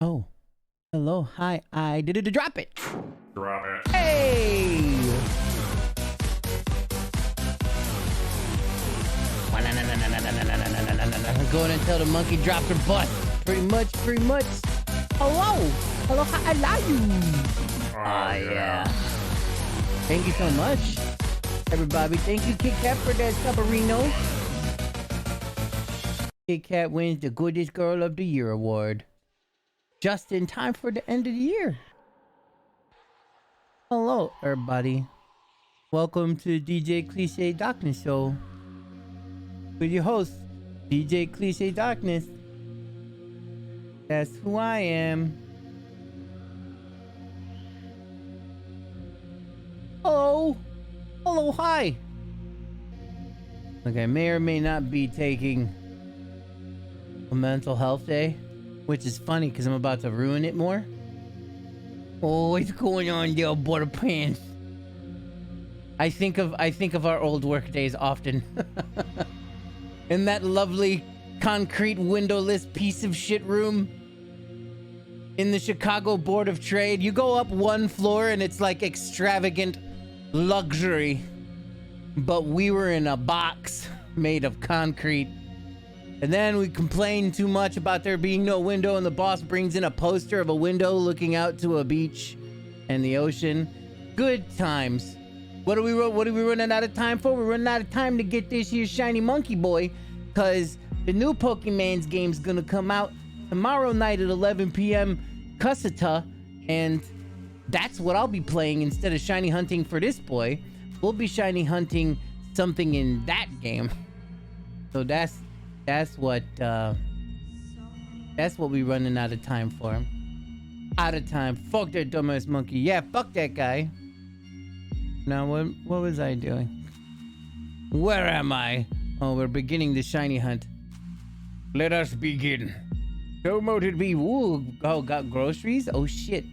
Oh, hello, hi, I did it. Drop it. Drop it. Hey. Going until the monkey dropped her butt. Pretty much. Hello, hi, I love you. Oh, Yeah. Thank you so much, everybody. Thank you, Kit Kat, for that Sabarino. Kit Kat wins the Goodest Girl of the Year award. Just in time for the end of the year. Hello, everybody. Welcome to DJ Cliche Darkness Show with your host, DJ Cliche Darkness. That's who I am. Hello. Hello, hi. Okay, may or may not be taking a mental health day, which is funny because I'm about to ruin it more. Oh, what's going on there, butter pants? I think of our old work days often. In that lovely concrete windowless piece of shit room in the Chicago Board of Trade. You go up one floor and it's like extravagant luxury, but we were in a box made of concrete. And then we complained too much about there being no window, and the boss brings in a poster of a window looking out to a beach and the ocean. Good times. What are we running out of time for? We're running out of time to get this here shiny monkey boy, because the new Pokemon's game's gonna come out tomorrow night at 11 p.m. Kusata, and that's what I'll be playing instead of shiny hunting for this boy. We'll be shiny hunting something in that game. So that's what we running out of time for. Out of time. Fuck that dumbass monkey. Yeah, fuck that guy. Now what was I doing? Where am I? Oh, we're beginning the shiny hunt. Let us begin. So moted be. Ooh, oh, got groceries? Oh shit.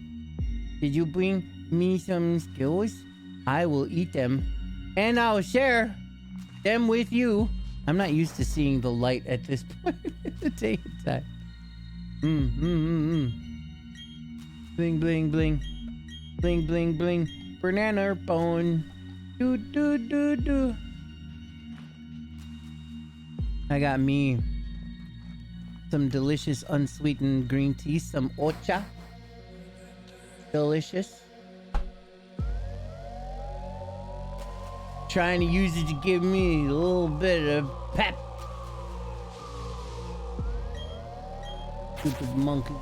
Did you bring me some skills? I will eat them. And I'll share them with you. I'm not used to seeing the light at this point in the daytime. Bling, bling, bling. Bling, bling, bling. Banana bone. Do, do, do, do. I got me some delicious unsweetened green tea. Some ocha. Delicious. Trying to use it to give me a little bit of pep. Stupid monkey.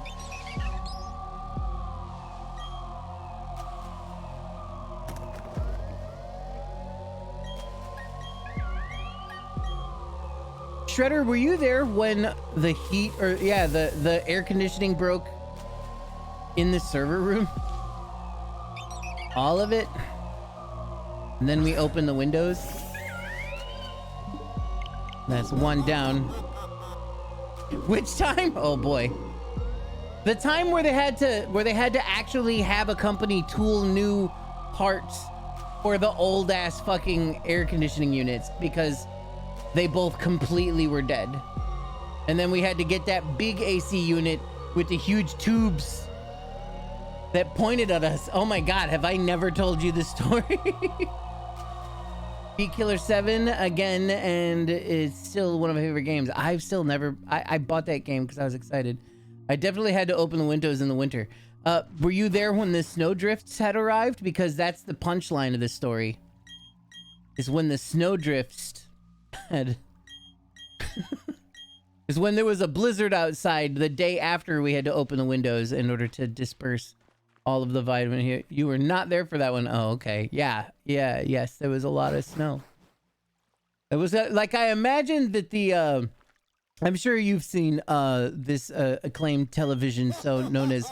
Shredder, were you there when the heat, or yeah, the air conditioning broke in the server room? All of it? And then we open the windows. That's one down. Which time? Oh boy. The time where they had to actually have a company tool new parts for the old ass fucking air conditioning units because they both completely were dead. And then we had to get that big AC unit with the huge tubes that pointed at us. Oh my god, have I never told you this story? Beat Killer 7 again, and it's still one of my favorite games. I've still never... I bought that game because I was excited. I definitely had to open the windows in the winter. Were you there when the snowdrifts had arrived? Because that's the punchline of this story. Is when the snowdrifts had... is when there was a blizzard outside the day after we had to open the windows in order to disperse all of the vitamin here. You were not there for that one. Oh, okay. Yes, there was a lot of snow. It was like, I imagined that the I'm sure you've seen this acclaimed television show known as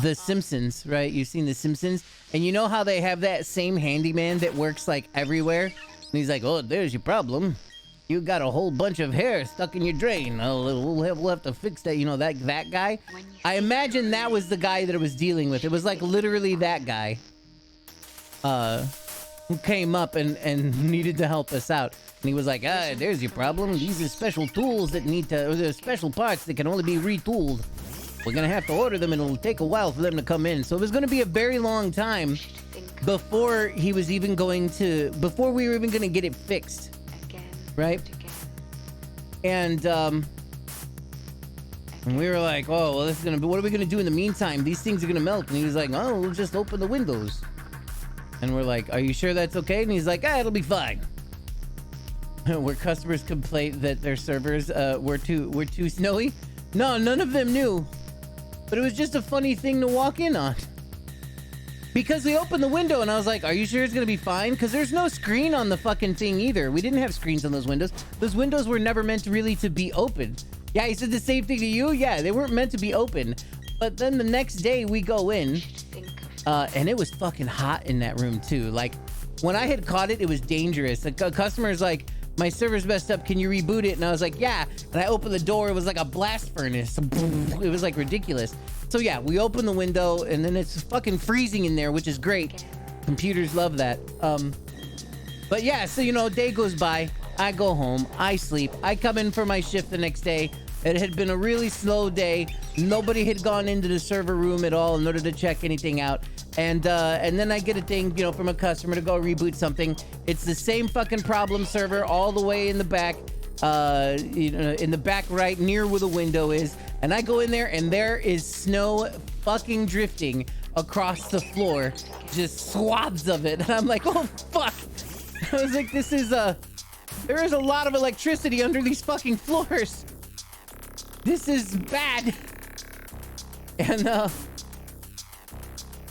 The Simpsons, right? You've seen The Simpsons, and you know how they have that same handyman that works like everywhere, and he's like, oh, there's your problem. You got a whole bunch of hair stuck in your drain. Oh, we'll have to fix that. You know, that guy? I imagine that was the guy that I was dealing with. It was like literally that guy who came up and needed to help us out. And he was like, there's your problem. These are special tools that need to, or there's special parts that can only be retooled. we're gonna have to order them, and it'll take a while for them to come in. So it was gonna be a very long time before he was even before we were even gonna get it fixed, right? And we were like, oh, well, this is gonna be, what are we gonna do in the meantime? These things are gonna melt. And he was like, oh, we'll just open the windows. And we're like, are you sure that's okay? And he's like, it'll be fine. Where customers complained that their servers were too snowy. No, none of them knew. But it was just a funny thing to walk in on. Because we opened the window and I was like, are you sure it's gonna be fine? Because there's no screen on the fucking thing either. We didn't have screens on those windows. Those windows were never meant really to be open. Yeah, he said the same thing to you? Yeah, they weren't meant to be open. But then the next day we go in, and it was fucking hot in that room too. Like, when I had caught it, it was dangerous. The customer's like, my server's messed up, can you reboot it? And I was like, yeah. And I opened the door, it was like a blast furnace. It was like ridiculous. So yeah, we open the window and then it's fucking freezing in there, which is great. Computers love that. But yeah, so you know, day goes by, I go home, I sleep, I come in for my shift the next day. It had been a really slow day. Nobody had gone into the server room at all in order to check anything out. And then I get a thing, you know, from a customer to go reboot something. It's the same fucking problem server all the way in the back, you know, in the back right near where the window is. And I go in there and there is snow fucking drifting across the floor, just swaths of it. And I'm like, oh fuck. I was like, there is a lot of electricity under these fucking floors. This is bad.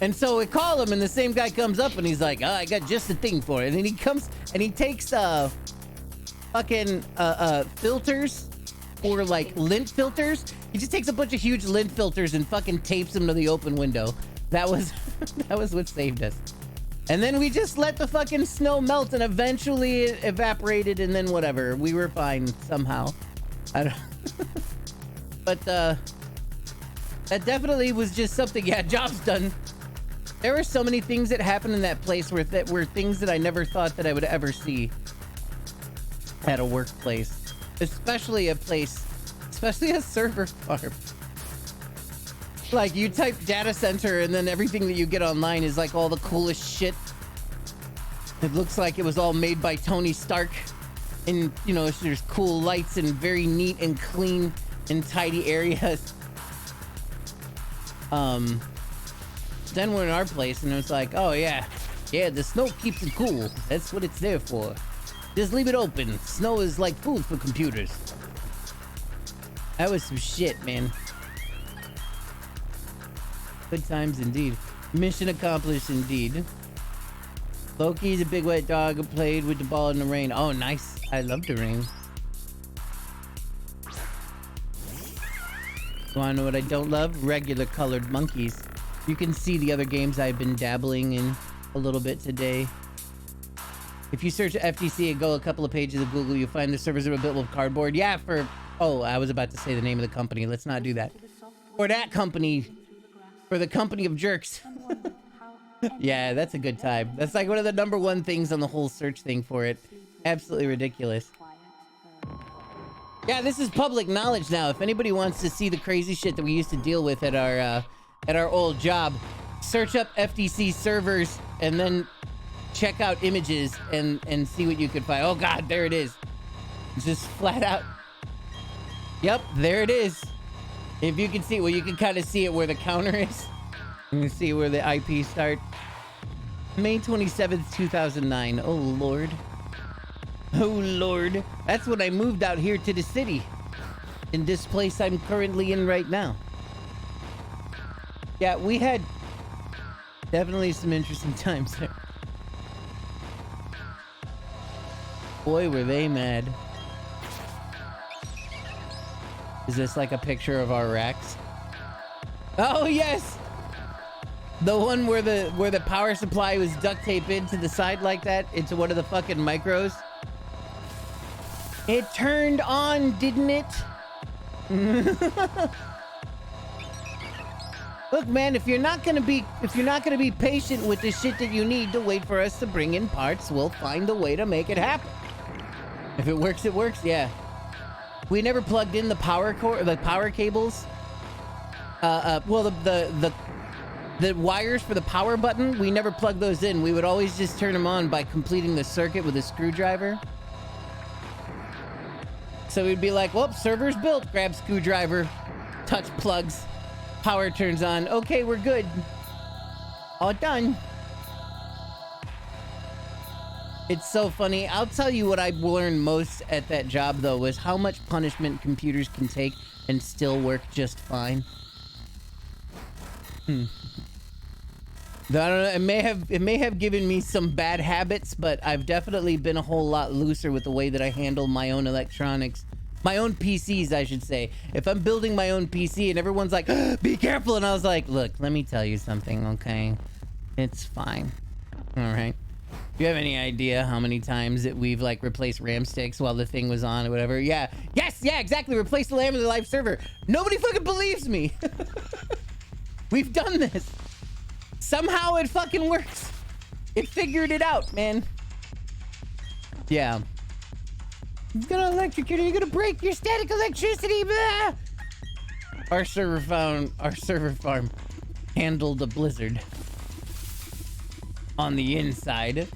And so we call him and the same guy comes up and he's like, oh, I got just the thing for it. And he comes and he takes fucking filters, or like lint filters. He just takes a bunch of huge lint filters and fucking tapes them to the open window. That was that was what saved us. And then we just let the fucking snow melt and eventually it evaporated, and then whatever. We were fine somehow. I don't But that definitely was just something. Yeah, job's done. There were so many things that happened in that place that were things that I never thought that I would ever see at a workplace, especially a server farm. Like, you type data center and then everything that you get online is like all the coolest shit. It looks like it was all made by Tony Stark, and you know, there's cool lights and very neat and clean and tidy areas. Then we're in our place and it's like, oh yeah, the snow keeps it cool. That's what it's there for. Just leave it open. Snow is like food for computers. That was some shit, man. Good times indeed. Mission accomplished indeed. Loki's a big wet dog who played with the ball in the rain. Oh, nice. I love the rain. You wanna know what I don't love? Regular colored monkeys. You can see the other games I've been dabbling in a little bit today. If you search FTC and go a couple of pages of Google, you'll find the servers are built with cardboard. Yeah, oh, I was about to say the name of the company. Let's not do that. For that company. For the company of jerks. Yeah, that's a good time. That's like one of the #1 things on the whole search thing for it. Absolutely ridiculous. Yeah, this is public knowledge now. If anybody wants to see the crazy shit that we used to deal with at our old job, search up FTC servers and then check out images and see what you could find. Oh god, there it is. Just flat out. Yep, there it is. If you can see, well, you can kind of see it where the counter is. You can see where the IP start. May 27th, 2009. Oh lord. Oh lord. That's when I moved out here to the city. In this place I'm currently in right now. Yeah, we had definitely some interesting times there. Boy, were they mad. Is this like a picture of our racks? Oh yes! The one where the power supply was duct taped into the side like that, into one of the fucking micros. It turned on, didn't it? Look, man, if you're not gonna be patient with the shit that you need to wait for us to bring in parts, we'll find a way to make it happen. If it works, yeah. We never plugged in the power cables. Well, the wires for the power button, we never plugged those in. We would always just turn them on by completing the circuit with a screwdriver. So we'd be like, well, server's built. Grab screwdriver, touch plugs, power turns on. Okay, we're good. All done. It's so funny. I'll tell you what I learned most at that job, though, was how much punishment computers can take and still work just fine. I don't know. It may have given me some bad habits, but I've definitely been a whole lot looser with the way that I handle my own electronics, my own PCs, I should say. If I'm building my own PC and everyone's like, "Be careful," and I was like, "Look, let me tell you something, okay? It's fine. All right." Do you have any idea how many times that we've like replaced RAM sticks while the thing was on or whatever? Yeah. Yes. Yeah. Exactly. Replace the RAM of the live server. Nobody fucking believes me. We've done this. Somehow it fucking works. It figured it out, man. Yeah. It's gonna electrocute you. You're gonna break your static electricity. Blah. Our server farm handled a blizzard on the inside.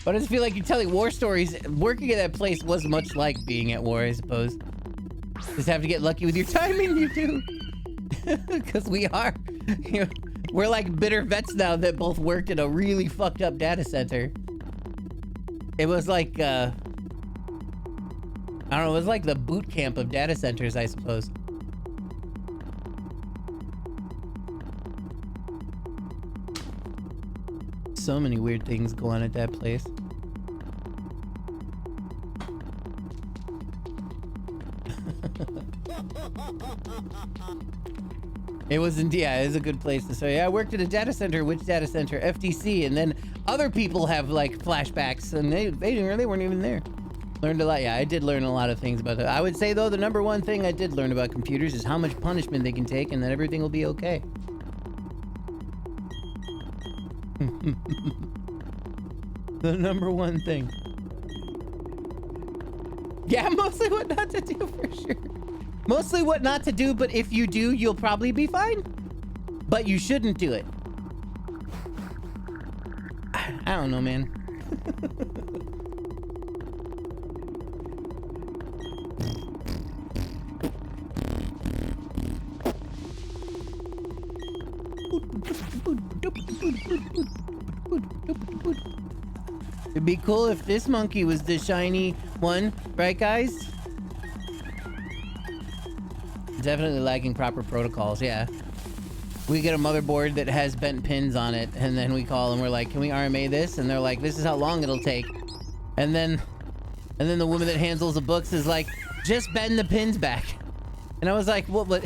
But I just feel like you're telling war stories. Working at that place was much like being at war, I suppose. Just have to get lucky with your timing, you do. Because we are. You know, we're like bitter vets now that both worked in a really fucked up data center. It was like, I don't know, it was like the boot camp of data centers, I suppose. So many weird things go on at that place. It was indeed, yeah, it is a good place to say. Yeah, I worked at a data center. Which data center? FTC. And then other people have like flashbacks, and they weren't even there. Learned a lot. Yeah, I did learn a lot of things about that. I would say though, the number one thing I did learn about computers is how much punishment they can take, and that everything will be okay. The number one thing. Yeah, mostly what not to do for sure. Mostly what not to do, but if you do, you'll probably be fine. But you shouldn't do it. I don't know, man. It'd be cool if this monkey was the shiny one, right guys? Definitely lacking proper protocols, yeah. We get a motherboard that has bent pins on it, and then we call and we're like, can we RMA this? And they're like, this is how long it'll take. And then the woman that handles the books is like, just bend the pins back. And I was like, well, but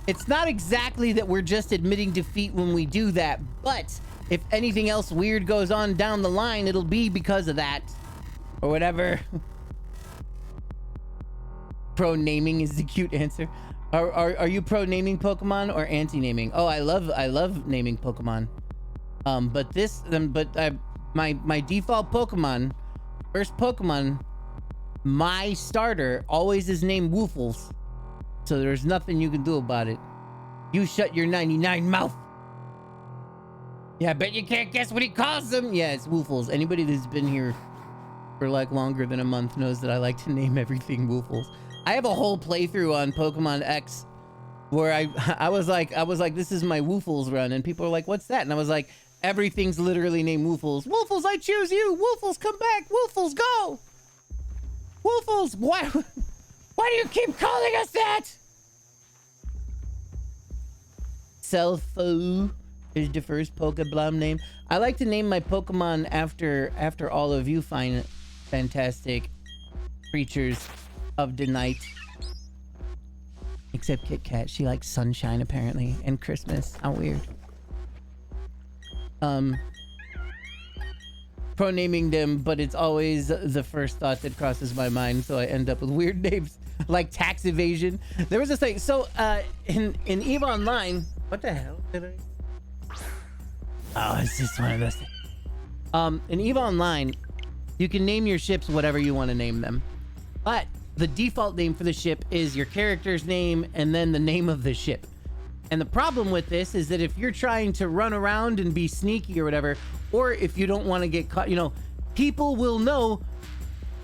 it's not exactly that we're just admitting defeat when we do that, but if anything else weird goes on down the line, it'll be because of that. Or whatever. Pro naming is the cute answer. Are you pro naming Pokemon or anti naming? Oh, I love naming Pokemon. My default Pokemon, first Pokemon, my starter always is named Woofles. So there's nothing you can do about it. You shut your 99 mouth. Yeah, I bet you can't guess what he calls them. Yeah, it's Woofles. Anybody that's been here for like longer than a month knows that I like to name everything Woofles. I have a whole playthrough on Pokemon X where I was like, this is my Woofles run, and people are like, what's that? And I was like, everything's literally named Woofles. Woofles, I choose you. Woofles, come back. Woofles, go. Woofles, why do you keep calling us that? Selfo is the first Pokebloom name. I like to name my Pokemon after all of you fine, fantastic creatures of the night. Except Kit Kat. She likes sunshine apparently, and Christmas. How weird. Pro naming them, but it's always the first thought that crosses my mind, so I end up with weird names like tax evasion. There was this thing. So in EVE Online, what the hell did I? Oh, it's just one of those things. In EVE Online, you can name your ships whatever you want to name them, but the default name for the ship is your character's name and then the name of the ship. And the problem with this is that if you're trying to run around and be sneaky or whatever, or if you don't want to get caught, people will know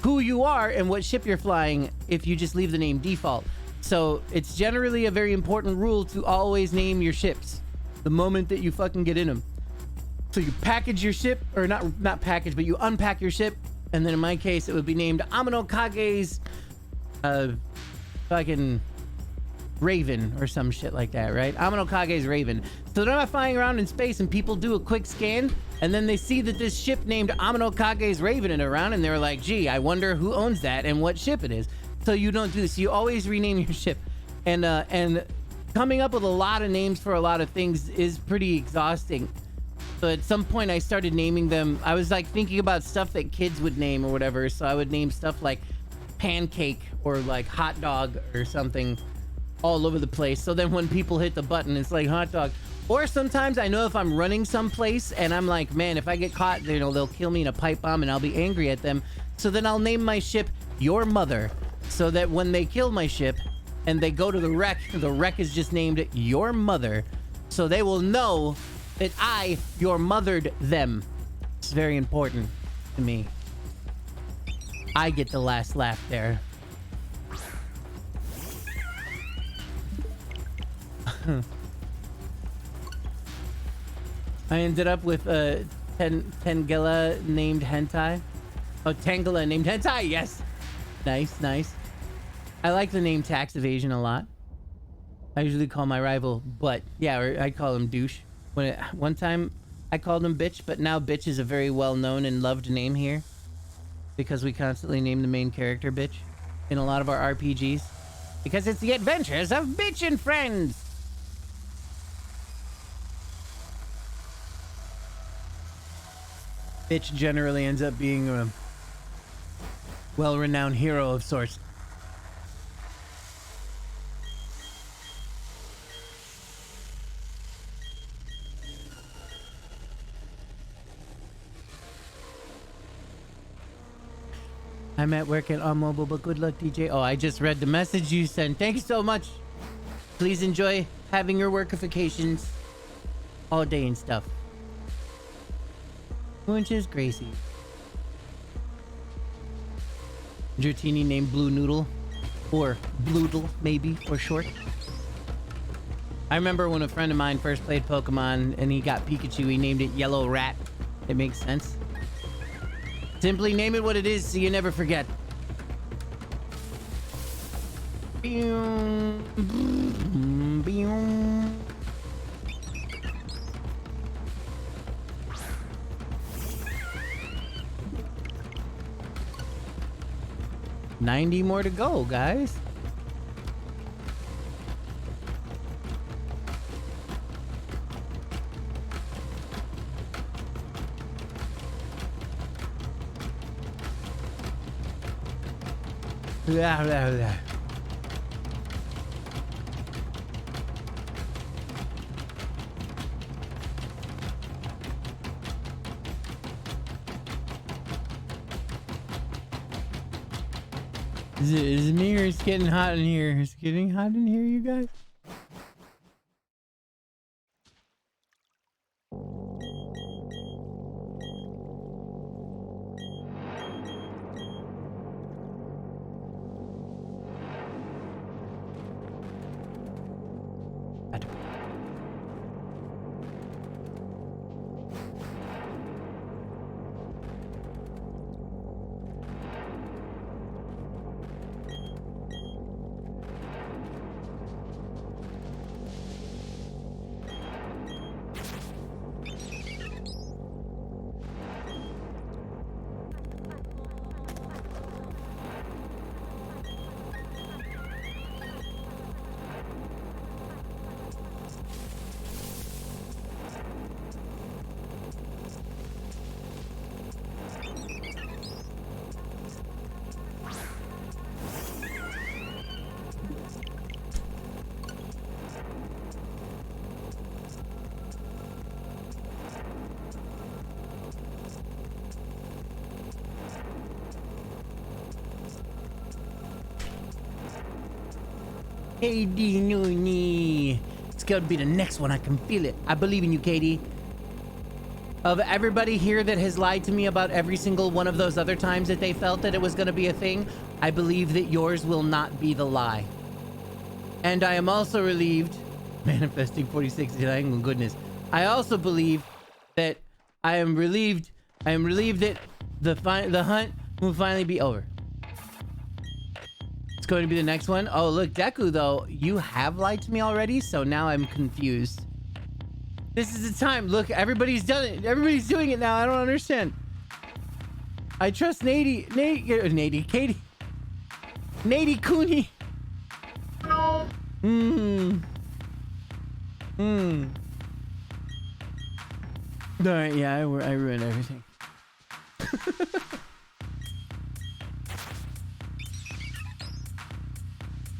who you are and what ship you're flying if you just leave the name default. So it's generally a very important rule to always name your ships the moment that you fucking get in them. So you package your ship, or not package, but you unpack your ship, and then in my case, it would be named Amino Kage's fucking Raven or some shit like that, right? Amino Kage's Raven. So then I'm flying around in space and people do a quick scan and then they see that this ship named Amino Kage's Raven is around and they're like, gee, I wonder who owns that and what ship it is. So you don't do this. You always rename your ship. And coming up with a lot of names for a lot of things is pretty exhausting. So at some point I started naming them. I was like thinking about stuff that kids would name or whatever. So I would name stuff like pancake or like hot dog or something all over the place. So then when people hit the button, it's like hot dog. Or sometimes I know if I'm running someplace and I'm like, man, if I get caught, they'll kill me in a pipe bomb and I'll be angry at them. So then I'll name my ship Your Mother, so that when they kill my ship and they go to the wreck is just named Your Mother. So they will know that I, your mothered them. It's very important to me. I get the last laugh there. I ended up with Tangela named Hentai. Oh, Tangela named Hentai, yes. Nice, nice. I like the name Tax Evasion a lot. I usually call my rival Butt. Yeah, or I call him Douche. One time I called him Bitch, but now Bitch is a very well-known and loved name here. Because we constantly name the main character Bitch in a lot of our RPGs. Because it's the adventures of Bitch and friends. Bitch generally ends up being a well-renowned hero of sorts. I'm at work and on mobile, but good luck, DJ. Oh, I just read the message you sent. Thanks so much. Please enjoy having your workifications all day and stuff. 2 inches, Gracie. Dratini named Blue Noodle. Or Bloodle, maybe, for short. I remember when a friend of mine first played Pokemon and he got Pikachu, he named it Yellow Rat. It makes sense. Simply name it what it is so you never forget. 90 more to go, guys. Blah, blah, blah. Is it me or it's getting hot in here? It's getting hot in here, you guys? KD Nooney. It's gonna be the next one. I can feel it. I believe in you, KD. Of everybody here that has lied to me about every single one of those other times that they felt that it was gonna be a thing, I believe that yours will not be the lie. And I am also relieved, manifesting 4069, goodness. I also believe that I am relieved that the hunt will finally be over. It's going to be the next one. Oh, look, Deku, though, you have lied to me already, so now I'm confused. This is the time. Look, everybody's done it. Everybody's doing it now. I don't understand. I trust Katie. Nady Cooney. Alright, yeah, I ruined everything.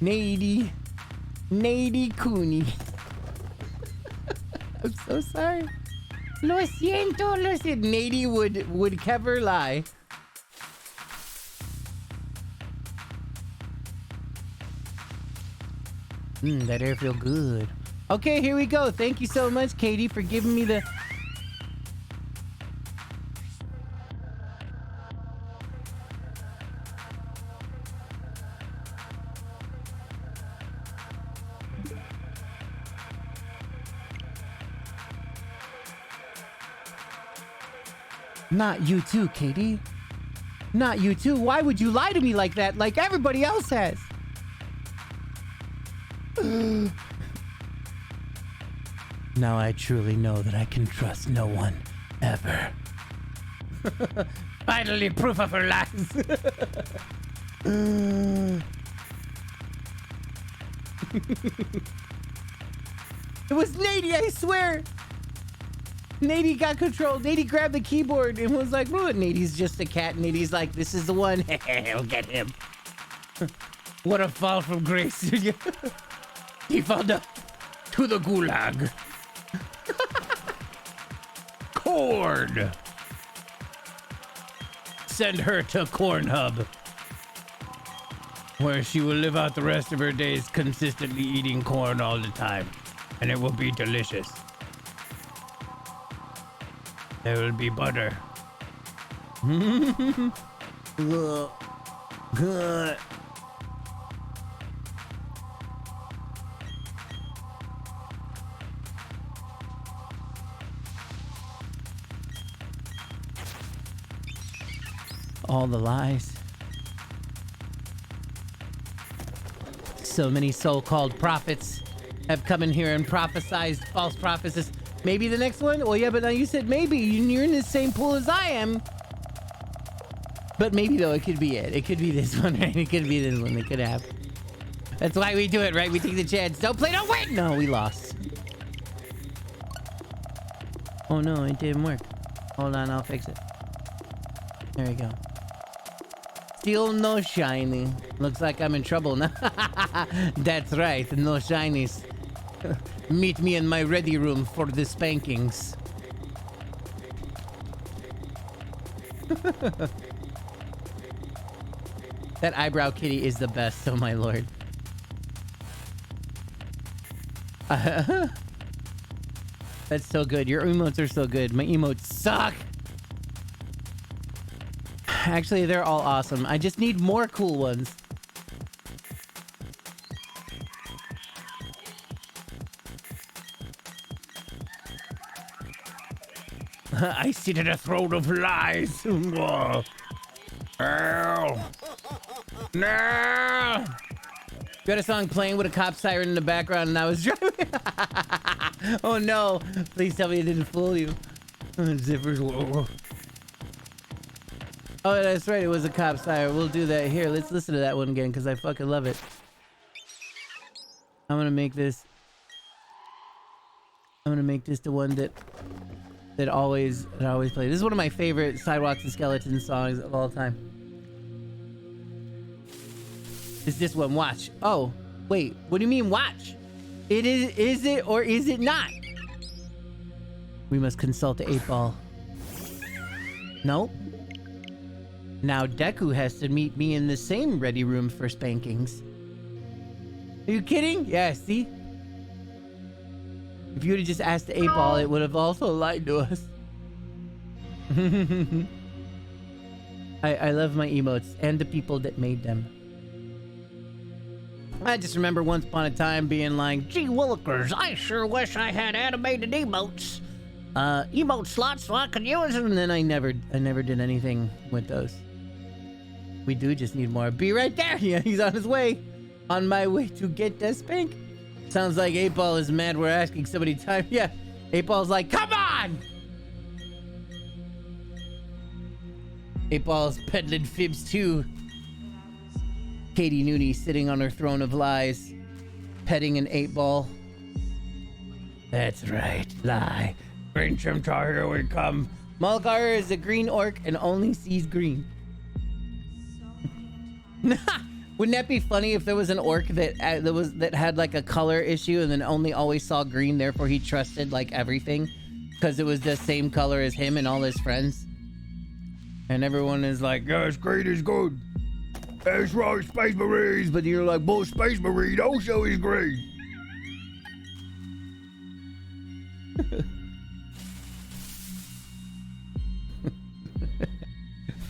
Nady Cooney. I'm so sorry. Lo siento. Nady would never lie. That air feel good. Okay, here we go. Thank you so much, Katie, for giving me the... Not you too, Katie. Not you too. Why would you lie to me like that, like everybody else has? Now I truly know that I can trust no one, ever. Finally, proof of her lies. It was Nady, I swear. Nady got control. Nady grabbed the keyboard and was like, "Oh, Nady's just a cat." Nady's like, "This is the one." I'll get him. What a fall from grace. He fell down to the gulag. Corn. Send her to Corn Hub, where she will live out the rest of her days consistently eating corn all the time, and it will be delicious. There will be butter. Good. All the lies. So many so-called prophets have come in here and prophesied false prophecies. Maybe the next one? Well, yeah, but now you said maybe. You're in the same pool as I am. But maybe, though, it could be it. It could be this one, right? It could be this one. It could happen. That's why we do it, right? We take the chance. Don't play, don't win! No, we lost. Oh, no, it didn't work. Hold on, I'll fix it. There we go. Still no shiny. Looks like I'm in trouble now. That's right, no shinies. Meet me in my ready room for the spankings. That eyebrow kitty is the best, oh my lord. That's so good. Your emotes are so good. My emotes suck. Actually, they're all awesome. I just need more cool ones. I sit at a throne of lies. No. No. You had a song playing with a cop siren in the background and I was driving. Oh no. Please tell me it didn't fool you. Zippers. Whoa. Oh, that's right. It was a cop siren. We'll do that. Here, let's listen to that one again because I fucking love it. I'm gonna make this the one that always play. This is one of my favorite Sidewalks and Skeletons songs of all time. It's this one. Watch. Oh, wait. What do you mean watch? It is it or is it not? We must consult the 8-ball. Nope. Now Deku has to meet me in the same ready room for spankings. Are you kidding? Yeah, see? If you would have just asked the 8-ball, it would have also lied to us. I love my emotes and the people that made them. I just remember once upon a time being like, gee willikers, I sure wish I had animated emotes. Emote slots so I could use them. And then I never did anything with those. We do just need more. Be right there. Yeah, he's on his way. On my way to get the spank. Sounds like 8-ball is mad we're asking so many times. Yeah, 8-ball's like, come on! 8-ball's peddling fibs too. Katie Nooney sitting on her throne of lies, petting an 8-ball. That's right, lie. Green Chimchar, here we come. Mulgar is a green orc and only sees green. Wouldn't that be funny if there was an orc that had like a color issue and then only always saw green, therefore he trusted like everything because it was the same color as him and all his friends, and everyone is like, yes, green is good. That's right, Space Marines. But you're like, both Space Marine also is green.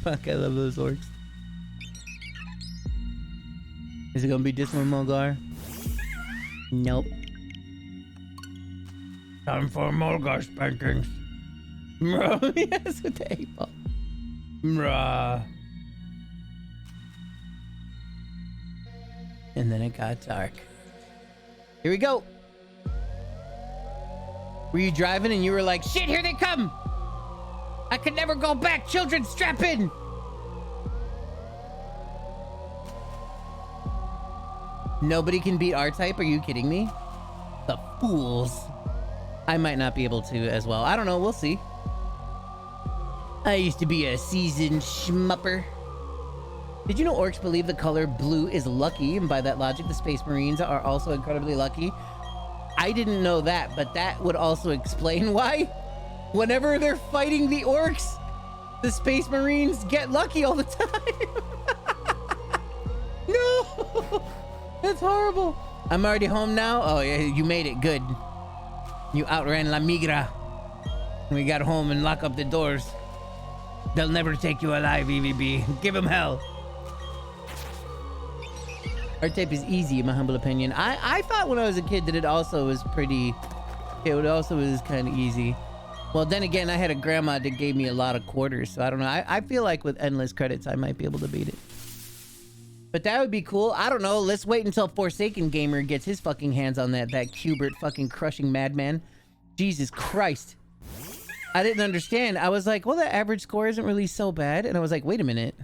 Fuck, I love those orcs. Is it gonna be this one, Mulgar? Nope. Time for Mulgar spankings. Yes, with the 8-ball. And then it got dark. Here we go. Were you driving and you were like, shit, here they come! I could never go back, children, strap in! Nobody can beat R-Type, are you kidding me? The fools. I might not be able to as well. I don't know, we'll see. I used to be a seasoned schmupper. Did you know orcs believe the color blue is lucky, and by that logic, the Space Marines are also incredibly lucky? I didn't know that, but that would also explain why, whenever they're fighting the orcs, the Space Marines get lucky all the time. No! That's horrible. I'm already home now? Oh, yeah, you made it. Good. You outran La Migra. We got home and lock up the doors. They'll never take you alive, EVB. Give them hell. R-Type is easy, in my humble opinion. I thought when I was a kid that it also was pretty... It also was kind of easy. Well, then again, I had a grandma that gave me a lot of quarters, so I don't know. I feel like with endless credits, I might be able to beat it. But that would be cool. I don't know. Let's wait until Forsaken Gamer gets his fucking hands on that Cubert fucking crushing madman. Jesus Christ. I didn't understand. I was like, well, the average score isn't really so bad. And I was like, wait a minute.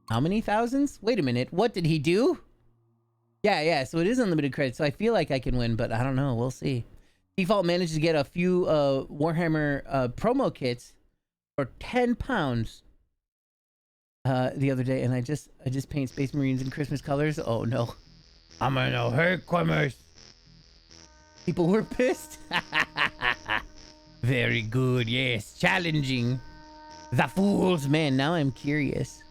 How many thousands? Wait a minute. What did he do? Yeah. So it is unlimited credits. So I feel like I can win, but I don't know. We'll see. Default managed to get a few Warhammer promo kits for £10 the other day, and I just paint Space Marines in Christmas colors. Oh no. I'm gonna hate Christmas. People were pissed. Very good, yes. Challenging. The fools. Man, now I'm curious.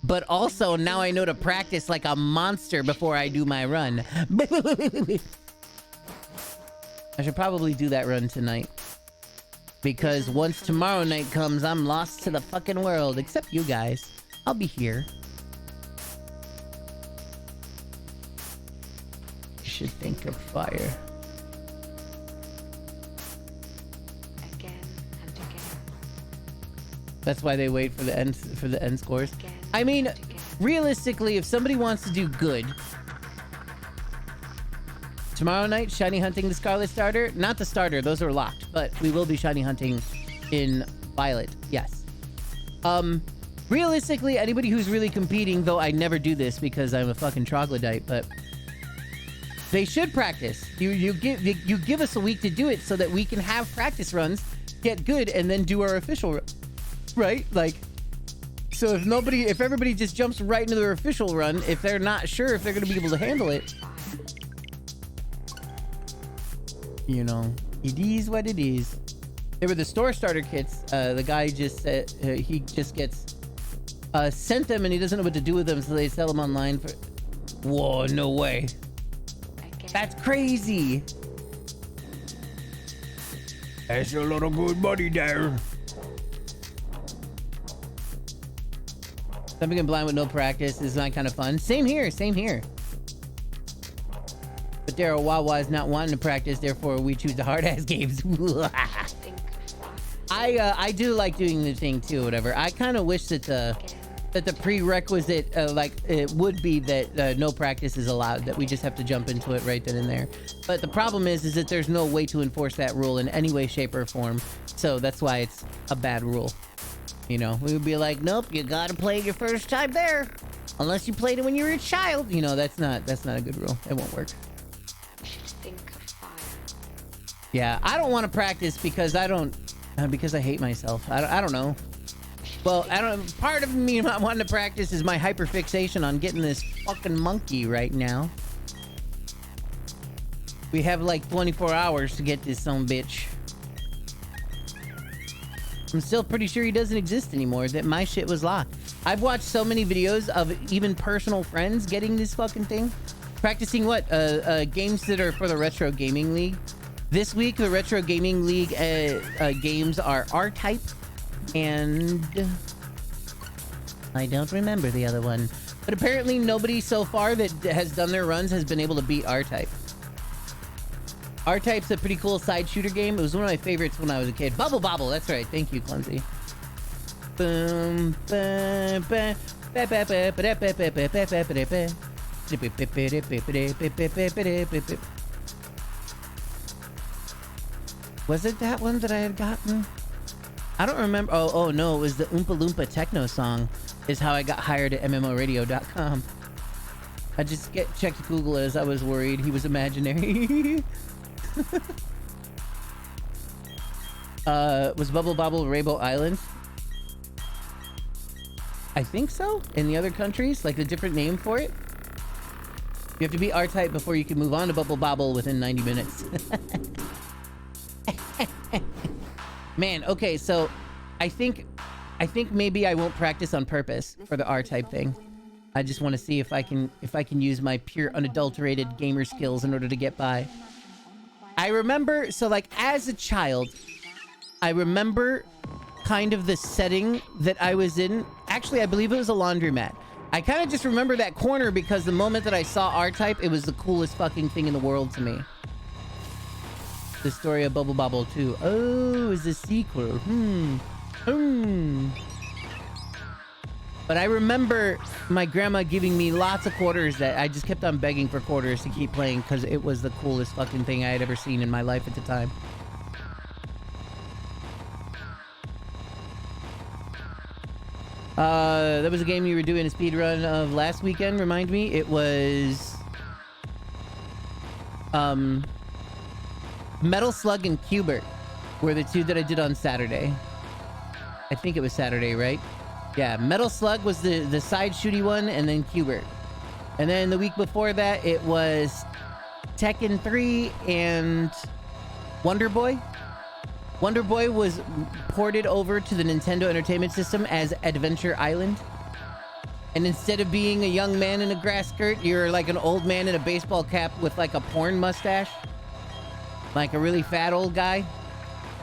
But also, now I know to practice like a monster before I do my run. I should probably do that run tonight. Because once tomorrow night comes, I'm lost to the fucking world. Except you guys. I'll be here. You should think of fire. Again and again. That's why they wait for the end scores. I mean, realistically, if somebody wants to do good, tomorrow night, shiny hunting the Scarlet Starter. Not the starter, those are locked, but we will be shiny hunting in Violet. Yes. Realistically, anybody who's really competing, though I never do this because I'm a fucking troglodyte, but they should practice. You give us a week to do it so that we can have practice runs, get good, and then do our official run. Right? Like, so if everybody just jumps right into their official run, if they're not sure if they're going to be able to handle it, you know, it is what it is. They were the store starter kits. The guy just said he just gets sent them and he doesn't know what to do with them, so they sell them online for Whoa, no way. Again. That's crazy. That's a lot of good money there. Jumping in blind with no practice is not kind of fun. Same here, same here. But Daryl Wawa is not wanting to practice, therefore we choose the hard ass games. Think of fast. I do like doing the thing too, whatever. I kind of wish that the prerequisite it would be that no practice is allowed, that we just have to jump into it right then and there. But the problem is that there's no way to enforce that rule in any way, shape, or form. So that's why it's a bad rule. You know, we would be like, nope, you gotta play it your first time there, unless you played it when you were a child. You know, that's not a good rule. It won't work. You should think of fire. Yeah, I don't want to practice because I hate myself. I don't know. Well, part of me not wanting to practice is my hyperfixation on getting this fucking monkey right now. We have like 24 hours to get this son bitch. I'm still pretty sure he doesn't exist anymore, that my shit was locked. I've watched so many videos of even personal friends getting this fucking thing. Practicing what? Games that are for the Retro Gaming League. This week, the Retro Gaming League games are R-Type and I don't remember the other one. But apparently nobody so far that has done their runs has been able to beat R-Type. R-Type's a pretty cool side shooter game. It was one of my favorites when I was a kid. Bubble Bobble, that's right. Thank you, Clumsy. Boom, ba, ba, ba, ba, ba, ba, ba, ba, ba, ba, ba, ba, ba. Was it that one that I had gotten? I don't remember. Oh no, it was the Oompa Loompa techno song is how I got hired at MMORadio.com. I just checked Google as I was worried he was imaginary. Was Bubble Bobble Rainbow Island? I think so. In the other countries, like a different name for it. You have to be R-Type before you can move on to Bubble Bobble within 90 minutes. Man, okay, so I think maybe I won't practice on purpose for the R-Type thing. I just want to see if I can use my pure unadulterated gamer skills in order to get by. I remember, so like as a child, I remember kind of the setting that I was in. Actually, I believe it was a laundromat. I kind of just remember that corner because the moment that I saw R-Type, it was the coolest fucking thing in the world to me. The story of Bubble Bobble 2. Oh, it's a sequel. But I remember my grandma giving me lots of quarters that I just kept on begging for quarters to keep playing because it was the coolest fucking thing I had ever seen in my life at the time. That was a game you were doing a speedrun of last weekend, remind me. It was... Metal Slug and Qbert were the two that I did on Saturday. I think it was Saturday, right? Yeah, Metal Slug was the side shooty one, and then Qbert. And then the week before that, it was Tekken 3 and Wonder Boy. Wonder Boy was ported over to the Nintendo Entertainment System as Adventure Island. And instead of being a young man in a grass skirt, you're like an old man in a baseball cap with like a porn mustache. Like a really fat old guy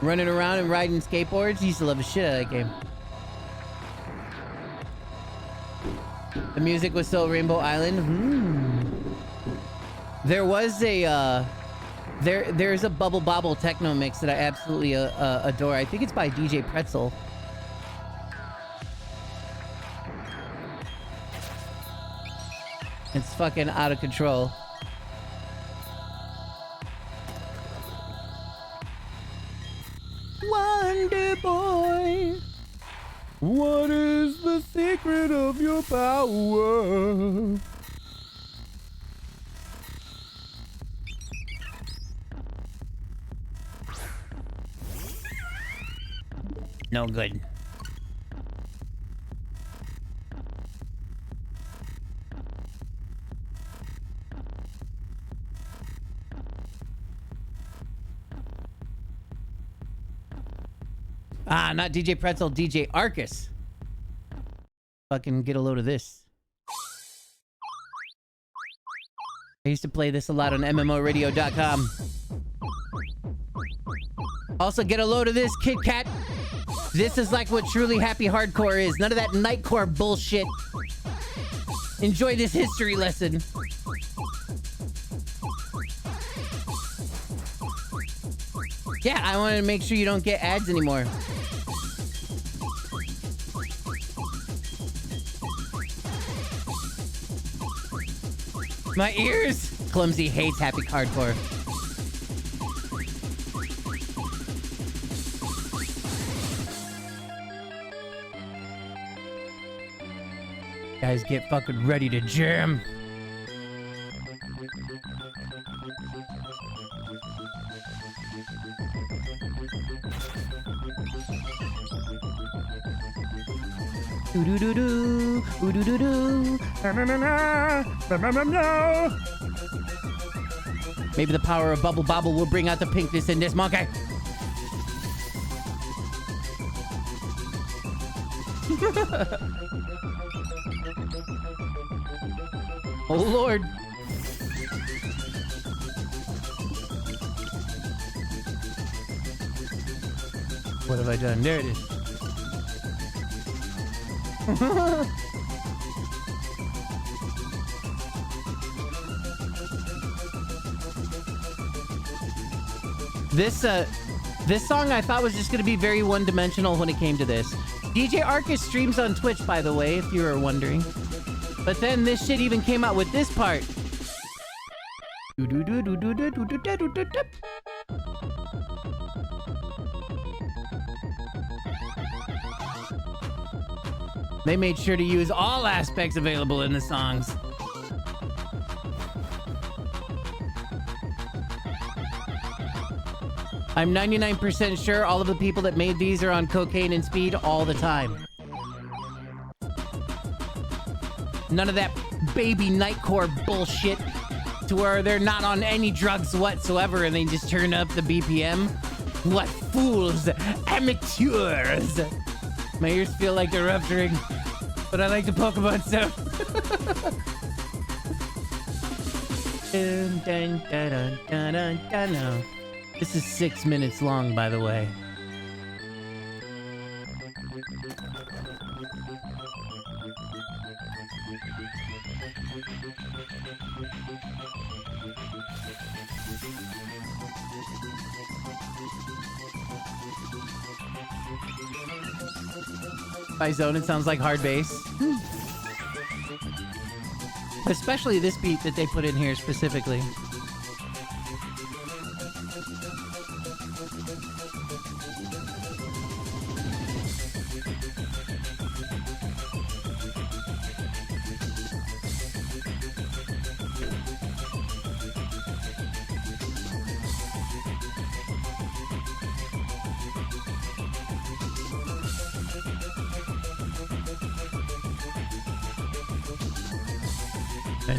running around and riding skateboards. Used to love the shit out of that game. The music was so Rainbow Island. There was a there's a Bubble Bobble techno mix that I absolutely adore. I think it's by DJ Pretzel. It's fucking out of control. Wonder Boy, what is the secret of your power? No good. Ah, not DJ Pretzel, DJ Arcus. Fucking get a load of this. I used to play this a lot on MMORadio.com. Also, get a load of this, Kit Kat. This is like what truly happy hardcore is. None of that nightcore bullshit. Enjoy this history lesson. Yeah, I wanted to make sure you don't get ads anymore. My ears! Clumsy hates happy hardcore. Guys, get fucking ready to jam. Do-do-do-do, do-do-do-do. Maybe the power of Bubble Bobble will bring out the pinkness in this monkey. Oh Lord. What have I done? There it is. This song I thought was just gonna be very one-dimensional when it came to this. DJ Arcus streams on Twitch, by the way, if you were wondering. But then this shit even came out with this part. They made sure to use all aspects available in the songs. I'm 99% sure all of the people that made these are on cocaine and speed all the time. None of that baby nightcore bullshit to where they're not on any drugs whatsoever and they just turn up the BPM. What fools! Amateurs! My ears feel like they're rupturing, but I like the Pokemon stuff. Dun, dun, dun, dun, dun, dun, dun. This is 6 minutes long, by the way. By zone, it sounds like hard bass. Especially this beat that they put in here specifically.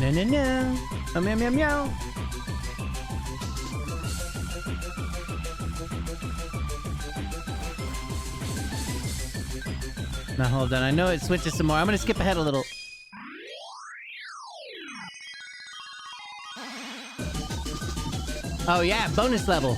No, no, no. Oh, meow, meow, meow. Now, hold on. I know it switches some more. I'm going to skip ahead a little. Oh, yeah. Bonus level.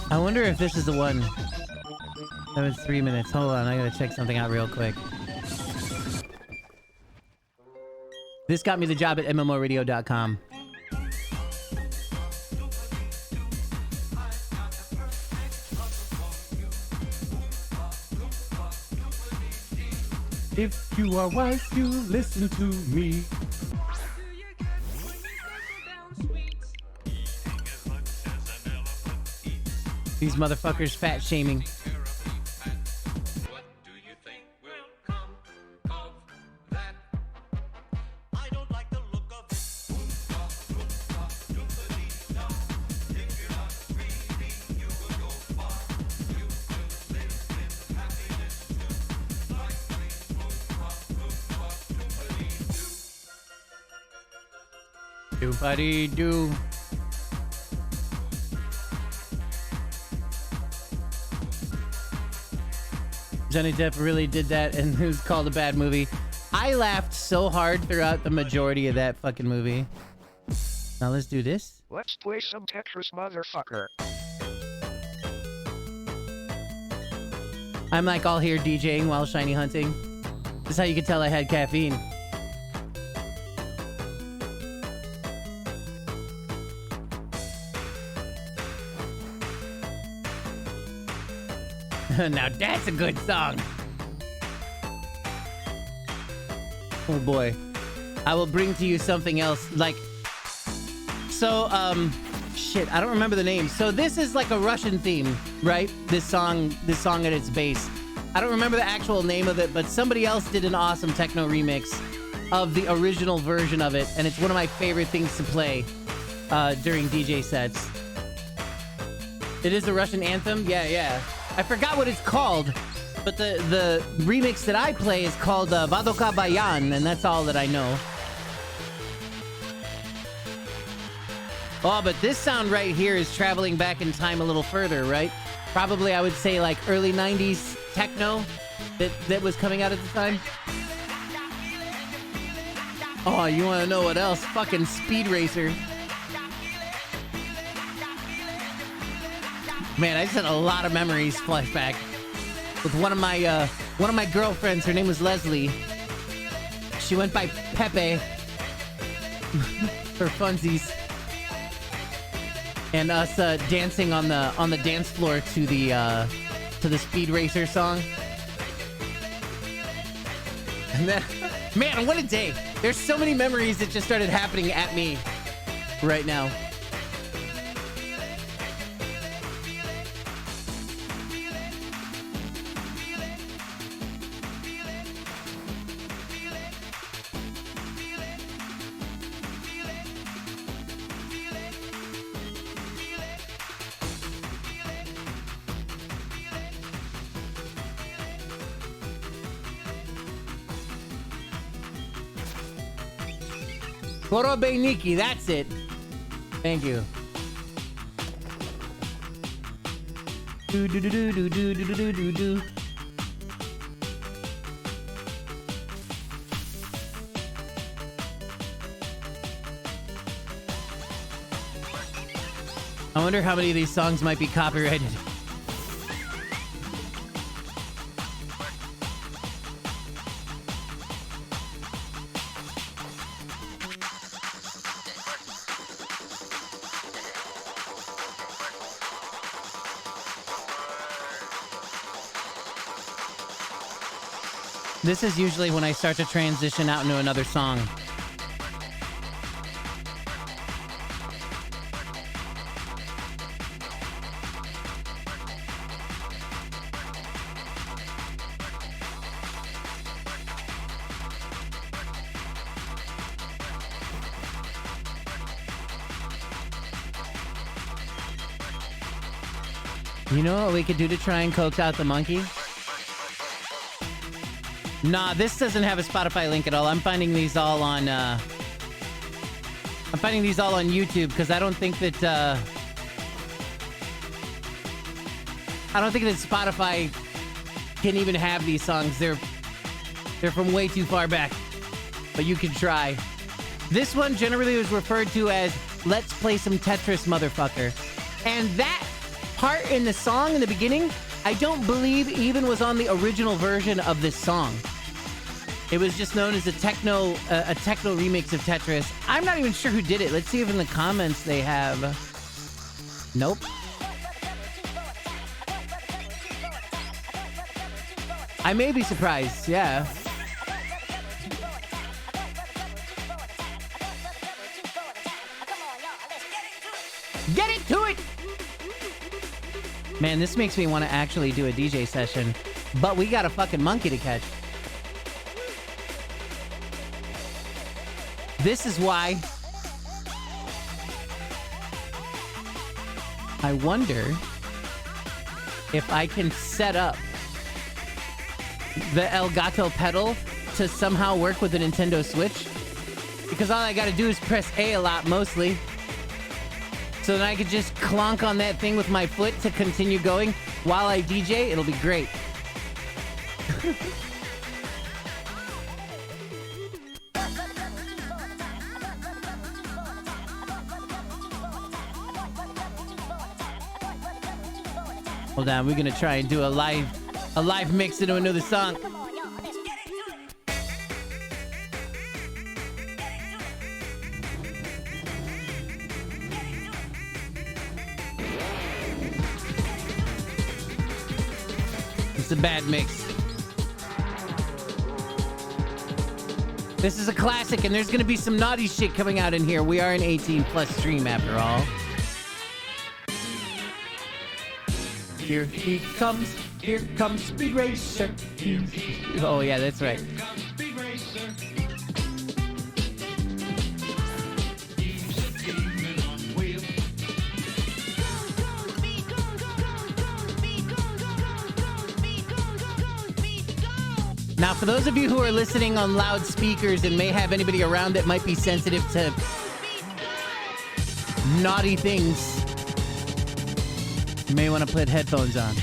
I wonder if this is the one. That was 3 minutes. Hold on, I gotta check something out real quick. This got me the job at MMORadio.com. If you are wise, you listen to me. These motherfuckers fat shaming. Doopity-doo. Johnny Depp really did that, and it was called a bad movie. I laughed so hard throughout the majority of that fucking movie. Now let's do this. Let's play some Tetris, motherfucker. I'm like all here DJing while shiny hunting. This is how you can tell I had caffeine. Now that's a good song. Oh boy. I will bring to you something else. Like, so, shit, I don't remember the name. So this is like a Russian theme, right? This song at its base. I don't remember the actual name of it, but somebody else did an awesome techno remix of the original version of it, and it's one of my favorite things to play during DJ sets. It is a Russian anthem? Yeah. I forgot what it's called, but the remix that I play is called Vadoka Bayan, and that's all that I know. Oh, but this sound right here is traveling back in time a little further, right? Probably, I would say, like early 90s techno that was coming out at the time. Oh, you want to know what else? Fucking Speed Racer. Man, I just had a lot of memories flashback with one of my girlfriends. Her name was Leslie. She went by Pepe for funsies, and us dancing on the dance floor to the Speed Racer song. And then, man, what a day! There's so many memories that just started happening at me right now. Korobeiniki, that's it. Thank you. Do do do do do do do do do do. I wonder how many of these songs might be copyrighted. This is usually when I start to transition out into another song. You know what we could do to try and coax out the monkey? Nah, this doesn't have a Spotify link at all. I'm finding these all on YouTube because I don't think that Spotify can even have these songs. They're from way too far back. But you can try. This one generally was referred to as "Let's Play Some Tetris, Motherfucker." And that part in the song in the beginning, I don't believe even was on the original version of this song. It was just known as a techno remix of Tetris. I'm not even sure who did it. Let's see if in the comments they have. Nope. I may be surprised, yeah. Get into it! Man, this makes me want to actually do a DJ session, but we got a fucking monkey to catch. This is why I wonder if I can set up the El Gato pedal to somehow work with the Nintendo Switch. because all I gotta do is press A a lot mostly. So then I could just clonk on that thing with my foot to continue going while I DJ. It'll be great. Hold on, we're gonna try and do a live mix into another song. It's a bad mix. This is a classic, and there's gonna be some naughty shit coming out in here. We are an 18+ stream after all. Here he comes, here comes Speed Racer. Oh yeah, that's right. Now, for those of you who are listening on loudspeakers and may have anybody around that might be sensitive to naughty things, you may want to put headphones on.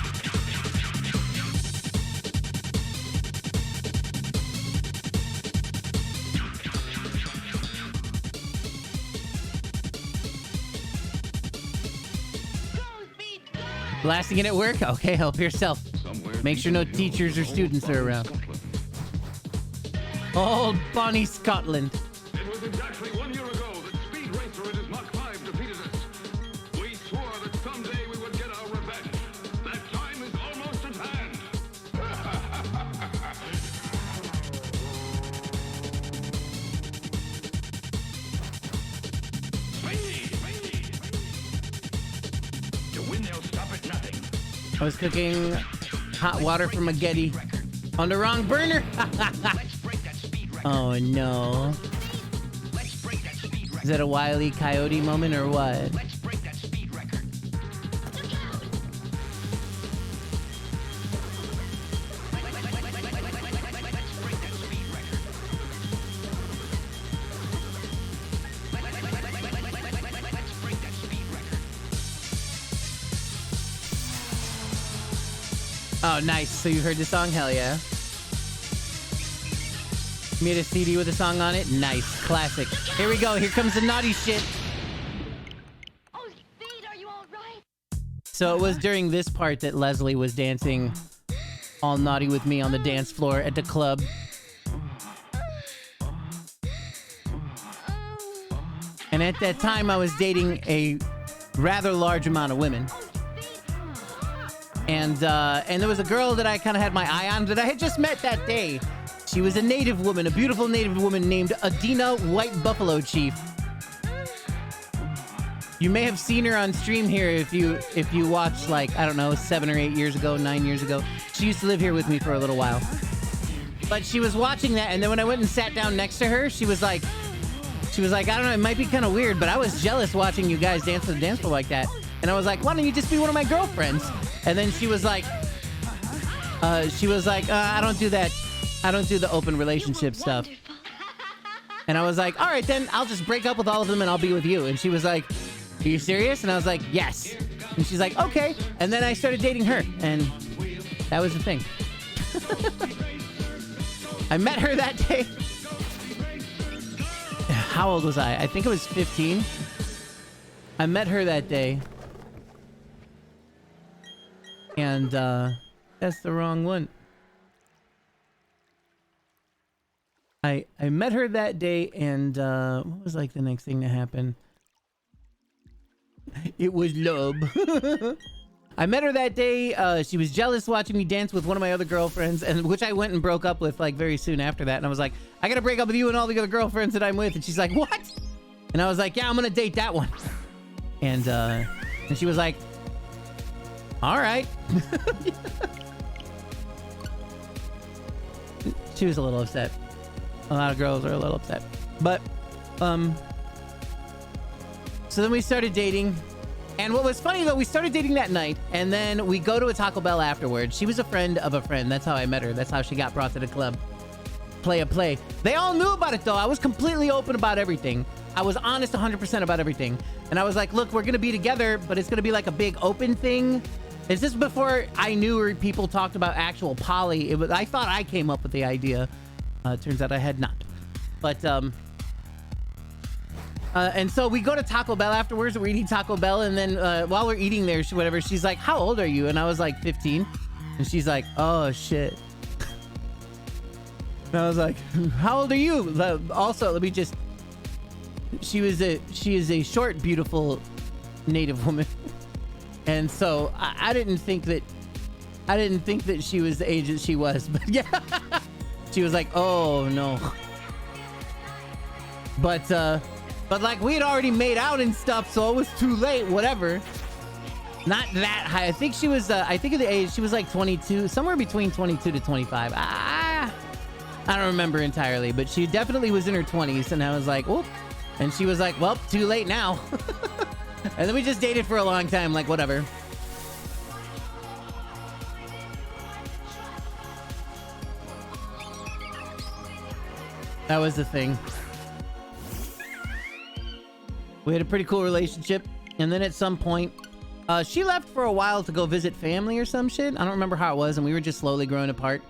Blasting it at work? Okay, help yourself. Make sure no teachers or students are around. Old Bonnie, Scotland. It was exactly 1 year ago that Speed Racer in his Mach 5 defeated us. We swore that someday we would get our revenge. That time is almost at hand. To win, they'll stop at nothing. I was cooking hot water for spaghetti on the wrong burner. Oh no. Is that a Wile E. Coyote moment or what? Oh, nice. So you heard the song? Hell yeah. Made a CD with a song on it? Nice. Classic. Here we go. Here comes the naughty shit. Oh, Speed, are you all right? So it was during this part that Leslie was dancing all naughty with me on the dance floor at the club. And at that time, I was dating a rather large amount of women. And there was a girl that I kind of had my eye on that I had just met that day. She was a native woman, a beautiful native woman named Adina White Buffalo Chief. You may have seen her on stream here if you watched, like, I don't know, 7 or 8 years ago, 9 years ago. She used to live here with me for a little while. But she was watching that, and then when I went and sat down next to her, she was like, I don't know, it might be kind of weird, but I was jealous watching you guys dance on the dance floor like that. And I was like, why don't you just be one of my girlfriends? And then she was like, I don't do that. I don't do the open relationship stuff. And I was like, all right, then I'll just break up with all of them and I'll be with you. And she was like, are you serious? And I was like, yes. And she's like, okay. And then I started dating her. And that was the thing. I met her that day. How old was I? I think I was 15. I met her that day. And that's the wrong one. I met her that day, and what was like the next thing to happen? It was love. I met her that day. She was jealous watching me dance with one of my other girlfriends, and which I went and broke up with like very soon after that. And I was like, I gotta break up with you and all the other girlfriends that I'm with. And she's like, what? And I was like, yeah, I'm gonna date that one. And she was like, all right. She was a little upset. A lot of girls are a little upset. But, so then we started dating. And what was funny, though, we started dating that night. And then we go to a Taco Bell afterwards. She was a friend of a friend. That's how I met her. That's how she got brought to the club. play a play. They all knew about it though. I was completely open about everything. I was honest 100% about everything. And I was like, look, we're gonna be together, but it's gonna be like a big open thing. Is this before I knew or people talked about actual poly? I thought I came up with the idea. Turns out I had not. But and so we go to Taco Bell afterwards. We're eating Taco Bell, and then while we're eating there, she's like, how old are you? And I was like 15. And she's like, oh shit. And I was like, how old are you? Also, let me just, she is a short, beautiful Native woman. And so I didn't think that she was the age that she was, but yeah. She was like, oh no. But like we had already made out and stuff, so it was too late, whatever. Not that high. I think she was, I think of the age, she was like 22, somewhere between 22 to 25. I don't remember entirely, but she definitely was in her 20s. And I was like, oh, and she was like, well, too late now. And then we just dated for a long time, like whatever. That was the thing. We had a pretty cool relationship. And then at some point, she left for a while to go visit family or some shit. I don't remember how it was. And we were just slowly growing apart.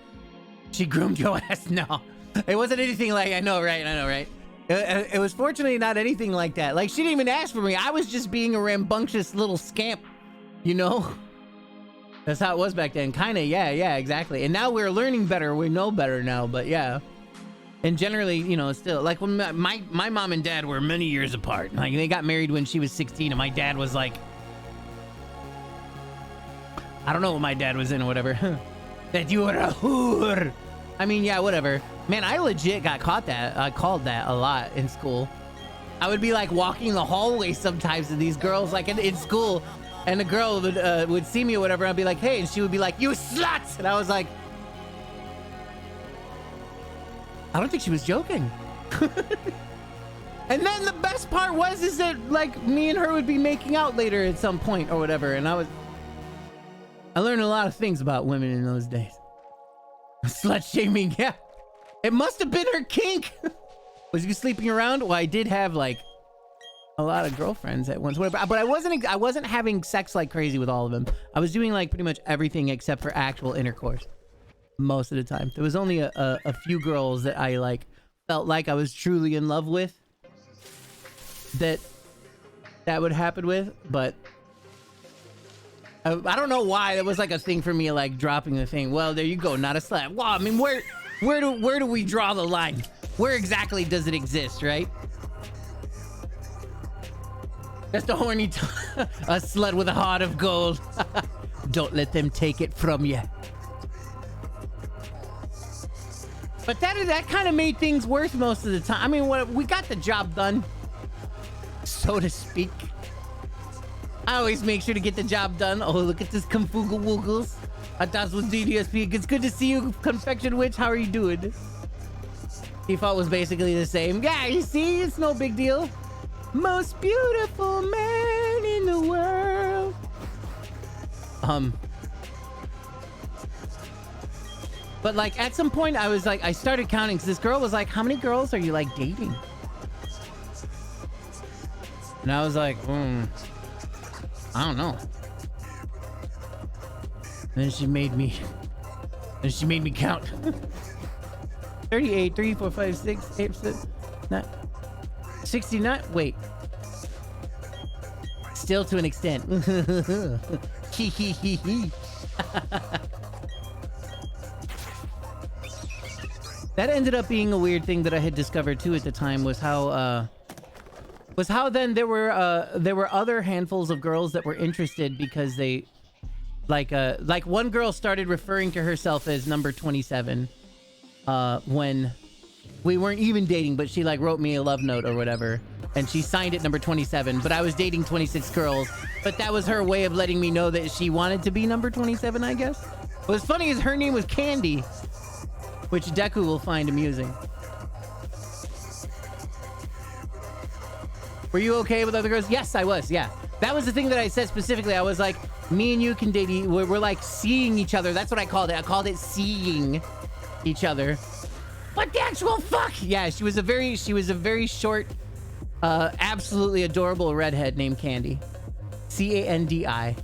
She groomed your ass. No, it wasn't anything like, I know, right? It was fortunately not anything like that. Like, she didn't even ask for me. I was just being a rambunctious little scamp, you know? That's how it was back then. Kind of, yeah, exactly. And now we're learning better. We know better now, but yeah. And generally, you know, still, like when my mom and dad were many years apart. Like, they got married when she was 16, and my dad was like, I don't know what my dad was in or whatever. That you were a whore. I mean, yeah, whatever. Man, I legit got called that a lot in school. I would be like walking the hallway sometimes, and these girls like in school, and the girl would see me or whatever. And I'd be like, hey, and she would be like, you slut. And I was like, I don't think she was joking. And then the best part is that like me and her would be making out later at some point or whatever. And I learned a lot of things about women in those days. Slut shaming, yeah. It must have been her kink. Was you sleeping around? Well, I did have like a lot of girlfriends at once, whatever. But I wasn't having sex like crazy with all of them. I was doing like pretty much everything except for actual intercourse most of the time. There was only a few girls that I like felt like I was truly in love with that would happen with, but I don't know why that was like a thing for me, like dropping the thing. Well, there you go, not a slut. Well, I mean, where do we draw the line? Where exactly does it exist, right? Just a horny a slut with a heart of gold. Don't let them take it from you. But that kind of made things worse most of the time. I mean, we got the job done, so to speak. I always make sure to get the job done. Oh, look at this Kumfuga Woogles. I thought it was DDSP. It's good to see you, Confection Witch. How are you doing? Default was basically the same. Yeah, you see? It's no big deal. Most beautiful man in the world. But like at some point I was like, I started counting because this girl was like, how many girls are you like dating? And I was like, I don't know. And then she made me count. 38, 3, 4, 5, 6, 8, 7, 9, 69. Wait. Still to an extent. Hee hee hee hee. That ended up being a weird thing that I had discovered too at the time was how then there were other handfuls of girls that were interested because they like one girl started referring to herself as number 27 when we weren't even dating, but she like wrote me a love note or whatever, and she signed it number 27, but I was dating 26 girls, but that was her way of letting me know that she wanted to be number 27, I guess. What's funny is her name was Candy, which Deku will find amusing. Were you okay with other girls? Yes, I was, yeah. That was the thing that I said specifically. I was like, me and you can date, we're like seeing each other. That's what I called it. I called it seeing each other. What the actual fuck? Yeah, she was a very short, absolutely adorable redhead named Candy. Candi.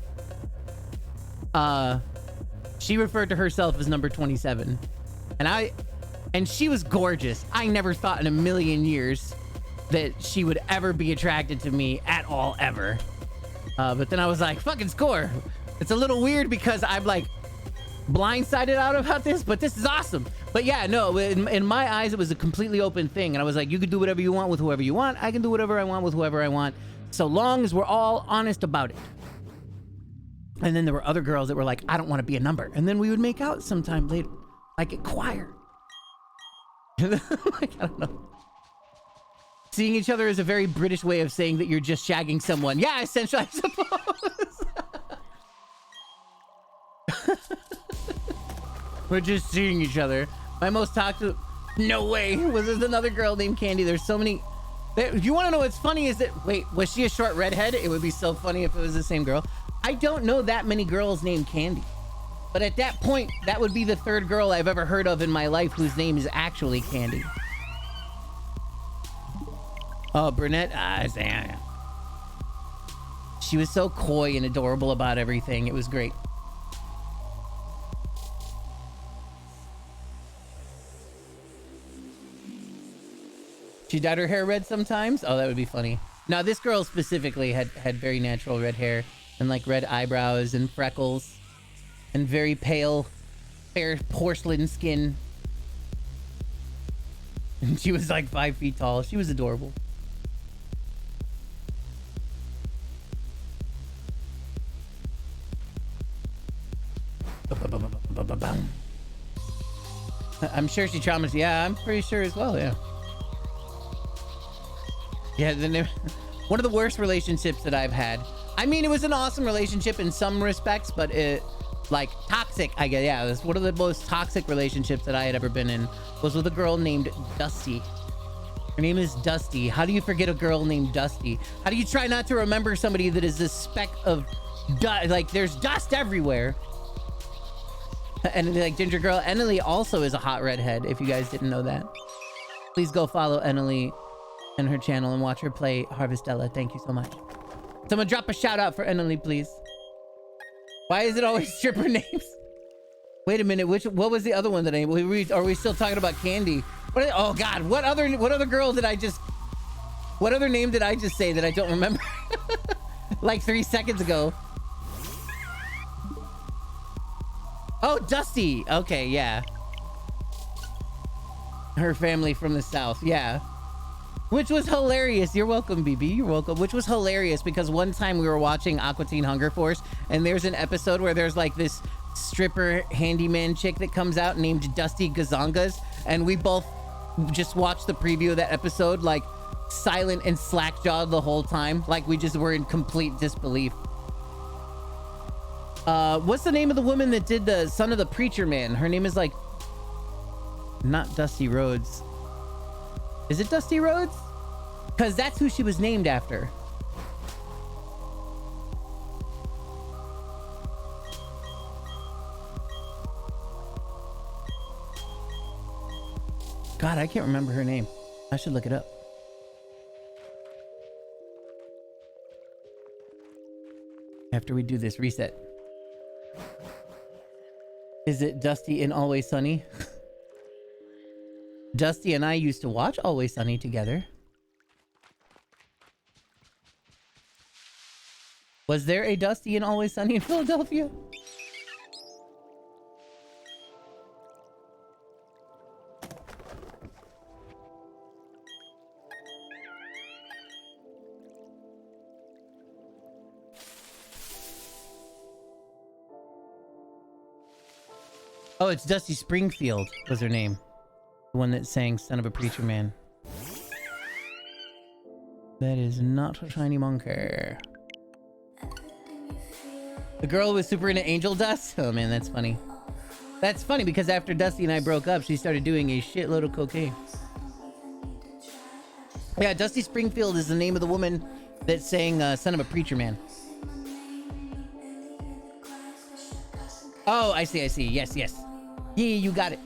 She referred to herself as number 27. And she was gorgeous. I never thought in a million years that she would ever be attracted to me at all, ever. But then I was like, fucking score. It's a little weird because I'm like blindsided out about this, but this is awesome. But yeah, no, in my eyes, it was a completely open thing. And I was like, you can do whatever you want with whoever you want. I can do whatever I want with whoever I want, so long as we're all honest about it. And then there were other girls that were like, I don't want to be a number. And then we would make out sometime later, like at choir. Like, I don't know. Seeing each other is a very British way of saying that you're just shagging someone. Yeah, essentially, I suppose. We're just seeing each other. My most toxic... No way. Was there another girl named Candy? There's so many... If you want to know what's funny is that... Wait, was she a short redhead? It would be so funny if it was the same girl. I don't know that many girls named Candy. But at that point, that would be the third girl I've ever heard of in my life whose name is actually Candy. Oh, brunette? She was so coy and adorable about everything. It was great. She dyed her hair red sometimes? Oh, that would be funny. Now, this girl specifically had very natural red hair and like red eyebrows and freckles and very pale, fair porcelain skin. And she was like 5 feet tall. She was adorable. I'm sure she traumatized. Yeah, I'm pretty sure as well. Yeah. Yeah. One of the worst relationships that I've had. I mean, it was an awesome relationship in some respects, but it, like, toxic. I guess. Yeah, it was one of the most toxic relationships that I had ever been in. Was with a girl named Dusty. Her name is Dusty. How do you forget a girl named Dusty? How do you try not to remember somebody that is a speck of dust? Like, there's dust everywhere. And like Ginger Girl, Enely also is a hot redhead, if you guys didn't know that. Please go follow Enely and her channel and watch her play Harvestella. Thank you so much. Someone drop a shout out for Enely, please. Why is it always stripper names? Wait a minute, what was the other one that are we still talking about Candy? Oh god, what other girl did I just... What other name did I just say that I don't remember? Like 3 seconds ago. Oh, Dusty. Okay, yeah. Her family from the south, yeah. Which was hilarious. You're welcome, BB. You're welcome. Which was hilarious because one time we were watching Aqua Teen Hunger Force and there's an episode where there's like this stripper handyman chick that comes out named Dusty Gazongas, and we both just watched the preview of that episode like silent and slack-jawed the whole time. Like we just were in complete disbelief. What's the name of the woman that did the Son of the Preacher Man? Her name is like... Not Dusty Rhodes. Is it Dusty Rhodes? Because that's who she was named after. God, I can't remember her name. I should look it up. After we do this reset. Is it Dusty in Always Sunny? Dusty and I used to watch Always Sunny together. Was there a Dusty in Always Sunny in Philadelphia? Oh, it's Dusty Springfield was her name. The one that sang Son of a Preacher Man. That is not a shiny monkey. The girl was super into angel dust? Oh man, that's funny. That's funny because after Dusty and I broke up, she started doing a shitload of cocaine. Yeah, Dusty Springfield is the name of the woman that sang Son of a Preacher Man. Oh, I see. Yes. Yeah, you got it.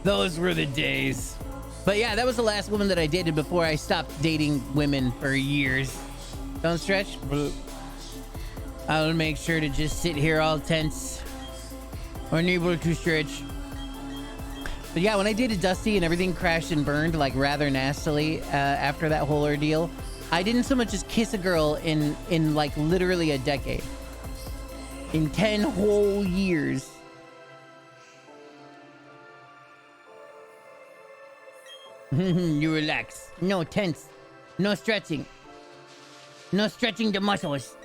Those were the days. But yeah, that was the last woman that I dated before I stopped dating women for years. Don't stretch. I'll make sure to just sit here all tense. Unable to stretch. But yeah, when I dated Dusty and everything crashed and burned like rather nastily after that whole ordeal, I didn't so much as kiss a girl in like literally a decade. In 10 whole years. You relax. No tense. No stretching. No stretching the muscles.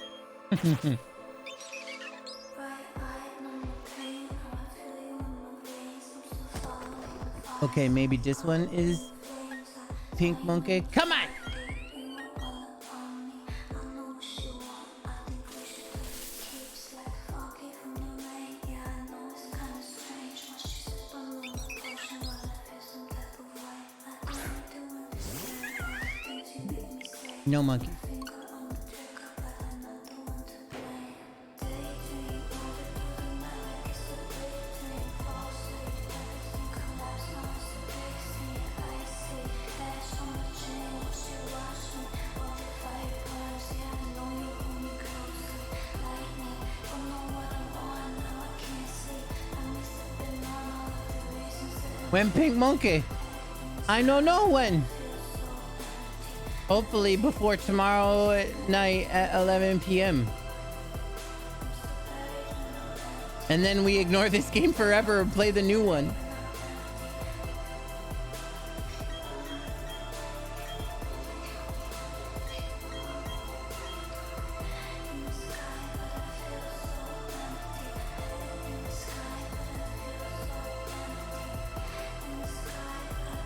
Okay, maybe this one is Pink Monkey. Come on! No monkey. When Pink Monkey? I don't know when. Hopefully before tomorrow night at 11 p.m. And then we ignore this game forever and play the new one.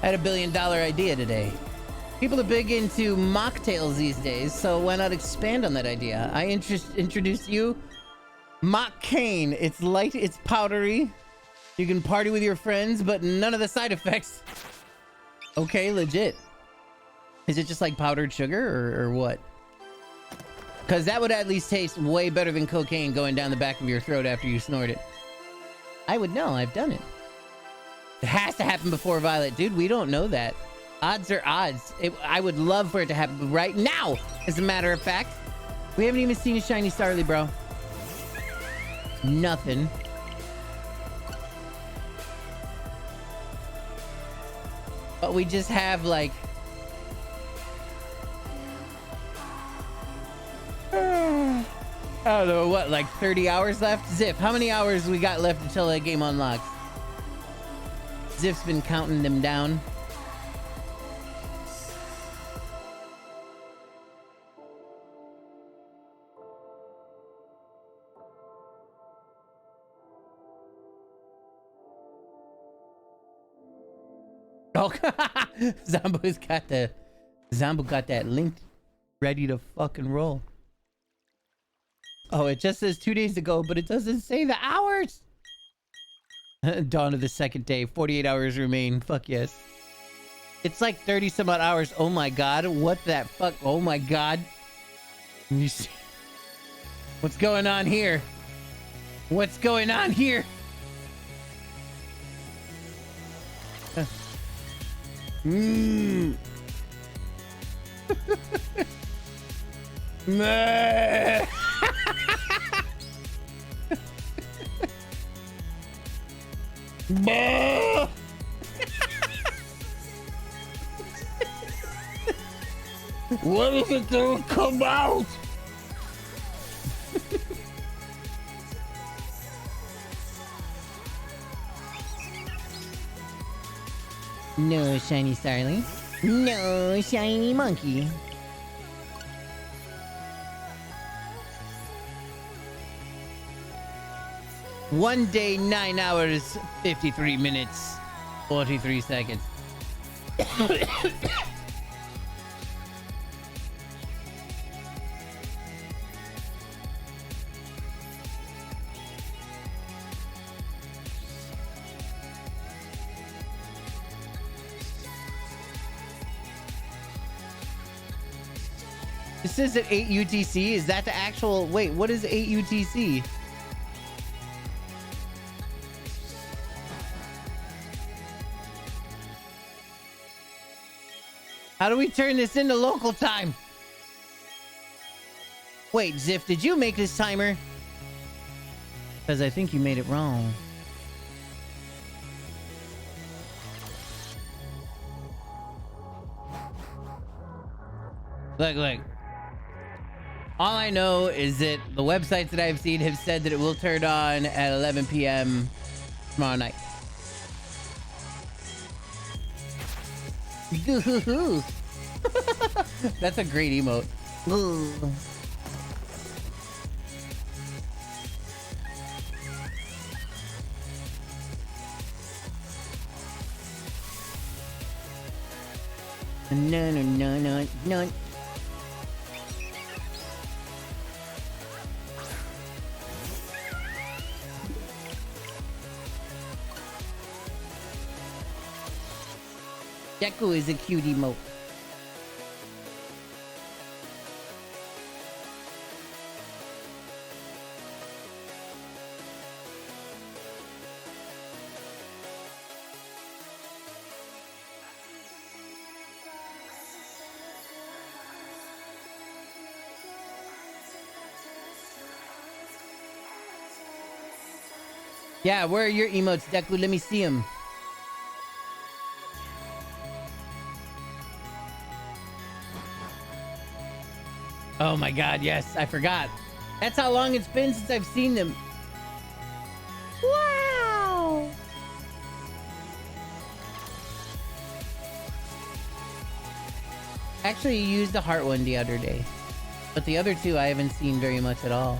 I had $1 billion idea today. People are big into mocktails these days, so why not expand on that idea? I introduce you Mock Cane. It's light, it's powdery. You can party with your friends, but none of the side effects. Okay, legit. Is it just like powdered sugar or what? Because that would at least taste way better than cocaine going down the back of your throat after you snort it. I would know. I've done it. It has to happen before Violet. Dude, we don't know that. Odds are odds. I would love for it to happen right now, as a matter of fact. We haven't even seen a shiny Starly, bro. Nothing. But we just have, like... I don't know, what, like 30 hours left? Ziff, how many hours we got left until that game unlocks? Ziff's been counting them down. Oh, Zombo's got the... Zombo got that link ready to fucking roll. Oh, it just says 2 days ago, but it doesn't say the hours. Dawn of the second day. 48 hours remain. Fuck yes. It's like 30 some odd hours. Oh my god. What that fuck? Oh my god. You see? What's going on here? What's going on here? Mmm. Bah! What is it that will come out? No shiny Starling. No shiny monkey. One day, 9 hours, 53 minutes, 43 seconds. This says at 8 UTC. Is that the actual... Wait, what is 8 UTC? How do we turn this into local time? Wait, Ziff, did you make this timer? Because I think you made it wrong. Look. All I know is that the websites that I've seen have said that it will turn on at 11 p.m. tomorrow night. That's a great emote. No. Deku is a cute emote. Yeah, where are your emotes, Deku? Let me see them. Oh my god, yes, I forgot. That's how long it's been since I've seen them. Wow! Actually, you used the heart one the other day. But the other two I haven't seen very much at all.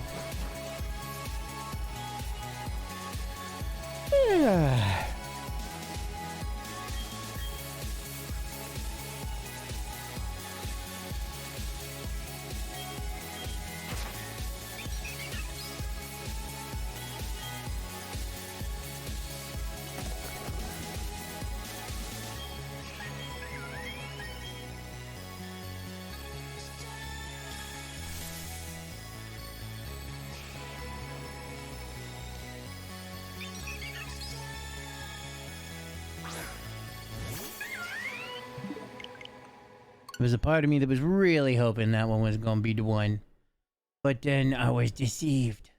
There was a part of me that was really hoping that one was going to be the one. But then I was deceived.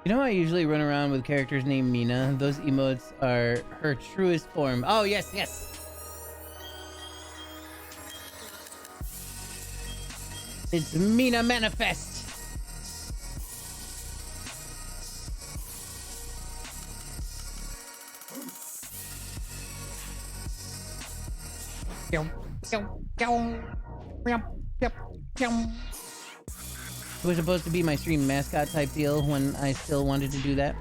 You know how I usually run around with characters named Mina? Those emotes are her truest form. Oh, yes. It's Mina Manifest. It was supposed to be my stream mascot type deal when I still wanted to do that.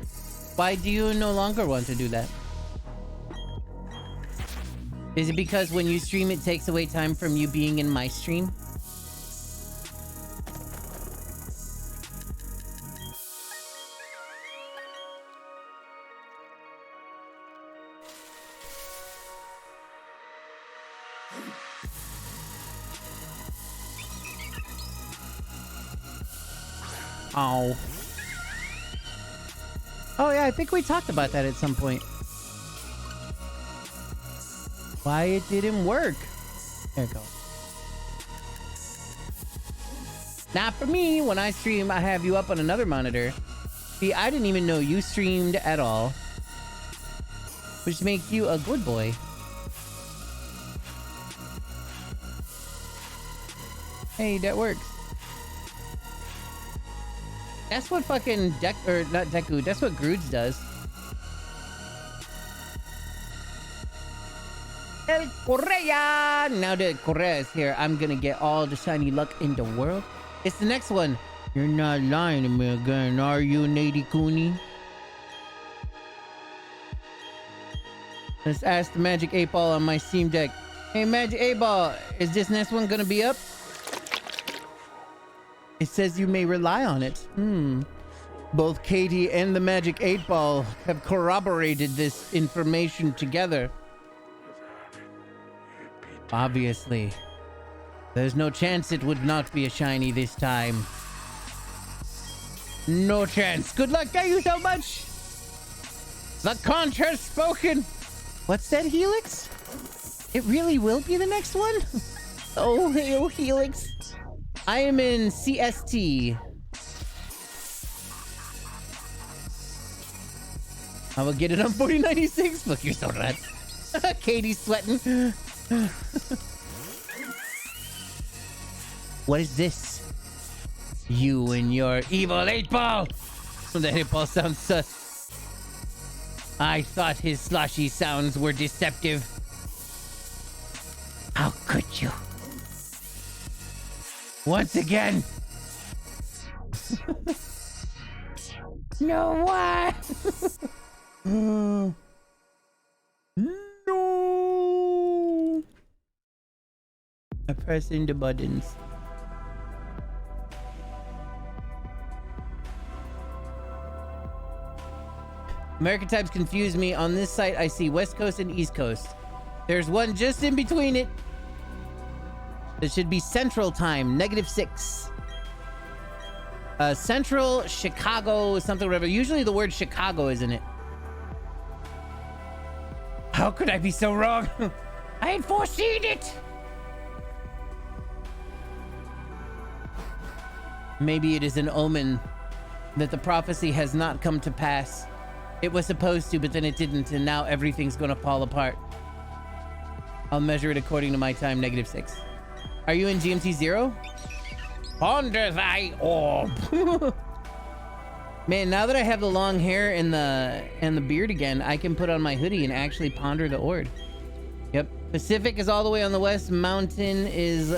Why do you no longer want to do that? Is it because when you stream it takes away time from you being in my stream? Oh. Oh yeah, I think we talked about that at some point. Why it didn't work. There it goes. Not for me. When I stream, I have you up on another monitor. See, I didn't even know you streamed at all. Which makes you a good boy. Hey, that works. That's what fucking not Deku, that's what Groods does. El Correa! Now that Correa is here, I'm gonna get all the shiny luck in the world. It's the next one. You're not lying to me again, are you, Nady Cooney? Let's ask the Magic 8-Ball on my Steam Deck. Hey, Magic 8-Ball, is this next one gonna be up? It says you may rely on it. Both Katie and the Magic 8 Ball have corroborated this information together. Obviously, there's no chance it would not be a shiny this time. No chance. Good luck. Thank you so much. The conch has spoken. What's that, Helix? It really will be the next one? Oh, hail Helix. I am in CST. I will get it on 4096. Look, you're so nuts. Katie's sweating. What is this? You and your evil 8-ball. That 8-ball sounds sus. I thought his sloshy sounds were deceptive. How could you? Once again. No, what? No. I pressing the buttons. American types confuse me. On this site, I see West Coast and East Coast. There's one just in between it. It should be Central Time, -6. Central, Chicago, something, whatever. Usually the word Chicago is in it. How could I be so wrong? I had foreseen it. Maybe it is an omen that the prophecy has not come to pass. It was supposed to, but then it didn't, and now everything's gonna fall apart. I'll measure it according to my time, -6. Are you in GMT 0? Ponder thy orb. Man, now that I have the long hair and the beard again, I can put on my hoodie and actually ponder the orb. Yep. Pacific is all the way on the west. Mountain is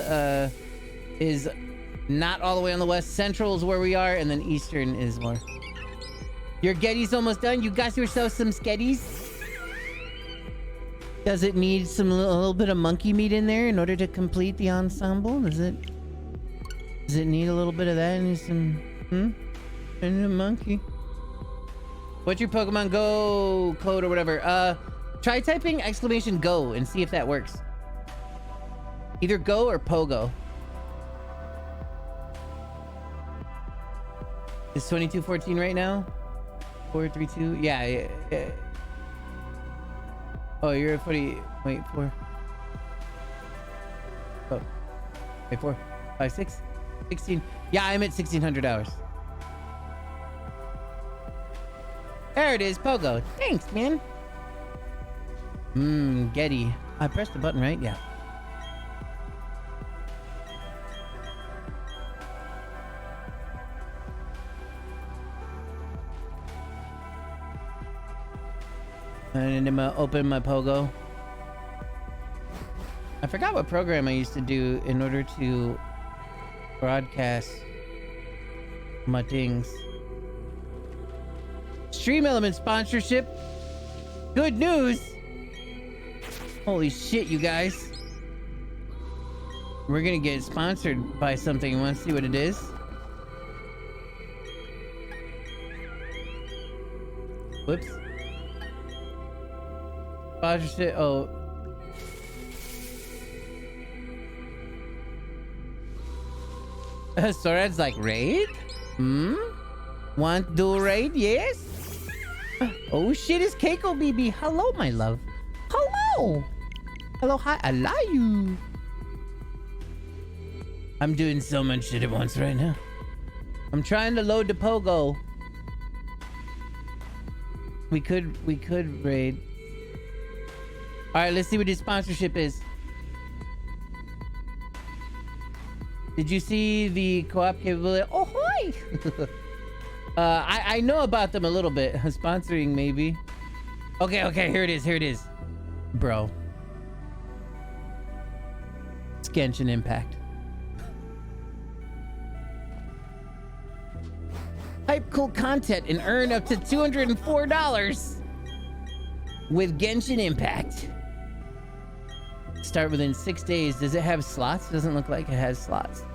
not all the way on the west. Central is where we are, and then Eastern is more. Your Getty's almost done. You got yourself some sketties. Does it need a little bit of monkey meat in there in order to complete the ensemble? Does it need a little bit of that and some and a monkey? What's your Pokemon Go code or whatever? Try typing !Go and see if that works. Either Go or Pogo. It's 2214 right now. 432. Yeah. Oh, you're at 40. Wait, 4. Oh. Wait, 4, 5, 6, 16. Yeah, I'm at 1600 hours. There it is, Pogo. Thanks, man. Getty. I pressed the button, right? Yeah. And I'm gonna open my Pogo. I forgot what program I used to do in order to broadcast my things. Stream Element sponsorship. Good news. Holy shit, you guys. We're gonna get sponsored by something. You wanna see what it is? Whoops. Sponsorship. Oh. Sorad's like, raid? Want to do raid? Yes? Oh shit, it's Keiko BB. Hello, my love. Hello. Hello, hi. I love you. I'm doing so much shit at once right now. I'm trying to load the Pogo. We could raid. Alright, let's see what his sponsorship is. Did you see the co-op capability? Oh, hi! I know about them a little bit. Sponsoring, maybe. Okay, here it is. Bro. It's Genshin Impact. Hype cool content and earn up to $204 with Genshin Impact. Start within 6 days. Does it have slots? Doesn't look like it has slots.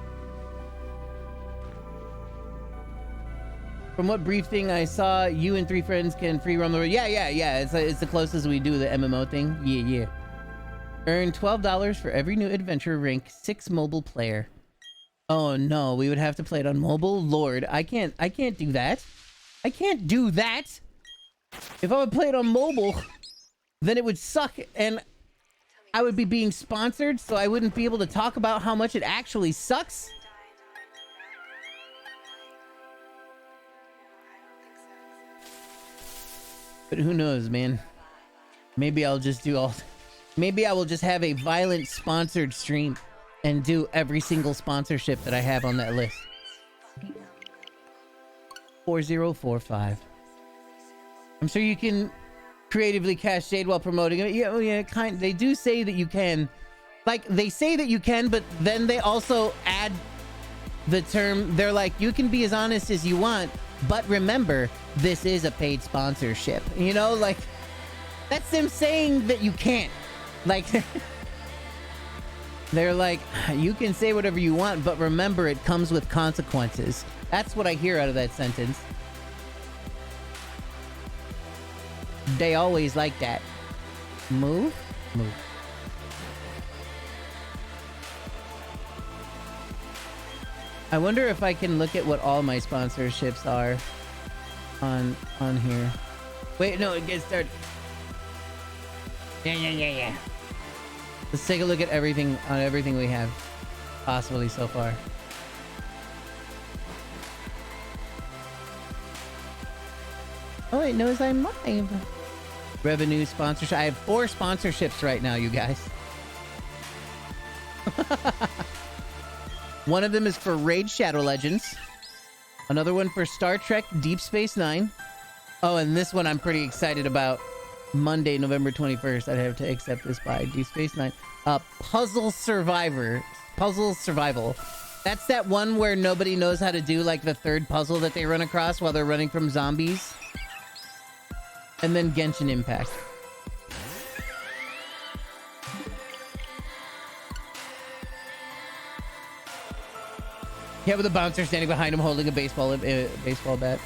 From what brief thing I saw, you and 3 friends can free roam the world. Yeah. It's the closest we do the MMO thing. Yeah. Earn $12 for every new adventure. Rank 6 mobile player. Oh no, we would have to play it on mobile. Lord, I can't do that. I can't do that. If I would play it on mobile, then it would suck, and I would be being sponsored, so I wouldn't be able to talk about how much it actually sucks. But who knows, man? Maybe I'll just do all... Maybe I will just have a violent sponsored stream and do every single sponsorship that I have on that list. 4045. I'm sure you can creatively cast shade while promoting it. Yeah, they do say that you can. Like, they say that you can, but then they also add the term. They're like, you can be as honest as you want, but remember, this is a paid sponsorship. You know, like, that's them saying that you can't. Like, they're like, you can say whatever you want, but remember, it comes with consequences. That's what I hear out of that sentence. They always like that. Move. I wonder if I can look at what all my sponsorships are on here. Wait, no, it gets started. Yeah. Let's take a look at everything we have possibly so far. Oh wait, no, is I'm live. Revenue sponsorship. I have 4 sponsorships right now, you guys. One of them is for Raid Shadow Legends. Another one for Star Trek Deep Space Nine. Oh, and this one I'm pretty excited about. Monday, November 21st. I'd have to accept this by Deep Space Nine. Puzzle Survival. That's that one where nobody knows how to do like the 3rd puzzle that they run across while they're running from zombies. And then Genshin Impact. Yeah, with a bouncer standing behind him holding a baseball bat.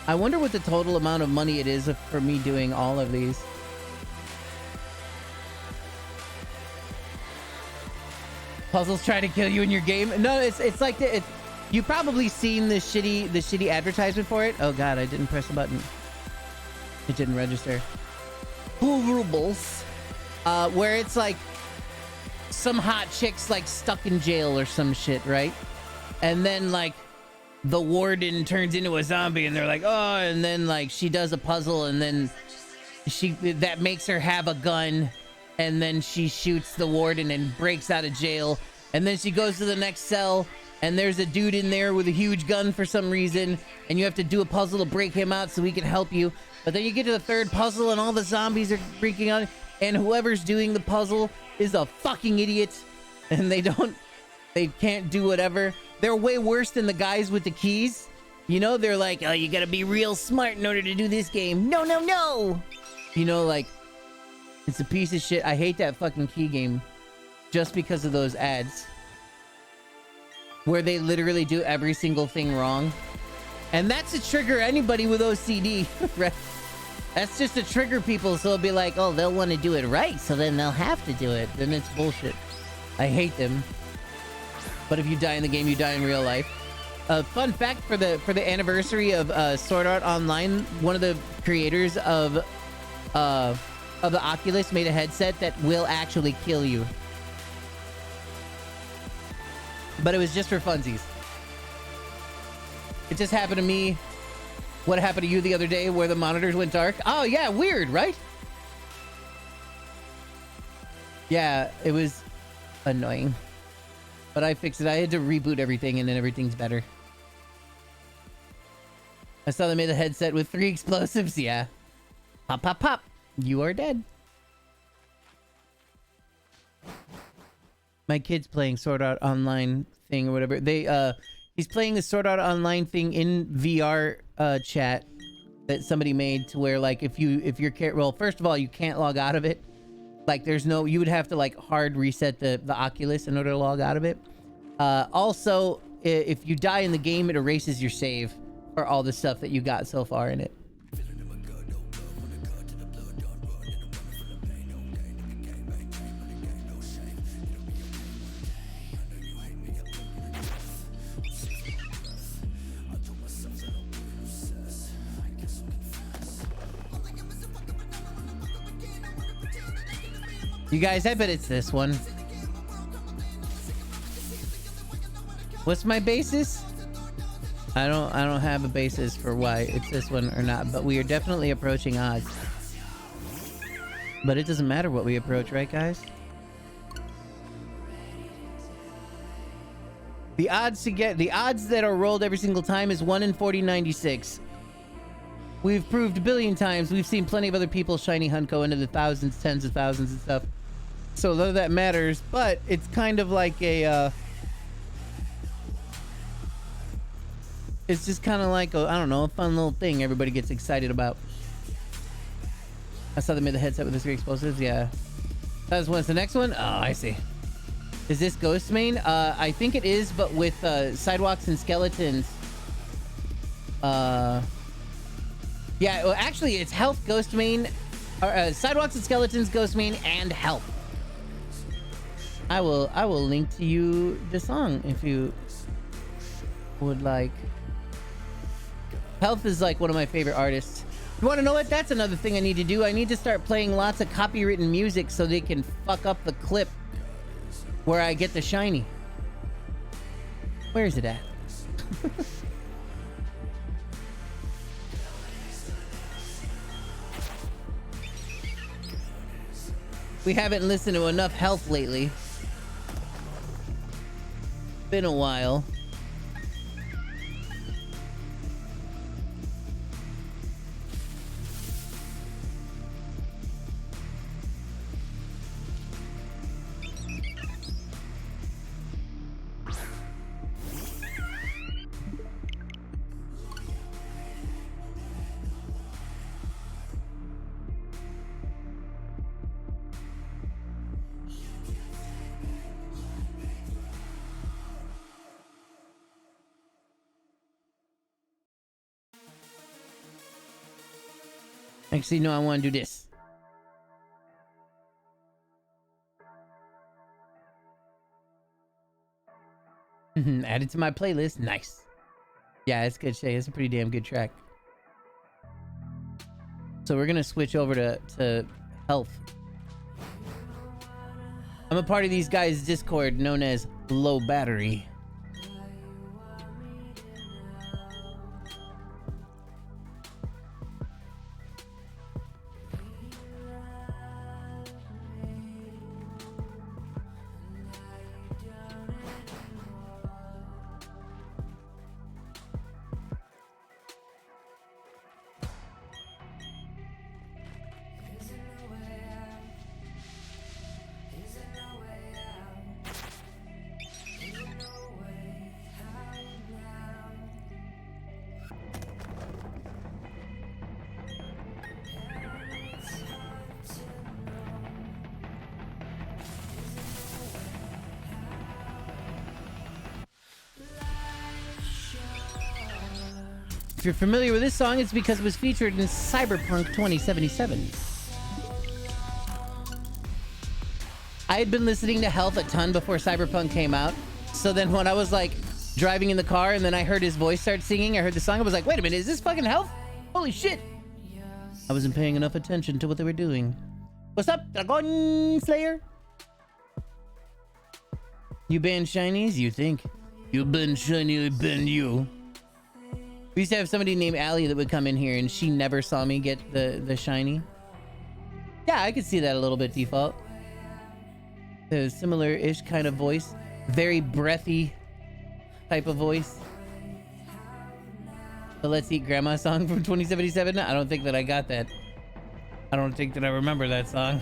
I wonder what the total amount of money it is for me doing all of these. Puzzles try to kill you in your game. No, it's like you probably seen the shitty advertisement for it. Oh god, I didn't press the button. It didn't register. Rubles, where it's like some hot chicks like stuck in jail or some shit, right? And then like the warden turns into a zombie and they're like, oh, and then like she does a puzzle and then that makes her have a gun, and then she shoots the warden and breaks out of jail, and then she goes to the next cell and there's a dude in there with a huge gun for some reason, and you have to do a puzzle to break him out so he can help you. But then you get to the 3rd puzzle and all the zombies are freaking out, and whoever's doing the puzzle is a fucking idiot, and they can't do whatever. They're way worse than the guys with the keys. You know, they're like, oh, you gotta be real smart in order to do this game. No. You know, like, it's a piece of shit. I hate that fucking key game just because of those ads where they literally do every single thing wrong. And that's to trigger anybody with OCD, right? That's just to trigger people, so it'll be like, oh, they'll want to do it right, so then they'll have to do it. Then it's bullshit. I hate them. But if you die in the game, you die in real life. Fun fact for the anniversary of Sword Art Online, one of the creators of the Oculus made a headset that will actually kill you. But it was just for funsies. It just happened to me. What happened to you the other day where the monitors went dark? Oh yeah, weird, right? Yeah, it was annoying. But I fixed it. I had to reboot everything and then everything's better. I saw they made a headset with 3 explosives. Yeah. Pop, pop, pop. You are dead. My kid's playing Sword Art Online thing or whatever. He's playing the Sword Art Online thing in VR chat that somebody made to where like if you're well, first of all, you can't log out of it. Like there's no, you would have to like hard reset the Oculus in order to log out of it. Also, if you die in the game, it erases your save for all the stuff that you got so far in it. You guys, I bet it's this one. What's my basis? I don't have a basis for why it's this one or not, but we are definitely approaching odds. But it doesn't matter what we approach, right guys? The odds that are rolled every single time is 1 in 4096. We've proved a billion times. We've seen plenty of other people shiny hunt go into the thousands, tens of thousands and stuff. So none of that matters, but it's kind of like a it's just kind of like I don't know, a fun little thing everybody gets excited about. I saw they made the headset with the 3 explosives. Yeah, that's what's the next one. Oh, I see. Is this Ghost Main? I think it is, but with sidewalks and skeletons. Yeah, well, actually, it's Health, Ghost Main, or Sidewalks and Skeletons, Ghost Main, and Health. I will link to you the song if you would like. Health is like one of my favorite artists. You want to know what? That's another thing I need to do. I need to start playing lots of copywritten music so they can fuck up the clip where I get the shiny. Where is it at? We haven't listened to enough Health lately. Been a while. Actually, no, I want to do this. Add it to my playlist. Nice. Yeah, it's good shit. It's a pretty damn good track. So we're gonna switch over to Health. I'm a part of these guys' Discord known as Low Battery. If you're familiar with this song, it's because it was featured in Cyberpunk 2077. I had been listening to Health a ton before Cyberpunk came out. So then when I was like driving in the car and then I heard his voice start singing, I heard the song, I was like, wait a minute, is this fucking Health? Holy shit. I wasn't paying enough attention to what they were doing. What's up, Dragon Slayer? You ban shinies? You think? You ban shiny, I ban you. We used to have somebody named Allie that would come in here and she never saw me get the shiny. Yeah, I could see that a little bit, Default. The similar-ish kind of voice. Very breathy type of voice. The Let's Eat Grandma song from 2077? I don't think that I got that. I don't think that I remember that song.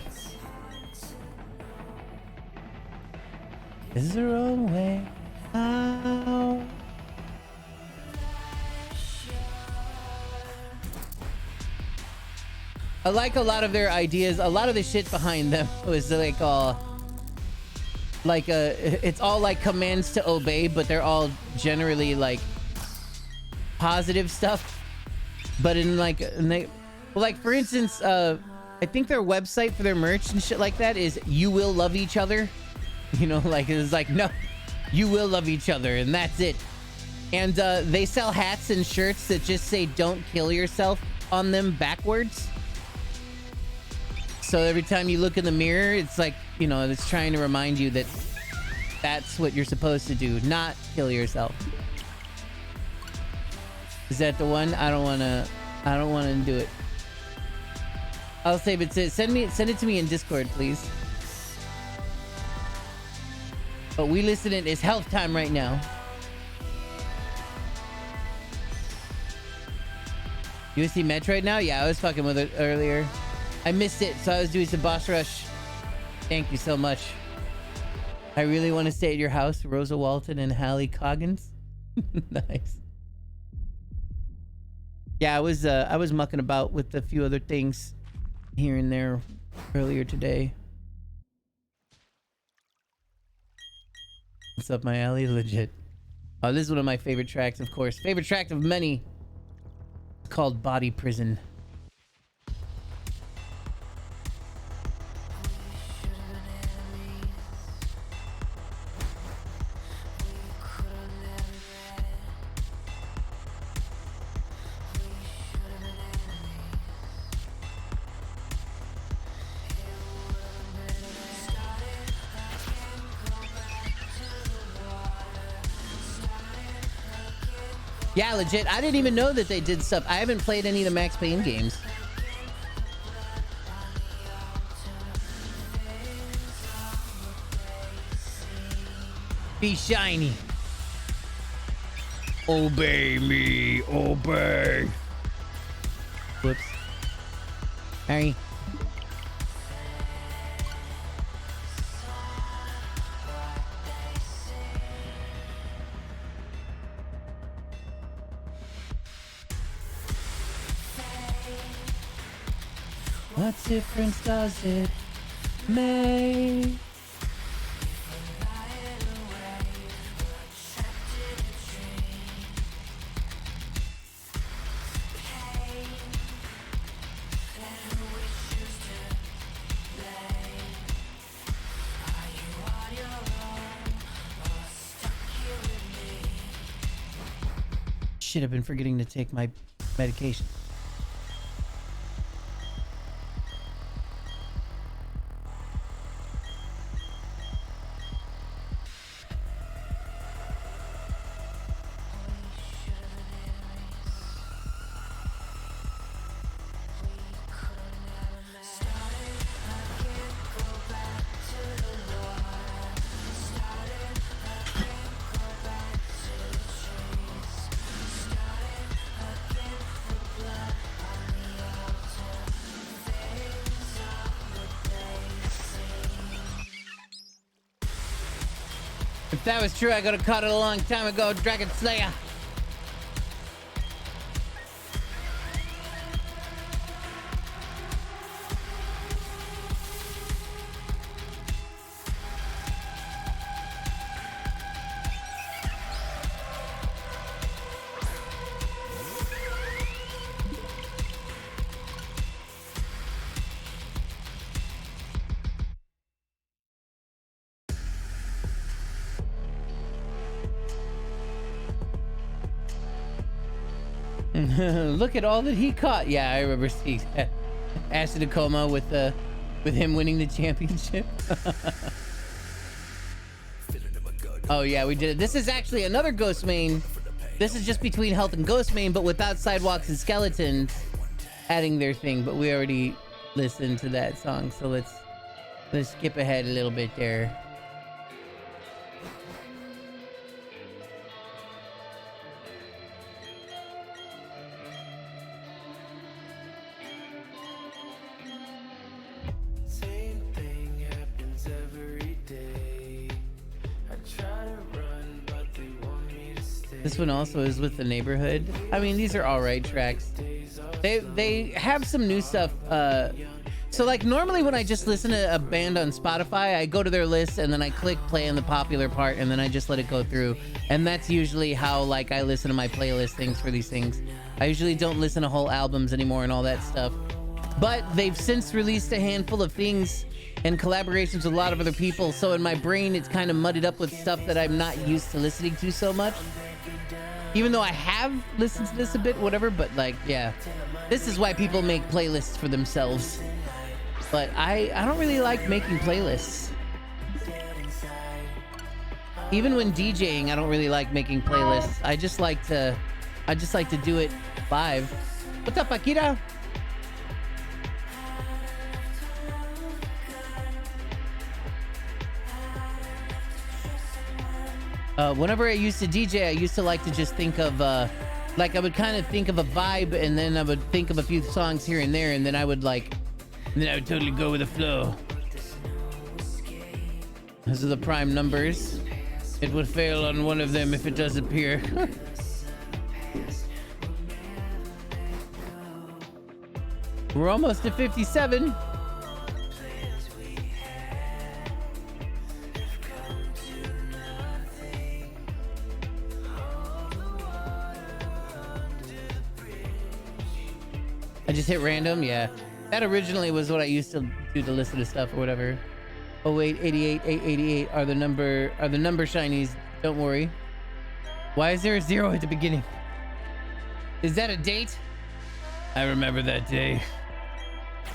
Is there a way out? I like a lot of their ideas. A lot of the shit behind them was it's all like commands to obey, but they're all generally like positive stuff, but in like, well, like for instance, I think their website for their merch and shit like that is "You will love each other." You know, like it's like, no, you will love each other, and that's it. And they sell hats and shirts that just say "Don't kill yourself" on them backwards. So every time you look in the mirror, it's like, you know, it's trying to remind you that that's what you're supposed to do, not kill yourself. Is that the one? I don't want to do it. I'll save it. Send it to me in Discord, please. But we listen, it is health time right now. USC Metroid now? Yeah, I was fucking with it earlier. I missed it, so I was doing some boss rush. Thank you so much. I really want to stay at your house, Rosa Walton and Hallie Coggins. Nice. Yeah, I was mucking about with a few other things here and there earlier today. What's up my alley? Legit. Oh, this is one of my favorite tracks, of course. Favorite track of many. It's called Body Prison. Yeah, legit. I didn't even know that they did stuff. I haven't played any of the Max Payne games. Be shiny. Obey me. Obey. Whoops. Harry. What difference does it make? Shit, I've been forgetting to take my medication. If that was true, I could have caught it a long time ago, Dragon Slayer. Look at all that he caught. Yeah, I remember seeing Acid a coma with him winning the championship. Oh yeah, we did it. This is actually another Ghost main. This is just between Health and Ghost main, but without Sidewalks and Skeletons adding their thing. But we already listened to that song, so let's skip ahead a little bit there. This one also is with the neighborhood. I mean, these are all right tracks. They have some new stuff So like normally when I just listen to a band on Spotify, I go to their list and then I click play on the popular part and then I just let it go through. And that's usually how like I listen to my playlist things for these things. I usually don't listen to whole albums anymore and all that stuff. But they've since released a handful of things and collaborations with a lot of other people. So in my brain, it's kind of muddied up with stuff that I'm not used to listening to so much. Even though I have listened to this a bit, whatever, but like, yeah. This is why people make playlists for themselves. But I don't really like making playlists. Even when DJing, I don't really like making playlists. I just like to do it live. What's up, Akira? Whenever I used to DJ, I used to like to just think of, like I would kind of think of a vibe and then I would think of a few songs here and there and then I would totally go with the flow. Those are the prime numbers. It would fail on one of them if it does appear. We're almost to 57. I just hit random, yeah. That originally was what I used to do to listen to stuff or whatever. 08, 88, 888 are the number shinies. Don't worry. Why is there a 0 at the beginning? Is that a date? I remember that day.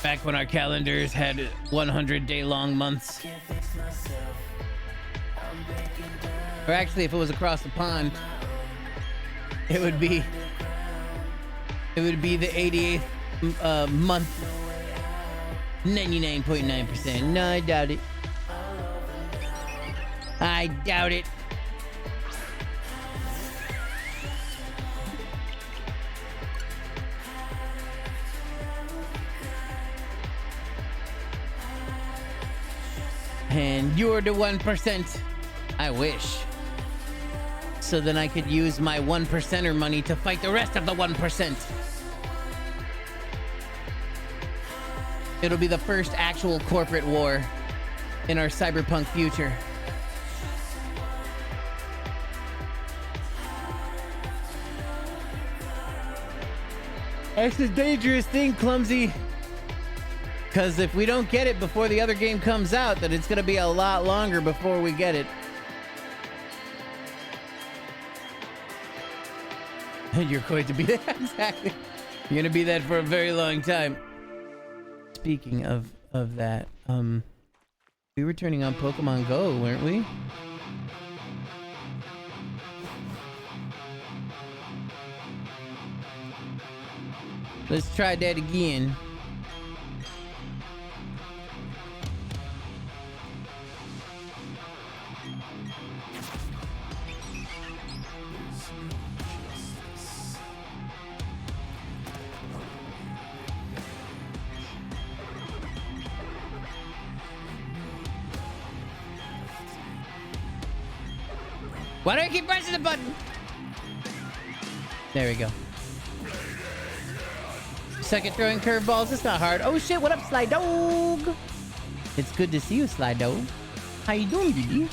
Back when our calendars had 100-day-long months. Or actually, if it was across the pond, it would be the 88th month. 99.9%. No, I doubt it. I doubt it. And you're the 1%. I wish. So then I could use my 1%er money to fight the rest of the 1%. It'll be the first actual corporate war in our cyberpunk future. That's the dangerous thing, Clumsy. Because if we don't get it before the other game comes out, then it's going to be a lot longer before we get it. And you're going to be that. Exactly. You're going to be that for a very long time. Speaking of that, we were turning on Pokemon Go, weren't we? Let's try that again. Why do I keep pressing the button? There we go. Second throwing curveballs. It's not hard. Oh shit, what up, Sly Dog? It's good to see you, Sly Dog. How you doing, baby?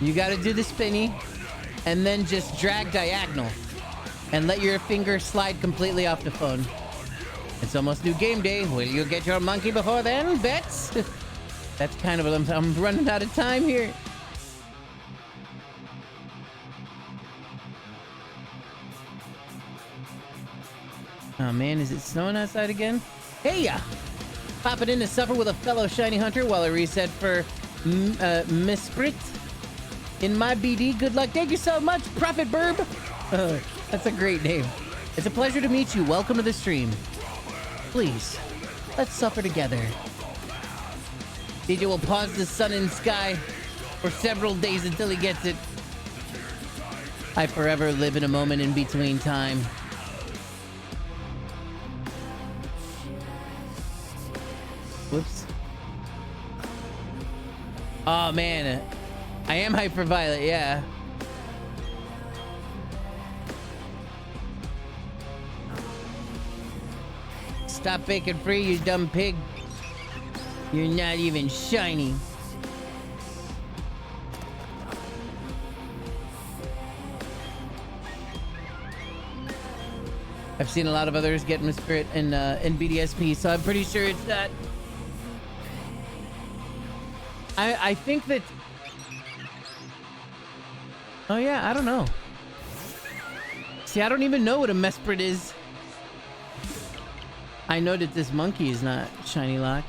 You gotta do the spinny and then just drag diagonal. And let your finger slide completely off the phone. It's almost new game day. Will you get your monkey before then, Bets? That's kind of what I'm running out of time here. Oh man, is it snowing outside again? Hey ya! Popping in to suffer with a fellow shiny hunter while I reset for Misprit. In my BD, good luck. Thank you so much, Prophet Burb. That's a great name. It's a pleasure to meet you. Welcome to the stream. Please, let's suffer together. DJ will pause the sun and sky for several days until he gets it. I forever live in a moment in between time. Whoops. Oh man, I am hyperviolet, yeah. Stop faking free, you dumb pig. You're not even shiny. I've seen a lot of others get Spirit in BDSP, so I'm pretty sure it's that. I think that. Oh yeah, I don't know. See, I don't even know what a Mesprit is. I know that this monkey is not shiny lock.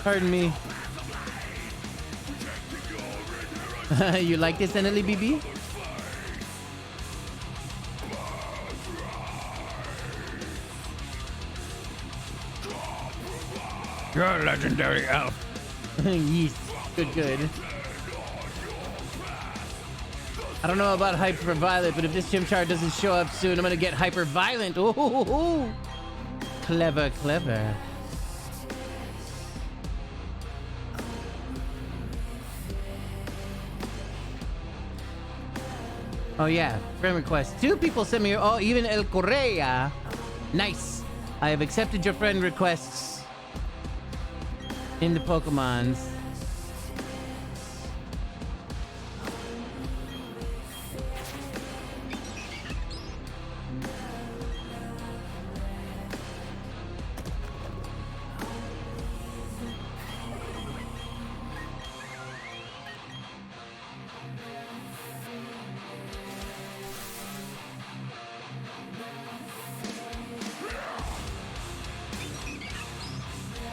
Pardon me. You like this, NLE BB? You're a legendary elf. Yeast. Good, good. I don't know about hyper violet, but if this Chimchar doesn't show up soon, I'm gonna get hyper violent. Ooh. Clever, clever. Oh yeah, friend request. 2 people sent me. Oh, even El Correa. Nice. I have accepted your friend requests in the Pokemons.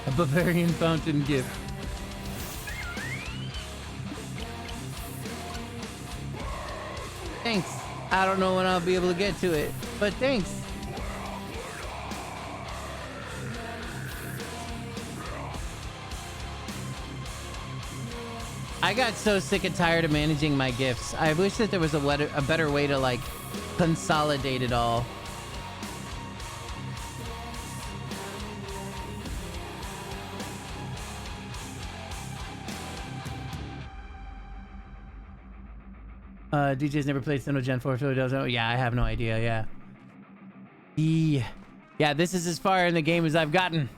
A Bavarian fountain gift. Thanks. I don't know when I'll be able to get to it, but thanks. I got so sick and tired of managing my gifts. I wish that there was a better way to like consolidate it all. DJ's never played Sinnoh Gen 4, so he doesn't know. Yeah, I have no idea, yeah. Yeah, this is as far in the game as I've gotten.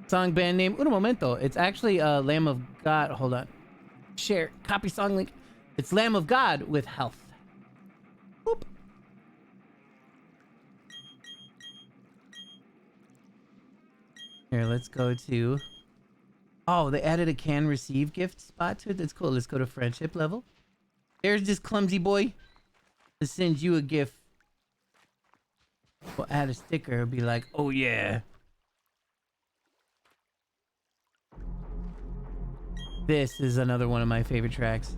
Song band name, un momento. It's actually Lamb of God. Hold on. Share. Copy song link. It's Lamb of God with health. Boop. Here, let's go to... Oh, they added a can receive gift spot to it. That's cool. Let's go to friendship level. There's this clumsy boy to send you a gift. We'll add a sticker. It'll be like, oh yeah. This is another one of my favorite tracks.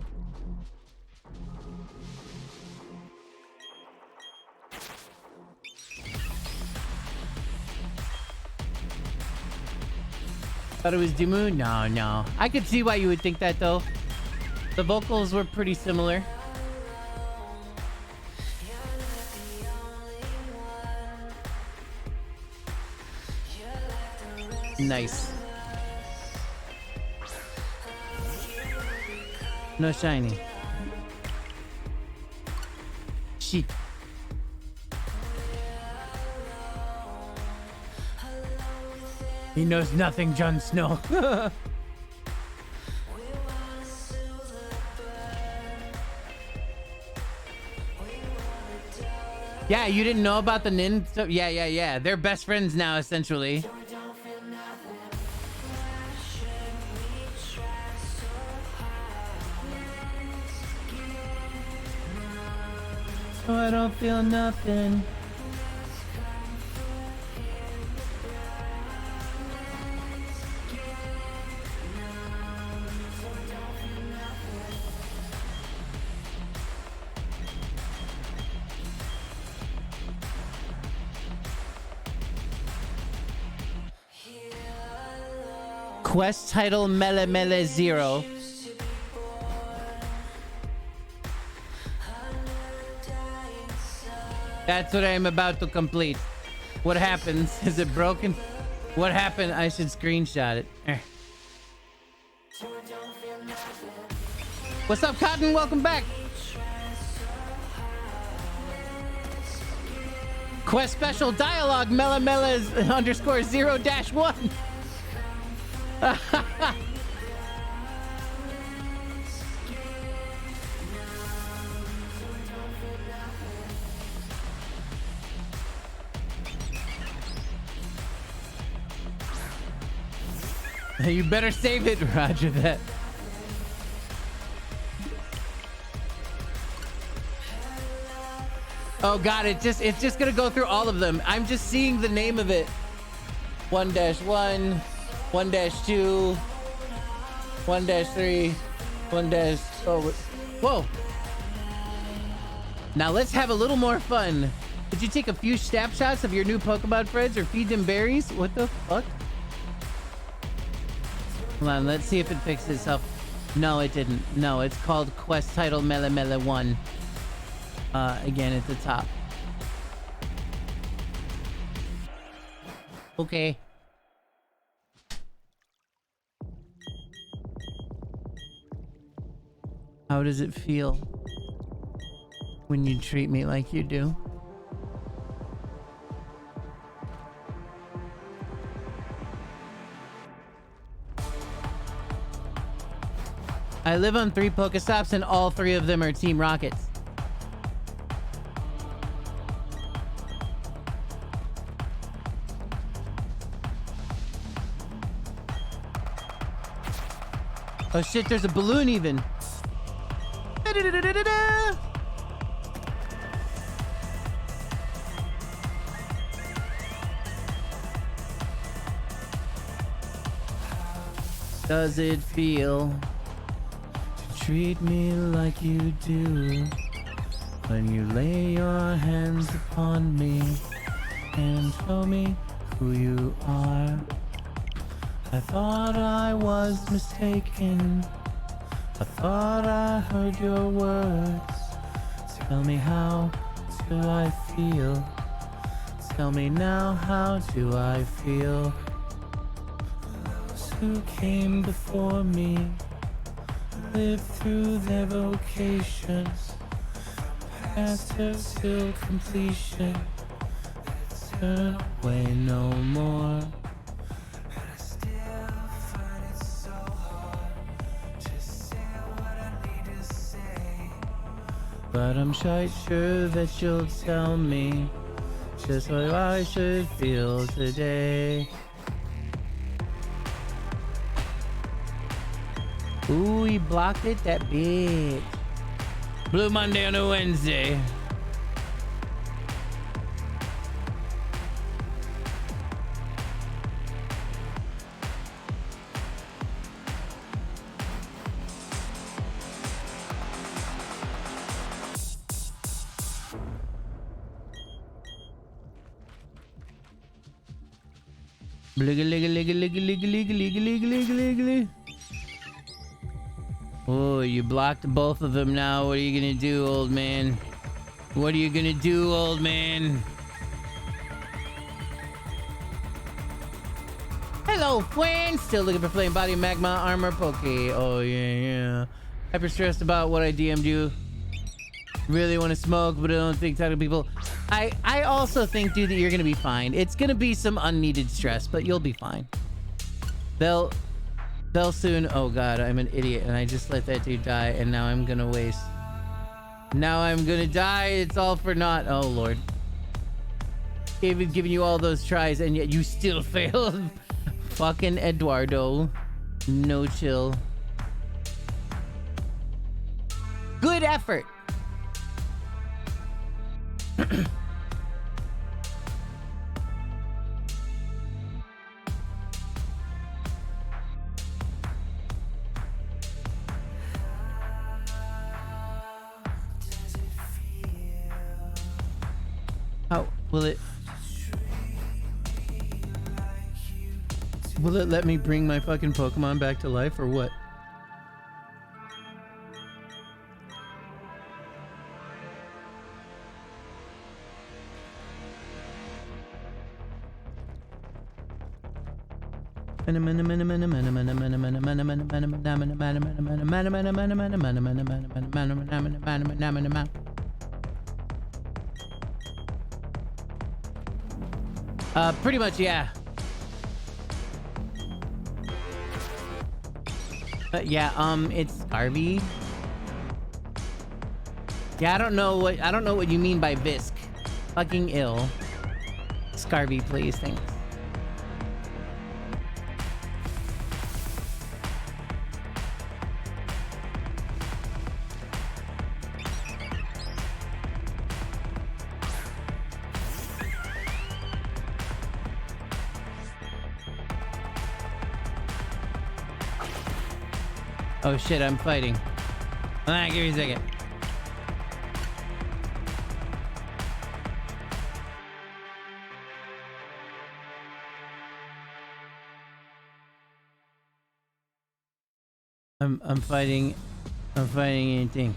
Thought it was Dimu? No. I could see why you would think that though. The vocals were pretty similar. Nice. No shiny. Shit. He knows nothing, Jon Snow. Yeah, you didn't know about the Nin? So, yeah. They're best friends now, essentially. So I don't feel nothing. Quest title Mele Mele 0. That's what I am about to complete. What happens? Is it broken? What happened? I should screenshot it. What's up, Cotton? Welcome back. Quest special dialogue Mele Mele underscore 0-1. You better save it. Roger that. Oh god, it's just gonna go through all of them. I'm just seeing the name of it. 1-1, 1-2, 1-3, 1- oh, whoa. Now let's have a little more fun. Did you take a few snapshots of your new Pokemon friends or feed them berries? What the fuck? Hold on, let's see if it fixed itself. No, it didn't. No, it's called Quest Title Mele Mele 1. Again at the top. Okay. How does it feel when you treat me like you do? I live on 3 Pokestops and all 3 of them are Team Rockets. Oh shit, there's a balloon even. Da-da-da-da-da-da. Does it feel to treat me like you do when you lay your hands upon me and show me who you are? I thought I was mistaken. I thought I heard your words. Tell me, how do I feel? Tell me now, how do I feel? Those who came before me lived through their vocations, past their still completion, turn away no more. But I'm quite sure that you'll tell me just what I should feel today. Ooh, he blocked it, that bitch. Blue Monday on a Wednesday. Oh, you blocked both of them now. What are you gonna do, old man? What are you gonna do, old man? Hello, friend. Still looking for flame body, magma, armor, poke. Oh, yeah. Hyper stressed about what I DM'd you. Really want to smoke, but I don't think talking to people. I also think, dude, that you're gonna be fine. It's gonna be some unneeded stress, but you'll be fine. They'll soon. Oh god, I'm an idiot, and I just let that dude die, and now I'm gonna waste. Now I'm gonna die. It's all for naught. Oh lord. David giving you all those tries, and yet you still failed. Fucking Eduardo. No chill. Good effort. How will it? Will it let me bring my fucking Pokemon back to life or what? Pretty much, yeah. It's Scarby. Yeah, I don't know what you mean by Visk. Fucking ill. Scarby, please, thanks. Oh shit, I'm fighting. Give me a second. I'm fighting anything.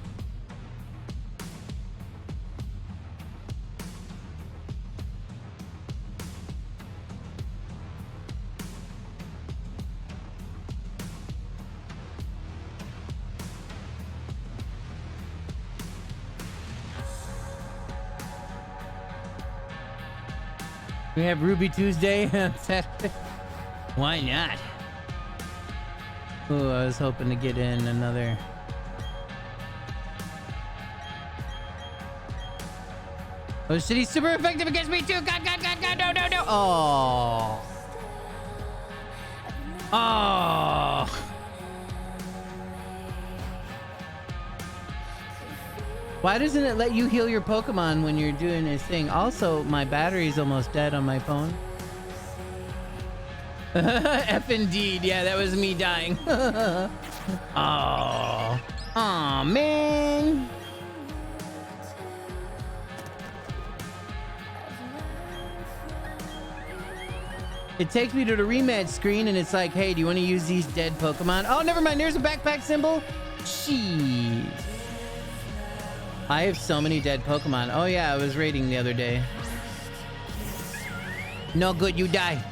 We have Ruby Tuesday on Saturday. Why not? Oh, I was hoping to get in another. Oh shit, he's super effective against me too. God, no. Oh. Oh. Why doesn't it let you heal your Pokemon when you're doing this thing? Also, my battery's almost dead on my phone. F indeed. Yeah, that was me dying. Oh. Aw, man. It takes me to the rematch screen and it's like, hey, do you want to use these dead Pokemon? Oh, never mind. There's a backpack symbol. Jeez. I have so many dead Pokemon. Oh yeah, I was raiding the other day. No good, you die.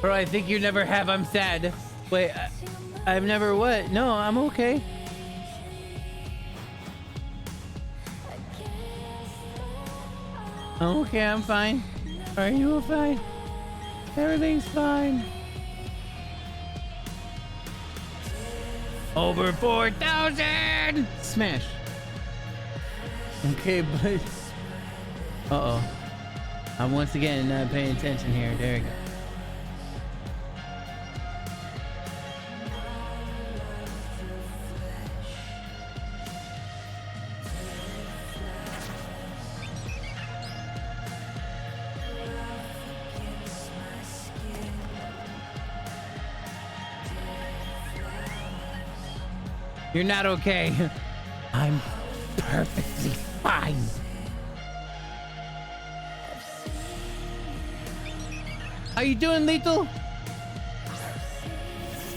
Bro, I think you never have. I'm sad. Wait, I've never what? No, I'm okay. I'm okay, I'm fine. Are you fine? Everything's fine. Over 4,000! Smash. Okay, but... Uh-oh. I'm once again not paying attention here. There we go. You're not okay. I'm perfectly fine. How you doing, Lethal?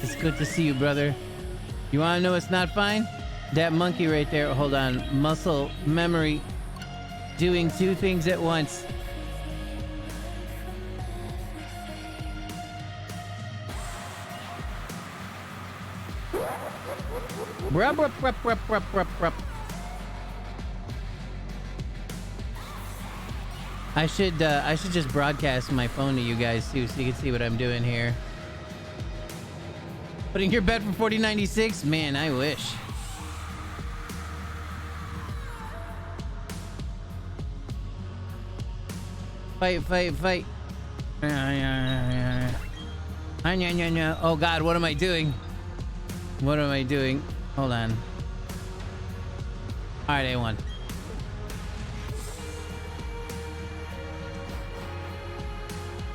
It's good to see you, brother. You wanna know what's not fine? That monkey right there. Hold on. Muscle memory. Doing two things at once. Rup, rup, rup, rup, rup, rup, rup. I should just broadcast my phone to you guys too, so you can see what I'm doing here. Putting your bet for 4096? Man, I wish. Fight, fight, fight. No. Oh God, what am I doing? What am I doing? Hold on. All right, A1.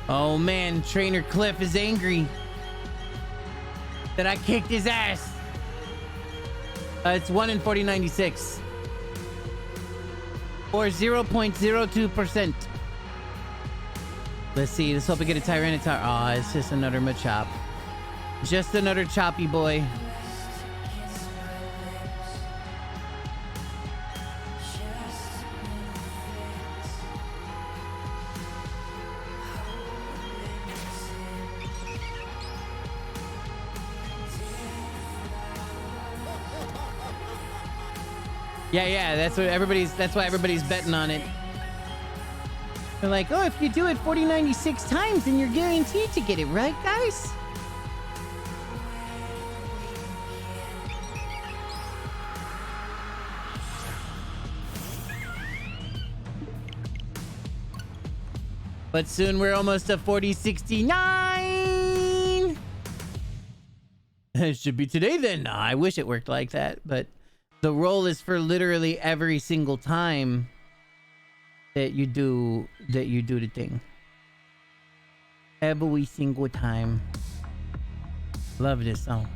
Oh man, Trainer Cliff is angry that I kicked his ass. It's 1 in 4096. Or 0.02%. Let's see. Let's hope we get a Tyranitar. Oh, it's just another Machop. Just another choppy boy. Yeah, that's why everybody's betting on it. They're like, oh, if you do it 4096 times, then you're guaranteed to get it, right, guys? But soon we're almost to 4069. It should be today then. No, I wish it worked like that, but the roll is for literally every single time that you do the thing. Every single time. Love this song.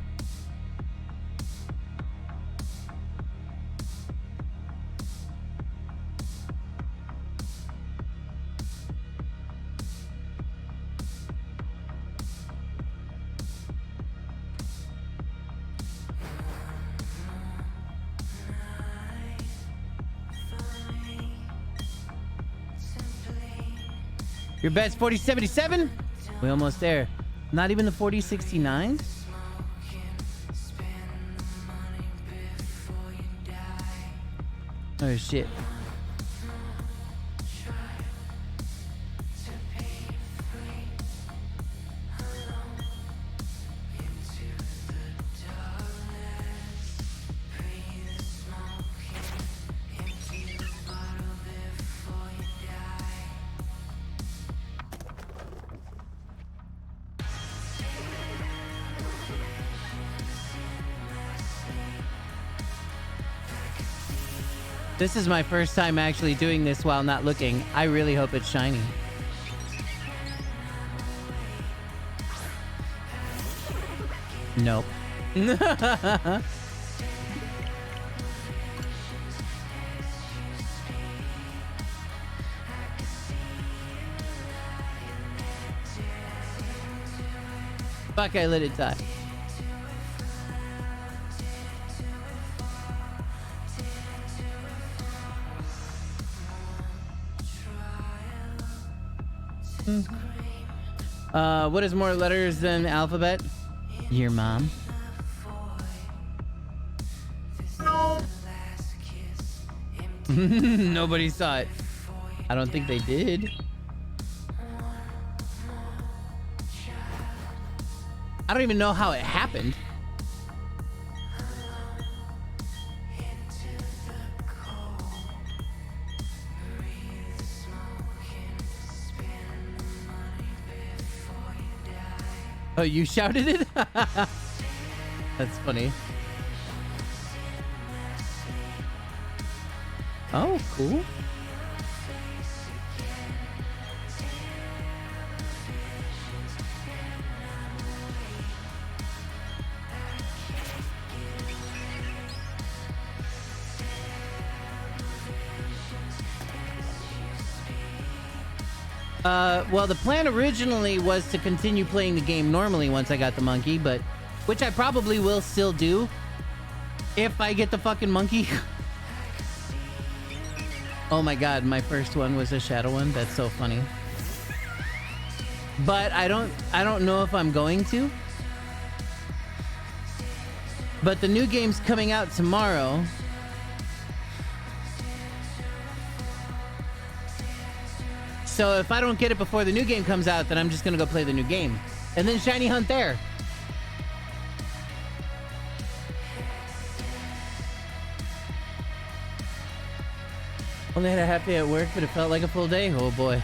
Your bet's 4077. We almost there. Not even the 4069. Oh shit. This is my first time actually doing this while not looking. I really hope it's shiny. Nope. Fuck, I let it die. What is more letters than alphabet? Your mom. Nobody saw it. I don't think they did. I don't even know how it happened. Oh, you shouted it? That's funny. Oh, cool. Well, the plan originally was to continue playing the game normally once I got the monkey, but which I probably will still do if I get the fucking monkey. Oh my god, my first one was a shadow one. That's so funny. But I don't know if I'm going to. But the new game's coming out tomorrow. So if I don't get it before the new game comes out, then I'm just gonna go play the new game. And then shiny hunt there. Only had a half day at work, but it felt like a full day. Oh boy.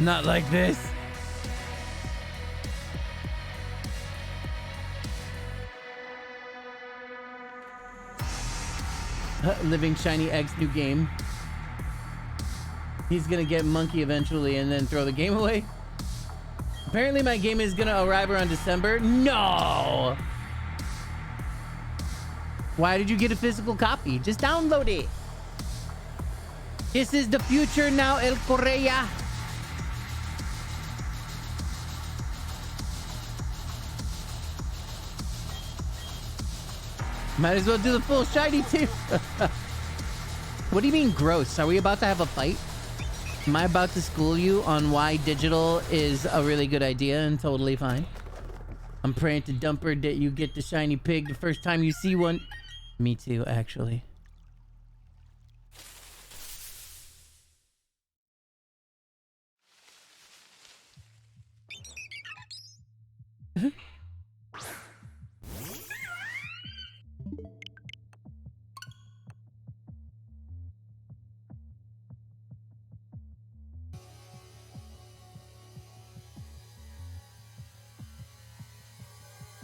Not like this. Living Shiny X new game. He's gonna get Monkey eventually and then throw the game away. Apparently my game is gonna arrive around December. No! Why did you get a physical copy? Just download it. This is the future now, El Correa. Might as well do the full shiny too. What do you mean gross? Are we about to have a fight? Am I about to school you on why digital is a really good idea and totally fine? I'm praying to Dumper that you get the shiny pig the first time you see one. Me too, actually.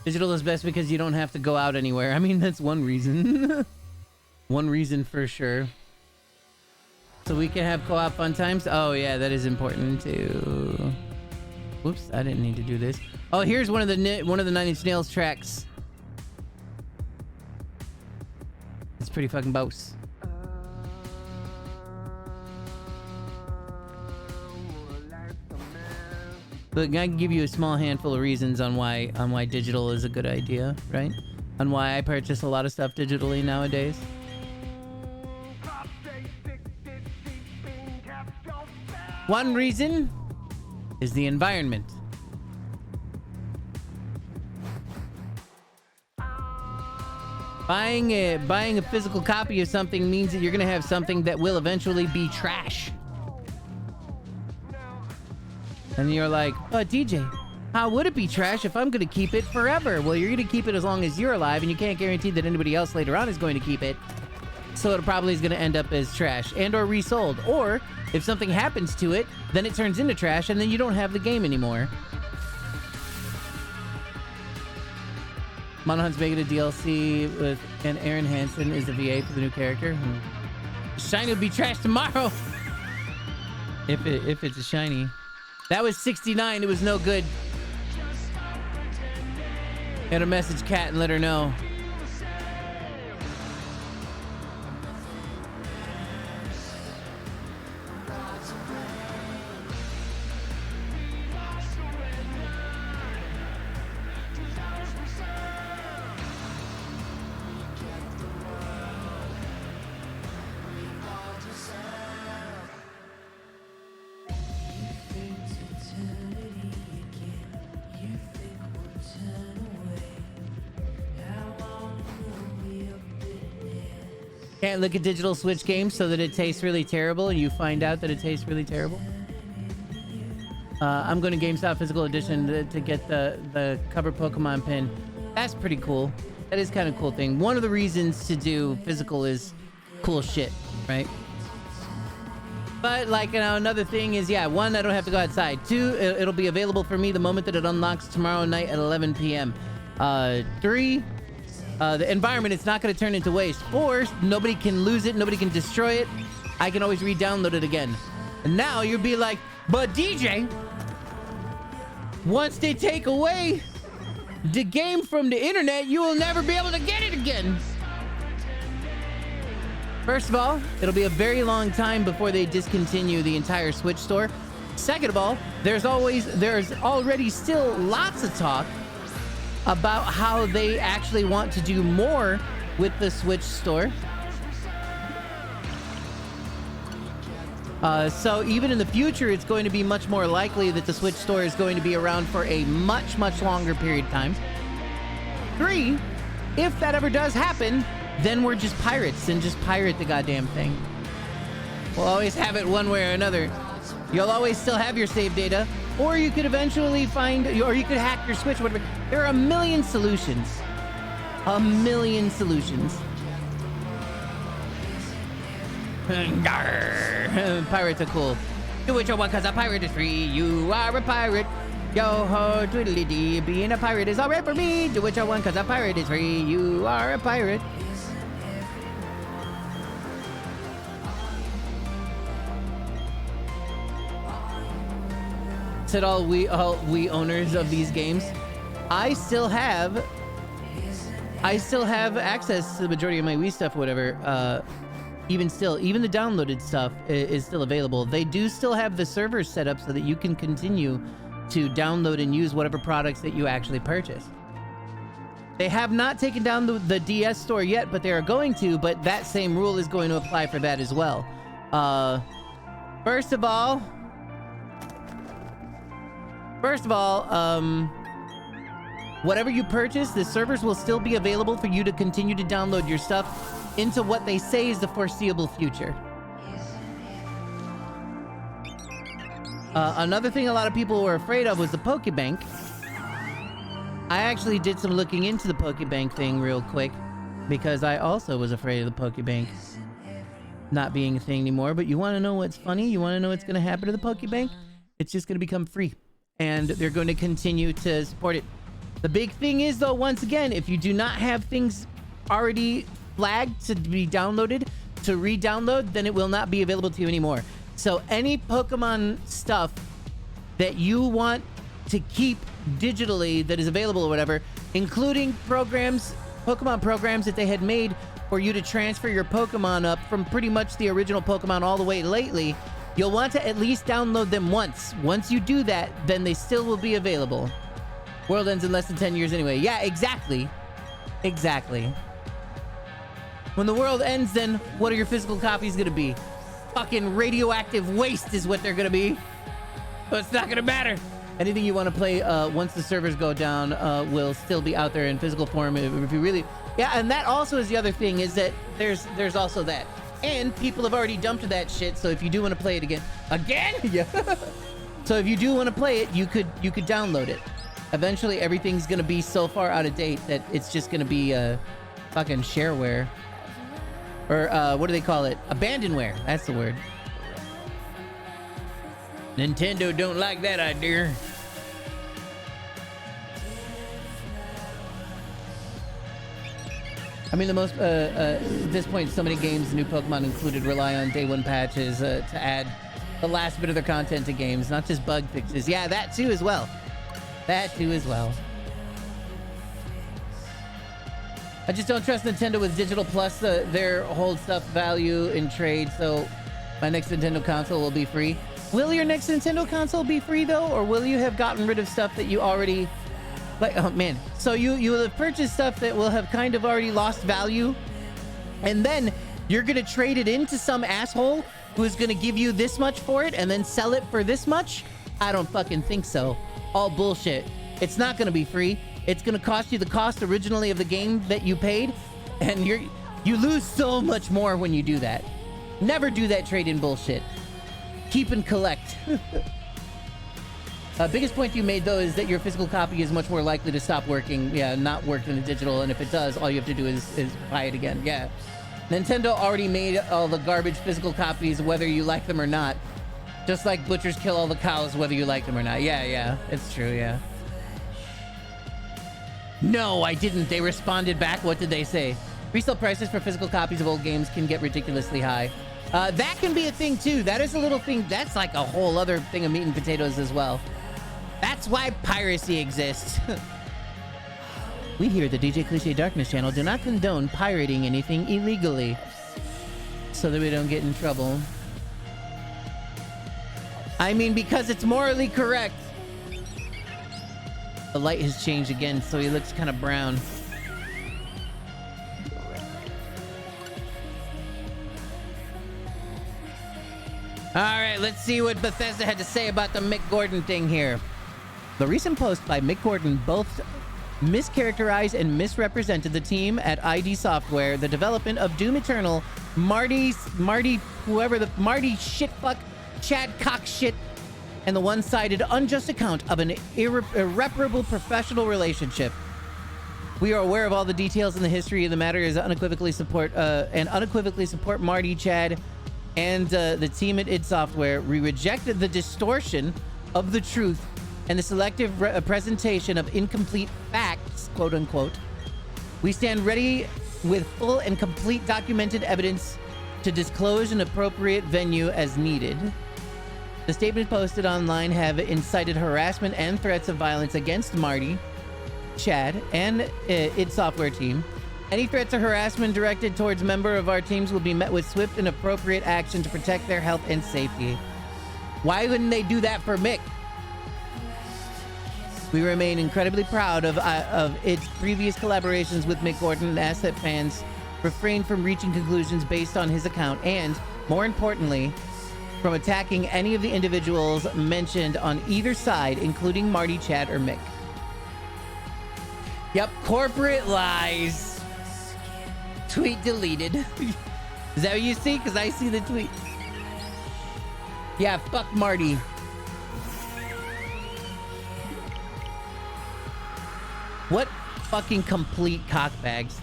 Digital is best because you don't have to go out anywhere. I mean, that's one reason. One reason for sure. So we can have co-op fun times. Oh yeah, that is important too. Whoops, I didn't need to do this. Oh, here's one of the Nine Inch Nails tracks. It's pretty fucking boss. Look, I can give you a small handful of reasons on why digital is a good idea, right? On why I purchase a lot of stuff digitally nowadays. One reason is the environment. Buying a physical copy of something means that you're gonna have something that will eventually be trash. And you're like, but DJ, how would it be trash if I'm gonna keep it forever? Well, you're gonna keep it as long as you're alive, and you can't guarantee that anybody else later on is going to keep it. So it probably is gonna end up as trash and or resold. Or if something happens to it, then it turns into trash and then you don't have the game anymore. Monohunt's making a DLC with, and Aaron Hansen is the VA for the new character. Shiny will be trash tomorrow. If it's a shiny. That was 69. It was no good. Gotta message Kat and let her know. Can't look at digital Switch games so that it tastes really terrible and you find out that it tastes really terrible. I'm going to GameStop Physical Edition to get the cover Pokemon pin. That's pretty cool. That is kind of a cool thing. One of the reasons to do physical is cool shit, right? But like, you know, another thing is, yeah, one, I don't have to go outside. Two, it'll be available for me the moment that it unlocks tomorrow night at 11 p.m. Three, the environment, it's not going to turn into waste. Four, nobody can lose it, nobody can destroy it. I can always re-download it again. And now you'll be like, but DJ, once they take away the game from the internet, you will never be able to get it again. First of all, it'll be a very long time before they discontinue the entire Switch store. Second of all, there's already still lots of talk about how they actually want to do more with the Switch store. So even in the future, it's going to be much more likely that the Switch store is going to be around for a much, much longer period of time. Three, if that ever does happen, then we're just pirates and just pirate the goddamn thing. We'll always have it one way or another. You'll always still have your save data, or you could eventually find, or you could hack your Switch, whatever. There are a million solutions. A million solutions. Pirates are cool. Do what you want, cause a pirate is free. You are a pirate. Yo ho, twiddly dee. Being a pirate is alright for me. Do what you want, cause a pirate is free. You are a pirate. said all we owners of these games, I still have access to the majority of my Wii stuff or whatever. Even the downloaded stuff is still available. They do still have the servers set up so that you can continue to download and use whatever products that you actually purchase. They have not taken down the DS store yet, but they are going to, but that same rule is going to apply for that as well. First of all, whatever you purchase, the servers will still be available for you to continue to download your stuff into what they say is the foreseeable future. Another thing a lot of people were afraid of was the Pokebank. I actually did some looking into the Pokebank thing real quick because I also was afraid of the Pokebank not being a thing anymore. But you want to know what's funny? You want to know what's going to happen to the Pokebank? It's just going to become free, and they're going to continue to support it. The big thing is, though, once again, if you do not have things already flagged to be downloaded, to re-download, then it will not be available to you anymore. So any Pokemon stuff that you want to keep digitally that is available or whatever, including Pokemon programs that they had made for you to transfer your Pokemon up from pretty much the original Pokemon all the way lately, you'll want to at least download them once. Once you do that, then they still will be available. World ends in less than 10 years anyway. Yeah, exactly. Exactly. When the world ends, then what are your physical copies gonna be? Fucking radioactive waste is what they're gonna be. So it's not gonna matter. Anything you want to play once the servers go down will still be out there in physical form if you really... Yeah, and that also is the other thing, is that there's also that. And people have already dumped that shit, so if you do want to play it again... Again? Yeah. So if you do want to play it, you could download it. Eventually, everything's going to be so far out of date that it's just going to be fucking shareware. Or what do they call it? Abandonware. That's the word. Nintendo don't like that idea. I mean, at this point, so many games, new Pokemon included, rely on day one patches to add the last bit of their content to games, not just bug fixes. Yeah, that too as well. That too as well. I just don't trust Nintendo with Digital Plus. Their whole stuff value in trade, so my next Nintendo console will be free. Will your next Nintendo console be free, though? Or will you have gotten rid of stuff that you already... Like, oh, man. So you will have purchased stuff that will have kind of already lost value. And then you're going to trade it into some asshole who's going to give you this much for it and then sell it for this much? I don't fucking think so. All bullshit. It's not going to be free. It's going to cost you the cost originally of the game that you paid. And you lose so much more when you do that. Never do that trade-in bullshit. Keep and collect. Biggest point you made, though, is that your physical copy is much more likely to stop working. Yeah, not work than the digital. And if it does, all you have to do is buy it again. Yeah. Nintendo already made all the garbage physical copies, whether you like them or not. Just like butchers kill all the cows, whether you like them or not. Yeah. It's true, yeah. No, I didn't. They responded back. What did they say? Resale prices for physical copies of old games can get ridiculously high. That can be a thing, too. That is a little thing. That's like a whole other thing of meat and potatoes as well. That's why piracy exists. We here at the DJ Cliche Darkness channel do not condone pirating anything illegally, so that we don't get in trouble. I mean, because it's morally correct. The light has changed again, so he looks kind of brown. All right, let's see what Bethesda had to say about the Mick Gordon thing here. The recent post by Mick Gordon both mischaracterized and misrepresented the team at ID Software, the development of Doom Eternal, Marty shitfuck, Chad Cockshit, and the one-sided unjust account of an irreparable professional relationship. We are aware of all the details in the history of the matter and unequivocally support Marty, Chad, and the team at id Software. We rejected the distortion of the truth and the selective presentation of incomplete facts, quote unquote. We stand ready with full and complete documented evidence to disclose an appropriate venue as needed. The statements posted online have incited harassment and threats of violence against Marty, Chad, and its software team. Any threats or harassment directed towards member of our teams will be met with swift and appropriate action to protect their health and safety. Why wouldn't they do that for Mick? We remain incredibly proud of its previous collaborations with Mick Gordon and ask that fans refrain from reaching conclusions based on his account and, more importantly, from attacking any of the individuals mentioned on either side, including Marty, Chad, or Mick. Yep, corporate lies. Tweet deleted. Is that what you see? Because I see the tweet. Yeah, fuck Marty. What fucking complete cockbags.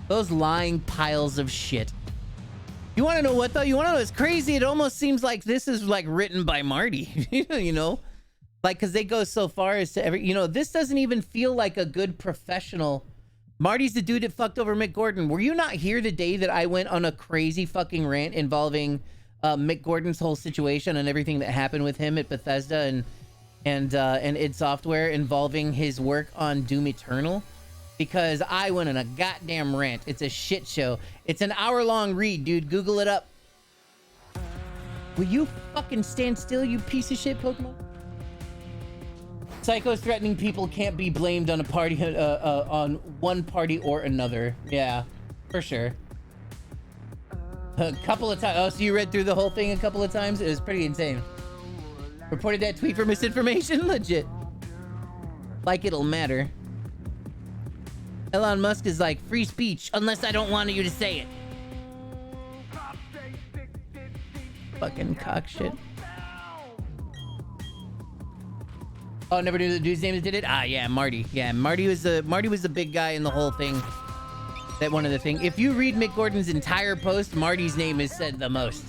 Those lying piles of shit. You want to know what, though? You want to know what's crazy? It almost seems like this is, like, written by Marty. You know? Like, because they go so far as to you know, this doesn't even feel like a good professional. Marty's the dude that fucked over Mick Gordon. Were you not here the day that I went on a crazy fucking rant involving Mick Gordon's whole situation and everything that happened with him at Bethesda and id Software involving his work on Doom Eternal? Because I went on a goddamn rant. It's a shit show. It's an hour-long read, dude. Google it up. Will you fucking stand still, you piece of shit, Pokemon? Psychos threatening people can't be blamed on a party, on one party or another. Yeah, for sure. A couple of times. Oh, so you read through the whole thing a couple of times? It was pretty insane. Reported that tweet for misinformation? Legit. Like it'll matter. Elon Musk is like, free speech, unless I don't want you to say it. Fucking cock shit. Oh, never knew the dude's name did it? Ah, yeah, Marty. Yeah, Marty was the big guy in the whole thing. That one of the thing. If you read Mick Gordon's entire post, Marty's name is said the most.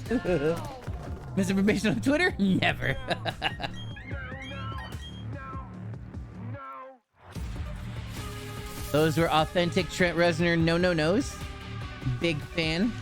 Misinformation on Twitter? Never. Those were authentic Trent Reznor no-no-nos. Big fan.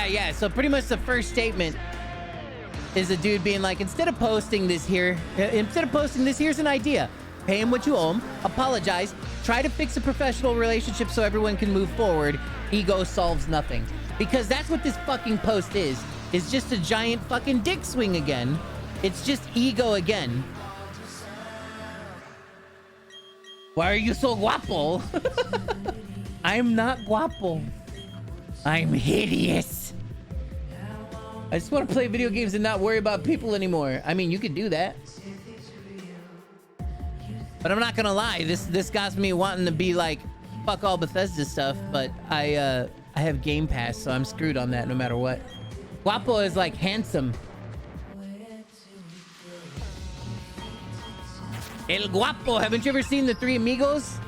Yeah, so pretty much the first statement is a dude being like, instead of posting this, here's an idea. Pay him what you owe him, apologize, try to fix a professional relationship so everyone can move forward. Ego solves nothing. Because that's what this fucking post is just a giant fucking dick swing again. It's just ego again. Why are you so guapo? I'm not guapo. I'm hideous. I just want to play video games and not worry about people anymore. I mean, you could do that. But I'm not gonna lie, this got me wanting to be like, fuck all Bethesda stuff, but I have Game Pass, so I'm screwed on that no matter what. Guapo is like handsome. El Guapo, haven't you ever seen The Three Amigos?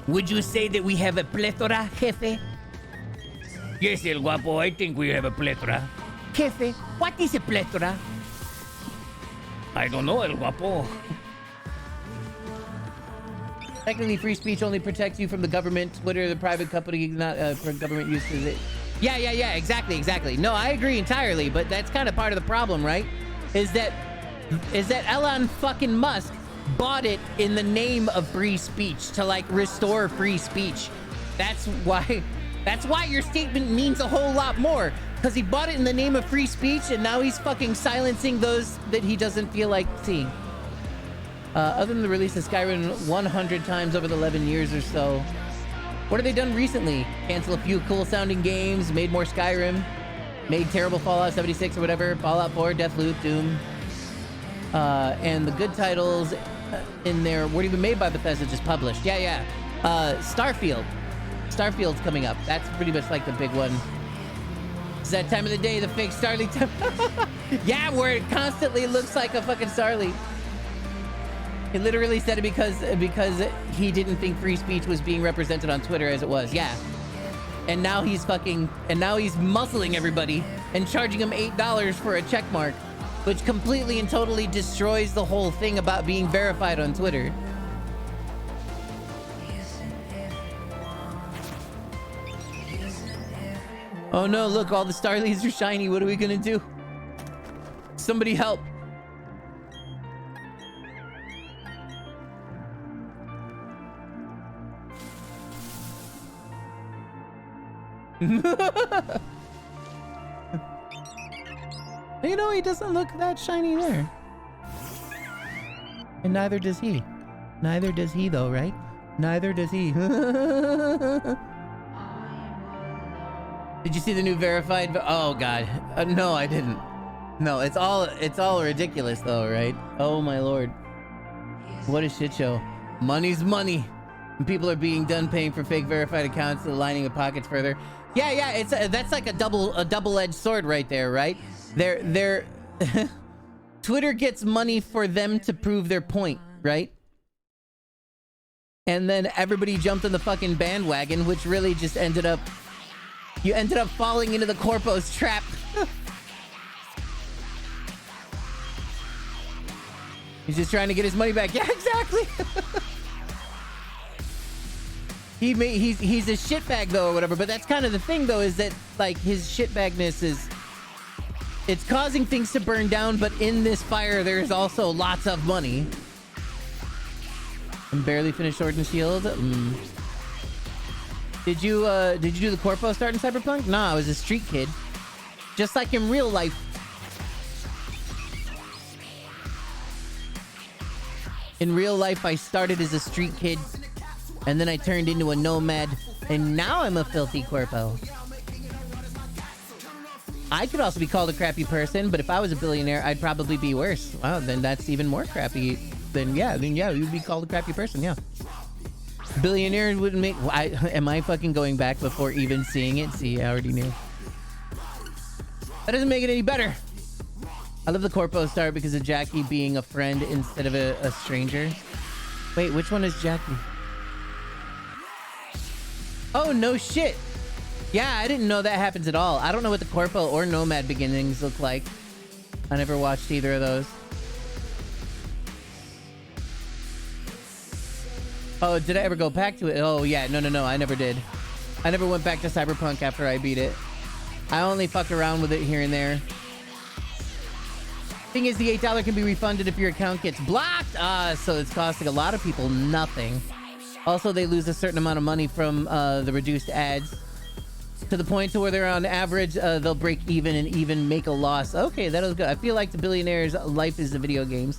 Would you say that we have a plethora, jefe? Yes, El Guapo, I think we have a plethora. Jefe, what is a plethora? I don't know, El Guapo. Technically, free speech only protects you from the government. Twitter, the private company, not for government use. Yeah, exactly. No, I agree entirely, but that's kind of part of the problem, right? Is that Elon fucking Musk bought it in the name of free speech to like restore free speech. That's why your statement means a whole lot more, because he bought it in the name of free speech and now he's fucking silencing those that he doesn't feel like seeing. Other than the release of Skyrim 100 times over the 11 years or so, what have they done recently? Cancel a few cool sounding games, made more Skyrim, made terrible Fallout 76 or whatever, Fallout 4, Deathloop, Doom. And the good titles in there weren't even made by Bethesda, just published. Yeah. Starfield's coming up. That's pretty much like the big one. It's that time of the day, the fake Starlink time. Yeah, where it constantly looks like a fucking Starly. He literally said it because he didn't think free speech was being represented on Twitter as it was. Yeah. And now he's muscling everybody and charging them $8 for a check mark, which completely and totally destroys the whole thing about being verified on Twitter. Oh no, look, all the Starlies are shiny. What are we gonna do? Somebody help. You know, he doesn't look that shiny there. And neither does he. Neither does he though, right? Neither does he. Did you see the new verified? Oh God, no, I didn't. No, it's all ridiculous though, right? Oh my Lord, what a shit show. Money's money, and people are being done paying for fake verified accounts, lining the pockets further. Yeah, it's that's like a double-edged sword right there, right? They're Twitter gets money for them to prove their point, right? And then everybody jumped on the fucking bandwagon, which really just ended up. You ended up falling into the corpo's trap. He's just trying to get his money back. Yeah, exactly. He's a shitbag though, or whatever. But that's kind of the thing though, is that like his shitbagness is, it's causing things to burn down. But in this fire, there's also lots of money. I'm barely finished Sword and Shield. Did you do the corpo start in Cyberpunk? Nah, I was a street kid. Just like in real life. In real life, I started as a street kid, and then I turned into a nomad, and now I'm a filthy corpo. I could also be called a crappy person, but if I was a billionaire, I'd probably be worse. Wow, then that's even more crappy. Then yeah, you'd be called a crappy person, yeah. Billionaires wouldn't make. Am I fucking going back before even seeing it? See, I already knew. That doesn't make it any better. I love the corpo start because of Jackie being a friend instead of a stranger. Wait, which one is Jackie? Oh no shit. Yeah, I didn't know that happens at all. I don't know what the corpo or nomad beginnings look like. I never watched either of those. Oh, did I ever go back to it? Oh, yeah. No. I never did. I never went back to Cyberpunk after I beat it. I only fucked around with it here and there. Thing is, the $8 can be refunded if your account gets blocked. So it's costing a lot of people nothing. Also, they lose a certain amount of money from the reduced ads. To the point to where they're on average, they'll break even and even make a loss. Okay, that was good. I feel like the billionaire's life is the video games.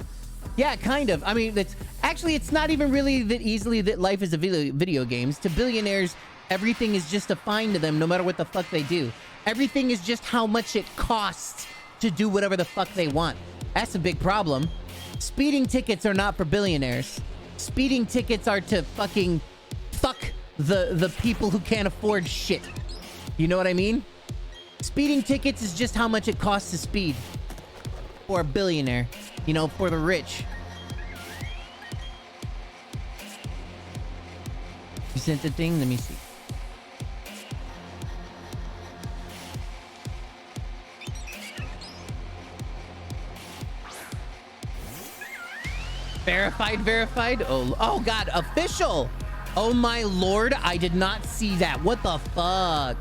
Yeah, kind of. I mean, it's not even really that easily that life is a video games. To billionaires, everything is just a fine to them, no matter what the fuck they do. Everything is just how much it costs to do whatever the fuck they want. That's a big problem. Speeding tickets are not for billionaires. Speeding tickets are to fucking fuck the people who can't afford shit. You know what I mean? Speeding tickets is just how much it costs to speed. For a billionaire. You know, for the rich. You sent the thing? Let me see. Verified? Oh God, official! Oh my Lord, I did not see that. What the fuck?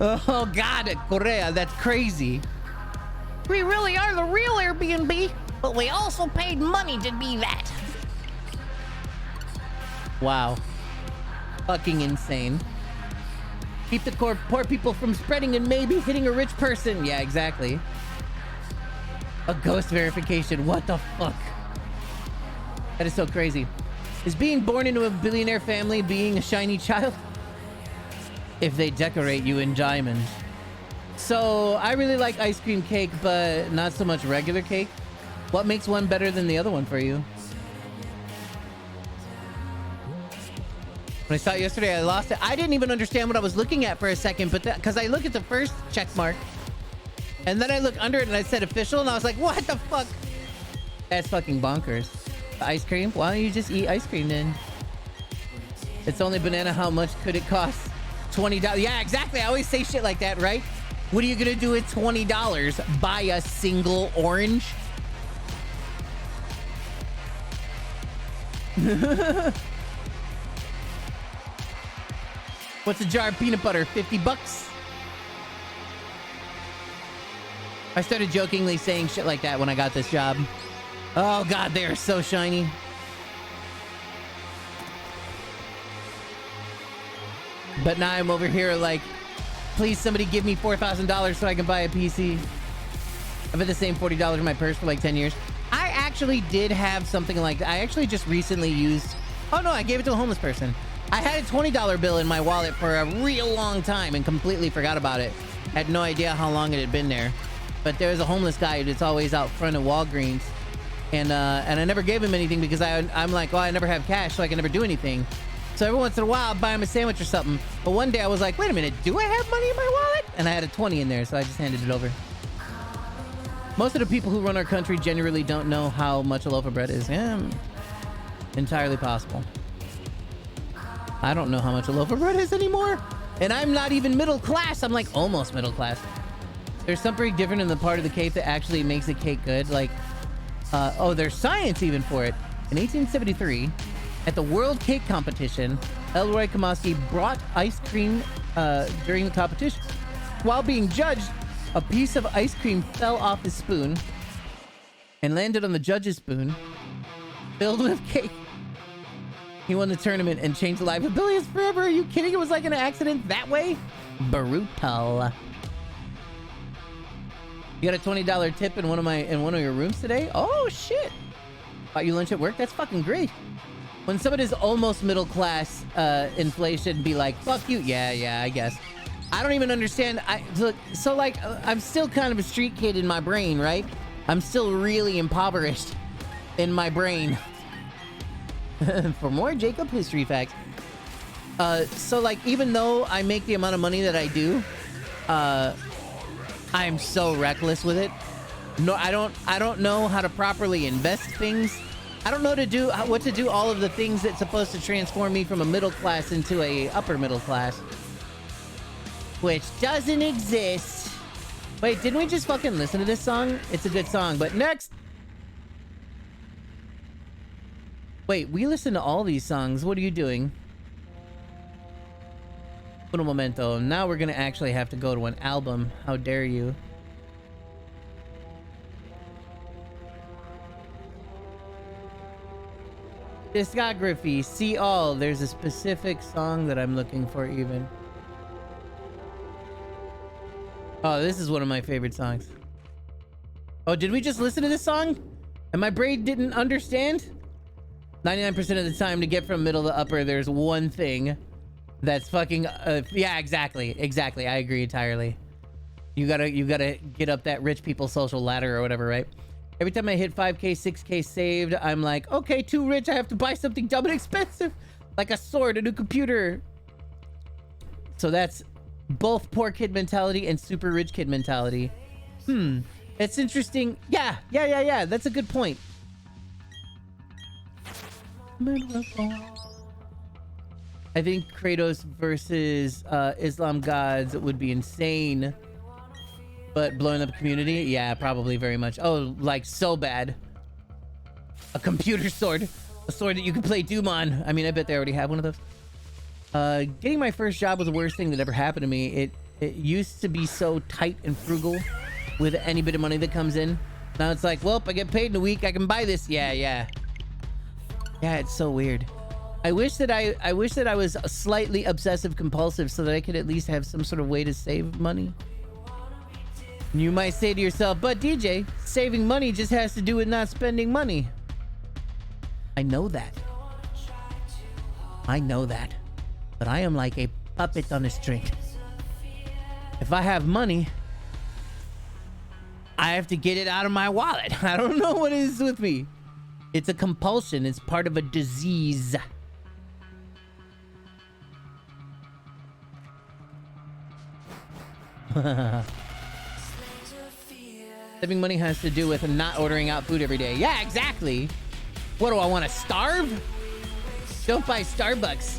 Oh God, Korea, that's crazy. We really are the real Airbnb, but we also paid money to be that. Wow. Fucking insane. Keep the poor people from spreading and maybe hitting a rich person. Yeah, exactly. A ghost verification. What the fuck? That is so crazy. Is being born into a billionaire family being a shiny child? If they decorate you in diamonds. So, I really like ice cream cake, but not so much regular cake. What makes one better than the other one for you? When I saw it yesterday, I lost it. I didn't even understand what I was looking at for a second, but because I look at the first check mark, And then I look under it and I said official, and I was like, what the fuck? That's fucking bonkers. Ice cream? Why don't you just eat ice cream then? It's only banana. How much could it cost? $20. Yeah, exactly. I always say shit like that, right? What are you gonna do with $20? Buy a single orange? What's a jar of peanut butter? 50 bucks? I started jokingly saying shit like that when I got this job. Oh god, they are so shiny. But now I'm over here like, please somebody give me $4,000 so I can buy a PC. I've had the same $40 in my purse for like 10 years. I actually did have something like that. I actually just recently used... Oh no, I gave it to a homeless person. I had a $20 bill in my wallet for a real long time and completely forgot about it. Had no idea how long it had been there. But there's a homeless guy that's always out front of Walgreens. And I never gave him anything because I'm like, oh, I never have cash, so I can never do anything. So every once in a while, I'll buy him a sandwich or something. But one day I was like, wait a minute, do I have money in my wallet? And I had a 20 in there, so I just handed it over. Most of the people who run our country generally don't know how much a loaf of bread is. Yeah, entirely possible. I don't know how much a loaf of bread is anymore. And I'm not even middle class. I'm like almost middle class. There's something different in the part of the cake that actually makes the cake good. Like, oh, there's science even for it. In 1873, at the World Cake Competition, Elroy Kamaski brought ice cream during the competition. While being judged, a piece of ice cream fell off his spoon and landed on the judge's spoon, filled with cake. He won the tournament and changed the life of billions forever. Are you kidding? It was like an accident that way? Brutal. You got a $20 tip in one of your rooms today? Oh shit! Bought you lunch at work? That's fucking great. When someone is almost middle class, inflation be like, fuck you. Yeah, I guess. I don't even understand. I'm still kind of a street kid in my brain, right? I'm still really impoverished in my brain. For more Jacob history facts. So like, even though I make the amount of money that I do, I'm so reckless with it. No, I don't know how to properly invest things. I don't know what to do all of the things that's supposed to transform me from a middle class into a upper middle class. Which doesn't exist. Wait, didn't we just fucking listen to this song? It's a good song, but next. Wait, we listen to all these songs. What are you doing? Un momento. Now we're gonna actually have to go to an album. How dare you? Discography. See all. There's a specific song that I'm looking for even. Oh, this is one of my favorite songs. Oh, did we just listen to this song? And my brain didn't understand? 99% of the time to get from middle to upper, there's one thing that's fucking... yeah, exactly. I agree entirely. You gotta get up that rich people social ladder or whatever, right? Every time I hit 5K, 6K saved, I'm like, okay, too rich. I have to buy something dumb and expensive. Like a sword, a new computer. So that's both poor kid mentality and super rich kid mentality. It's interesting. Yeah. That's a good point. I think Kratos versus Islam gods would be insane. But blowing up a community? Yeah, probably very much. Oh, like so bad. A computer sword. A sword that you can play Doom on. I mean, I bet they already have one of those. Getting my first job was the worst thing that ever happened to me. It used to be so tight and frugal with any bit of money that comes in. Now it's like, well, I get paid in a week. I can buy this. Yeah. Yeah, it's so weird. I wish that I was slightly obsessive compulsive so that I could at least have some sort of way to save money. You might say to yourself, but DJ, saving money just has to do with not spending money. I know that. But I am like a puppet on a string. If I have money, I have to get it out of my wallet. I don't know what it is with me. It's a compulsion. It's part of a disease. Saving money has to do with not ordering out food every day. Yeah, exactly. What do I want to starve? Don't buy Starbucks.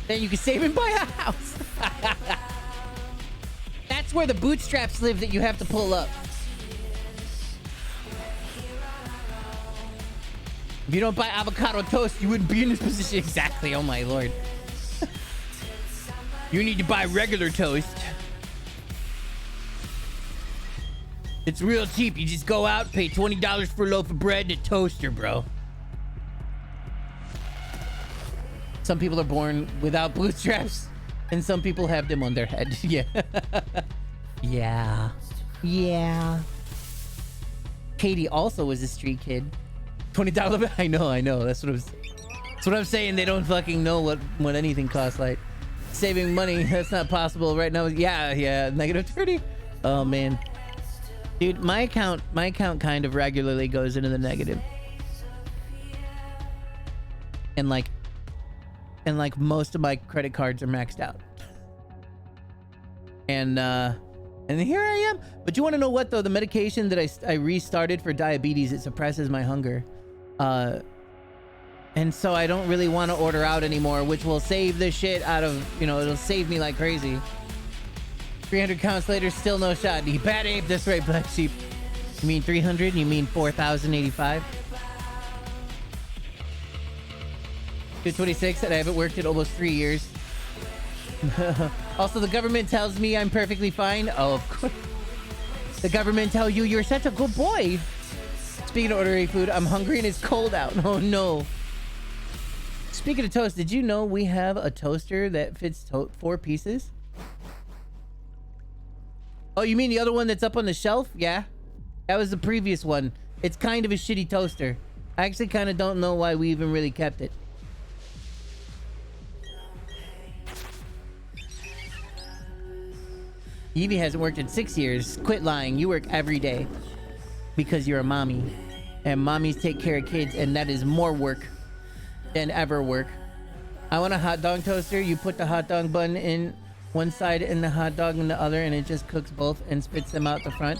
Then you can save and buy a house. That's where the bootstraps live that you have to pull up. If you don't buy avocado toast, you wouldn't be in this position. Exactly. Oh my lord. You need to buy regular toast. It's real cheap. You just go out, pay $20 for a loaf of bread and a toaster, bro. Some people are born without bootstraps, and some people have them on their head. Yeah. Yeah. Katie also was a street kid. $20. I know. That's what I'm saying. They don't fucking know what anything costs. Like saving money, that's not possible right now. Yeah. -30. Oh man, dude, my account kind of regularly goes into the negative, and like most of my credit cards are maxed out, and here I am. But you want to know what though? The medication that I restarted for diabetes, it suppresses my hunger. And so I don't really want to order out anymore, which will save the shit out of, it'll save me like crazy. 300 counts later, still no shot. You bad ape, that's right, Black Sheep. You mean 300? You mean 4,085? 226, and I haven't worked in almost 3 years. Also, the government tells me I'm perfectly fine. Oh, of course. The government tell you you're such a good boy. Speaking of ordering food, I'm hungry and it's cold out. Oh no. Speaking of toast, did you know we have a toaster that fits 4 pieces? Oh, you mean the other one that's up on the shelf? Yeah. That was the previous one. It's kind of a shitty toaster. I actually kind of don't know why we even really kept it. Evie hasn't worked in 6 years. Quit lying. You work every day. Because you're a mommy. And mommies take care of kids, and that is more work than ever work. I want a hot dog toaster. You put the hot dog bun in one side and the hot dog in the other, and it just cooks both and spits them out the front.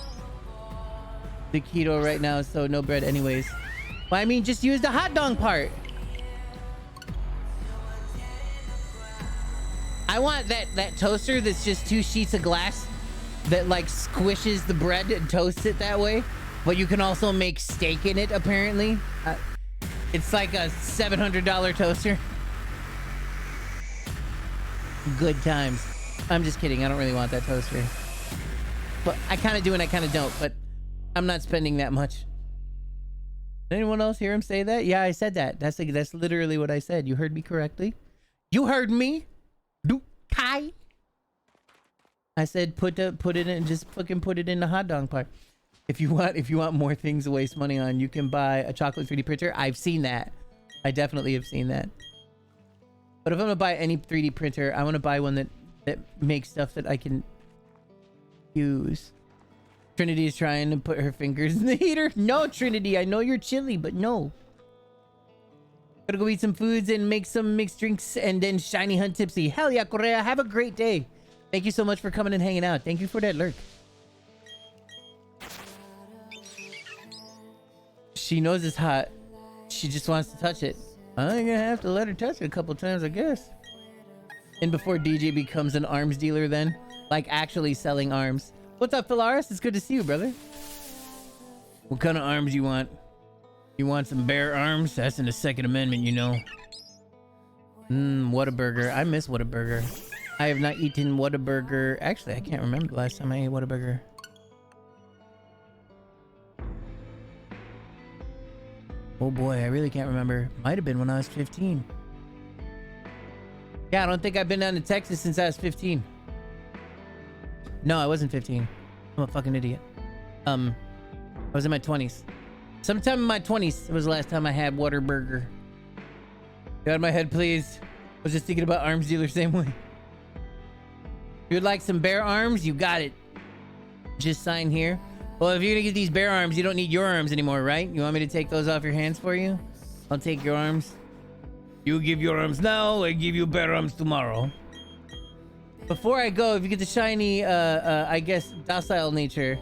The keto right now, so no bread anyways. Well, I mean, just use the hot dog part. I want that toaster that's just 2 sheets of glass that like squishes the bread and toasts it that way. But you can also make steak in it, apparently. It's like a $700 toaster. Good times. I'm just kidding. I don't really want that toaster. But I kind of do and I kind of don't. But I'm not spending that much. Did anyone else hear him say that? Yeah, I said that. That's literally what I said. You heard me correctly. You heard me. Kai. I said put it in. Just fucking put it in the hot dog part. If you want more things to waste money on, you can buy a chocolate 3D printer. I've seen that. I definitely have seen that. But if I'm gonna buy any 3D printer, I want to buy one that makes stuff that I can use. Trinity is trying to put her fingers in the heater. No, Trinity, I know you're chilly, but no. Gotta go eat some foods and make some mixed drinks and then shiny hunt tipsy. Hell yeah, Correa. Have a great day. Thank you so much for coming and hanging out. Thank you for that lurk. She knows it's hot. She just wants to touch it. I'm gonna have to let her touch it a couple times, I guess. And before DJ becomes an arms dealer then. Like actually selling arms. What's up, Philaris? It's good to see you, brother. What kind of arms you want? You want some bear arms? That's in the Second Amendment, you know. Whataburger. I miss Whataburger. I have not eaten Whataburger. Actually, I can't remember the last time I ate Whataburger. Oh boy, I really can't remember. Might have been when I was 15. Yeah, I don't think I've been down to Texas since I was 15. No, I wasn't 15. I'm a fucking idiot. I was in my 20s. Sometime in my 20s was the last time I had Whataburger. Get out of my head, please. I was just thinking about arms dealer same way. You would like some bear arms? You got it. Just sign here. Well, if you're gonna get these bear arms, you don't need your arms anymore, right? You want me to take those off your hands for you? I'll take your arms. You give your arms now, I give you bear arms tomorrow. Before I go, if you get the shiny, I guess, docile nature,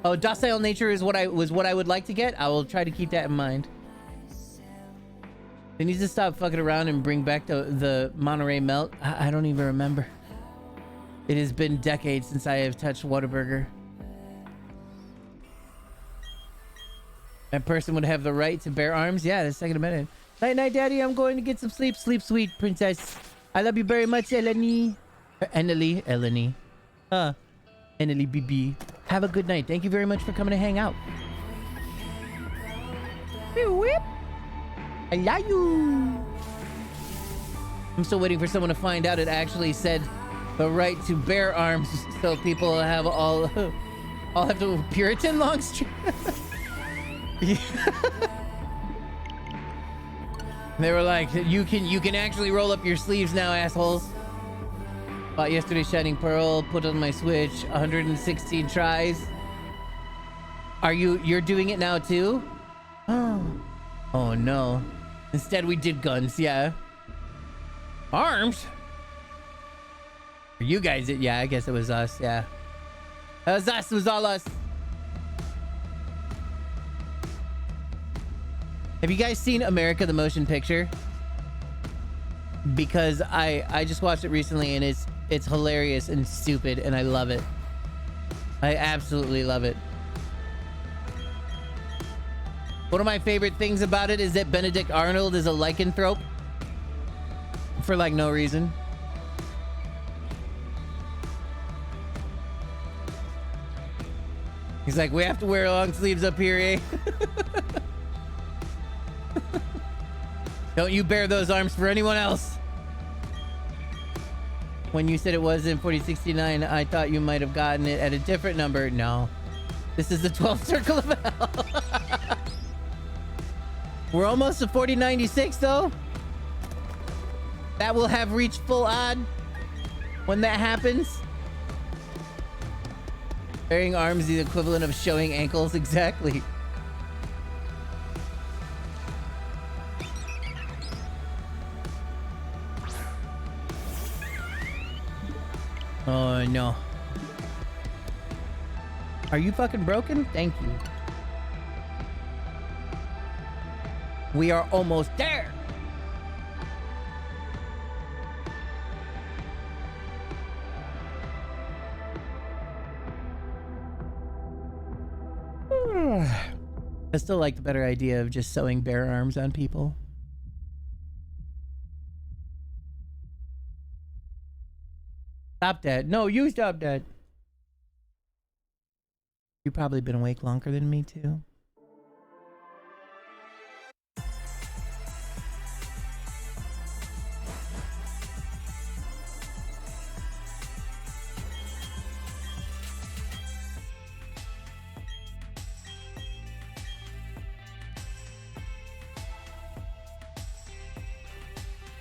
Oh, docile nature is what I would like to get. I will try to keep that in mind. They need to stop fucking around and bring back the Monterey Melt. I don't even remember. It has been decades since I have touched Whataburger. That person would have the right to bear arms. Yeah, the second amendment. Night, night, daddy. I'm going to get some sleep. Sleep, sweet princess. I love you very much, Eleni. Eleni. Eleni BB. Have a good night. Thank you very much for coming to hang out. Whip. I love you. I'm still waiting for someone to find out it actually said the right to bear arms, so people have all have the Puritan long street. They were like, you can actually roll up your sleeves now, assholes. Bought yesterday Shining Pearl, put on my Switch, 116 tries. You're doing it now too? Oh no. Instead we did guns, yeah. Arms? For you guys, yeah, I guess it was us, yeah. It was us, it was all us. Have you guys seen America the Motion Picture? Because I just watched it recently and it's hilarious and stupid and I love it. I absolutely love it. One of my favorite things about it is that Benedict Arnold is a lycanthrope. For like no reason. He's like, we have to wear long sleeves up here, eh? Don't you bear those arms for anyone else. When you said it was in 4069, I thought you might have gotten it at a different number. No. This is the 12th circle of hell. We're almost to 4096 though. That will have reached full odd when that happens. Bearing arms is the equivalent of showing ankles. Exactly. Oh no. Are you fucking broken? Thank you. We are almost there. I still like the better idea of just sewing bare arms on people. Stop that. No, you stop that. You've probably been awake longer than me too.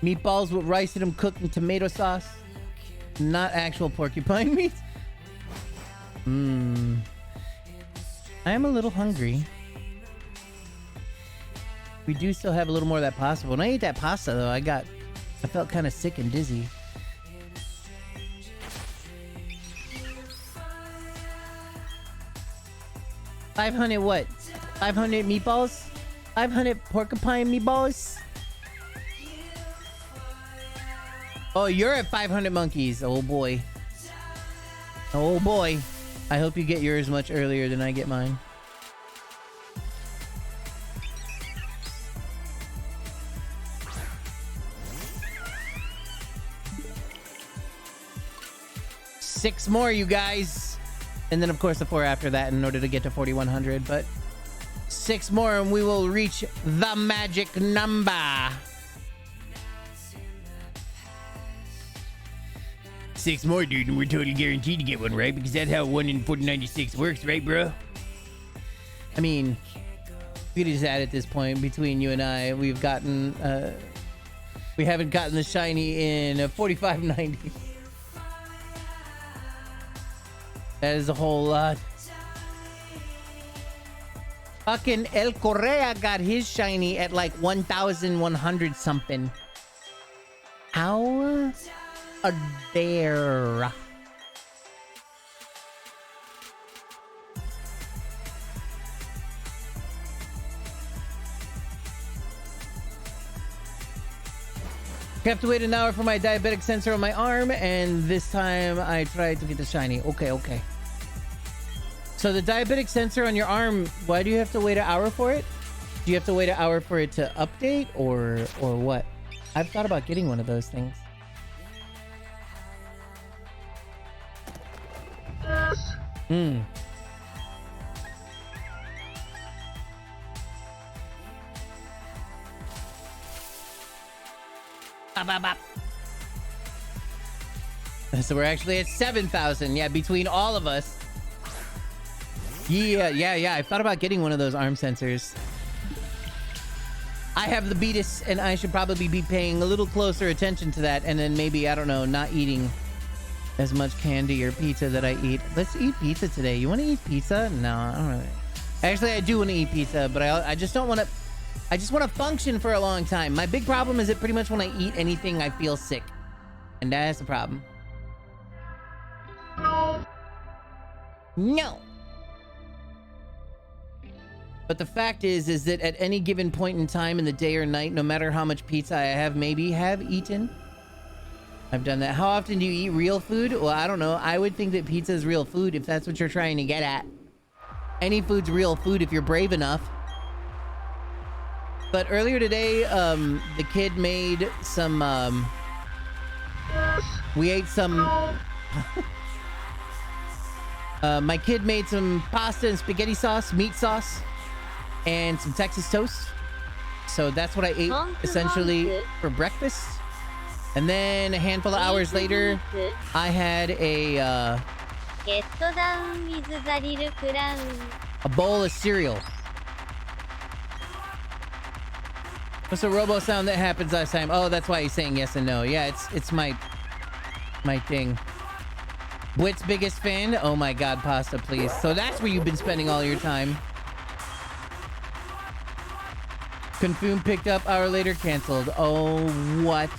Meatballs with rice in them cooked in tomato sauce. Not actual porcupine meat. I am a little hungry. We do still have a little more of that pasta. When I ate that pasta though, I felt kind of sick and dizzy. $500 what? 500 meatballs? 500 porcupine meatballs? Oh, you're at 500 monkeys. Oh boy. Oh boy. I hope you get yours much earlier than I get mine. Six more, you guys. And then of course the 4 after that in order to get to 4100. But 6 more and we will reach the magic number. 6 more, dude, and we're totally guaranteed to get one, right? Because that's how 1 in 4096 works, right, bro? I mean, we could just add at this point between you and I, we haven't gotten the shiny in 4590. That is a whole lot. Fucking El Correa got his shiny at like 1,100 something. How dare? have to wait an hour for my diabetic sensor on my arm, and this time I tried to get the shiny. Okay. So the diabetic sensor on your arm, why do you have to wait an hour for it? Do you have to wait an hour for it to update, or what? I've thought about getting one of those things. So we're actually at 7,000. Yeah, between all of us. Yeah. I thought about getting one of those arm sensors. I have the beatus, and I should probably be paying a little closer attention to that, and then maybe, I don't know, not eating as much candy or pizza that I eat. Let's eat pizza today. You want to eat pizza? No, I don't really. Actually, I do want to eat pizza, but I just don't want to. I just want to function for a long time. My big problem is that pretty much when I eat anything, I feel sick, and that's the problem. No. But the fact is that at any given point in time in the day or night, no matter how much pizza I have eaten, I've done that. How often do you eat real food? Well, I don't know. I would think that pizza is real food if that's what you're trying to get at. Any food's real food if you're brave enough. But earlier today, the kid made some, we ate some, my kid made some pasta and spaghetti sauce, meat sauce, and some Texas toast. So that's what I ate essentially for breakfast. And then a handful of hours later, I had a bowl of cereal. What's the robo sound that happens last time? Oh, that's why he's saying yes and no. Yeah, it's my thing. Wit's biggest fan? Oh my god, pasta, please. So that's where you've been spending all your time. Confume picked up, hour later canceled. Oh, what?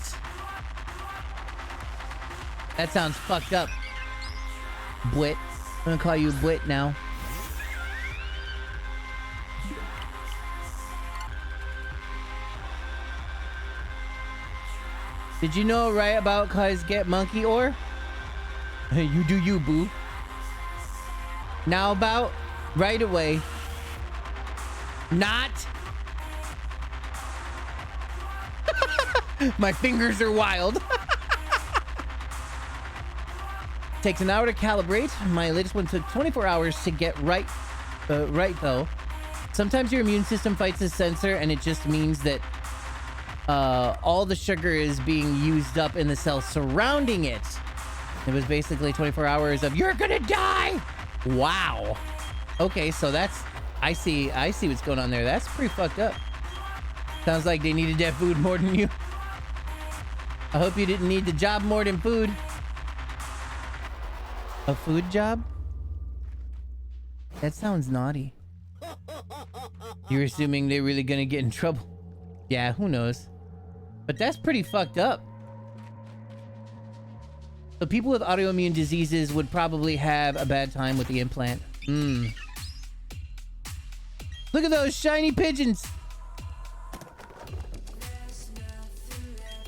That sounds fucked up. Bwit. I'm gonna call you Bwit now. Did you know right about cause get monkey ore? You do you, boo. Now about right away. Not. My fingers are wild. Takes an hour to calibrate. My latest one took 24 hours to get right though. Sometimes your immune system fights the sensor, and it just means that all the sugar is being used up in the cells surrounding it. It was basically 24 hours of you're gonna die. Wow. Okay, so that's I see what's going on there. That's pretty fucked up. Sounds like they needed that food more than you. I hope you didn't need the job more than food. A food job? That sounds naughty. You're assuming they're really gonna get in trouble. Yeah, who knows? But that's pretty fucked up. So people with autoimmune diseases would probably have a bad time with the implant. Look at those shiny pigeons.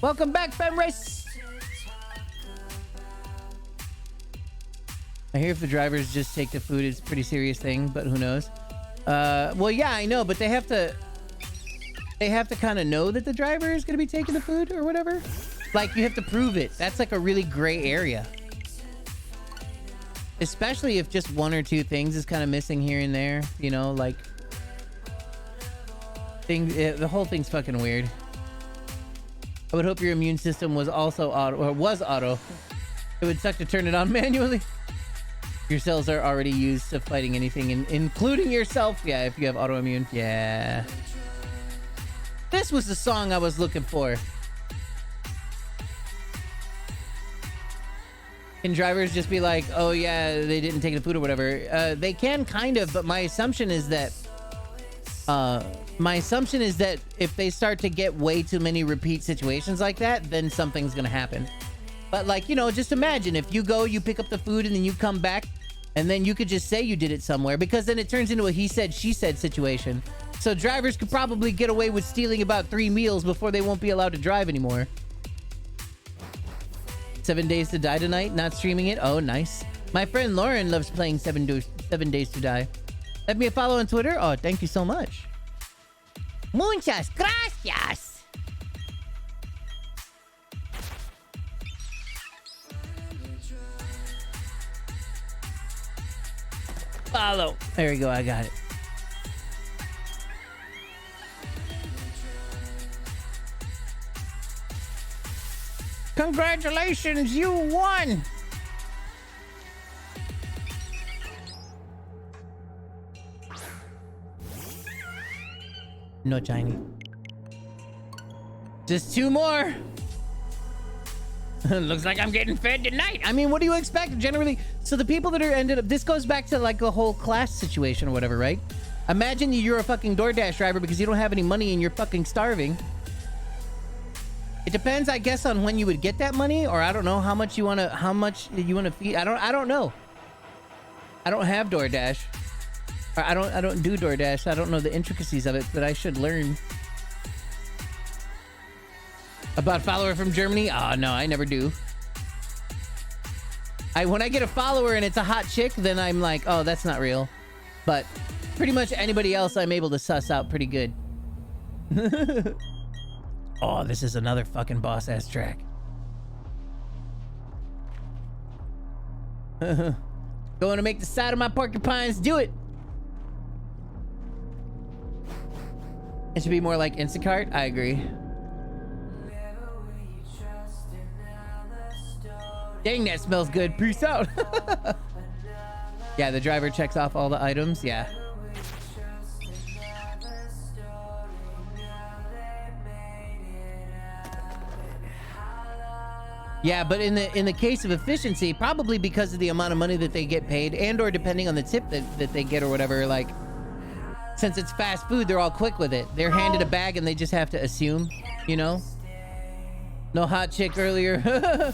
Welcome back, Femrace. I hear if the drivers just take the food, it's a pretty serious thing, but who knows? Well, yeah, I know, but they have to kind of know that the driver is going to be taking the food or whatever. Like, you have to prove it. That's like a really gray area. Especially if just one or two things is kind of missing here and there, you know, like the whole thing's fucking weird. I would hope your immune system was also auto. It would suck to turn it on manually. Your cells are already used to fighting anything, including yourself. Yeah, if you have autoimmune. Yeah. This was the song I was looking for. Can drivers just be like, oh yeah, they didn't take the food or whatever? They can kind of, but my assumption is that if they start to get way too many repeat situations like that, then something's gonna happen. But like, you know, just imagine if you go, you pick up the food, and then you come back, and then you could just say you did it somewhere, because then it turns into a he said, she said situation. So drivers could probably get away with stealing about 3 meals before they won't be allowed to drive anymore. 7 Days to Die tonight. Not streaming it. Oh, nice. My friend Lauren loves playing 7 Days to Die. Let me a follow on Twitter. Oh, thank you so much. Muchas gracias. Follow. There we go. I got it. Congratulations, you won. No, Tiny. Just 2 more. Looks like I'm getting fed tonight. I mean, what do you expect? Generally, so the people that are ended up, this goes back to like a whole class situation or whatever, right? Imagine you're a fucking DoorDash driver because you don't have any money and you're fucking starving. It depends, I guess, on when you would get that money, or I don't know how much you want to feed. I don't know. I don't have DoorDash. Or I don't do DoorDash. I don't know the intricacies of it, but I should learn. About follower from Germany? Oh, no, I never do. When I get a follower and it's a hot chick, then I'm like, oh, that's not real. But pretty much anybody else I'm able to suss out pretty good. Oh, this is another fucking boss-ass track. Going to make the side of my porcupines do it. It should be more like Instacart. I agree. Dang, that smells good. Peace out. Yeah, the driver checks off all the items. Yeah. Yeah, but in the case of efficiency, probably because of the amount of money that they get paid, and or depending on the tip that they get or whatever, like, since it's fast food, they're all quick with it. They're handed a bag and they just have to assume, you know? No hot chick earlier.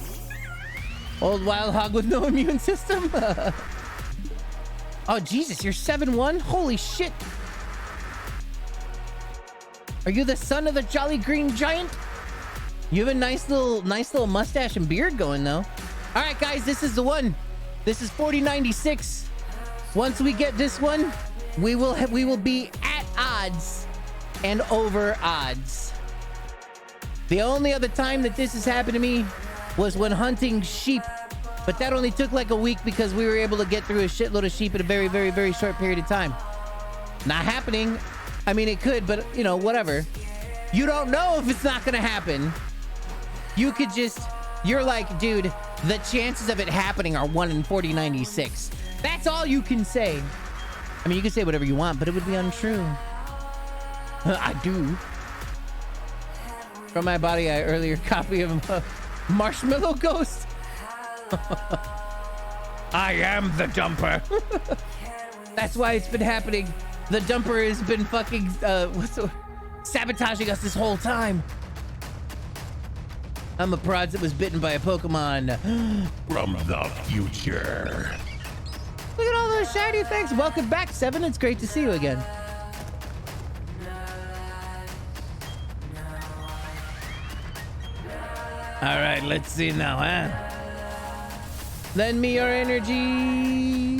Old wild hog with no immune system. Oh, Jesus, you're 7'1"? Holy shit. Are you the son of the Jolly Green Giant? You have a nice little mustache and beard going, though. All right, guys, this is the one. This is 4096. Once we get this one, we will be at odds and over odds. The only other time that this has happened to me was when hunting sheep, but that only took like a week because we were able to get through a shitload of sheep in a very, very, very short period of time. Not happening. I mean, it could, but you know, whatever. You don't know if it's not gonna happen. You could just, you're like, dude, the chances of it happening are 1 in 4096. That's all you can say. I mean, you can say whatever you want, but it would be untrue. I do. From my body, I earlier copy of Marshmallow Ghost. I am the dumper. That's why it's been happening. The dumper has been fucking sabotaging us this whole time. I'm a prod that was bitten by a Pokemon. From the future. Look at all those shiny things. Welcome back, Seven. It's great to see you again. All right, let's see now, huh? Lend me your energy.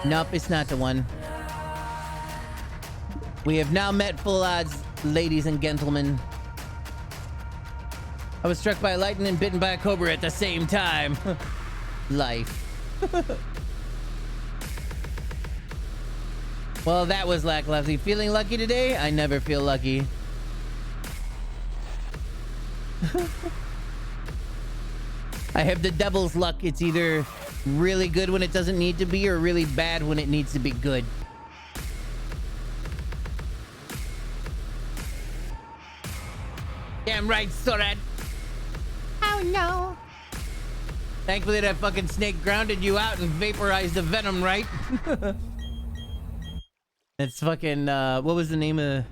Nope, it's not the one. We have now met full odds, ladies and gentlemen. I was struck by lightning and bitten by a cobra at the same time. Life. Well, that was lackluster. Feeling lucky today? I never feel lucky. I have the devil's luck. It's either really good when it doesn't need to be or really bad when it needs to be good. Damn right, Sorat. Oh no. Thankfully that fucking snake grounded you out and vaporized the venom, right? It's fucking, what was the name of...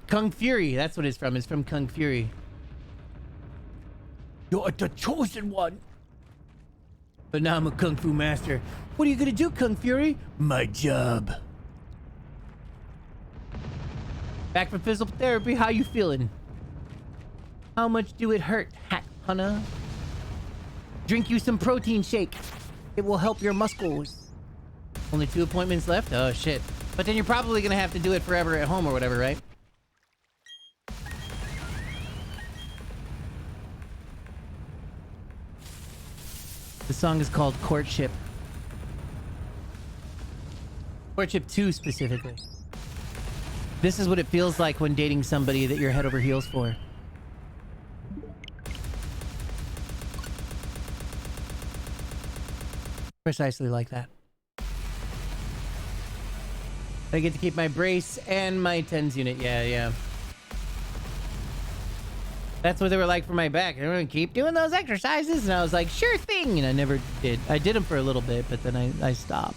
Kung Fury, that's what it's from. It's from Kung Fury. You're the chosen one. But now I'm a kung fu master. What are you gonna do, Kung Fury? My job. Back from physical therapy, how you feeling? How much do it hurt, Hat Hunter? Drink you some protein shake. It will help your muscles. Only 2 appointments left? Oh, shit. But then you're probably gonna have to do it forever at home or whatever, right? The song is called Courtship. Courtship 2 specifically. This is what it feels like when dating somebody that you're head over heels for. Precisely like that. I get to keep my brace and my TENS unit. Yeah. That's what they were like for my back. They're gonna keep doing those exercises, and I was like, sure thing, and I never did. I did them for a little bit, but then I stopped.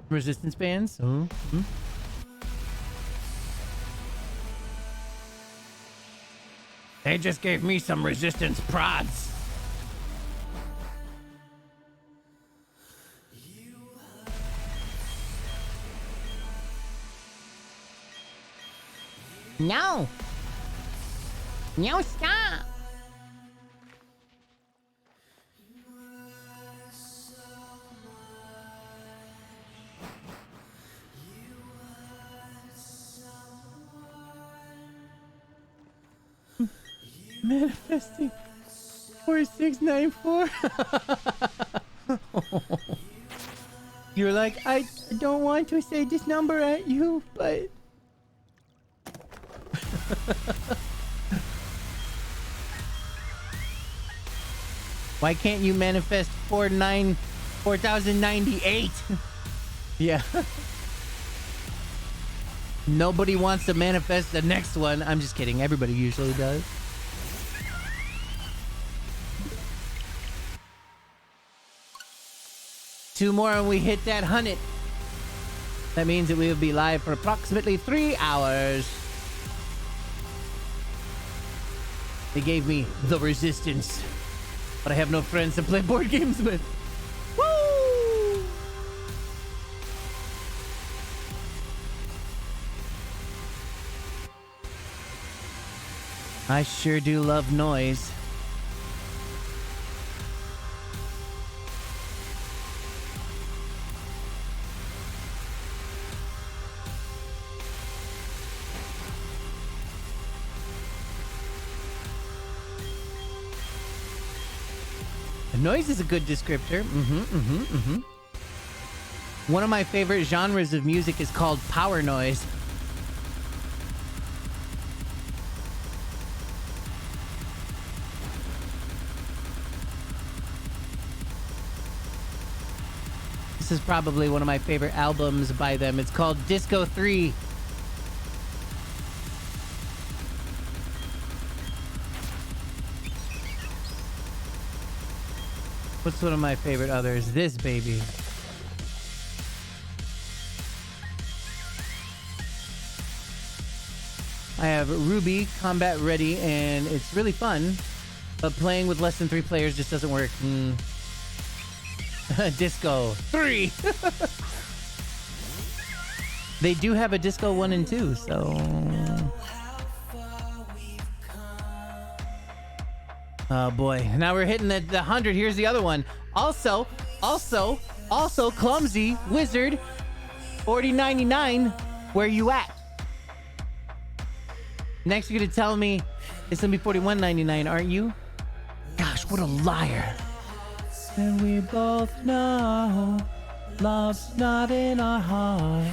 Resistance bands. They just gave me some resistance prods. No. No, stop. Manifesting 4694. You're like, I don't want to say this number at you, but why can't you manifest 4098? Yeah. Nobody wants to manifest the next one. I'm just kidding. Everybody usually does. Two more and we hit that 100. That means that we will be live for approximately 3 hours. They gave me the resistance, but I have no friends to play board games with. Woo! I sure do love noise. Noise is a good descriptor. One of my favorite genres of music is called power noise. This is probably one of my favorite albums by them. It's called Disco 3. What's one of my favorite others? This baby. I have Ruby Combat Ready, and it's really fun, but playing with less than 3 players just doesn't work. Disco 3. They do have a Disco 1 and 2, so... Oh boy, now we're hitting the 100. Here's the other one. Also, Clumsy Wizard 4099. Where you at? Next, you're gonna tell me it's gonna be 4199, aren't you? Gosh, what a liar. And we both know love's not in our hearts.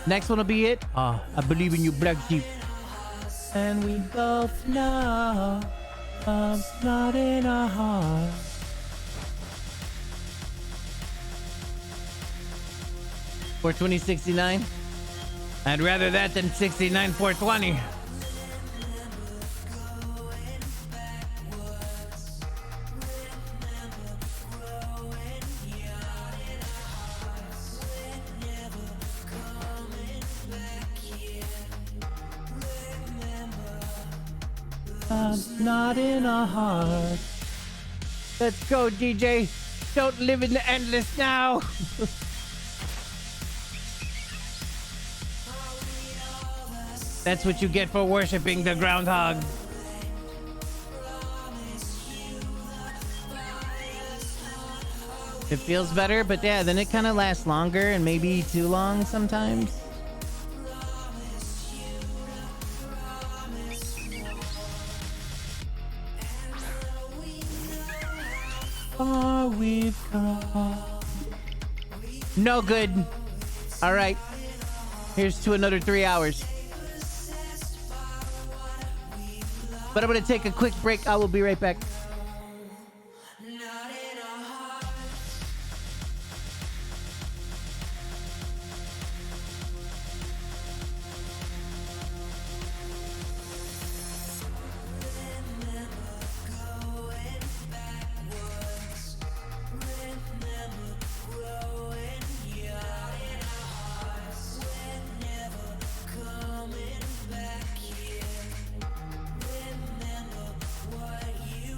Next one will be it. I believe in you, Black Sheep. And we both know love's not in our hearts. For 2069. I'd rather that than 69 420. not in a heart. Let's go, DJ. Don't live in the endless now. That's what you get for worshiping the groundhog. It feels better, but yeah, then it kind of lasts longer and maybe too long sometimes. Far we've come. No good. All right. Here's to another 3 hours. But I'm going to take a quick break. I will be right back. Remember what you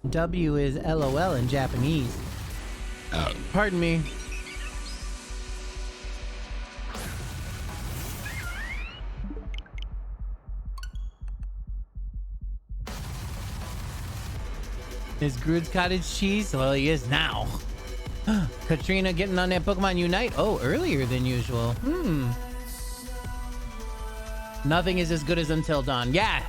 W is LOL in Japanese. Pardon me. Is Groot's cottage cheese? Well, he is now. Katrina getting on that Pokemon Unite. Oh, earlier than usual. Nothing is as good as Until Dawn. Yeah.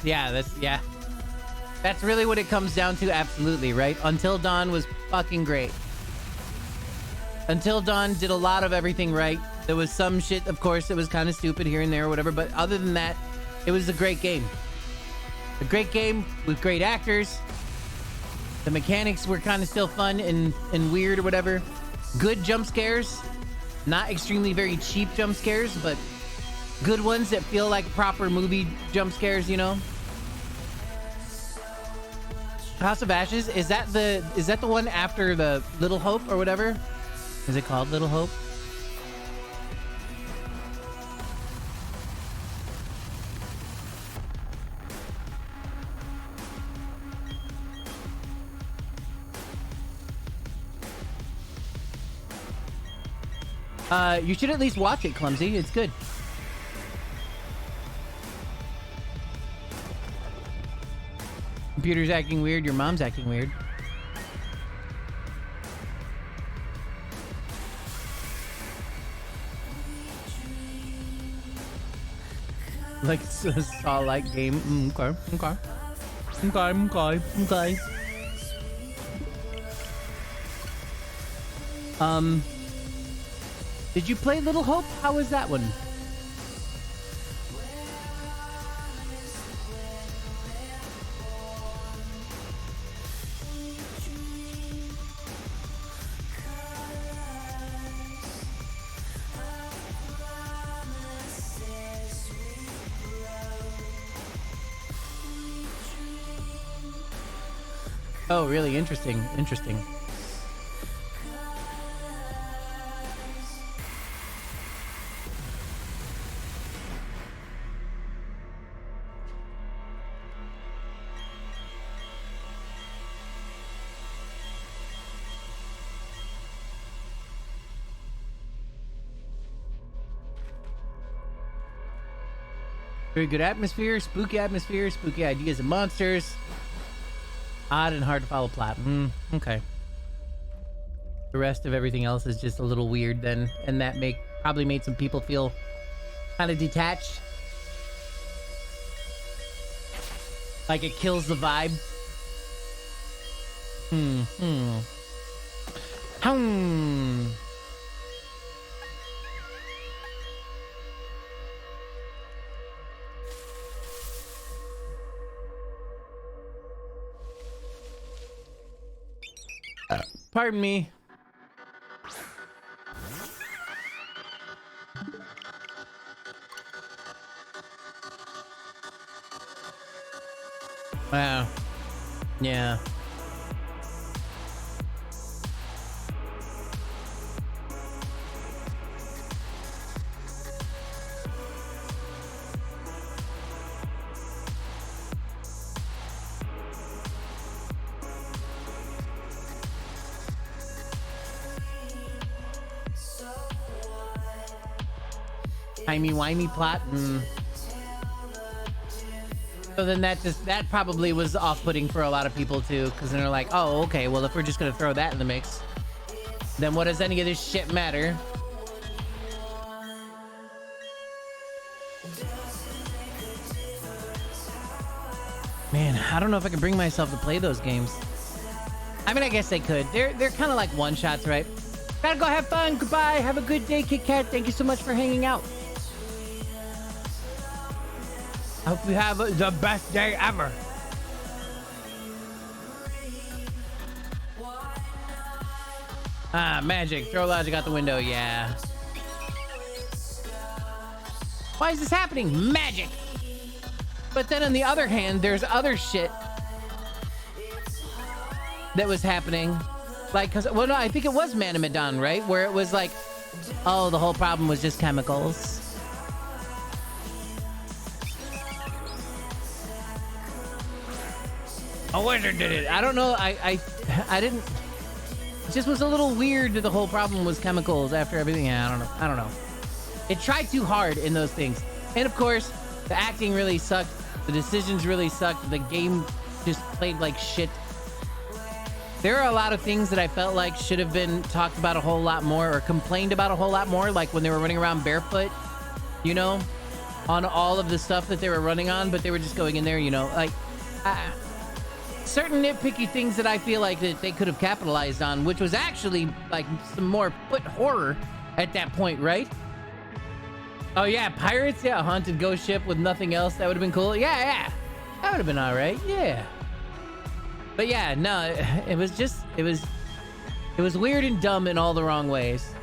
That's really what it comes down to. Absolutely, right? Until Dawn was fucking great. Until Dawn did a lot of everything right. There was some shit, of course, that was kind of stupid here and there or whatever. But other than that, it was a great game. A great game with great actors. The mechanics were kind of still fun and weird or whatever. Good jump scares. Not extremely very cheap jump scares, but good ones that feel like proper movie jump scares, you know? House of Ashes, is that the one after the Little Hope or whatever? Is it called Little Hope? You should at least watch it, Clumsy. It's good. Computer's acting weird. Your mom's acting weird. Like Saw-like game. Okay. Did you play Little Hope? How was that one? Oh, really? Interesting. Very good atmosphere, spooky ideas and monsters. Odd and hard to follow plot. Okay. The rest of everything else is just a little weird then, and that probably made some people feel kind of detached. Like it kills the vibe. Pardon me. Wow. Yeah. Timey-wimey plot. So then that probably was off-putting for a lot of people too, because they're like, oh, okay, well, if we're just gonna throw that in the mix, then what does any of this shit matter? Man, I don't know if I can bring myself to play those games. I mean, I guess they could. They're kind of like one-shots, right? Gotta go have fun. Goodbye. Have a good day, Kit Kat. Thank you so much for hanging out. I hope you have the best day ever. Magic. Throw logic out the window. Yeah. Why is this happening? Magic. But then on the other hand, there's other shit that was happening. Like, well, no, I think it was Manamedon, right? Where it was like, oh, the whole problem was just chemicals. A wizard did it. I don't know. I didn't. It just was a little weird that the whole problem was chemicals after everything. Yeah, I don't know. It tried too hard in those things. And of course, the acting really sucked. The decisions really sucked. The game just played like shit. There are a lot of things that I felt like should have been talked about a whole lot more or complained about a whole lot more, like when they were running around barefoot, you know, on all of the stuff that they were running on, but they were just going in there, you know, like certain nitpicky things that I feel like that they could have capitalized on, which was actually like some more foot horror at that point, right? Oh yeah, pirates, yeah, a haunted ghost ship with nothing else. That would have been cool. Yeah, that would have been all right. Yeah. But yeah, no, it was weird and dumb in all the wrong ways.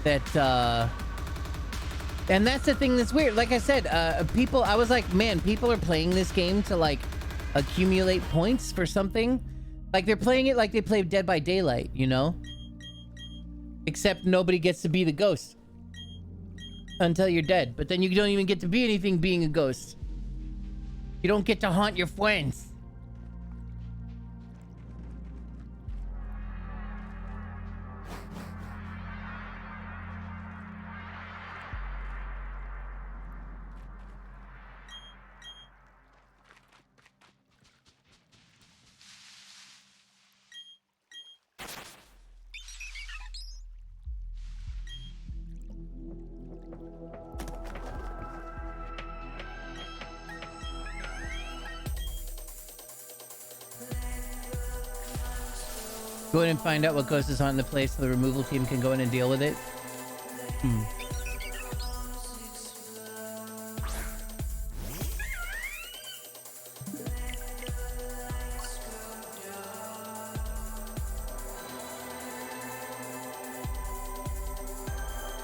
that and that's the thing that's weird. Like I said, people, I was like, man, people are playing this game to like accumulate points for something. Like they're playing it like they play Dead by Daylight, you know? Except nobody gets to be the ghost until you're dead. But then you don't even get to be anything being a ghost. You don't get to haunt your friends. Go in and find out what ghost is haunting the place so the removal team can go in and deal with it.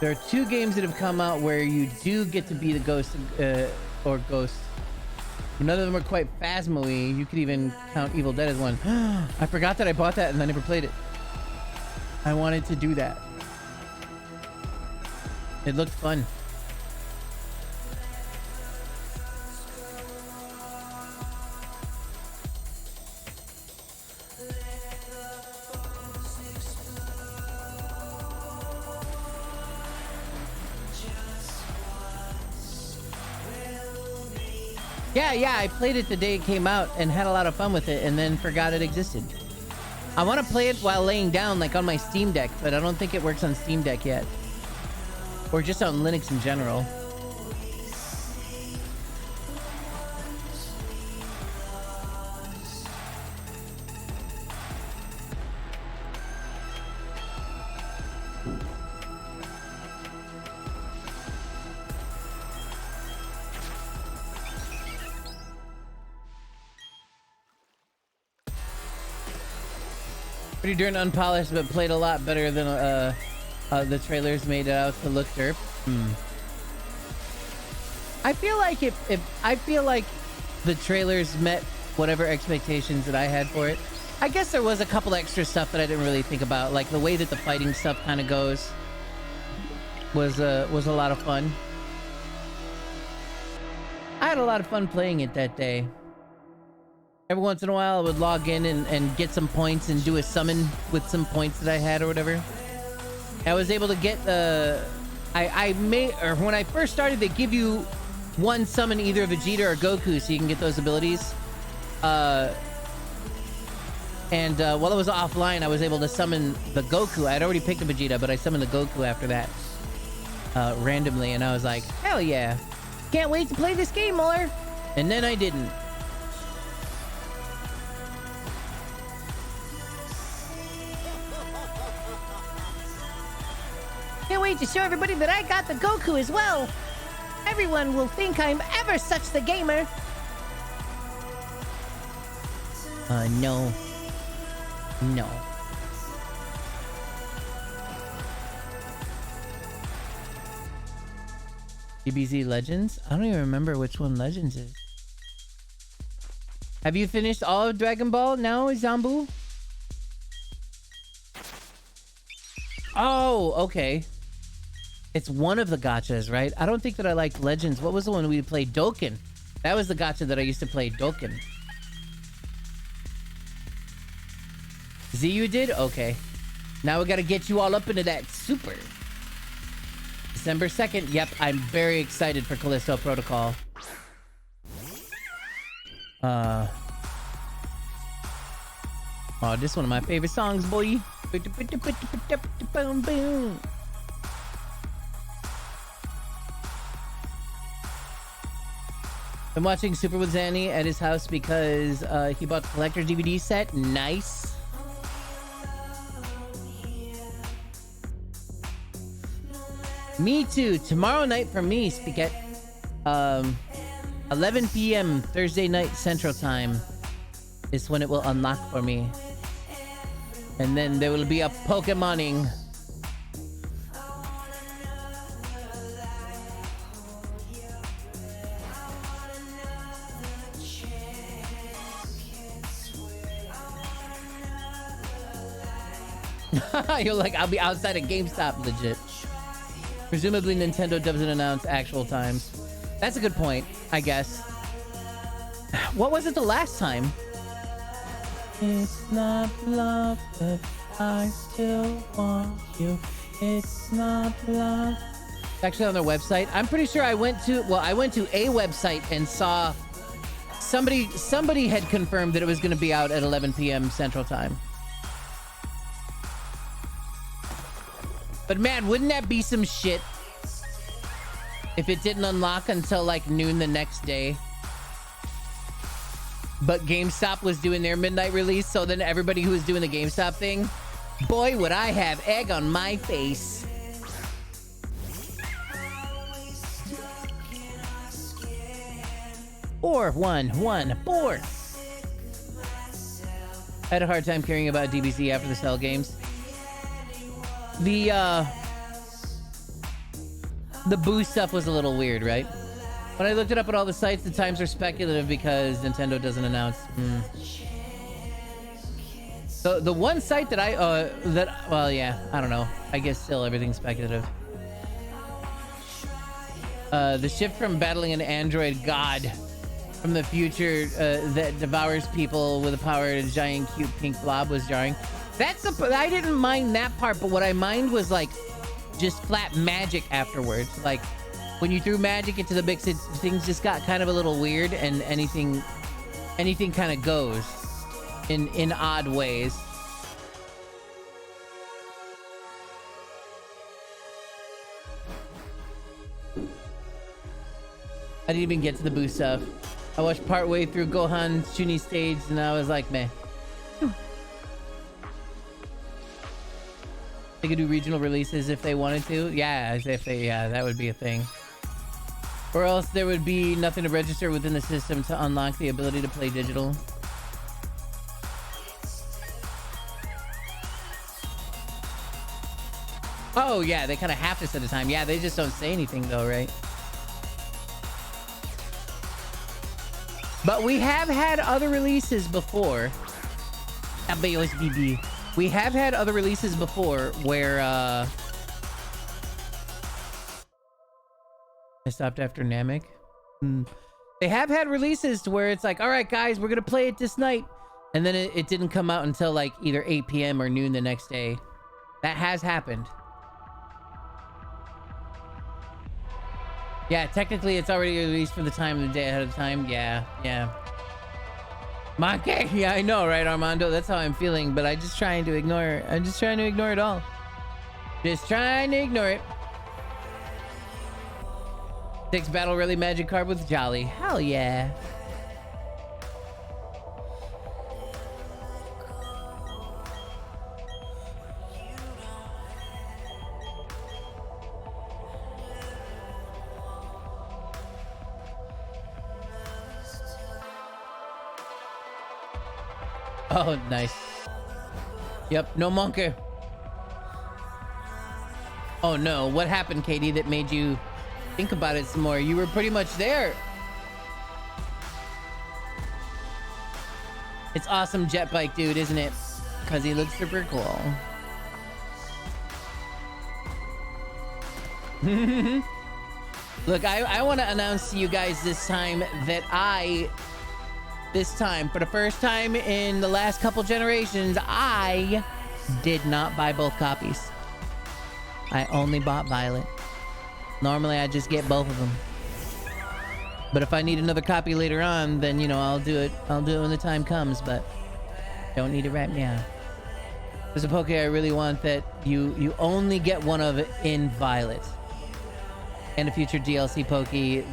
There are 2 games that have come out where you do get to be the ghost or ghost. None of them are quite phasmo-y. You could even count Evil Dead as one. I forgot that I bought that and I never played it. I wanted to do that. It looked fun. Yeah, I played it the day it came out and had a lot of fun with it and then forgot it existed. I want to play it while laying down, like on my Steam Deck, but I don't think it works on Steam Deck yet. Or just on Linux in general. Pretty darn unpolished, but played a lot better than the trailers made it out to look derp. I feel like I feel like the trailers met whatever expectations that I had for it. I guess there was a couple extra stuff that I didn't really think about, like the way that the fighting stuff kind of goes was a lot of fun. I had a lot of fun playing it that day. Every once in a while, I would log in and get some points and do a summon with some points that I had or whatever. I was able to get when I first started, they give you one summon either Vegeta or Goku so you can get those abilities. While I was offline, I was able to summon the Goku. I had already picked a Vegeta, but I summoned the Goku after that randomly, and I was like, hell yeah. Can't wait to play this game more. And then I didn't. Can't wait to show everybody that I got the Goku as well. Everyone will think I'm ever such the gamer. No. No. DBZ Legends? I don't even remember which one Legends is. Have you finished all of Dragon Ball now, Zambu? Oh, okay. It's one of the gachas, right? I don't think that I liked Legends. What was the one we played? Dokkan. That was the gacha that I used to play, Dokkan. Z, you did? Okay. Now we gotta get you all up into that super. December 2nd. Yep, I'm very excited for Callisto Protocol. Oh, this is one of my favorite songs, boy. Boom, boom. I'm watching Super with Zanny at his house because he bought the collector DVD set. Nice. Me too. Tomorrow night for me, Spiket. 11 p.m. Thursday night Central Time is when it will unlock for me. And then there will be a Pokemoning. You're like, I'll be outside of GameStop, legit. Presumably Nintendo doesn't announce actual times. That's a good point, I guess. What was it the last time? It's not love, but I still want you. It's not love. It's actually on their website. I'm pretty sure I went to a website and saw somebody had confirmed that it was going to be out at 11 p.m. Central Time. But man, wouldn't that be some shit if it didn't unlock until like noon the next day? But GameStop was doing their midnight release, so then everybody who was doing the GameStop thing, boy, would I have egg on my face. Four. I had a hard time caring about DBZ after the Cell games. The Boo stuff was a little weird, right? When I looked it up at all the sites, the times are speculative because Nintendo doesn't announce. So the one site that well, yeah, I don't know. I guess still everything's speculative. The shift from battling an android god from the future that devours people with the power of a giant cute pink blob was jarring. I didn't mind that part, but what I mind was like just flat magic afterwards. Like when you threw magic into the mix, things just got kind of a little weird, and anything kind of goes in odd ways. I didn't even get to the Boo stuff. I watched partway through Gohan Chuni stage and I was like, meh. They could do regional releases if they wanted to. Yeah, that would be a thing. Or else there would be nothing to register within the system to unlock the ability to play digital. Oh yeah, they kind of have to set a time. Yeah, they just don't say anything though, right? But we have had other releases before. We have had other releases before where I stopped after Namek. They have had releases to where it's like, all right guys, we're gonna play it this night, and then it didn't come out until like either 8 p.m. or noon the next day. That has happened. Yeah, technically it's already released for the time of the day ahead of time. Yeah. Monkey, yeah, I know, right, Armando? That's how I'm feeling, but I'm just trying to ignore it. I'm just trying to ignore it all. Just trying to ignore it. 6 battle really magic card with Jolly. Hell yeah. Oh, nice. Yep, no monkey. Oh no, what happened, Katie, that made you think about it some more? You were pretty much there. It's awesome jet bike, dude, isn't it? Because he looks super cool. Look, I want to announce to you guys this time that for the first time in the last couple generations, I did not buy both copies. I only bought Violet. Normally, I just get both of them. But if I need another copy later on, then, you know, I'll do it. I'll do it when the time comes, but don't need it right now. There's a Poke I really want that you only get one of in Violet. And a future DLC Poke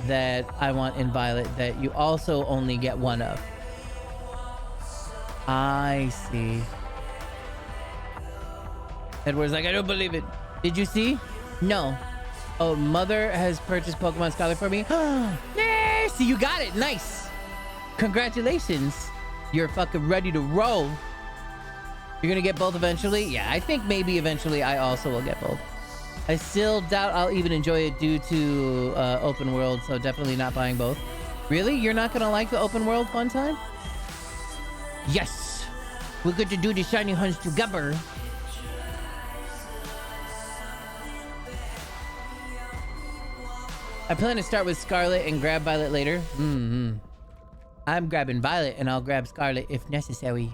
that I want in Violet that you also only get one of. I see. Edward's like, I don't believe it. Did you see? No. Oh, Mother has purchased Pokemon Scholar for me. Yeah, see, you got it. Nice. Congratulations. You're fucking ready to roll. You're gonna get both eventually? Yeah, I think maybe eventually I also will get both. I still doubt I'll even enjoy it due to open world, so definitely not buying both. Really? You're not gonna like the open world fun time? Yes! We're going to do the shiny hunts together. I plan to start with Scarlet and grab Violet later. I'm grabbing Violet and I'll grab Scarlet if necessary.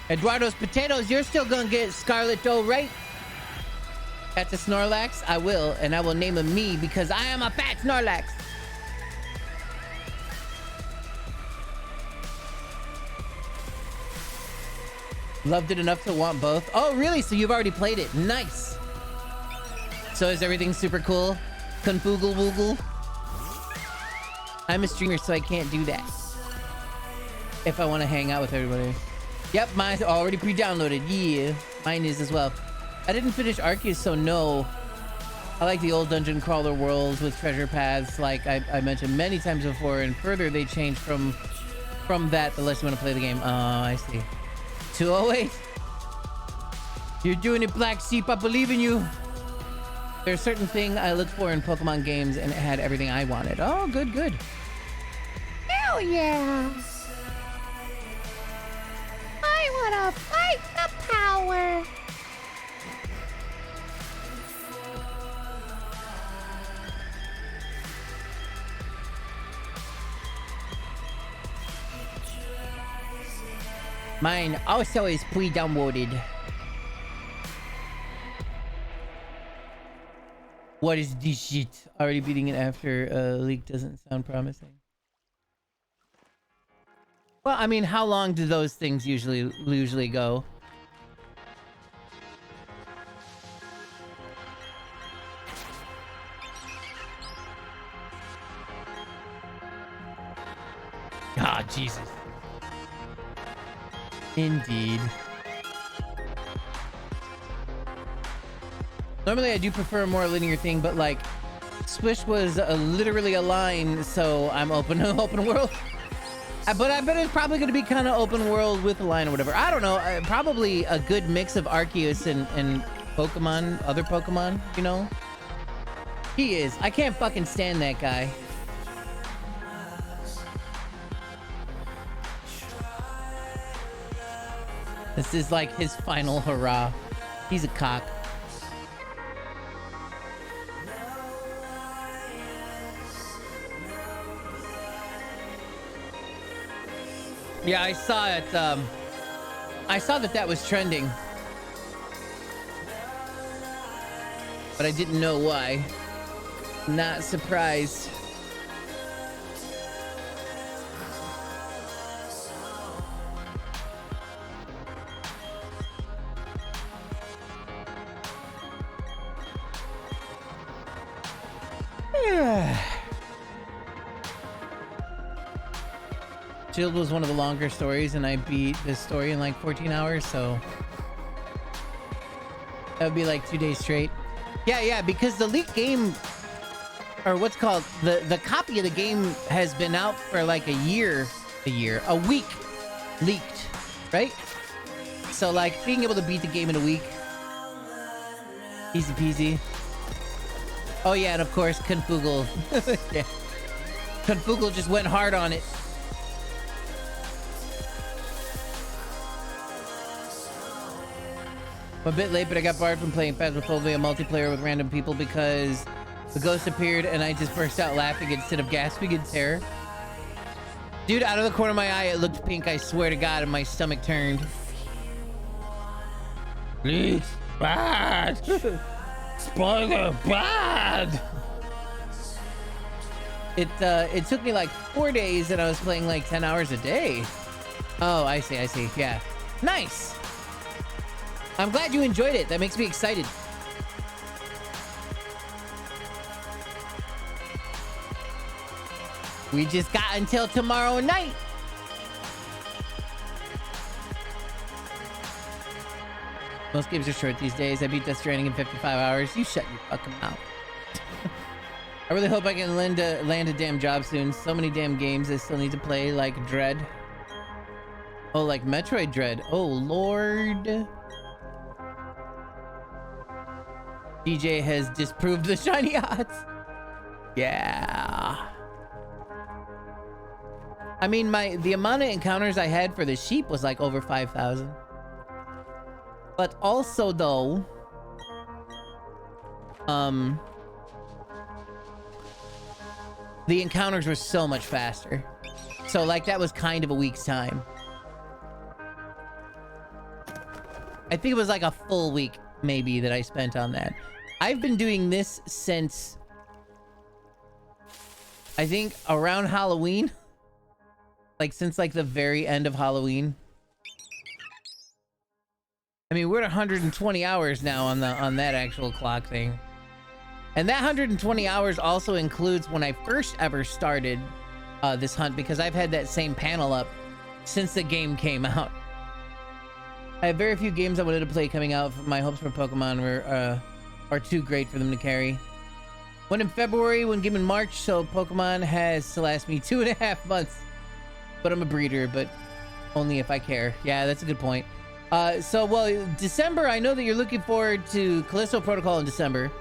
Eduardo's Potatoes, you're still gonna get Scarlet though, right? That's a Snorlax? I will, and I will name him me because I am a fat Snorlax. Loved it enough to want both. Oh, really? So you've already played it. Nice. So is everything super cool? Confoogle woogle? I'm a streamer, so I can't do that. If I want to hang out with everybody. Yep, mine's already pre-downloaded. Yeah, mine is as well. I didn't finish Arceus, so no. I like the old dungeon crawler worlds with treasure paths, like I mentioned many times before, and further they changed from that the less you want to play the game. Oh, I see. 208. You're doing it, Black Sheep. I believe in you. There's a certain thing I look for in Pokemon games, and it had everything I wanted. Oh, good, good. Hell yeah! I wanna fight the power! Mine also is pre-downloaded. What is this shit? Already beating it after leak doesn't sound promising. Well, I mean, how long do those things usually go? Ah, Jesus. Indeed. Normally I do prefer a more linear thing, but like Swish was literally a line, so I'm open to open world. But I bet it's probably going to be kind of open world with a line or whatever. I don't know. Probably a good mix of Arceus and Pokemon, other Pokemon, you know? He is. I can't fucking stand that guy. This is like his final hurrah. He's a cock. Yeah, I saw it. I saw that was trending. But I didn't know why. Not surprised. Shield was one of the longer stories, and I beat this story in like 14 hours, so that would be like 2 days straight. Yeah, because the leaked game, or what's called, the copy of the game has been out for like a week leaked, right? So like being able to beat the game in a week, easy peasy. Oh yeah, and of course Confoogle. Yeah. Confoogle just went hard on it. I'm a bit late, but I got barred from playing Phasmophobia multiplayer with random people because the ghost appeared and I just burst out laughing instead of gasping in terror. Dude, out of the corner of my eye, it looked pink, I swear to God, and my stomach turned. Please, bad. Spoiler, bad. It took me like 4 days and I was playing like 10 hours a day. Oh, I see. Yeah. Nice. I'm glad you enjoyed it. That makes me excited. We just got until tomorrow night. Most games are short these days. I beat Death Stranding in 55 hours. You shut your fucking mouth. I really hope I can land a damn job soon. So many damn games I still need to play, like Dread. Oh, like Metroid Dread. Oh, Lord. DJ has disproved the shiny odds. Yeah. I mean, the amount of encounters I had for the sheep was like over 5,000. But also though, the encounters were so much faster. So like that was kind of a week's time. I think it was like a full week maybe that I spent on that. I've been doing this since I think around Halloween. Like since like the very end of Halloween. I mean, we're at 120 hours now on that actual clock thing. And that 120 hours also includes when I first ever started this hunt, because I've had that same panel up since the game came out. I have very few games I wanted to play coming out. My hopes for Pokemon are too great for them to carry. One in February, one game in March, so Pokemon has to last me 2.5 months. But I'm a breeder, but only if I care. Yeah, that's a good point. Well, December, I know that you're looking forward to Callisto Protocol in December,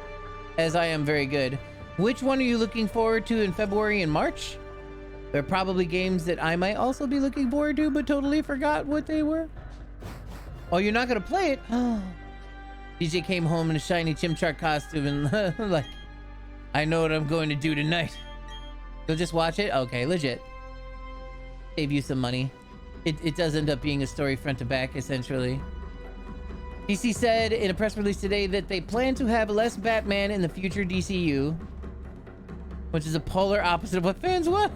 as I am very good. Which one are you looking forward to in February and March? There are probably games that I might also be looking forward to, but totally forgot what they were. Oh, you're not gonna play it? DJ came home in a shiny Chimchar costume and like, I know what I'm going to do tonight. You'll just watch it? Okay, legit. Save you some money. It does end up being a story front to back, essentially. DC said in a press release today that they plan to have less Batman in the future DCU, which is a polar opposite of what fans want.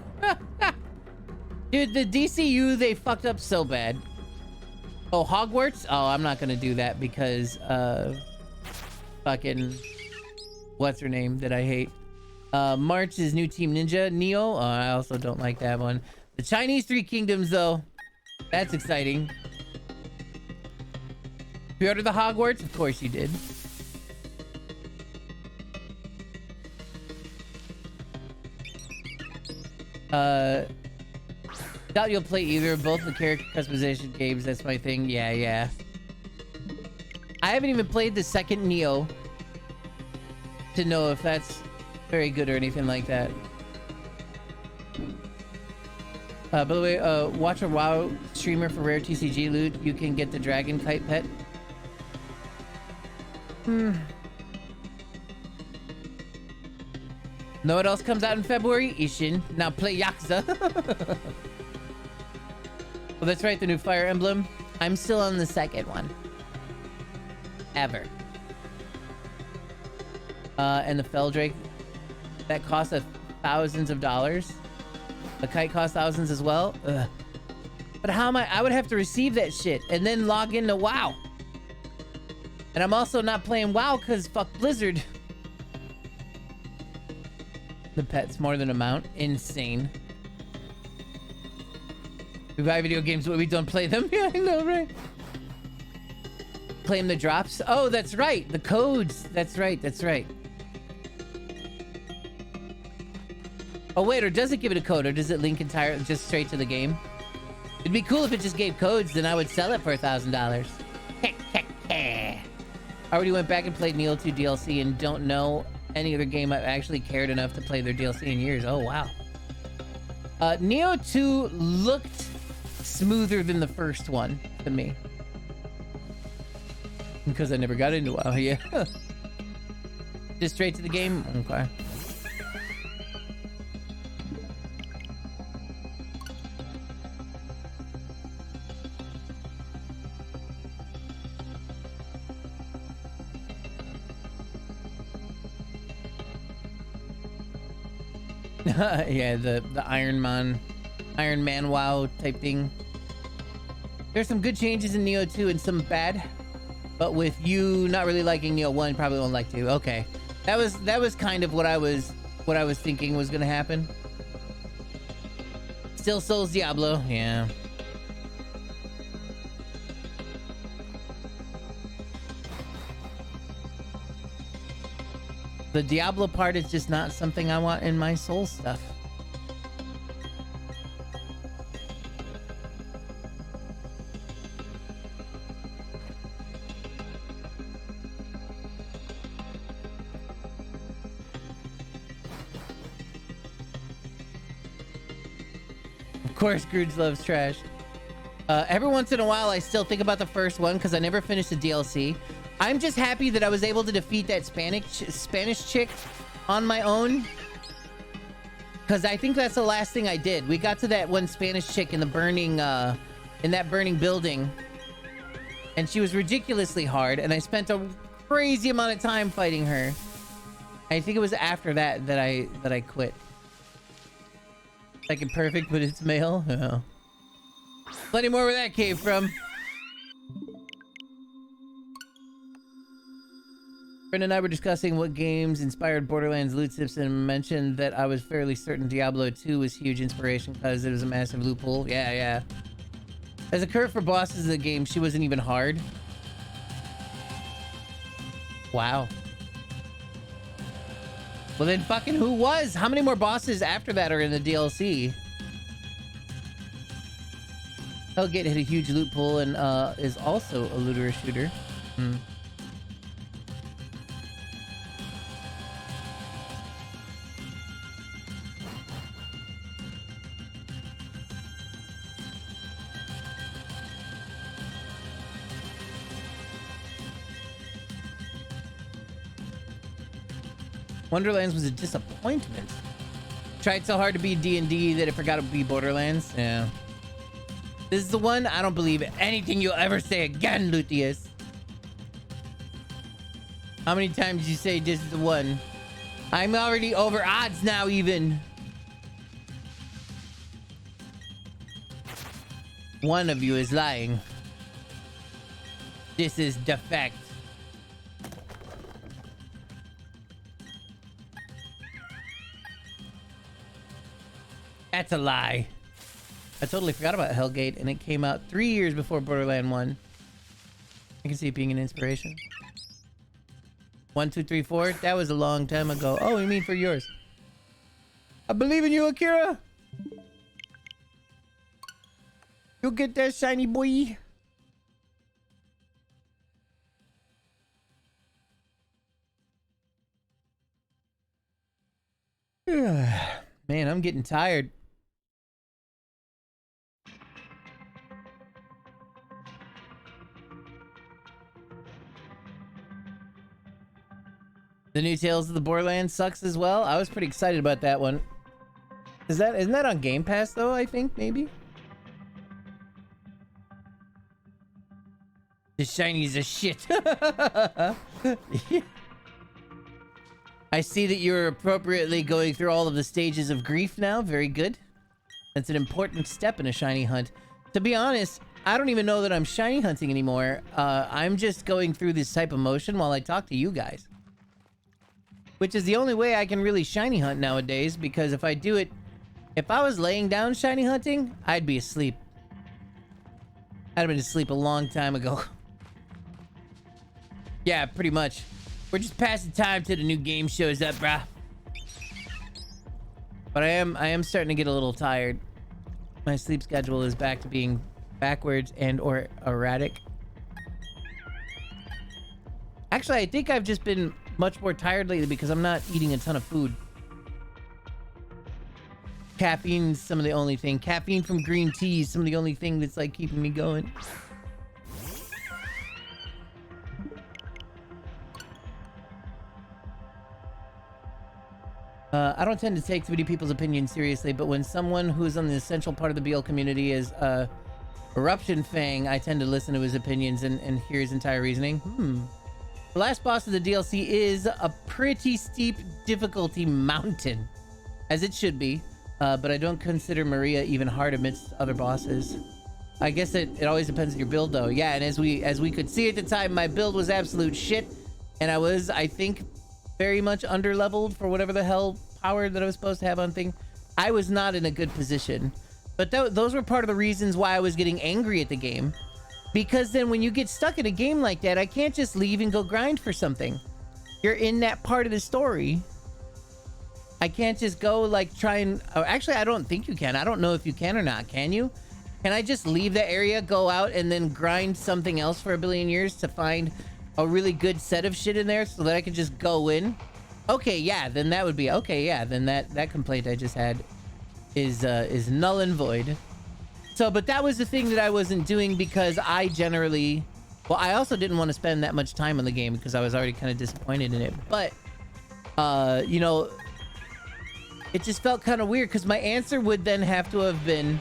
Dude, the DCU, they fucked up so bad. Oh, Hogwarts? Oh, I'm not gonna do that because, fucking, what's her name that I hate? March is new Team Ninja. Neo? Oh, I also don't like that one. The Chinese Three Kingdoms, though. That's exciting. Pre-order the Hogwarts? Of course you did. Doubt you'll play either of both the character customization games. That's my thing. Yeah. I haven't even played the second Neo to know if that's very good or anything like that. By the way, watch a WoW streamer for rare TCG loot. You can get the dragon kite pet. Know what else comes out in February? Ishin. Now play Yakuza. Well, that's right, the new Fire Emblem. I'm still on the second one. Ever. And the Feldrake. That costs thousands of dollars. The kite costs thousands as well. Ugh. But how am I would have to receive that shit and then log into WoW. And I'm also not playing WoW because fuck Blizzard. The pet's more than a mount. Insane. We buy video games, but we don't play them. Yeah, I know, right? Claim the drops. Oh, that's right. The codes. That's right. Oh, wait, or does it give it a code, or does it link entirely just straight to the game? It'd be cool if it just gave codes, then I would sell it for $1,000. I already went back and played Neo 2 DLC and don't know any other game I've actually cared enough to play their DLC in years. Oh, wow. Neo 2 looked smoother than the first one to me. Because I never got into WoW, yeah. Just straight to the game? Okay. Yeah, the Iron Man WoW type thing. There's some good changes in Neo 2 and some bad, but with you not really liking Neo 1, probably won't like 2. Okay, that was kind of what I was thinking was gonna happen. Still Souls Diablo, yeah. The Diablo part is just not something I want in my Soul stuff. Of course, Scrooge loves trash. Every once in a while, I still think about the first one because I never finished the DLC. I'm just happy that I was able to defeat that Spanish chick on my own. Because I think that's the last thing I did. We got to that one Spanish chick in the burning, in that burning building. And she was ridiculously hard. And I spent a crazy amount of time fighting her. I think it was after that that I quit. Like it perfect, but it's male? Oh. Plenty more where that came from. Brenda and I were discussing what games inspired Borderlands loot tips and mentioned that I was fairly certain Diablo 2 was huge inspiration because it was a massive loophole. Yeah. As a curve for bosses in the game, she wasn't even hard. Wow. Well then fucking who was? How many more bosses after that are in the DLC? Hellgate hit a huge loot pool and is also a looter shooter. Wonderlands was a disappointment. Tried so hard to be D&D that it forgot to be Borderlands. Yeah. This is the one. I don't believe anything you'll ever say again, Lucius. How many times did you say this is the one? I'm already over odds now, even. One of you is lying. This is defect. That's a lie. I totally forgot about Hellgate, and it came out 3 years before Borderland 1. I can see it being an inspiration. 1, 2, 3, 4. That was a long time ago. Oh, you mean for yours? I believe in you, Akira. You'll get that shiny boy. Man, I'm getting tired. The new Tales of the Borderlands sucks as well. I was pretty excited about that one. Isn't that on Game Pass though? I think maybe. The shinies are shit. I see that you're appropriately going through all of the stages of grief now. Very good. That's an important step in a shiny hunt. To be honest, I don't even know that I'm shiny hunting anymore. I'm just going through this type of motion while I talk to you guys. Which is the only way I can really shiny hunt nowadays, because if I do it... If I was laying down shiny hunting, I'd be asleep. I'd have been asleep a long time ago. Yeah, pretty much. We're just passing time till the new game shows up, brah. But I am starting to get a little tired. My sleep schedule is back to being backwards and or erratic. Actually, I think I've just been much more tired lately because I'm not eating a ton of food. Caffeine's some of the only thing. Caffeine from green tea is some of the only thing that's like keeping me going. I don't tend to take too many people's opinions seriously, but when someone who is on the essential part of the BL community is Eruption Fang, I tend to listen to his opinions and hear his entire reasoning. The last boss of the DLC is a pretty steep difficulty mountain, as it should be, but I don't consider Maria even hard amidst other bosses. I guess it always depends on your build, though. Yeah, and as we could see at the time, my build was absolute shit, and I was, I think, very much underleveled for whatever the hell power that I was supposed to have on thing. I was not in a good position, but those were part of the reasons why I was getting angry at the game. Because then when you get stuck in a game like that, I can't just leave and go grind for something. You're in that part of the story. I can't just go like try and... actually, I don't think you can. I don't know if you can or not. Can you? Can I just leave the area, go out, and then grind something else for a billion years to find a really good set of shit in there so that I can just go in? Okay, yeah, then that would be... Okay, yeah, then that complaint I just had is null and void. So, but that was the thing that I wasn't doing because I generally, well, I also didn't want to spend that much time on the game because I was already kind of disappointed in it. But, you know, it just felt kind of weird because my answer would then have to have been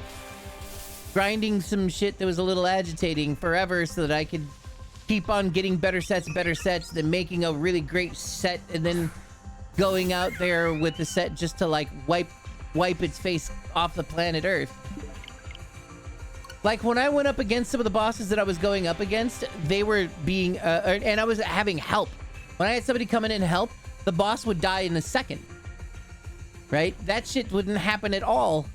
grinding some shit that was a little agitating forever so that I could keep on getting better sets, then making a really great set, and then going out there with the set just to like wipe its face off the planet Earth. Like when I went up against some of the bosses that I was going up against, they were being, and I was having help. When I had somebody come in and help, the boss would die in a second. Right? That shit wouldn't happen at all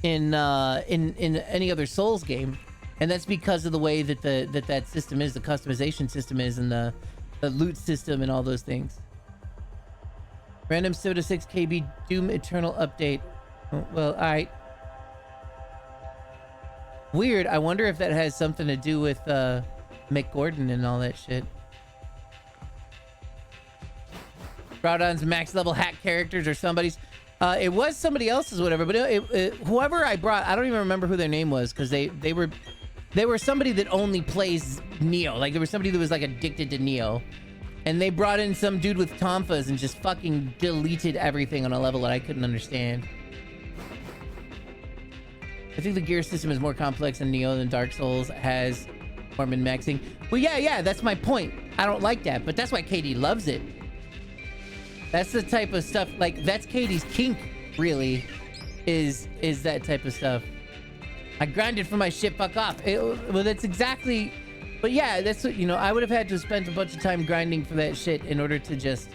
in any other Souls game. And that's because of the way that that system is, the customization system is, and the loot system and all those things. Random Soda 6 KB Doom Eternal update. Oh, well, alright. Weird. I wonder if that has something to do with Mick Gordon and all that shit. Groudon's max level hack characters or somebody's. It was somebody else's, whatever. But whoever I brought, I don't even remember who their name was because they were somebody that only plays Neo. Like there was somebody that was like addicted to Neo, and they brought in some dude with tonfas and just fucking deleted everything on a level that I couldn't understand. I think the gear system is more complex in Neo than Dark Souls has more min-maxing. Well, yeah, that's my point. I don't like that, but that's why Katie loves it. That's the type of stuff, like, that's Katie's kink, really, is that type of stuff. I grinded for my shit, fuck off. Well, that's exactly, but yeah, that's what, you know, I would have had to spend a bunch of time grinding for that shit in order to just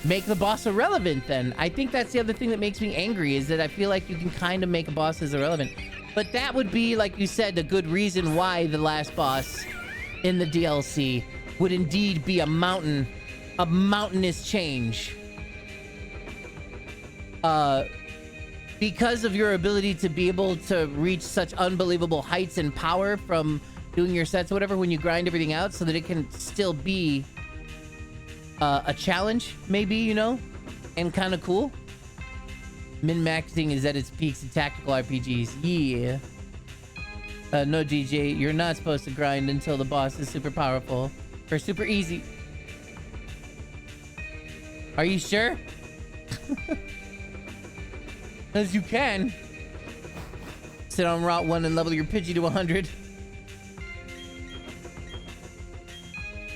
make the boss irrelevant then. I think that's the other thing that makes me angry, is that I feel like you can kind of make a boss as irrelevant. But that would be, like you said, a good reason why the last boss in the DLC would indeed be a mountainous change. Because of your ability to be able to reach such unbelievable heights and power from doing your sets or whatever when you grind everything out, so that it can still be a challenge, maybe, you know, and kind of cool. Min-maxing is at its peaks in tactical RPGs. Yeah. No, DJ, you're not supposed to grind until the boss is super powerful or super easy. Are you sure? As you can. Sit on Route 1 and level your Pidgey to 100.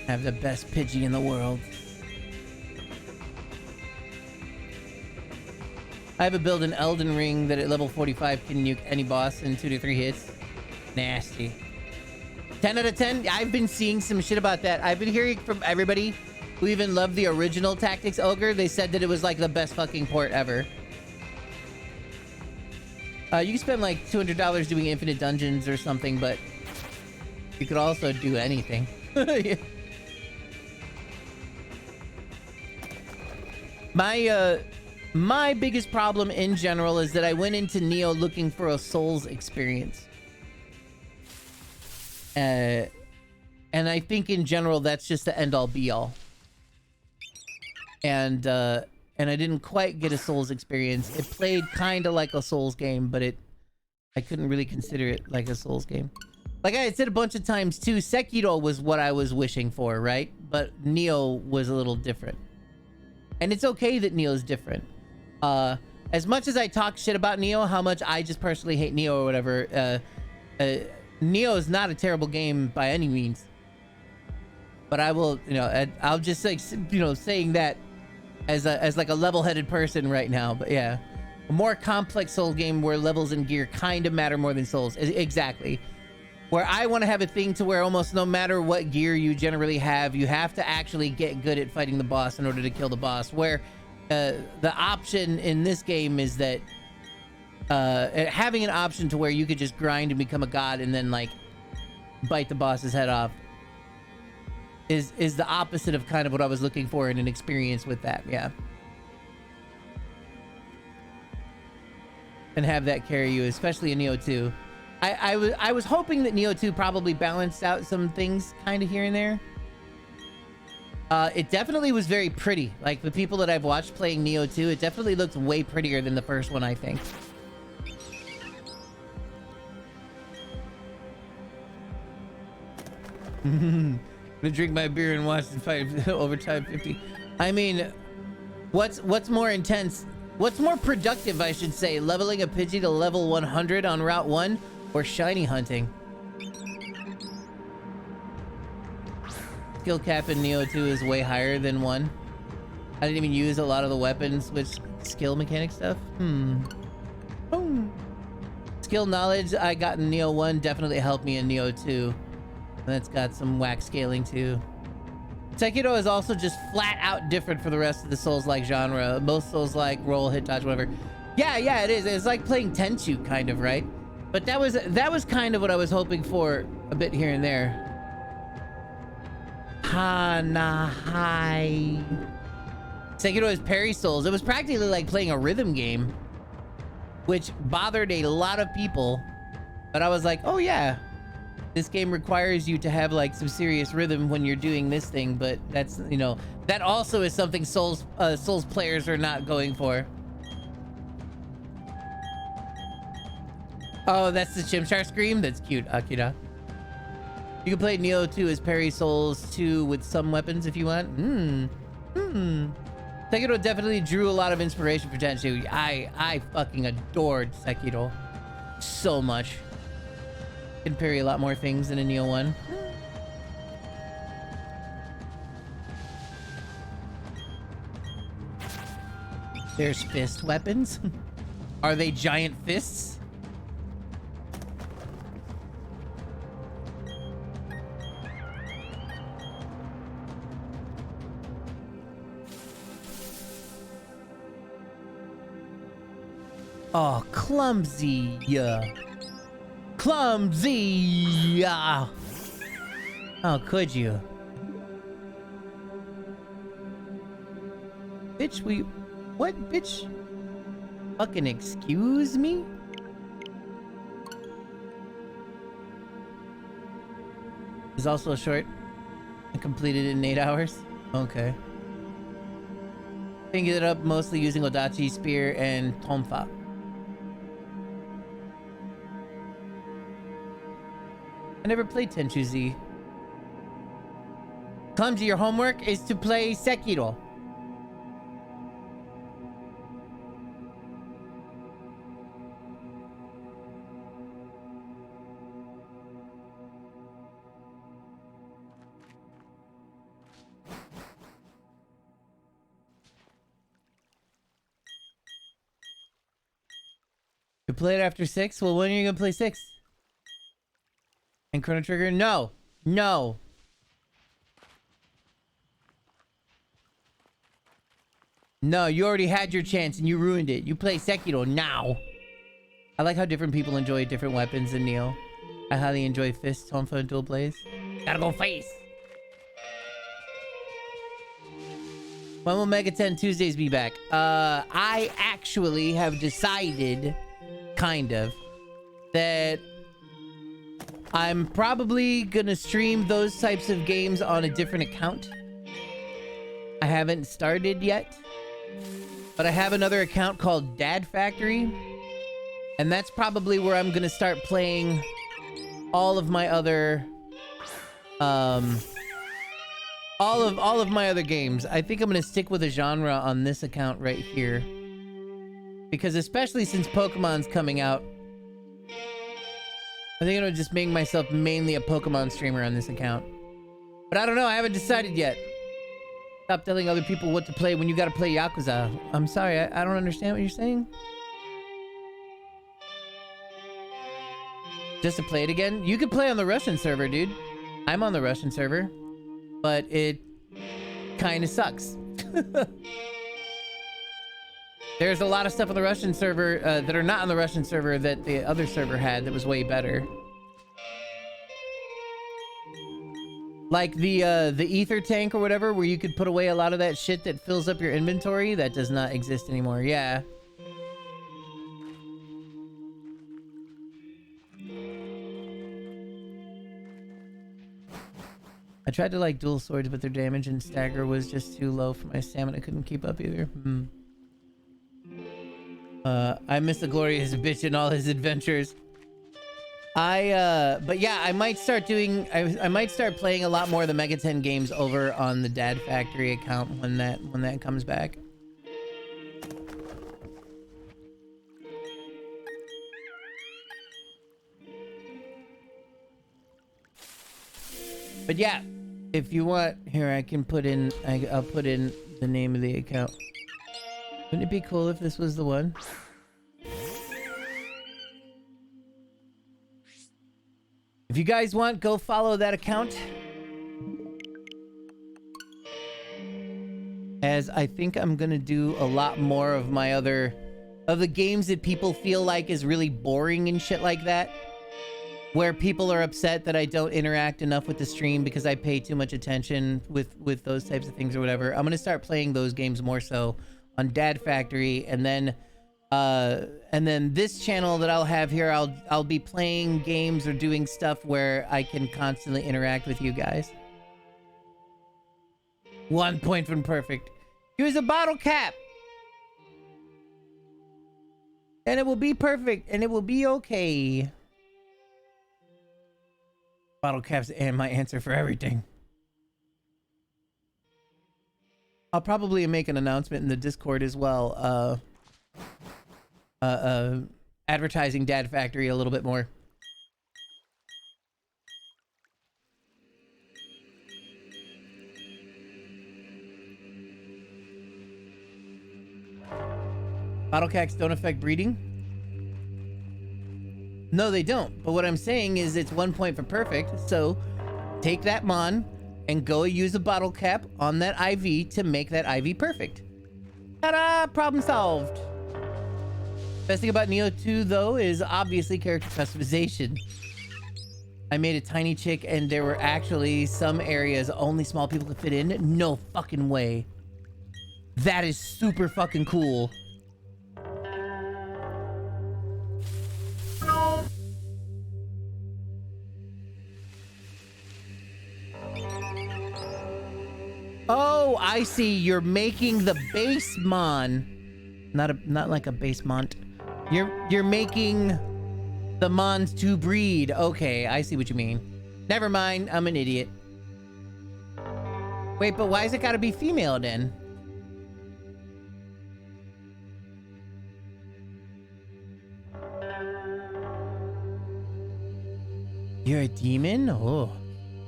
Have the best Pidgey in the world. I have a build in Elden Ring that at level 45 can nuke any boss in 2 to 3 hits. Nasty. 10 out of 10? I've been seeing some shit about that. I've been hearing from everybody who even loved the original Tactics Ogre. They said that it was like the best fucking port ever. You can spend like $200 doing infinite dungeons or something, but you could also do anything. Yeah. My biggest problem in general is that I went into Neo looking for a Souls experience. And I think in general that's just the end all be all. And I didn't quite get a Souls experience. It played kind of like a Souls game, but I couldn't really consider it like a Souls game. Like I had said a bunch of times too, Sekiro was what I was wishing for, right? But Neo was a little different. And it's okay that Neo's different. As much as I talk shit about Neo, how much I just personally hate Neo or whatever, Neo is not a terrible game by any means. But I will, you know, I'll just like, you know, saying that as like a level-headed person right now. But yeah, a more complex Soul game where levels and gear kind of matter more than Souls. Exactly. Where I want to have a thing to where almost no matter what gear you generally have, you have to actually get good at fighting the boss in order to kill the boss. Where the option in this game is that having an option to where you could just grind and become a god and then like bite the boss's head off is the opposite of kind of what I was looking for in an experience with that. Yeah. And have that carry you, especially in Neo 2. I was hoping that Neo 2 probably balanced out some things kind of here and there. It definitely was very pretty. Like the people that I've watched playing Neo 2, it definitely looked way prettier than the first one, I think. I'm gonna drink my beer and watch the fight overtime 50. I mean, what's more intense? What's more productive, I should say? Leveling a Pidgey to level 100 on Route 1 or shiny hunting? Skill cap in Neo 2 is way higher than 1. I didn't even use a lot of the weapons with skill mechanic stuff. Skill knowledge I got in Neo 1 definitely helped me in Neo 2. That's got some whack scaling too. Sekiro is also just flat out different for the rest of the Souls-like genre. Most Souls-like roll, hit, dodge, whatever. Yeah, it is. It's like playing Tenchu, kind of, right? But that was kind of what I was hoping for a bit here and there. Hanahai. Sekiro is parry Souls. It was practically like playing a rhythm game, which bothered a lot of people. But I was like, oh yeah. This game requires you to have like some serious rhythm when you're doing this thing, but that's, you know, that also is something Souls players are not going for. Oh, that's the Chimchar scream? That's cute, Akira. You can play Neo 2 as parry Souls 2 with some weapons if you want. Sekiro definitely drew a lot of inspiration for Tenchu. I fucking adored Sekiro so much. Can parry a lot more things than a Neo 1. There's fist weapons. Are they giant fists? Oh, clumsy. Clumsy! How could you? Bitch, what, bitch? Fucking excuse me? It's also a short. I completed it in 8 hours. Okay. Picked it up mostly using Odachi, Spear, and Tonfa. I never played Tenchu Z. Clumsy, your homework is to play Sekiro. You play it after 6? Well, when are you gonna play 6? And Chrono Trigger? No. No. No, you already had your chance and you ruined it. You play Sekiro now. I like how different people enjoy different weapons in Neo. I highly enjoy Fist, Tonfa, and Dual Blaze. Gotta go face. When will Mega 10 Tuesdays be back? I actually have decided, kind of, that I'm probably gonna stream those types of games on a different account. I haven't started yet, but I have another account called Dad Factory, and that's probably where I'm gonna start playing all of my other, all of my other games. I think I'm gonna stick with a genre on this account right here, because especially since Pokemon's coming out, I think I'm gonna just make myself mainly a Pokemon streamer on this account. But I don't know, I haven't decided yet. Stop telling other people what to play when you gotta play Yakuza. I'm sorry, I don't understand what you're saying. Just to play it again? You could play on the Russian server, dude. I'm on the Russian server. But it kinda sucks. There's a lot of stuff on the Russian server that are not on the Russian server that the other server had that was way better. Like the ether tank or whatever, where you could put away a lot of that shit that fills up your inventory. That does not exist anymore. Yeah. I tried to like dual swords, but their damage and stagger was just too low for my stamina. I couldn't keep up either. I miss the glorious bitch in all his adventures. But yeah, I might start doing. I might start playing a lot more of the Mega 10 games over on the Dad Factory account when that comes back. But yeah, if you want, here I can put in. I'll put in the name of the account. Wouldn't it be cool if this was the one? If you guys want, go follow that account. As I think I'm gonna do a lot more of my other of the games that people feel like is really boring and shit like that. Where people are upset that I don't interact enough with the stream because I pay too much attention with those types of things or whatever. I'm gonna start playing those games more so on Dad Factory, and then this channel that I'll have here, I'll be playing games or doing stuff where I can constantly interact with you guys. 1 point from perfect. Use a bottle cap, and it will be perfect, and it will be okay. Bottle caps and my answer for everything. I'll probably make an announcement in the Discord as well. Advertising Dad Factory a little bit more. Bottle caps don't affect breeding. No, they don't. But what I'm saying is it's 1 point for perfect. So take that Mon and go use a bottle cap on that IV to make that IV perfect. Ta-da! Problem solved. Best thing about Neo 2 though is obviously character customization. I made a tiny chick and there were actually some areas only small people could fit in. No fucking way. That is super fucking cool. Oh, I see. You're making the base mon. Not like a base mont. You're making the mons to breed. Okay, I see what you mean. Never mind, I'm an idiot. Wait, but why is it gotta be female then? You're a demon? Oh,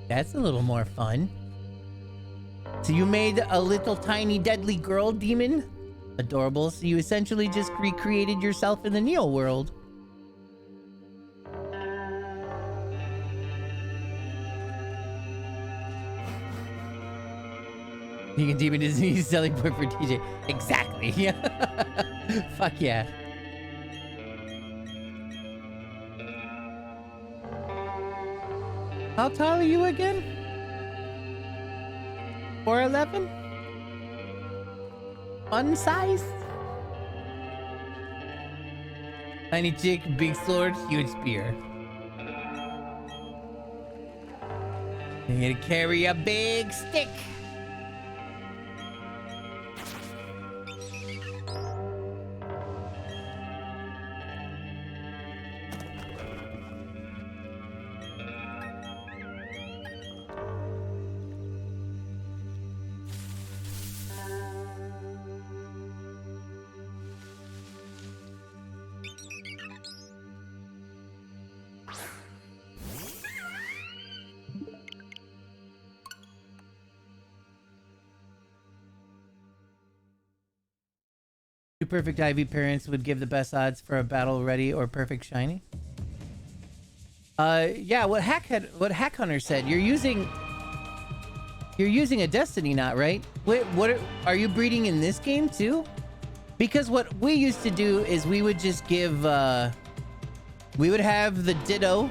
that's a little more fun. So you made a little tiny deadly girl demon? Adorable. So you essentially just recreated yourself in the Neo world. Being a demon isn't a selling point for TJ. Exactly. Yeah. Fuck yeah. How tall are you again? 4'11"? Fun size? Tiny chick, big sword, huge spear. You're gonna carry a big stick. Two perfect IV parents would give the best odds for a battle ready or perfect shiny. Yeah, what Hack Hunter said, you're using a Destiny knot, right? Wait, what are you breeding in this game too? Because what we used to do is we would just give we would have the Ditto,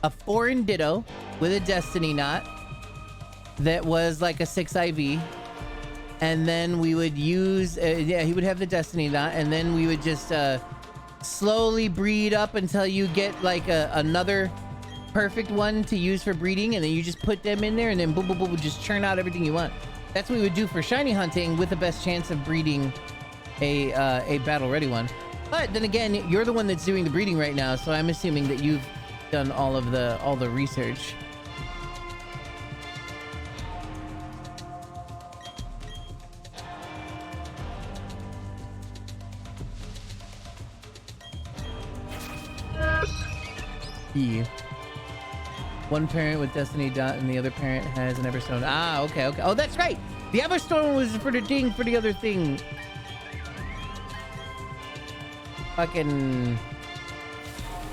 a foreign Ditto with a Destiny knot that was like a 6 IV. And then we would use, yeah, he would have the Destiny knot, and then we would just slowly breed up until you get like another perfect one to use for breeding, and then you just put them in there, and then boom, boom, boom, just churn out everything you want. That's what we would do for shiny hunting with the best chance of breeding a battle ready one. But then again, you're the one that's doing the breeding right now, so I'm assuming that you've done all the research. Yeah. One parent with Destiny Dot and the other parent has an Everstone. Ah, okay. Oh, that's right. The Everstone was for the thing for the other thing. Fucking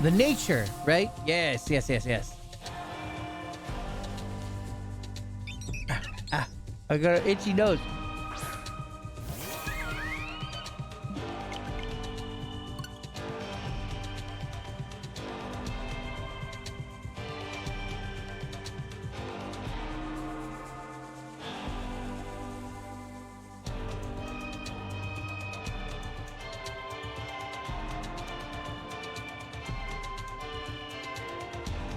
the nature, right? Yes. I got an itchy nose.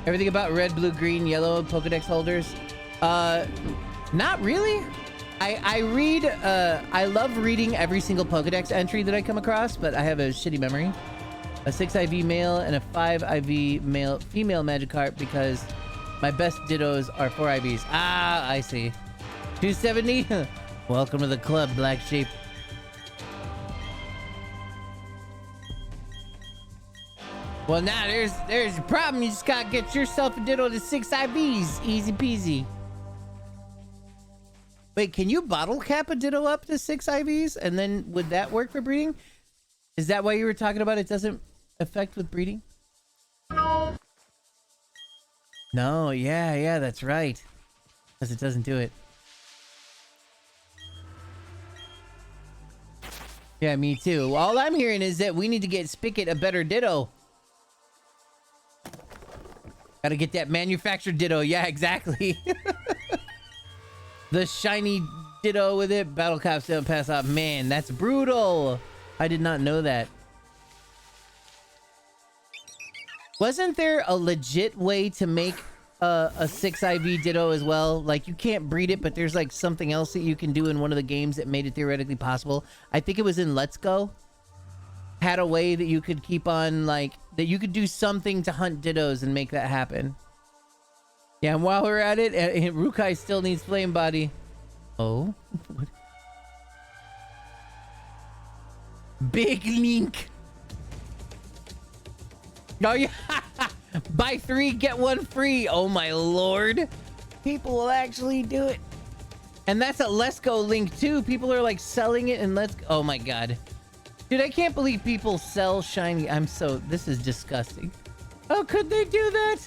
Everything about red, blue, green, yellow Pokedex holders? Not really. I read, I love reading every single Pokedex entry that I come across, but I have a shitty memory. A 6 IV male and a 5 IV male female Magikarp because my best Dittos are 4 IVs. Ah, I see. 270? Welcome to the club, Black Sheep. Well, now there's your problem. You just gotta get yourself a Ditto to 6 IVs. Easy peasy. Wait, can you bottle cap a Ditto up to 6 IVs? And then would that work for breeding? Is that why you were talking about it doesn't affect with breeding? No, yeah, that's right. Because it doesn't do it. Yeah, me too. All I'm hearing is that we need to get Spigot a better Ditto. Gotta get that manufactured Ditto. Yeah, exactly. The shiny Ditto with it. Battle caps don't pass off. Man, that's brutal. I did not know that. Wasn't there a legit way to make a 6 IV Ditto as well? Like, you can't breed it, but there's like something else that you can do in one of the games that made it theoretically possible. I think it was in Let's Go. Had a way that you could keep on, like, that you could do something to hunt Dittos and make that happen. Yeah, and while we're at it, Rukai still needs Flame Body. Oh? What? Big Link. Oh, yeah. Buy 3, get 1 free. Oh, my lord. People will actually do it. And that's a Let's Go link, too. People are, like, selling it and Let's Go. Oh, my god. Dude, I can't believe people sell shiny. This is disgusting. How could they do that?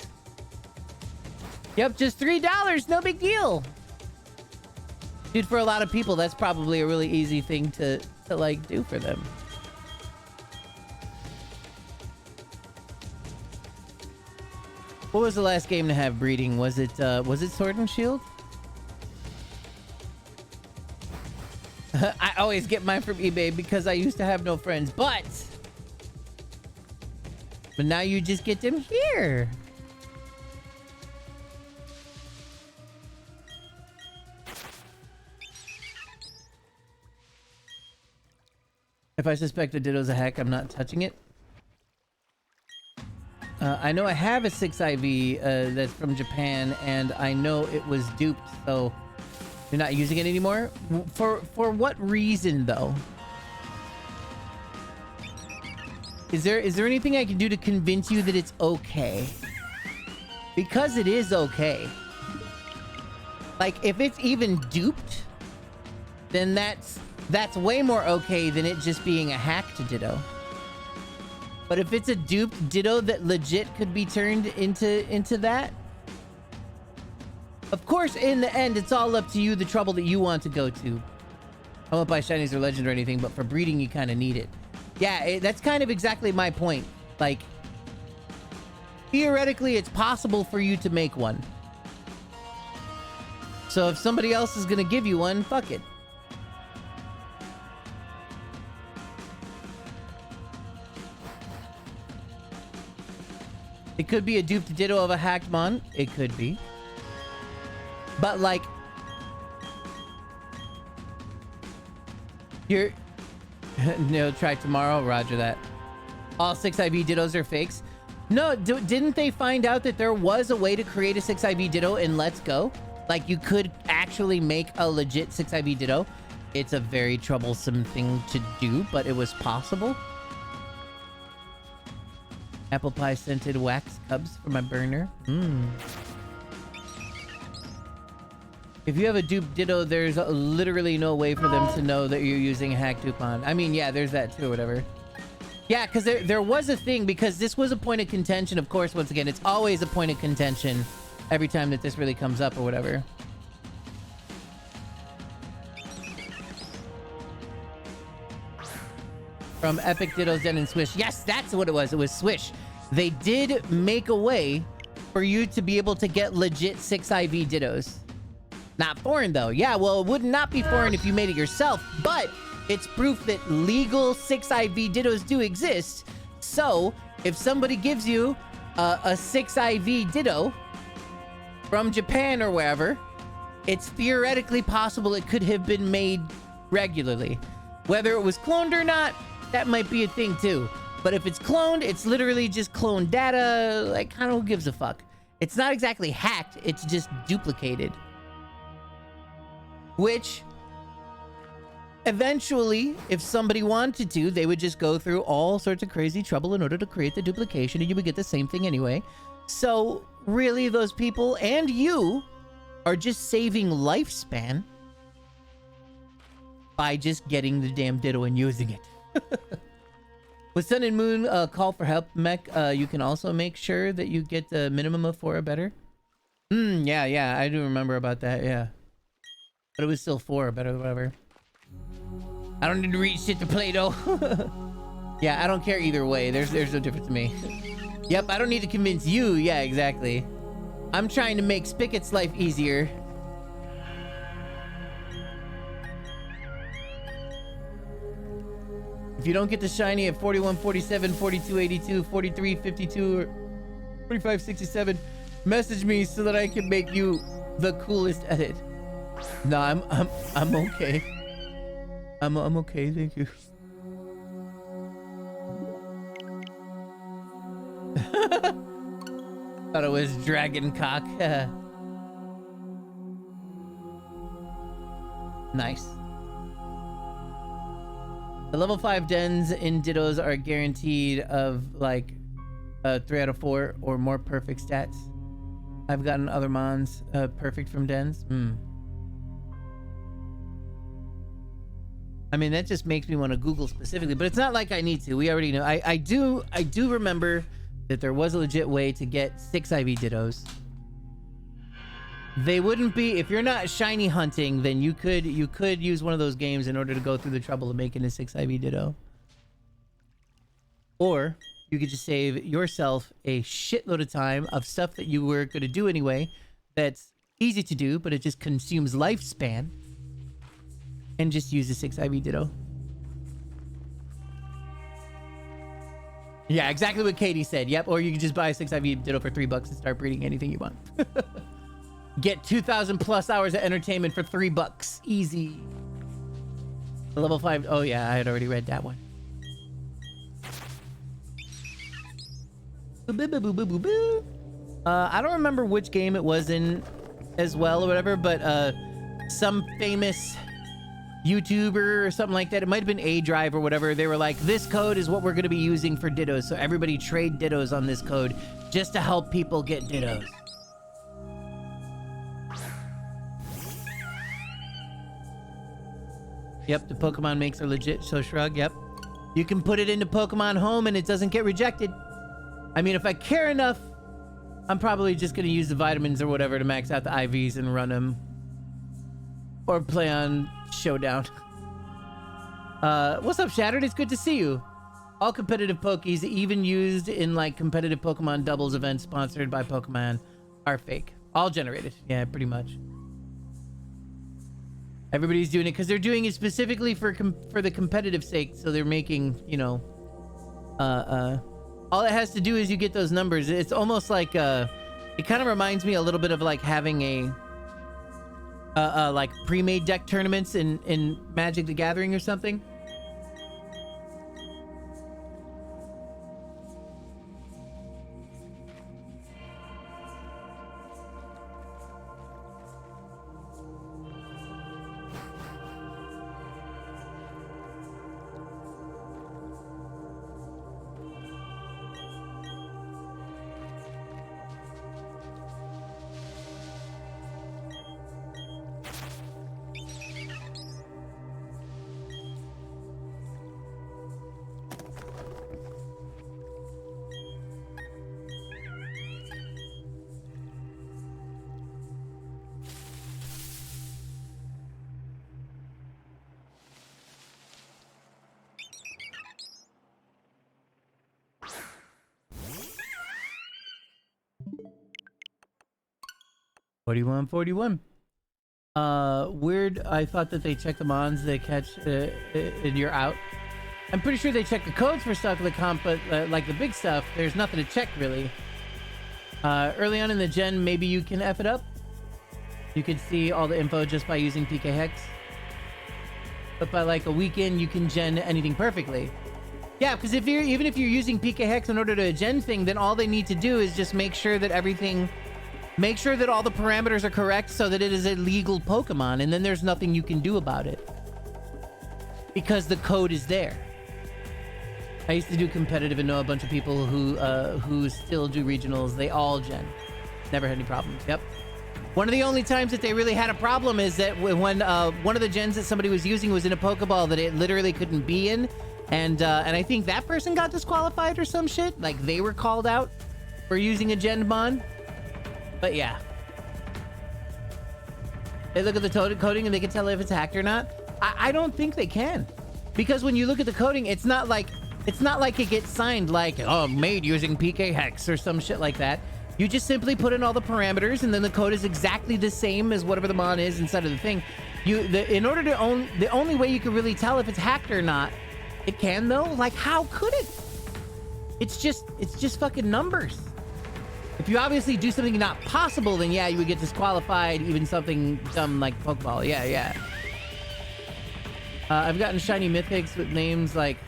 Yep, just $3. No big deal. Dude, for a lot of people, that's probably a really easy thing to like, do for them. What was the last game to have breeding? Was it Sword and Shield? I always get mine from eBay because I used to have no friends, but now you just get them here. If I suspect a Ditto's a hack, I'm not touching it. I know I have a 6 IV that's from Japan, and I know it was duped, so you're not using it anymore? For what reason, though? Is there anything I can do to convince you that it's okay? Because it is okay. Like, if it's even duped, then that's way more okay than it just being a hacked Ditto. But if it's a duped Ditto that legit could be turned into that, of course, in the end, it's all up to you, the trouble that you want to go to. I won't buy shinies or legend or anything, but for breeding, you kind of need it. Yeah, that's kind of exactly my point. Like, theoretically, it's possible for you to make one. So if somebody else is going to give you one, fuck it. It could be a duped Ditto of a hacked mon. It could be. But, like, you're... No, try tomorrow. Roger that. all 6IV Dittos are fakes. No, didn't they find out that there was a way to create a 6IV Ditto in Let's Go? Like, you could actually make a legit 6IV Ditto. It's a very troublesome thing to do, but it was possible. Apple pie scented wax cubs for my burner. If you have a dupe Ditto, there's literally no way for them to know that you're using a hack coupon. I mean, yeah, there's that too, or whatever. Yeah, because there was a thing, because this was a point of contention. Of course, once again, it's always a point of contention every time that this really comes up or whatever. From Epic Dittos Den and Swish. Yes, that's what it was. It was Swish. They did make a way for you to be able to get legit 6IV Dittos. Not foreign, though. Yeah, well, it would not be foreign if you made it yourself, but it's proof that legal 6IV Dittos do exist. So, if somebody gives you a 6IV Ditto from Japan or wherever, it's theoretically possible it could have been made regularly. Whether it was cloned or not, that might be a thing too. But if it's cloned, it's literally just cloned data. Like, kind of who gives a fuck? It's not exactly hacked, it's just duplicated. Which, eventually, if somebody wanted to, they would just go through all sorts of crazy trouble in order to create the duplication, and you would get the same thing anyway. So, really, those people and you are just saving lifespan by just getting the damn Ditto and using it. With Sun and Moon call for help mech, you can also make sure that you get the minimum of 4 or better. Yeah, I do remember about that, yeah. But it was still 4 or better, whatever. I don't need to read shit to play, though. Yeah, I don't care either way. There's no difference to me. Yep, I don't need to convince you. Yeah, exactly. I'm trying to make Spicket's life easier. If you don't get the shiny at 41, 47, 42, 82, 43, 52, or 45, 67, message me so that I can make you the coolest edit. No, I'm okay. I'm okay, thank you. Thought it was dragon cock. Nice. The level 5 dens in Dittos are guaranteed of like 3 out of 4 or more perfect stats. I've gotten other mons perfect from dens. I mean, that just makes me want to Google specifically, but it's not like I need to. We already know. I do remember that there was a legit way to get 6 IV Dittos. They wouldn't be, if you're not shiny hunting, then you could use one of those games in order to go through the trouble of making a 6 IV Ditto. Or you could just save yourself a shitload of time of stuff that you were going to do anyway that's easy to do, but it just consumes lifespan, and just use a 6 IV Ditto. Yeah, exactly what Katie said. Yep, or you can just buy a 6 IV Ditto for $3 and start breeding anything you want. Get 2,000 plus hours of entertainment for $3. Easy. Level 5. Oh yeah, I had already read that one. I don't remember which game it was in as well or whatever, but some famous YouTuber or something like that. It might have been A Drive or whatever. They were like, this code is what we're going to be using for Dittos. So everybody trade Dittos on this code just to help people get Dittos. Yep, the Pokemon makes are legit, so shrug, yep. You can put it into Pokemon Home and it doesn't get rejected. I mean, if I care enough, I'm probably just going to use the vitamins or whatever to max out the IVs and run them. Or play on Showdown. What's up, Shattered? It's good to see you. All competitive Pokies, even used in like competitive Pokemon doubles events sponsored by Pokemon, are fake. All generated. Yeah, pretty much. Everybody's doing it because they're doing it specifically for the competitive sake. So they're making, you know, all it has to do is you get those numbers. It's almost like it kind of reminds me a little bit of like having a like pre-made deck tournaments in Magic the Gathering or something. 41. Weird. I thought that they check the mons they catch and you're out. I'm pretty sure they check the codes for stuff with the comp, but like the big stuff, there's nothing to check really. Early on in the gen, maybe you can F it up. You could see all the info just by using PK Hex. But by like a weekend, you can gen anything perfectly. Yeah, because even if you're using PK Hex in order to gen thing, then all they need to do is just make sure that make sure that all the parameters are correct so that it is a legal Pokemon, and then there's nothing you can do about it. Because the code is there. I used to do competitive and know a bunch of people who still do regionals. They all gen. Never had any problems. Yep. One of the only times that they really had a problem is that when one of the gens that somebody was using was in a Pokeball that it literally couldn't be in. And I think that person got disqualified or some shit. Like they were called out for using a gen mon. But yeah. They look at the coding and they can tell if it's hacked or not. I don't think they can. Because when you look at the coding, it's not like it gets signed like, oh, made using PK Hex or some shit like that. You just simply put in all the parameters and then the code is exactly the same as whatever the mon is inside of the thing. The only way you can really tell if it's hacked or not, it can though. Like how could it? It's just fucking numbers. If you obviously do something not possible, then yeah, you would get disqualified. Even something dumb like Pokeball. Yeah. I've gotten shiny mythics with names like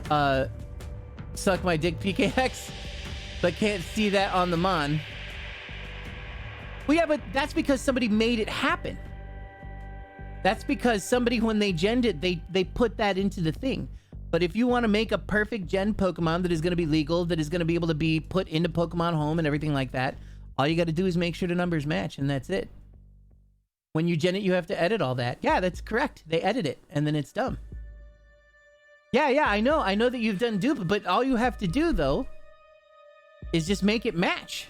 Suck My Dick PKX, but can't see that on the mon. Well, yeah, but that's because somebody made it happen. That's because somebody, when they genned it, they put that into the thing. But if you want to make a perfect gen Pokemon that is going to be legal, that is going to be able to be put into Pokemon Home and everything like that, all you got to do is make sure the numbers match, and that's it. When you gen it, you have to edit all that. Yeah, that's correct. They edit it, and then it's done. Yeah, I know that you've done dupe, but all you have to do, though, is just make it match.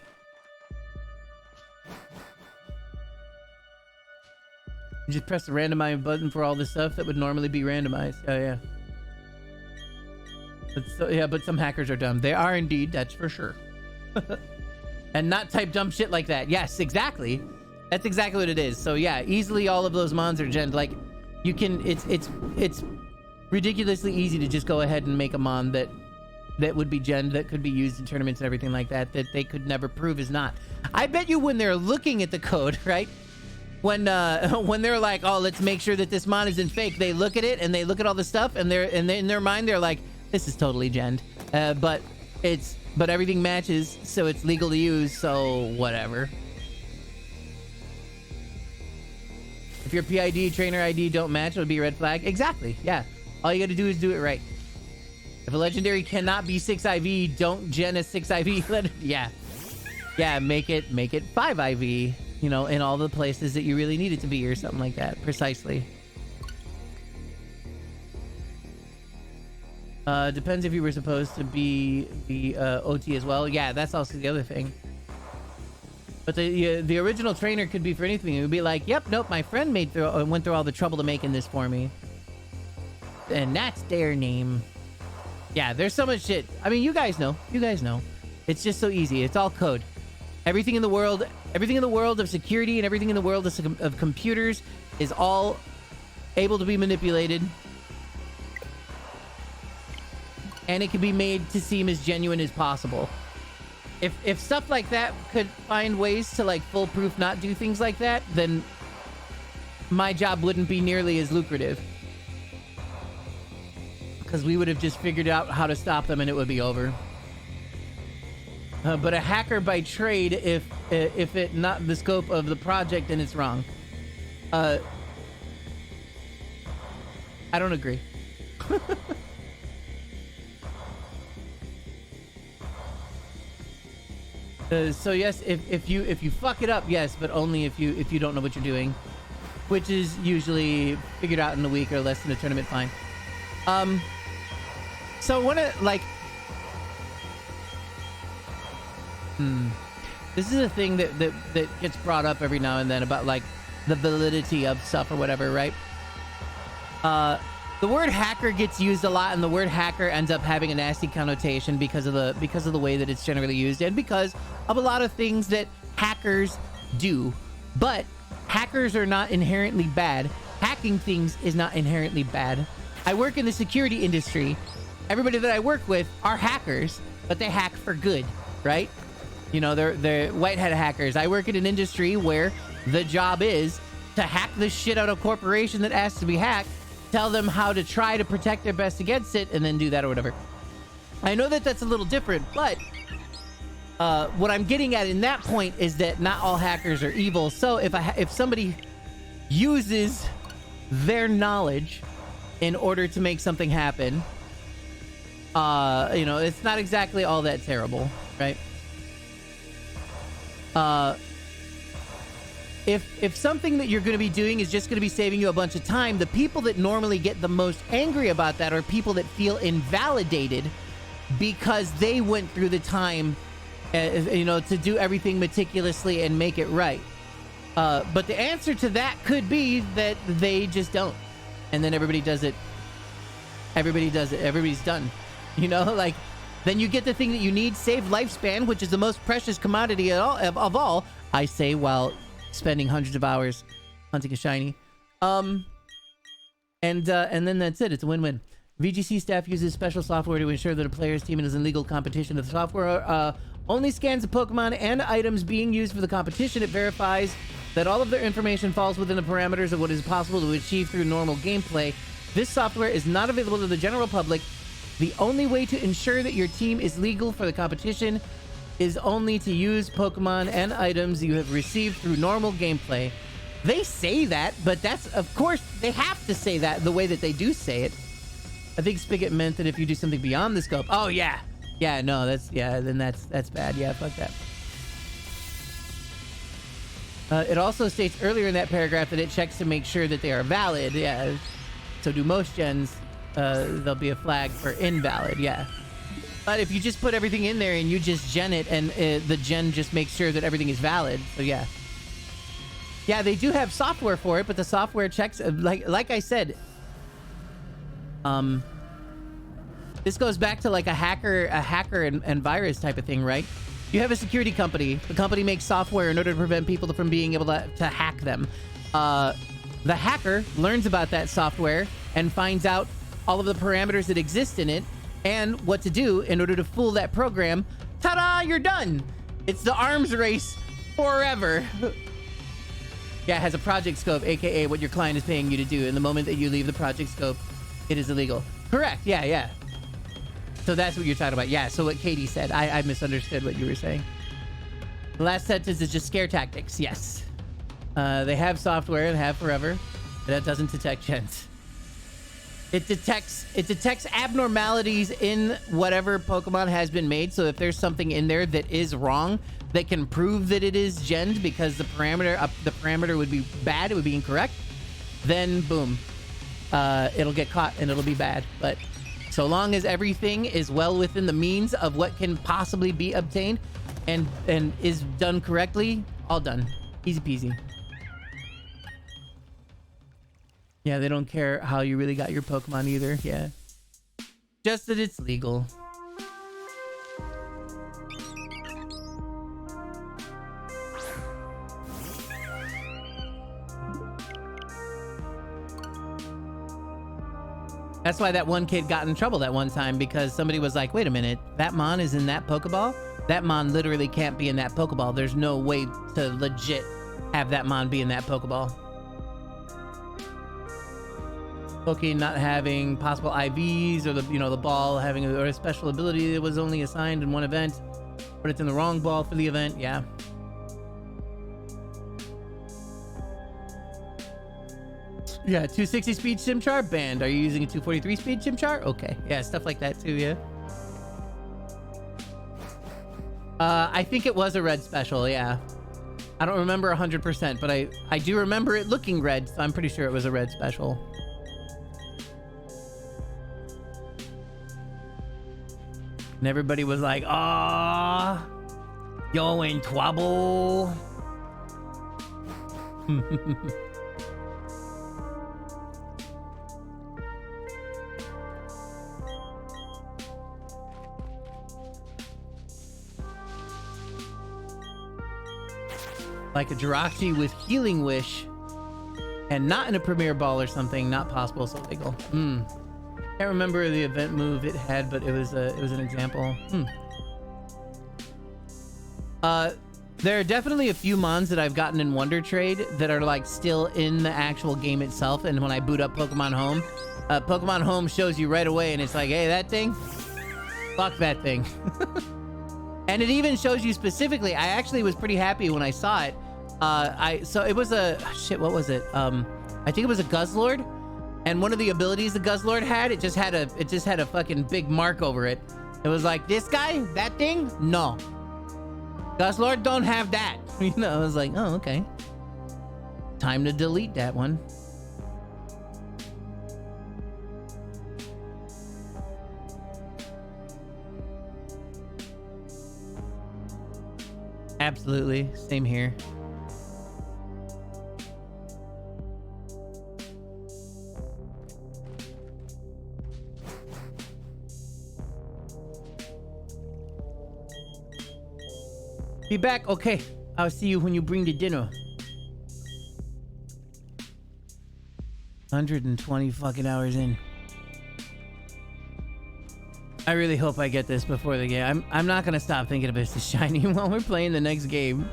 You just press the randomize button for all the stuff that would normally be randomized. Oh, yeah. But some hackers are dumb. They are indeed, that's for sure. And not type dumb shit like that. Yes, exactly. That's exactly what it is. So yeah, easily all of those mons are gen. Like, you can, it's ridiculously easy to just go ahead and make a mon that would be gen, that could be used in tournaments and everything like that, that they could never prove is not. I bet you when they're looking at the code, right? When they're like, oh, let's make sure that this mon isn't fake, they look at it and they look at all the stuff and in their mind they're like, this is totally gen, but everything matches, so it's legal to use, so whatever. If your PID, trainer ID don't match, it would be a red flag. Exactly, yeah. All you gotta do is do it right. If a legendary cannot be 6 IV, don't gen a 6 IV. Yeah, make it 5 IV, you know, in all the places that you really need it to be or something like that. Precisely. Depends if you were supposed to be the OT as well. Yeah, that's also the other thing. But the original trainer could be for anything. It would be like, yep, nope, my friend went through all the trouble to making this for me, and that's their name. Yeah, there's so much shit. I mean, you guys know. It's just so easy. It's all code. Everything in the world of security and everything in the world of computers is all able to be manipulated. And it can be made to seem as genuine as possible. If stuff like that could find ways to like foolproof not do things like that, then my job wouldn't be nearly as lucrative. Because we would have just figured out how to stop them and it would be over. But a hacker by trade, if it not the scope of the project, then it's wrong. I don't agree. So yes, if you fuck it up, yes, but only if you don't know what you're doing, which is usually figured out in a week or less than a tournament. Fine. So I want to like, this is a thing that gets brought up every now and then about like the validity of stuff or whatever, right? The word hacker gets used a lot, and the word hacker ends up having a nasty connotation because of the way that it's generally used, and because of a lot of things that hackers do. But hackers are not inherently bad. Hacking things is not inherently bad. I work in the security industry. Everybody that I work with are hackers, but they hack for good, right? You know, they're white hat hackers. I work in an industry where the job is to hack the shit out of a corporation that asks to be hacked, tell them how to try to protect their best against it, and then do that or whatever. I know that that's a little different, but what I'm getting at in that point is that not all hackers are evil. So if somebody uses their knowledge in order to make something happen, you know, it's not exactly all that terrible, right? If something that you're going to be doing is just going to be saving you a bunch of time, the people that normally get the most angry about that are people that feel invalidated because they went through the time, you know, to do everything meticulously and make it right. But the answer to that could be that they just don't. And then everybody does it. Everybody does it. Everybody's done. You know, like, then you get the thing that you need, save lifespan, which is the most precious commodity of all, I say, while spending hundreds of hours hunting a shiny. And then that's it. It's a win-win. VGC staff uses special software to ensure that a player's team is in legal competition. The software only scans the Pokemon and items being used for the competition. It verifies that all of their information falls within the parameters of what is possible to achieve through normal gameplay. This software is not available to the general public. The only way to ensure that your team is legal for the competition is only to use Pokemon and items you have received through normal gameplay. They say that, but that's, of course, they have to say that the way that they do say it. I think Spigot meant that if you do something beyond the scope. Oh, yeah. Yeah, no, then that's bad. Yeah, fuck that. It also states earlier in that paragraph that it checks to make sure that they are valid. Yeah. So do most gens, there'll be a flag for invalid. Yeah. But if you just put everything in there and you just gen it, and the gen just makes sure that everything is valid. So yeah. Yeah, they do have software for it, but the software checks, like I said, this goes back to like a hacker and virus type of thing, right? You have a security company. The company makes software in order to prevent people from being able to hack them. The hacker learns about that software and finds out all of the parameters that exist in it and what to do in order to fool that program. Ta-da! You're done. It's the arms race forever. Yeah, it has a project scope, aka what your client is paying you to do. And the moment that you leave the project scope, it is illegal. Correct. Yeah. So that's what you're talking about. Yeah, so what Katie said. I misunderstood what you were saying. The last sentence is just scare tactics. Yes. They have software and have forever. But that doesn't detect gens. It detects abnormalities in whatever Pokemon has been made. So if there's something in there that is wrong, that can prove that it is genned because the parameter would be bad, it would be incorrect, then boom. It'll get caught and it'll be bad. But so long as everything is well within the means of what can possibly be obtained and is done correctly, all done. Easy peasy. Yeah, they don't care how you really got your Pokemon either. Yeah. Just that it's legal. That's why that one kid got in trouble that one time, because somebody was like, wait a minute, that Mon is in that Pokeball? That Mon literally can't be in that Pokeball. There's no way to legit have that Mon be in that Pokeball. Poke not having possible IVs, or the ball having a special ability that was only assigned in one event, but it's in the wrong ball for the event. Yeah. Yeah, 260 speed Chimchar banned. Are you using a 243 speed Chimchar? Okay. Yeah, stuff like that too, yeah. I think it was a red special, yeah. I don't remember 100%, but I do remember it looking red, so I'm pretty sure it was a red special. And everybody was like, "Ah, yo in trouble." like a Jirachi with Healing Wish, and not in a Premier Ball or something. Not possible. So legal. Can't remember the event move it had, but it was an example. There are definitely a few mons that I've gotten in Wonder Trade that are like still in the actual game itself. And when I boot up Pokemon Home, Pokemon Home shows you right away, and it's like, hey, that thing, fuck that thing. And it even shows you specifically. I actually was pretty happy when I saw it. So it was a shit. What was it? I think it was a Guzzlord, and one of the abilities the Guzzlord had, it just had a fucking big mark over it. It was like, this guy, that thing, no. Guzzlord don't have that. You know, I was like, oh, okay. Time to delete that one. Absolutely. Same here. Be back. Okay. I'll see you when you bring the dinner. 120 fucking hours in. I really hope I get this before the game. I'm not gonna stop thinking about this shiny while we're playing the next game.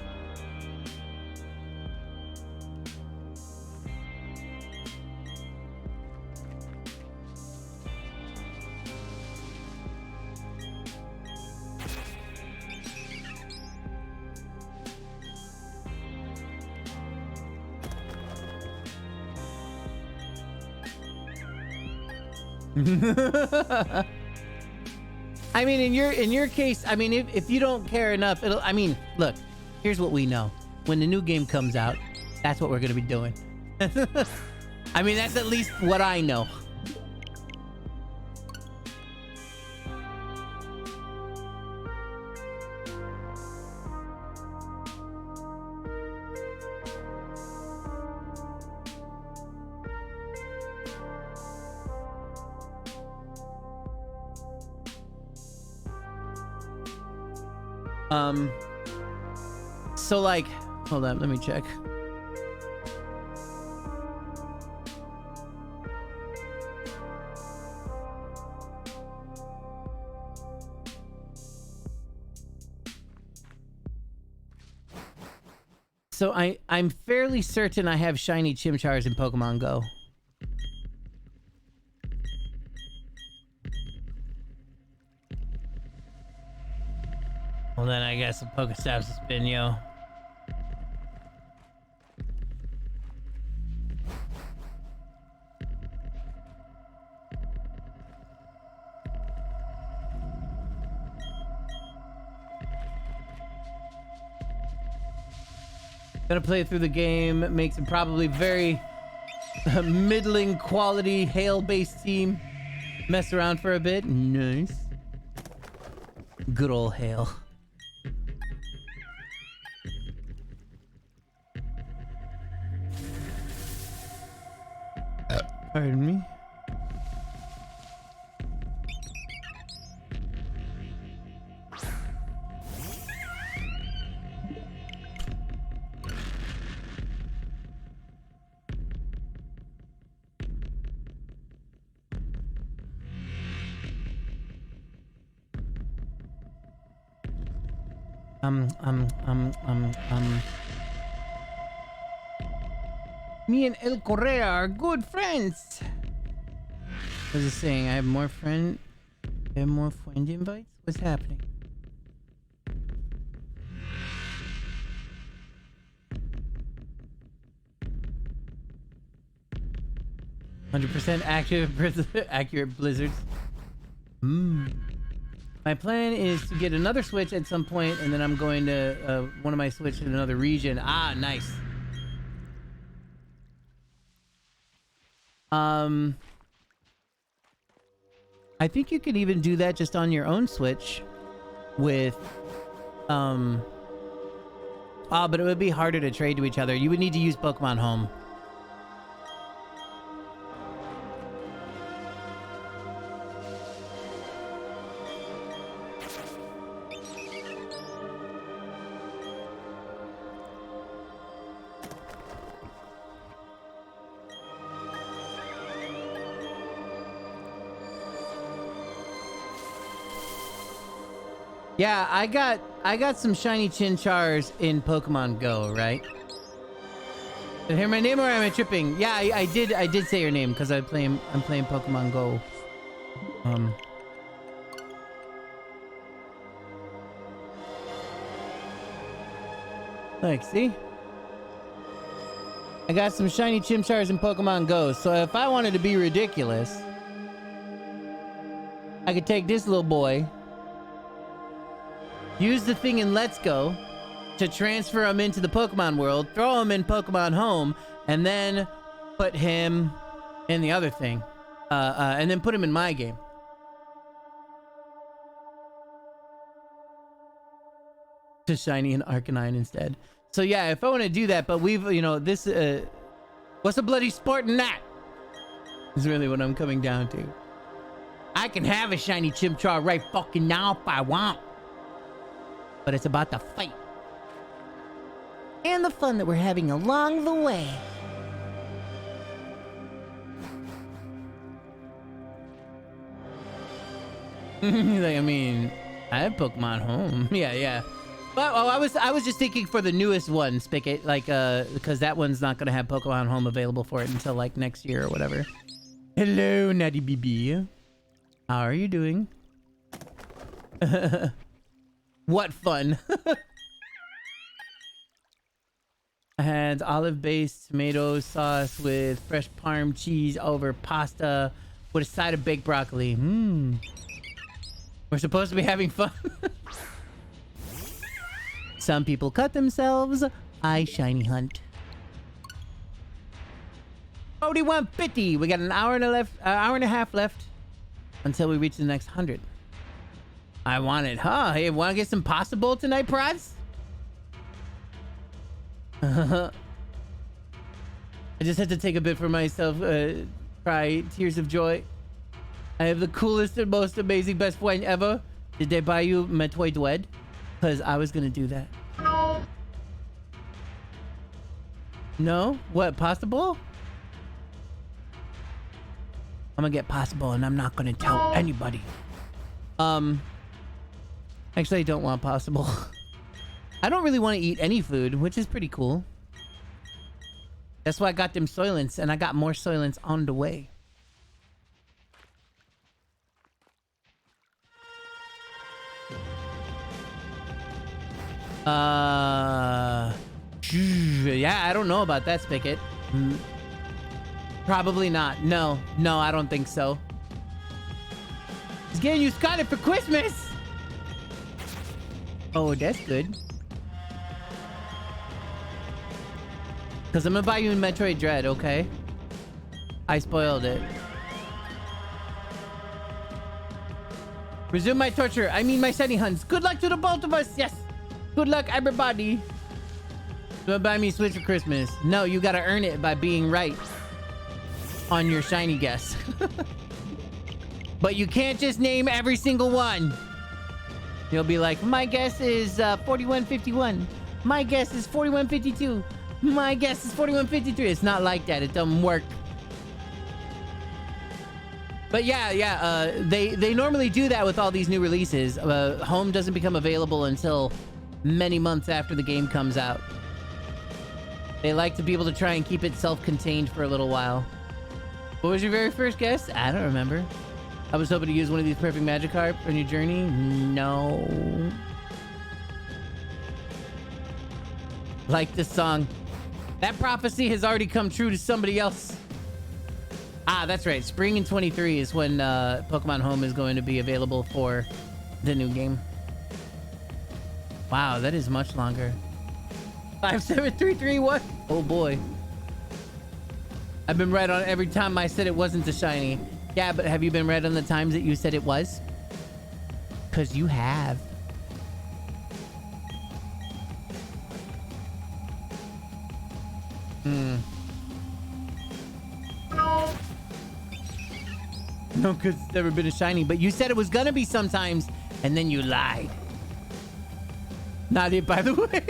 I mean, in your case, I mean, if you don't care enough, it'll. I mean, look, here's what we know: when the new game comes out, that's what we're gonna be doing. I mean, that's at least what I know. So like, hold on, let me check. So I'm fairly certain I have shiny Chimchars in Pokemon Go. Well, then I guess some Pokestops to spin, yo. Gonna play through the game, make some probably very middling quality hail-based team. Mess around for a bit. Nice. Good old hail. Pardon me. Me and El Correa are good friends. What is it saying? I have more friend invites? What's happening? %, accurate blizzards. My plan is to get another Switch at some point, and then I'm going to one of my Switch in another region. Ah, nice. I think you could even do that just on your own Switch with but it would be harder to trade to each other. You would need to use Pokemon Home. Yeah, I got some shiny Chimchars in Pokemon Go, right? Did I hear my name or am I tripping? Yeah, I did say your name because I'm playing Pokemon Go. Like, see? I got some shiny Chimchars in Pokemon Go, so if I wanted to be ridiculous, I could take this little boy, use the thing in Let's Go to transfer him into the Pokemon world, throw him in Pokemon Home, and then put him in the other thing. And then put him in my game. To Shiny and Arcanine instead. So yeah, if I want to do that, but we've, you know, this, what's a bloody sport in that? Is really what I'm coming down to. I can have a shiny Chimchar right fucking now if I want. But it's about the fight. And the fun that we're having along the way. Like, I mean, I have Pokemon Home. Yeah. But I was just thinking for the newest one, Spigot, like, because that one's not gonna have Pokemon Home available for it until like next year or whatever. Hello, Natty BB. How are you doing? What fun. I had olive-based tomato sauce with fresh parm cheese over pasta with a side of baked broccoli. We're supposed to be having fun. Some people cut themselves. I shiny hunt. 4150. We got an hour and a half left until we reach the next 100. I want it, huh? Hey, want to get some pasta bowl tonight, Prods? I just had to take a bit for myself. Cry tears of joy. I have the coolest and most amazing best friend ever. Did they buy you Metroid Dread? Because I was gonna do that. No? What? Pasta bowl? I'm gonna get pasta bowl and I'm not gonna tell anybody. Actually, I don't want pasta bowl. I don't really want to eat any food, which is pretty cool. That's why I got them Soylents, and I got more Soylents on the way. Yeah, I don't know about that, Spigot. Probably not. No, I don't think so. He's getting you Scarlet for Christmas. Oh, that's good. Because I'm gonna buy you in Metroid Dread, okay? I spoiled it. Resume my torture. I mean my shiny hunts. Good luck to the both of us. Yes. Good luck, everybody. Don't buy me Switch for Christmas. No, you gotta earn it by being right on your shiny guess. But you can't just name every single one. You'll be like, my guess is 4151. My guess is 4152. My guess is 4153. It's not like that. It doesn't work. But yeah, they normally do that with all these new releases. Home doesn't become available until many months after the game comes out. They like to be able to try and keep it self-contained for a little while. What was your very first guess? I don't remember. I was hoping to use one of these perfect Magikarp on your journey. No. Like this song. That prophecy has already come true to somebody else. Ah, that's right. Spring in 23 is when Pokemon Home is going to be available for the new game. Wow, that is much longer. 57331. Oh boy. I've been right on every time I said it wasn't a shiny. Yeah, but have you been right on the times that you said it was? Because you have. No, because it's never been a shiny. But you said it was gonna be sometimes, and then you lied. Not it, by the way.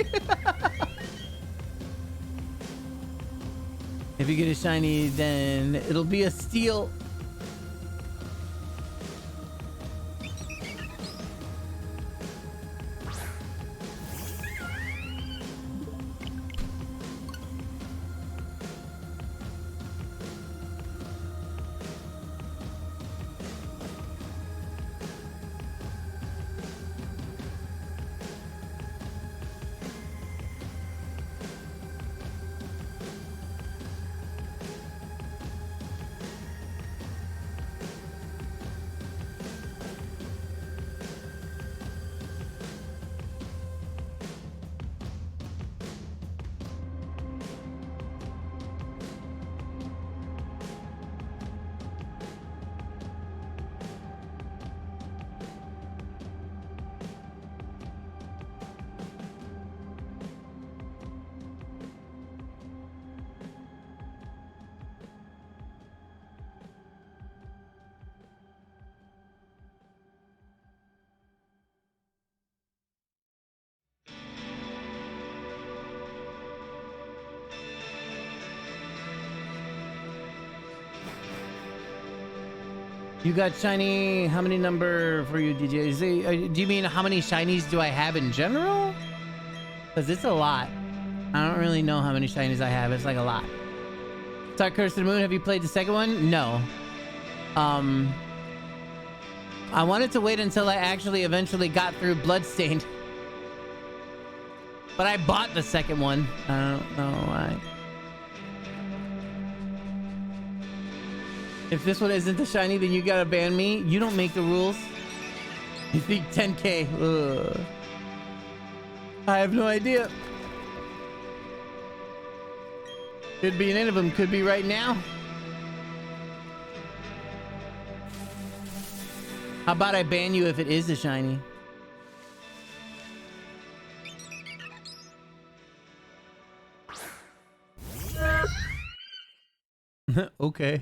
If you get a shiny, then it'll be a steal. You got shiny. How many number for you, DJ? Do you mean how many shinies do I have in general? Because it's a lot. I don't really know how many shinies I have. It's like a lot. Start Curse of the Moon. Have you played the second one? No. I wanted to wait until I actually eventually got through Bloodstained. But I bought the second one. I don't know why. If this one isn't the shiny, then you gotta ban me. You don't make the rules. You think 10K? Ugh. I have no idea. Could be an of them. Could be right now. How about I ban you if it is a shiny? Okay.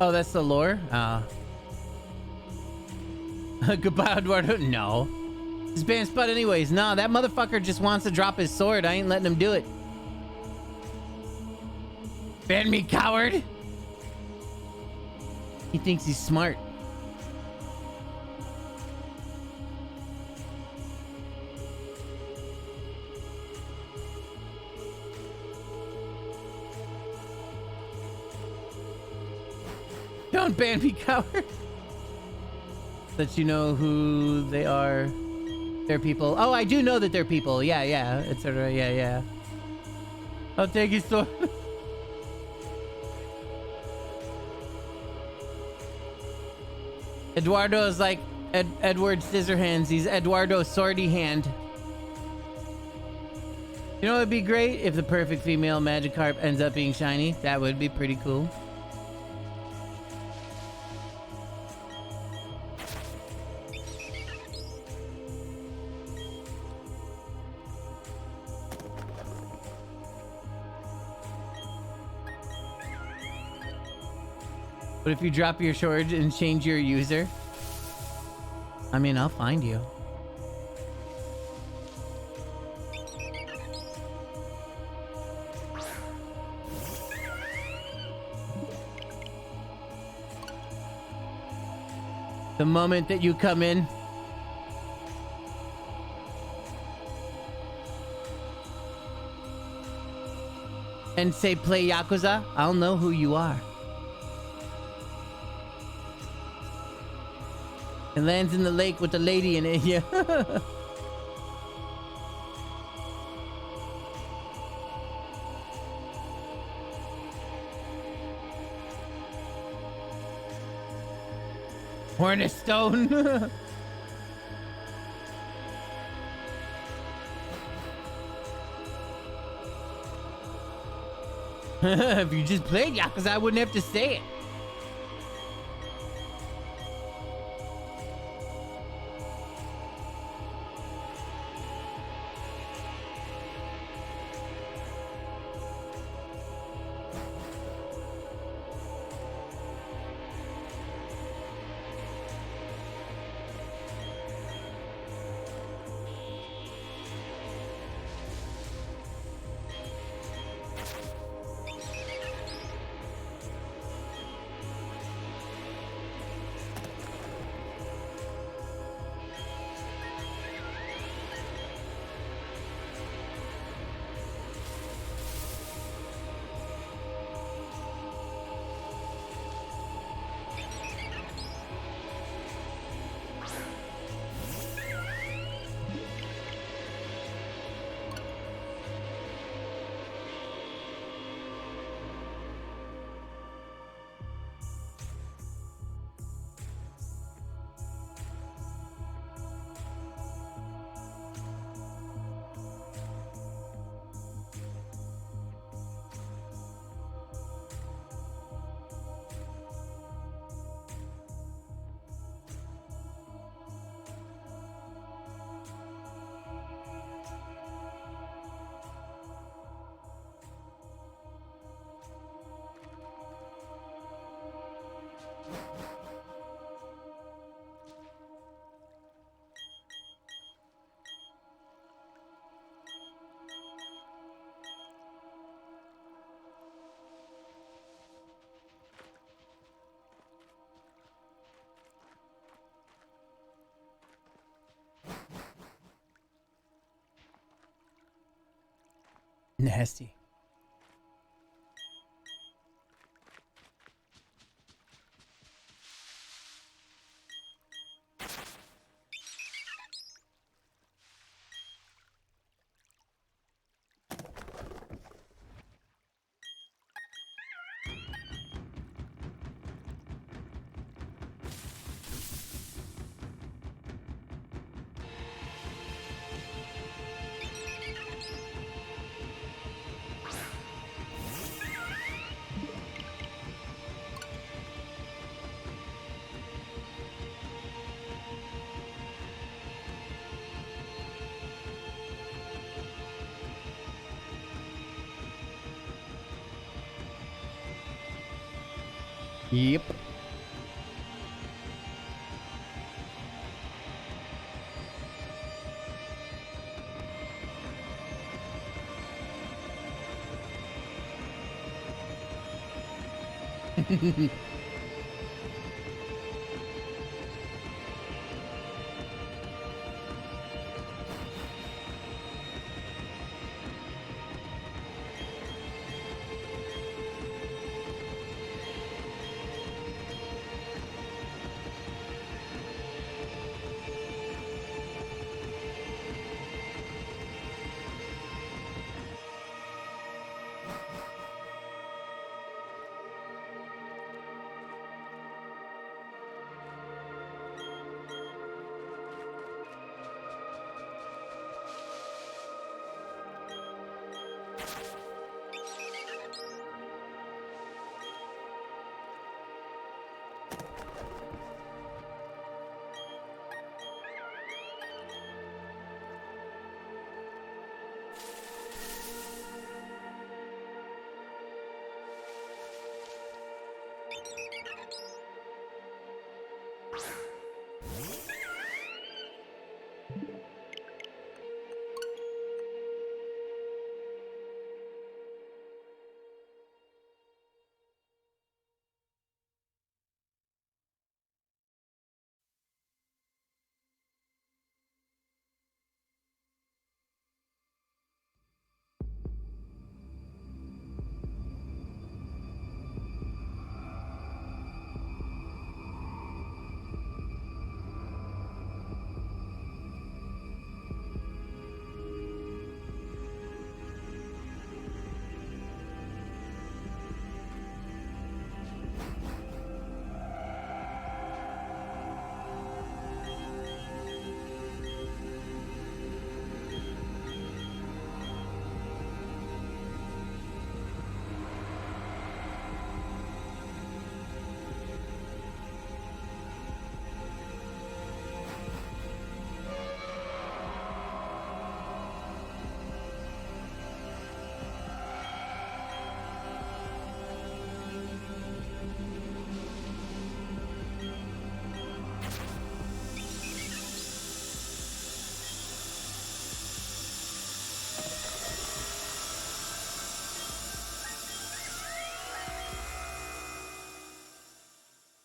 Oh, that's the lore? Goodbye, Eduardo. No. He's banned spot anyways. No, that motherfucker just wants to drop his sword. I ain't letting him do it. Ban me, coward! He thinks he's smart. Don't ban me, coward. Let you know who they are. They're people. Oh, I do know that they're people. Yeah, yeah, etc. Yeah, yeah. I'll take his sword. Eduardo is like Edward Scissorhands. He's Eduardo Swordy Hand. You know, it'd be great if the perfect female Magikarp ends up being shiny. That would be pretty cool. But if you drop your sword and change your user, I mean, I'll find you. The moment that you come in, and say play Yakuza, I'll know who you are. It lands in the lake with the lady in it. Yeah. Horn of stone. If you just played Yakuza, I wouldn't have to say it. Nasty. Yep.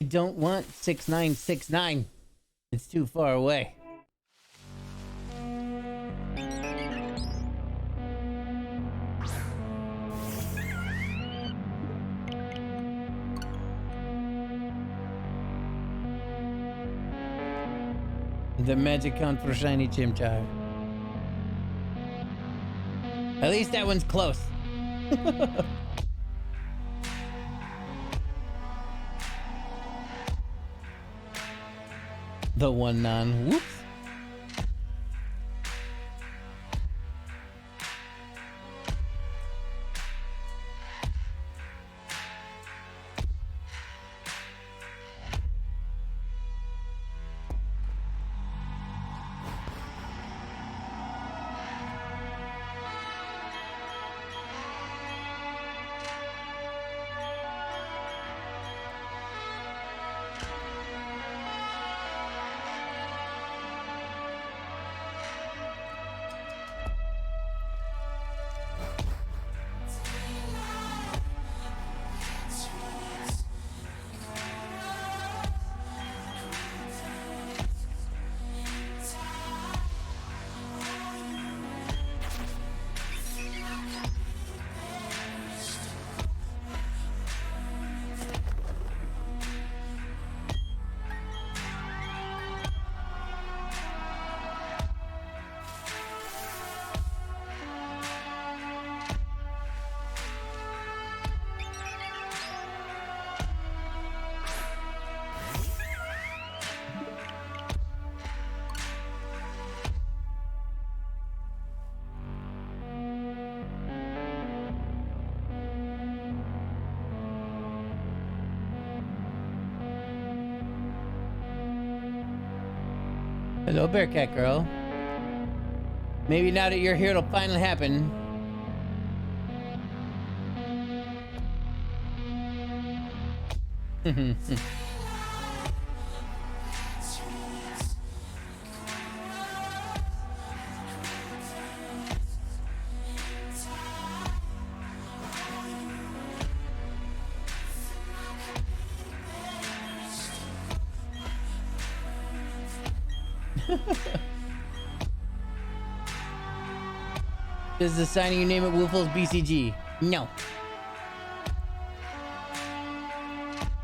I don't want 6969. It's too far away. The magic count for shiny Chimchar. At least that one's close. The one non. Whoops. Hello, Bearcat girl. Maybe now that you're here, it'll finally happen. Does the signing you name it Woofles BCG? No.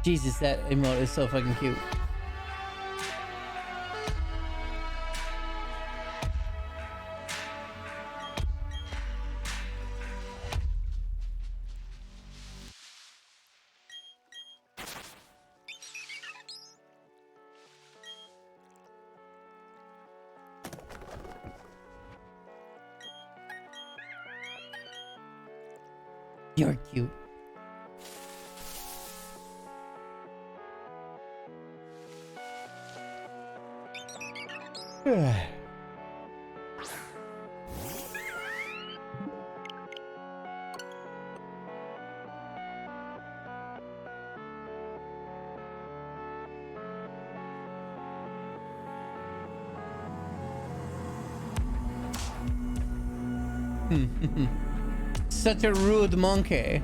Jesus, that emote is so fucking cute. You're cute. Such a rude monkey.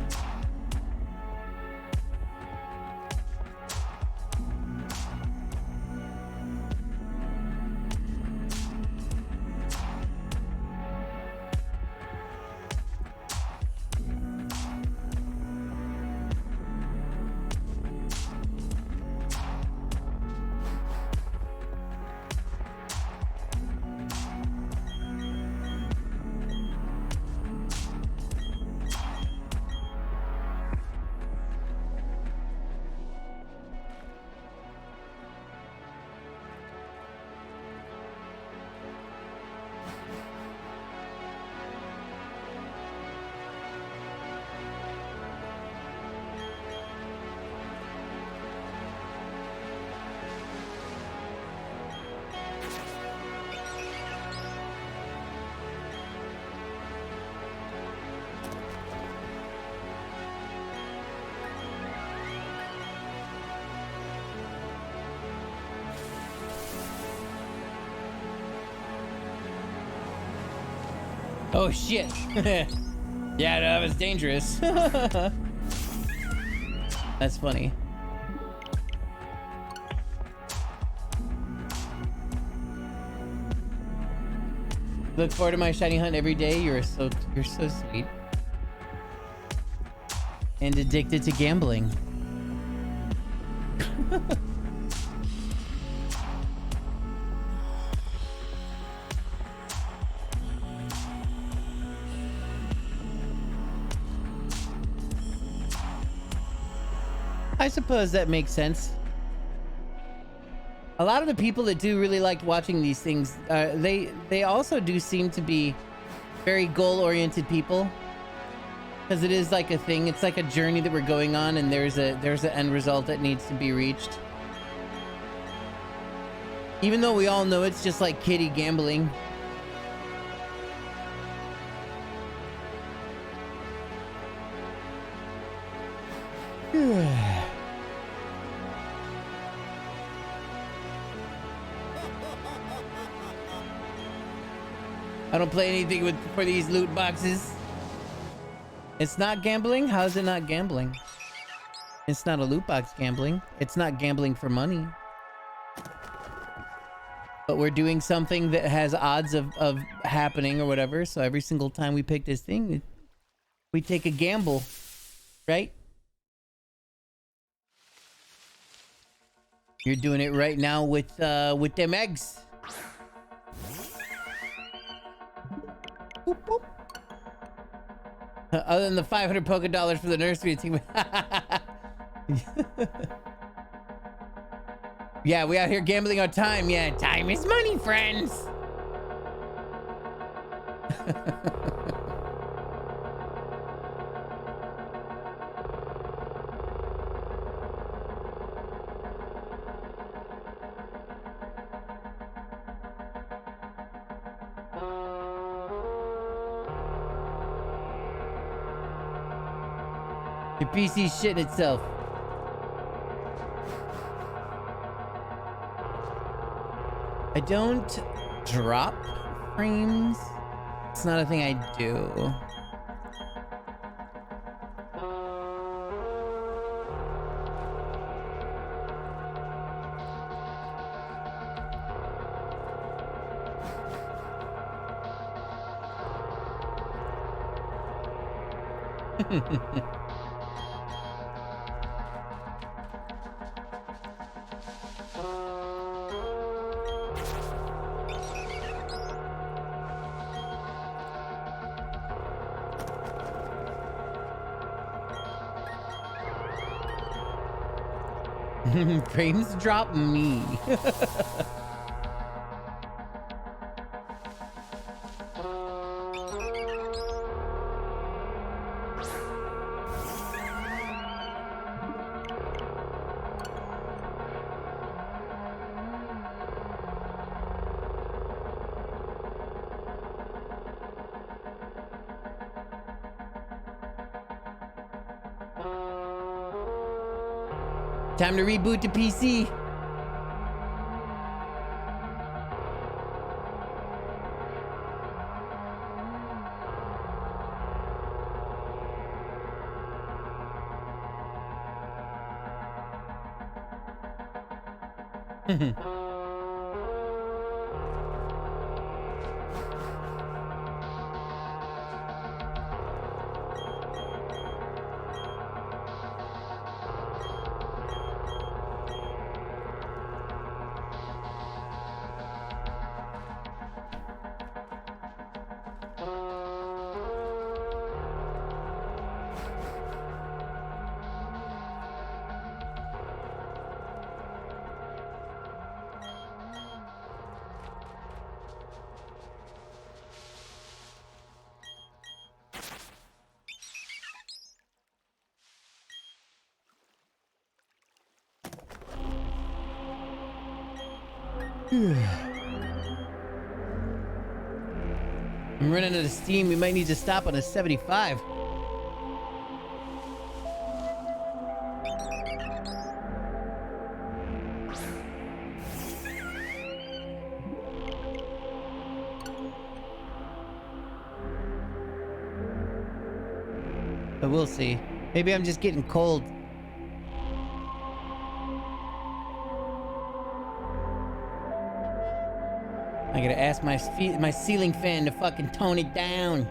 Oh shit. Yeah, that was dangerous. That's funny. Look forward to my shiny hunt every day. You're so sweet. And addicted to gambling. I suppose that makes sense. A lot of the people that do really like watching these things, they also do seem to be very goal-oriented people, because it is like a thing. It's like a journey that we're going on, and there's an end result that needs to be reached. Even though we all know it's just like kiddie gambling. I don't play anything for these loot boxes. It's not gambling? How is it not gambling? It's not a loot box gambling. It's not gambling for money. But we're doing something that has odds of happening or whatever. So every single time we pick this thing, we take a gamble, right? You're doing it right now with them eggs. Boop, boop. Other than the 500 polka dollars for the nursery team. Yeah, we out here gambling our time. Yeah, time is money, friends. Your PC's shitting itself. I don't drop frames. It's not a thing I do. Frames drop me. Time to reboot the PC. I'm running out of steam. We might need to stop on a 75. But we'll see. Maybe I'm just getting cold. I gotta ask my ceiling fan to fucking tone it down.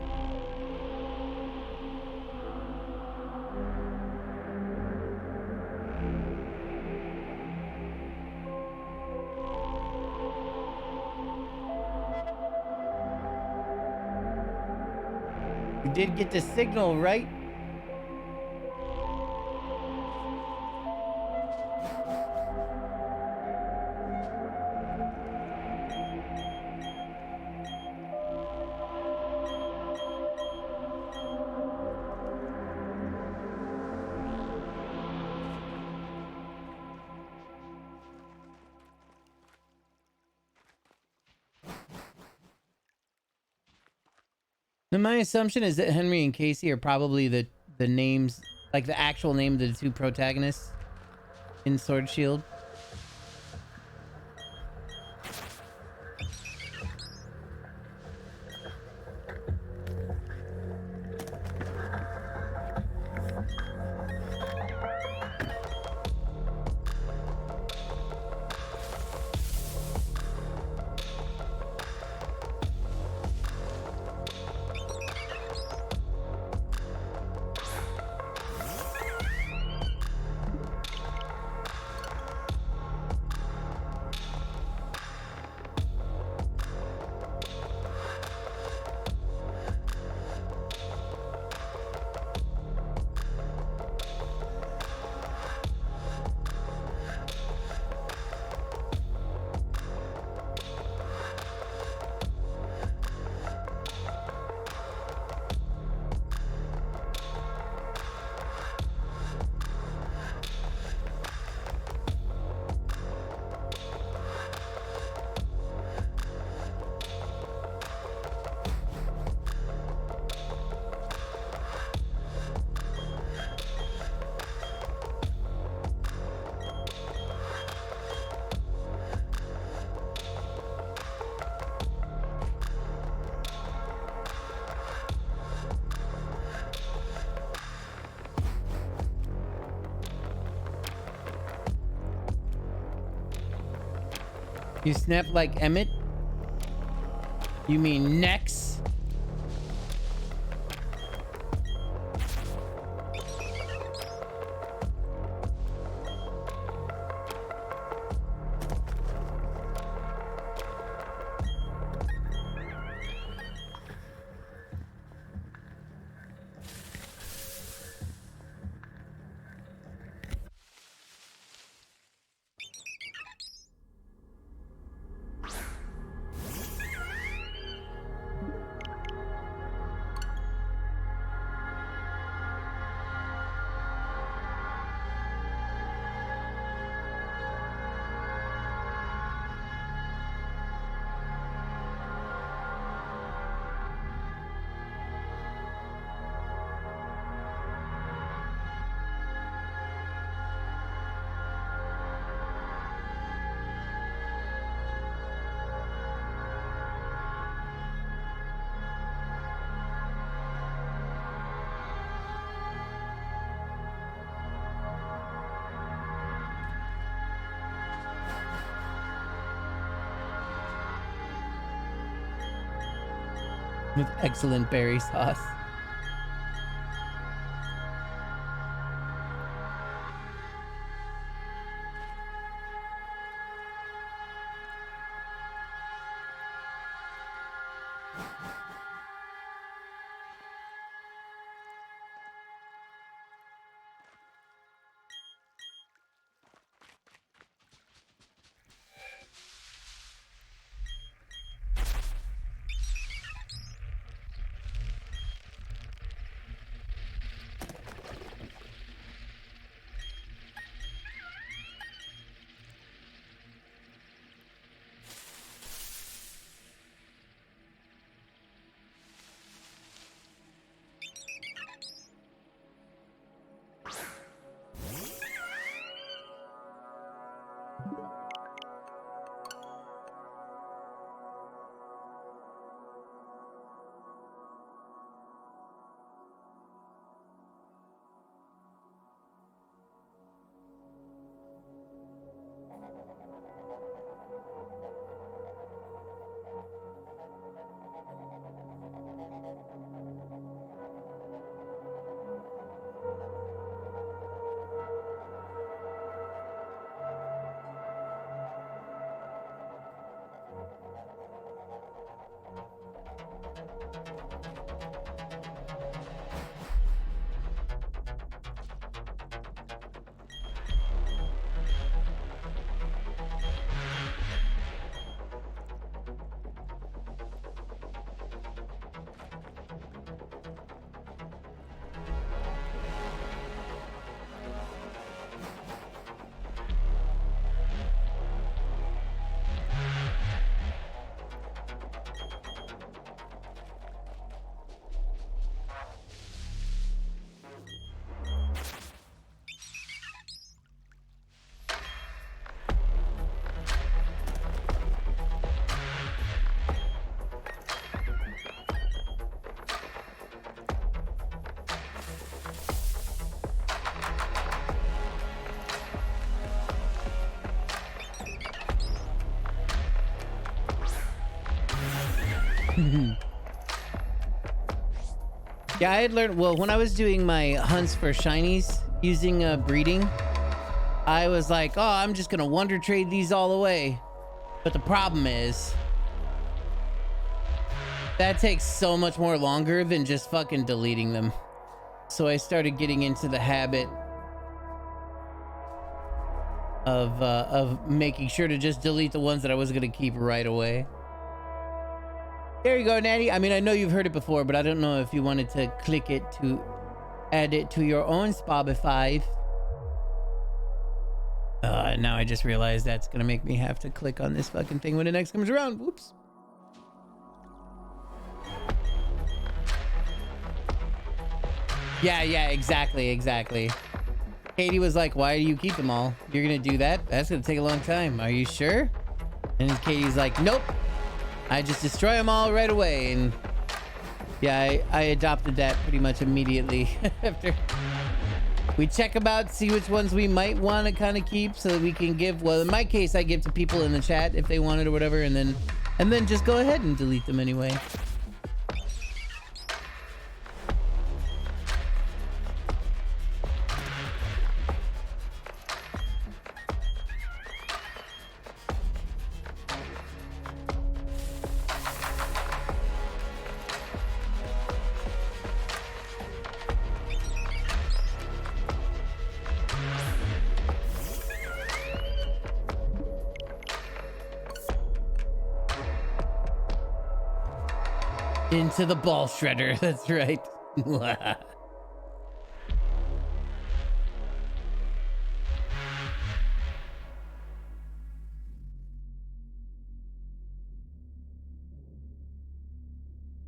We did get the signal, right? Now, my assumption is that Henry and Casey are probably the names, like the actual name of the two protagonists in Sword Shield. You snap like Emmett? You mean Nex? With excellent berry sauce. Yeah, I had learned, well, when I was doing my hunts for shinies using breeding, I was like, oh, I'm just gonna wonder trade these all away. But the problem is that takes so much more longer than just fucking deleting them. So I started getting into the habit of making sure to just delete the ones that I was gonna keep right away. There you go, Natty. I mean, I know you've heard it before, but I don't know if you wanted to click it to add it to your own Spotify. Now I just realized that's gonna make me have to click on this fucking thing when it next comes around. Whoops. Yeah, exactly. Katie was like, why do you keep them all? You're gonna do that? That's gonna take a long time. Are you sure? And Katie's like, nope. I just destroy them all right away. And yeah, I adopted that pretty much immediately after We check them out, see which ones we might want to kind of keep so that we can give, well, in my case, I give to people in the chat if they want it or whatever, and then just go ahead and delete them anyway. Into the ball shredder. That's right.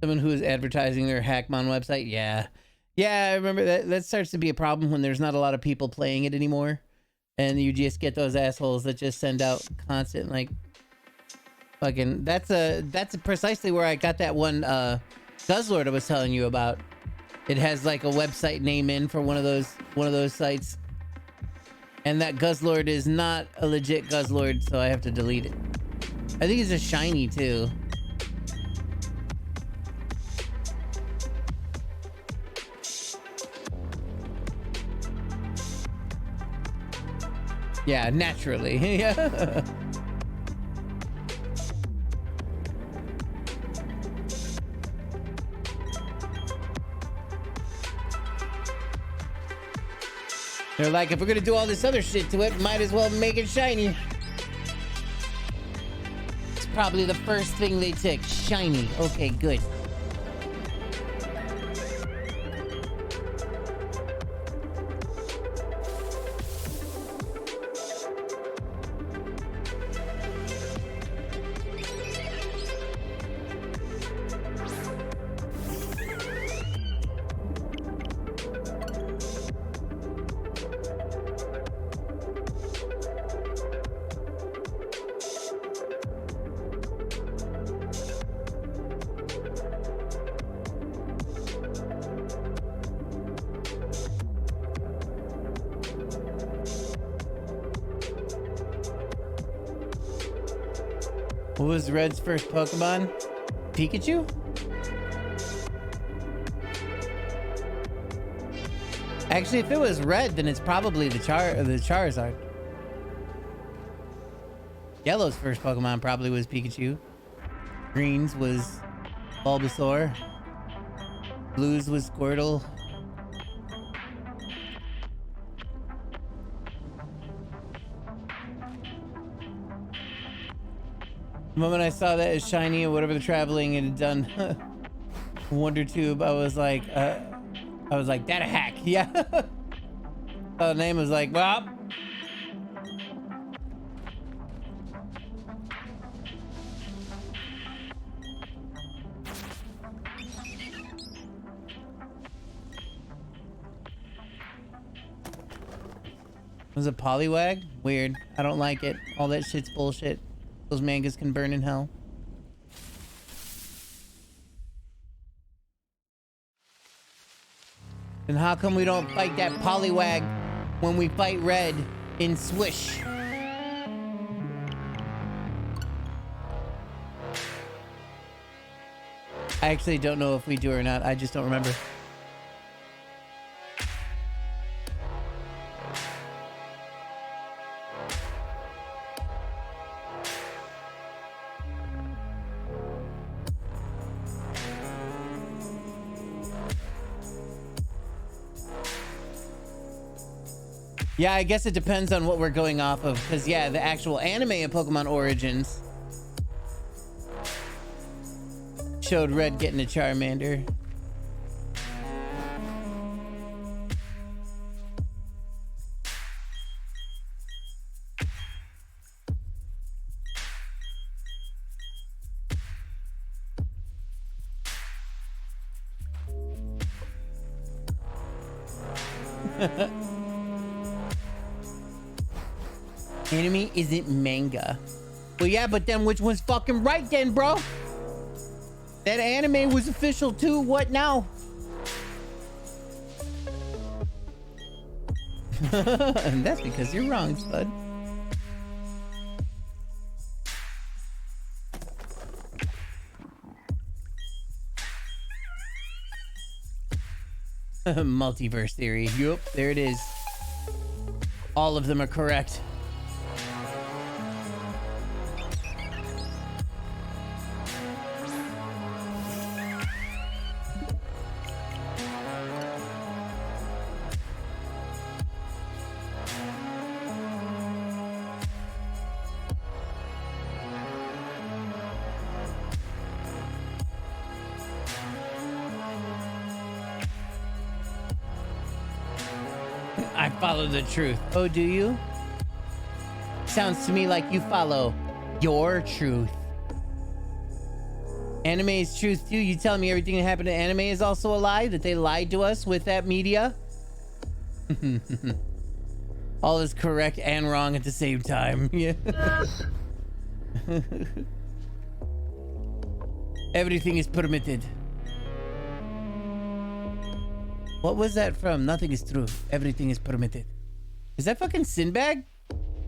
Someone who is advertising their Hackmon website. Yeah. Yeah, I remember that. That starts to be a problem when there's not a lot of people playing it anymore. And you just get those assholes that just send out constant, like, fucking, that's precisely where I got that one Guzzlord I was telling you about. It has like a website name in for one of those sites. And that Guzzlord is not a legit Guzzlord, so I have to delete it. I think it's a shiny too. Yeah, naturally. Yeah. They're like, if we're gonna do all this other shit to it, might as well make it shiny. It's probably the first thing they tick. Shiny. Okay, good. What was Red's first Pokemon? Pikachu? Actually, if it was Red, then it's probably the Charizard. Yellow's first Pokemon probably was Pikachu. Green's was Bulbasaur. Blue's was Squirtle. The moment I saw that as shiny or whatever the traveling it had done, Wonder Tube, I was like, that a hack, yeah. The name was like, well. Was it Poliwag? Weird. I don't like it. All that shit's bullshit. Those mangas can burn in hell. And how come we don't fight that Poliwag when we fight Red in Swish? I actually don't know if we do or not. I just don't remember. Yeah, I guess it depends on what we're going off of. Because, yeah, the actual anime of Pokemon Origins showed Red getting a Charmander. Anime isn't manga. Well, yeah, but then which one's fucking right then, bro? That anime was official too. What now? And that's because you're wrong, Spud. Multiverse theory. Yup, there it is. All of them are correct. I follow the truth. Oh, do you? Sounds to me like you follow your truth. Anime is truth too. You telling me everything that happened to anime is also a lie? That they lied to us with that media? All is correct and wrong at the same time. Yeah. Everything is permitted. What was that from? Nothing is true. Everything is permitted. Is that fucking Sinbad?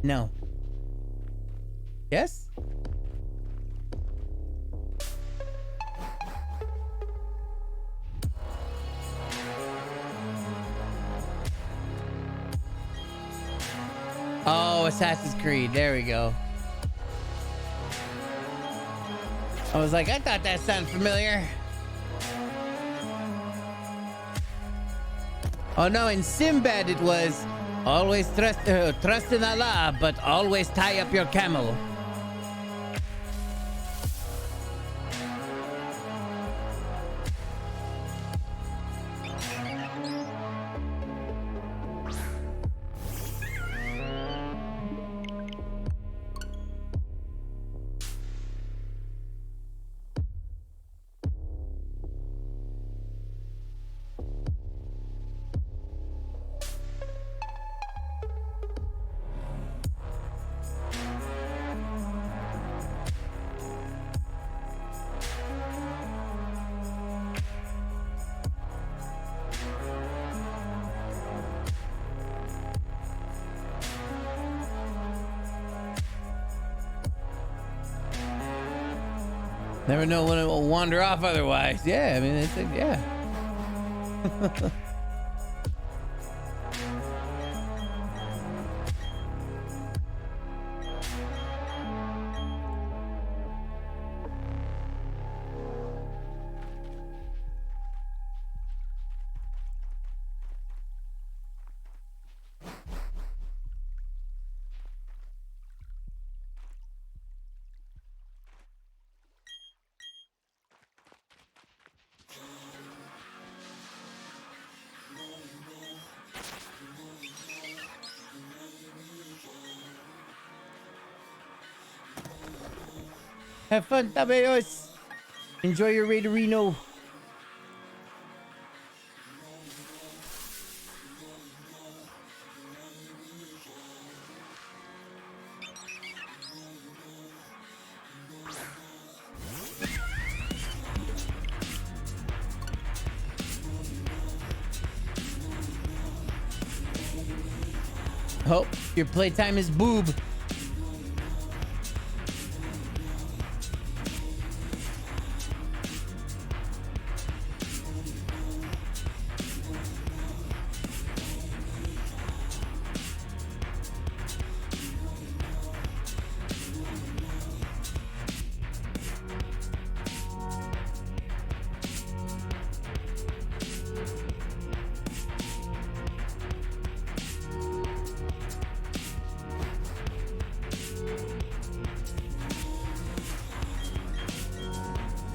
No. Yes? Oh, Assassin's Creed. There we go. I was like, I thought that sounded familiar. Oh no, in Sinbad it was always trust in Allah, but always tie up your camel. Never know when it will wander off otherwise. Yeah, I mean, it's like, yeah. Have fun, tabeos. Enjoy your Raiderino. Oh, your playtime is boob.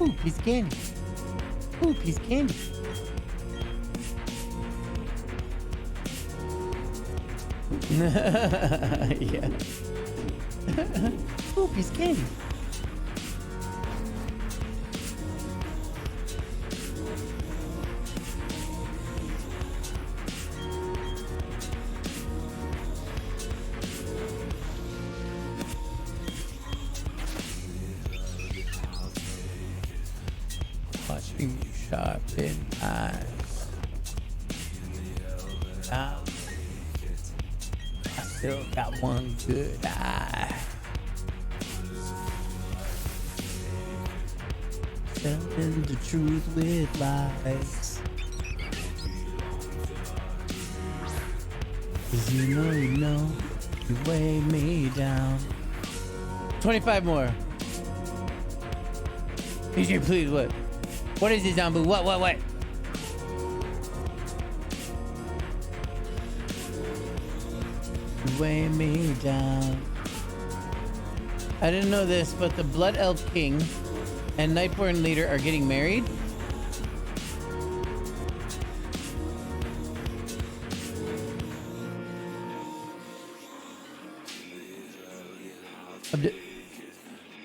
Ooh, piece of candy. Ooh, piece of candy. Yeah. Ooh, piece of candy. Watching you sharpen eyes. still got one good eye. Telling the truth with lies. 'Cause you know, you weigh me down. 25 more. DJ, please, what? What is this, Zambu? What? You weigh me down. I didn't know this, but the Blood Elf King and Nightborn Leader are getting married.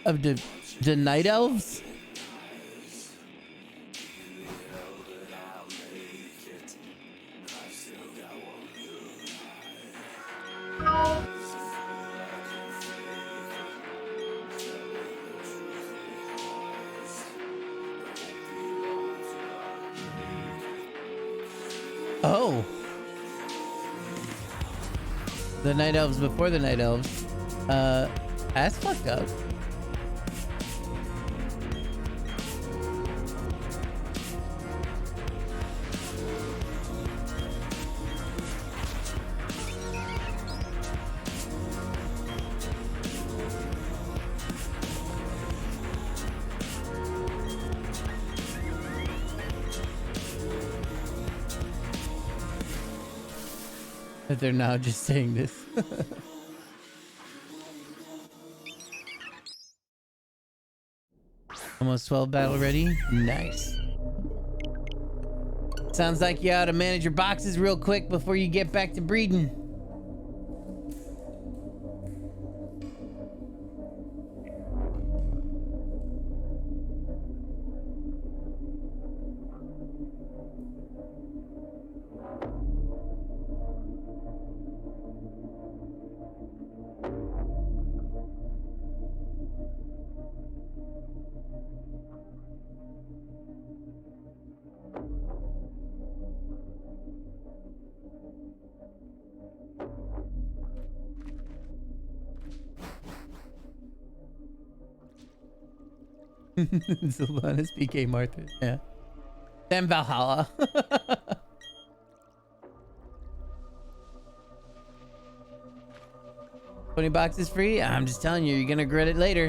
Of the Night Elves? Oh. The Night Elves before the Night Elves. That's fucked up. That they're now just saying this. Almost 12 battle ready. Nice. Sounds like you ought to manage your boxes real quick before you get back to breeding. Sylvanas PK Martha. Yeah. Then Valhalla. $20 free? I'm just telling you, you're gonna regret it later.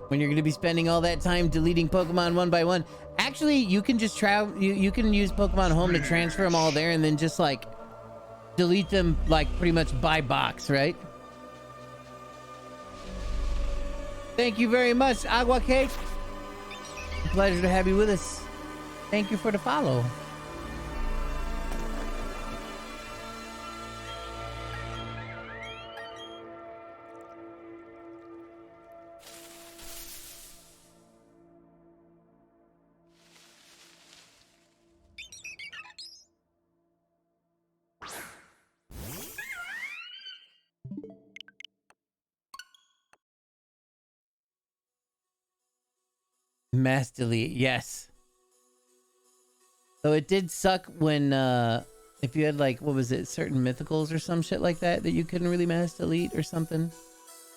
When you're gonna be spending all that time deleting Pokemon one by one. Actually, you can just you can use Pokemon Home to transfer them all there and then just like delete them like pretty much by box, right? Thank you very much, Agua Cake. Pleasure to have you with us. Thank you for the follow. Mass delete, yes. So it did suck when if you had like, what was it, certain mythicals or some shit like that you couldn't really mass delete or something.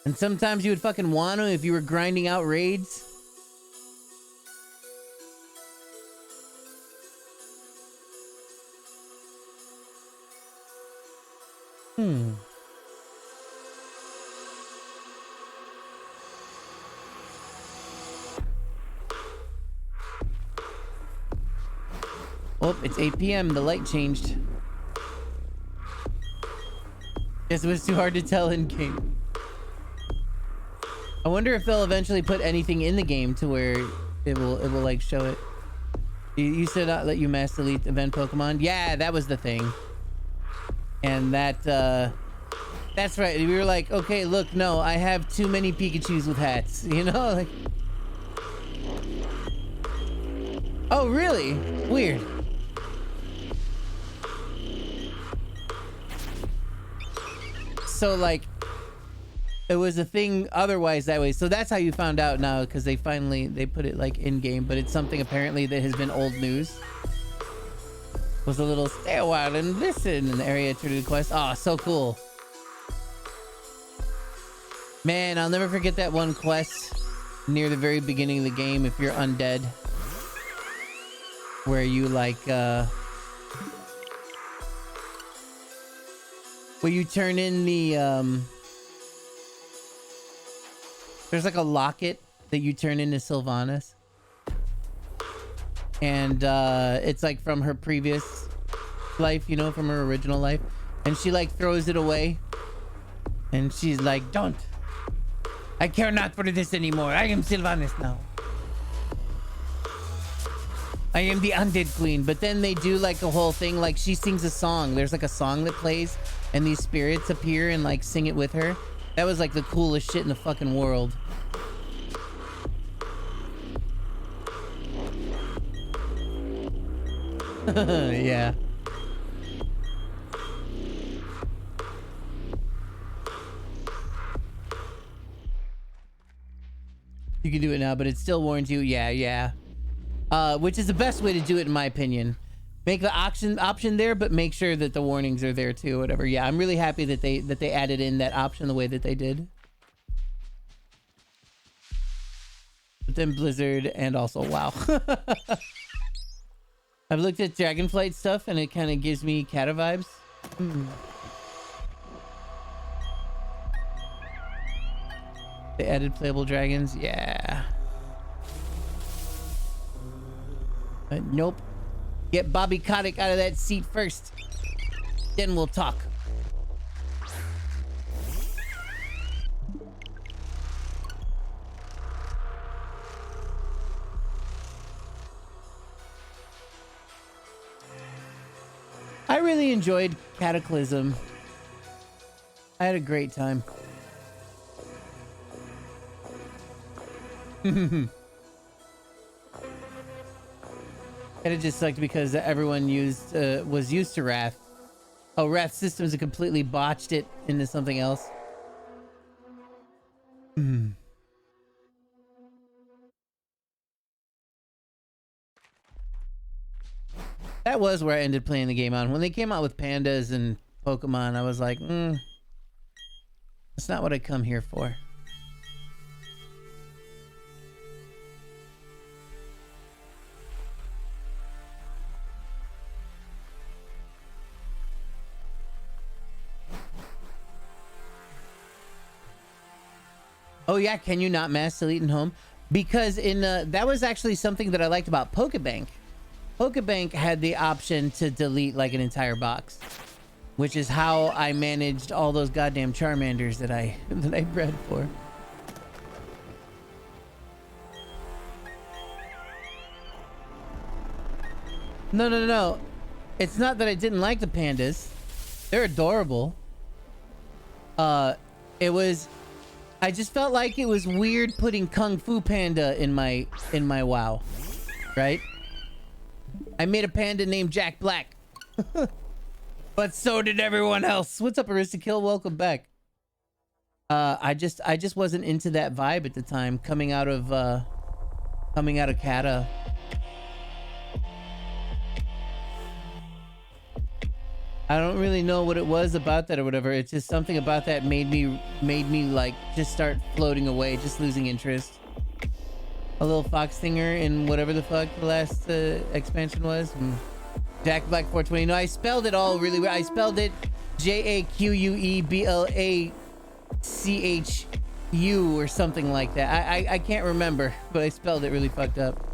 And sometimes you would fucking want to if you were grinding out raids. Oh, it's 8 p.m. The light changed. Guess it was too hard to tell in game. I wonder if they'll eventually put anything in the game to where it will like show it. You said not let you mass delete event Pokemon. Yeah, that was the thing. And that's right. We were like, okay, look, no, I have too many Pikachus with hats. You know, like. Oh, really? Weird. So like it was a thing otherwise that way. So that's how you found out now, because they put it like in game, but it's something apparently that has been old news. Was a little stay a while and listen in the area to the quest. Oh, so cool. Man, I'll never forget that one quest near the very beginning of the game if you're undead. Where you like, where you turn in the, there's like a locket that you turn into Sylvanas. And, it's like from her previous life, you know, from her original life. And she like throws it away. And she's like, don't. I care not for this anymore. I am Sylvanas now. I am the undead queen. But then they do like a whole thing. Like she sings a song. There's like a song that plays. And these spirits appear and like sing it with her. That was like the coolest shit in the fucking world. Yeah. You can do it now, but it still warns you. Yeah. Which is the best way to do it, in my opinion. Make the option there, but make sure that the warnings are there too. Whatever. Yeah, I'm really happy that they added in that option the way that they did. But then Blizzard and also WoW. I've looked at Dragonflight stuff and it kind of gives me Kata vibes. They added playable dragons. Yeah. Nope. Get Bobby Kotick out of that seat first. Then we'll talk. I really enjoyed Cataclysm. I had a great time. And it just sucked because everyone was used to Wrath. Oh, Wrath Systems have completely botched it into something else. That was where I ended playing the game on. When they came out with pandas and Pokemon, I was like, that's not what I come here for. Oh yeah, can you not mass delete in home? Because in that was actually something that I liked about Pokebank. Pokebank had the option to delete like an entire box, which is how I managed all those goddamn Charmanders that I bred for. No. It's not that I didn't like the pandas. They're adorable. I just felt like it was weird putting Kung Fu Panda in my WoW, right? I made a panda named Jack Black, but so did everyone else. What's up, Aristokill? Welcome back. I just wasn't into that vibe at the time, coming out of Kata. I don't really know what it was about that or whatever. It's just something about that made me like just start floating away, just losing interest. A little fox stinger in whatever the fuck the last expansion was. Jack Black 420. No, I spelled it all really weird. I spelled it JAQUEBLACHU or something like that. I can't remember, but I spelled it really fucked up.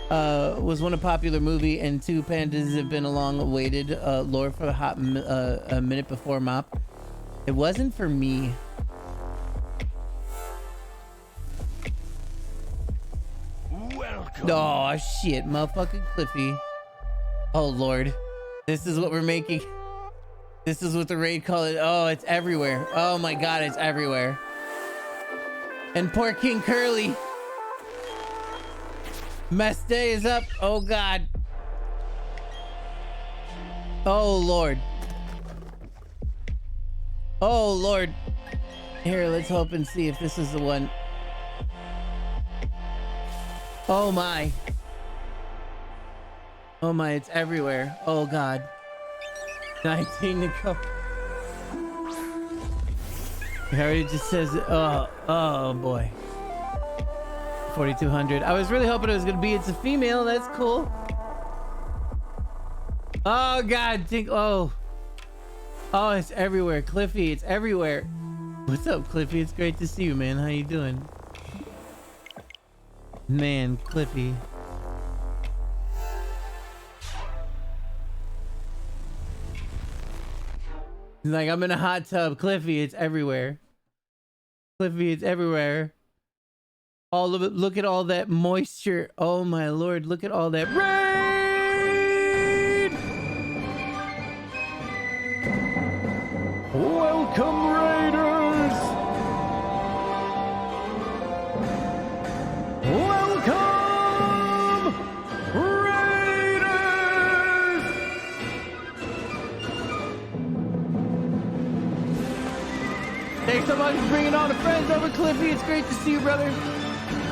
Was one a popular movie, and two pandas have been a long-awaited lore for a minute before MOP. It wasn't for me. Welcome. Oh shit, motherfucking Cliffy. Oh lord, this is what we're making. This is what the raid call it. Oh, it's everywhere. Oh my god, it's everywhere. And poor King Curly. Mess day is up. Oh god. Oh lord. Oh lord. Here, let's hope and see if this is the one. Oh my. Oh my, it's everywhere. Oh god. 19 to go. Harry just says, oh boy. 4,200. I was really hoping it was gonna be. It's a female. That's cool. Oh God. Oh, it's everywhere. Cliffy, it's everywhere. What's up, Cliffy? It's great to see you, man. How you doing? Man, Cliffy. He's like, I'm in a hot tub. Cliffy, it's everywhere. Cliffy, it's everywhere. All of it. Look at all that moisture. Oh my Lord. Look at all that rain. Welcome, Raiders. Welcome, Raiders. Thanks so much for bringing all the friends over, Cliffy. It's great to see you, brother.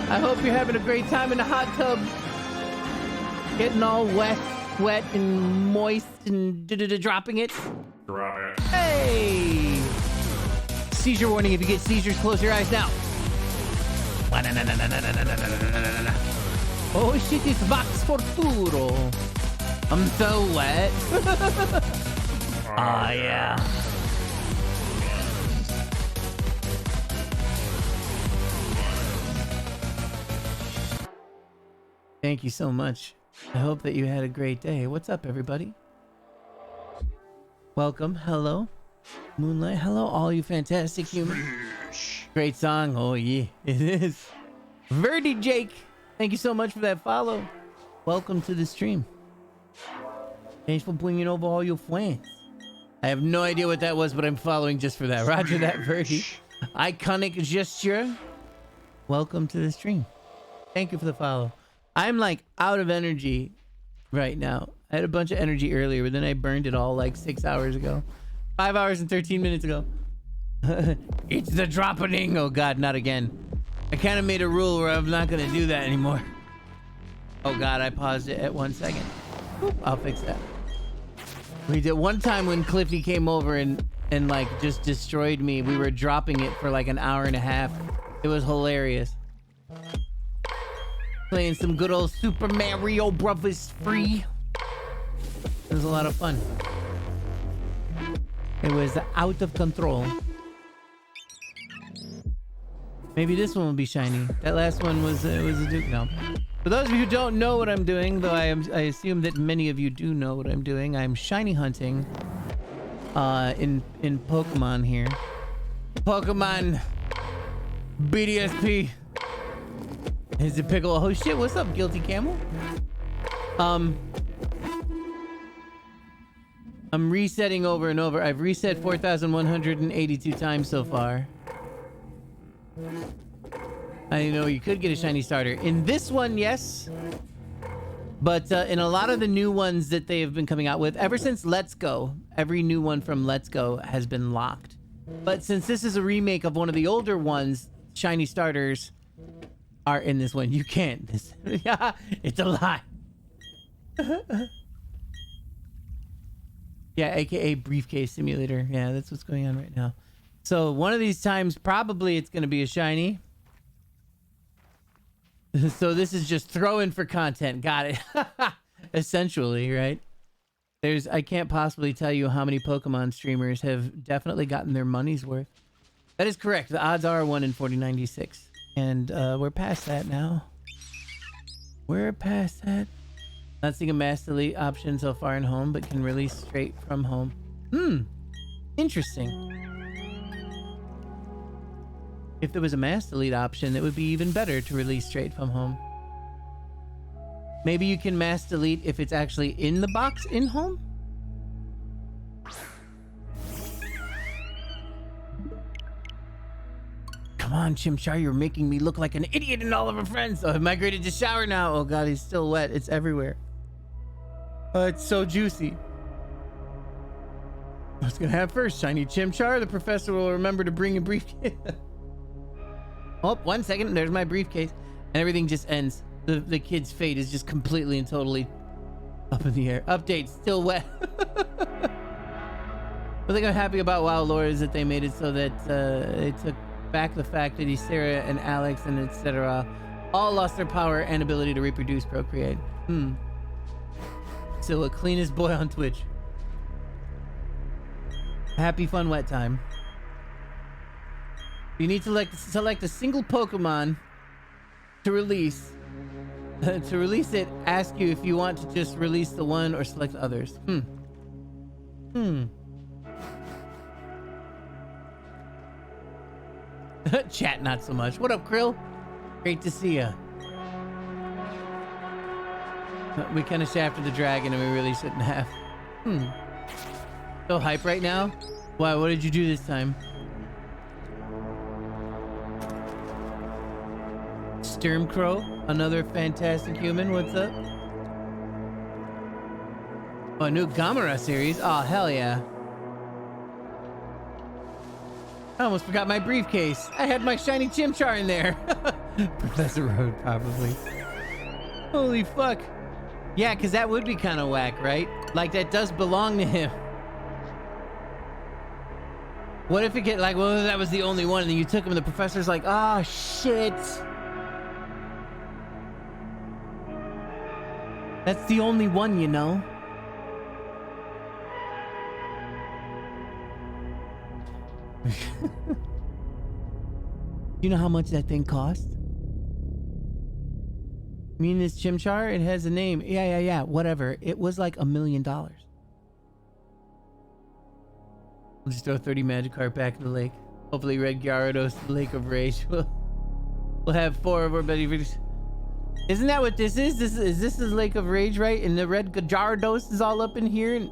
I hope you're having a great time in the hot tub. Getting all wet and moist and dropping it. Drop it. Hey! Seizure warning. If you get seizures, close your eyes now. Oh shit, it's Vox Forturo. I'm so wet. Oh yeah. Thank you so much. I hope that you had a great day. What's up, everybody? Welcome. Hello. Moonlight. Hello, all you fantastic humans. Great song. Oh, yeah. It is. Verdi Jake. Thank you so much for that follow. Welcome to the stream. Thanks for bringing over all your friends. I have no idea what that was, but I'm following just for that. Roger that, Verdi. Iconic gesture. Welcome to the stream. Thank you for the follow. I'm like out of energy right now. I had a bunch of energy earlier, but then I burned it all like 6 hours ago. 5 hours and 13 minutes ago. It's the dropping. Oh God, not again. I kind of made a rule where I'm not going to do that anymore. Oh God, I paused it at 1 second. Oop, I'll fix that. We did one time when Cliffy came over and like just destroyed me. We were dropping it for like an hour and a half. It was hilarious. Playing some good old Super Mario Brothers free. It was a lot of fun. It was out of control. Maybe this one will be shiny. That last one was a Duke. No. For those of you who don't know what I'm doing, though I assume that many of you do know what I'm doing, I'm shiny hunting in Pokemon here. Pokemon BDSP. Is it Pickle? Oh shit, what's up, Guilty Camel? I'm resetting over and over. I've reset 4,182 times so far. I know you could get a shiny starter. In this one, yes. But in a lot of the new ones that they have been coming out with, ever since Let's Go, every new one from Let's Go has been locked. But since this is a remake of one of the older ones, shiny starters are in this one. You can't. Yeah, it's a lie. Yeah, aka briefcase simulator. Yeah, that's what's going on right now. So one of these times, probably it's going to be a shiny. So this is just throwing for content. Got it. Essentially, right? I can't possibly tell you how many Pokemon streamers have definitely gotten their money's worth. That is correct. The odds are 1 in 4096. And we're past that now. We're past that. Not seeing a mass delete option so far in home, but can release straight from home. Interesting. If there was a mass delete option, it would be even better to release straight from home. Maybe you can mass delete if it's actually in the box in home? Come on, Chimchar, you're making me look like an idiot and all of our friends. Oh, I migrated to shower now. Oh God, he's still wet. It's everywhere. Oh, it's so juicy. What's gonna happen first? Shiny Chimchar? The professor will remember to bring a briefcase. Oh, 1 second. There's my briefcase. And everything just ends. The kid's fate is just completely and totally up in the air. Update, still wet. One thing I'm happy about WoW lore is that they made it so that it took back the fact that Ysera and Alex and etc. all lost their power and ability to reproduce, procreate. So a cleanest boy on Twitch. Happy fun wet time. You need to select a single Pokemon to release. To release it, ask you if you want to just release the one or select others. Chat, not so much. What up, Krill? Great to see ya. We kind of shafted the dragon and we really shouldn't have. So hype right now? Why? What did you do this time? Sturmcrow, another fantastic human. What's up? Oh, a new Gamera series. Oh, hell yeah. I almost forgot my briefcase. I had my shiny Chimchar in there. Professor Road, probably. Holy fuck. Yeah, because that would be kind of whack, right? Like, that does belong to him. What if it get like, well, that was the only one, and then you took him, and the professor's like, oh, shit. That's the only one, you know? You know how much that thing cost? I mean, this Chimchar, it has a name. Yeah, whatever. It was like $1 million. We'll just throw 30 Magikarp back in the lake. Hopefully Red Gyarados, the Lake of Rage. We'll have 4 of our buddy. Isn't that what this is? This is Lake of Rage, right? And the Red Gyarados is all up in here. And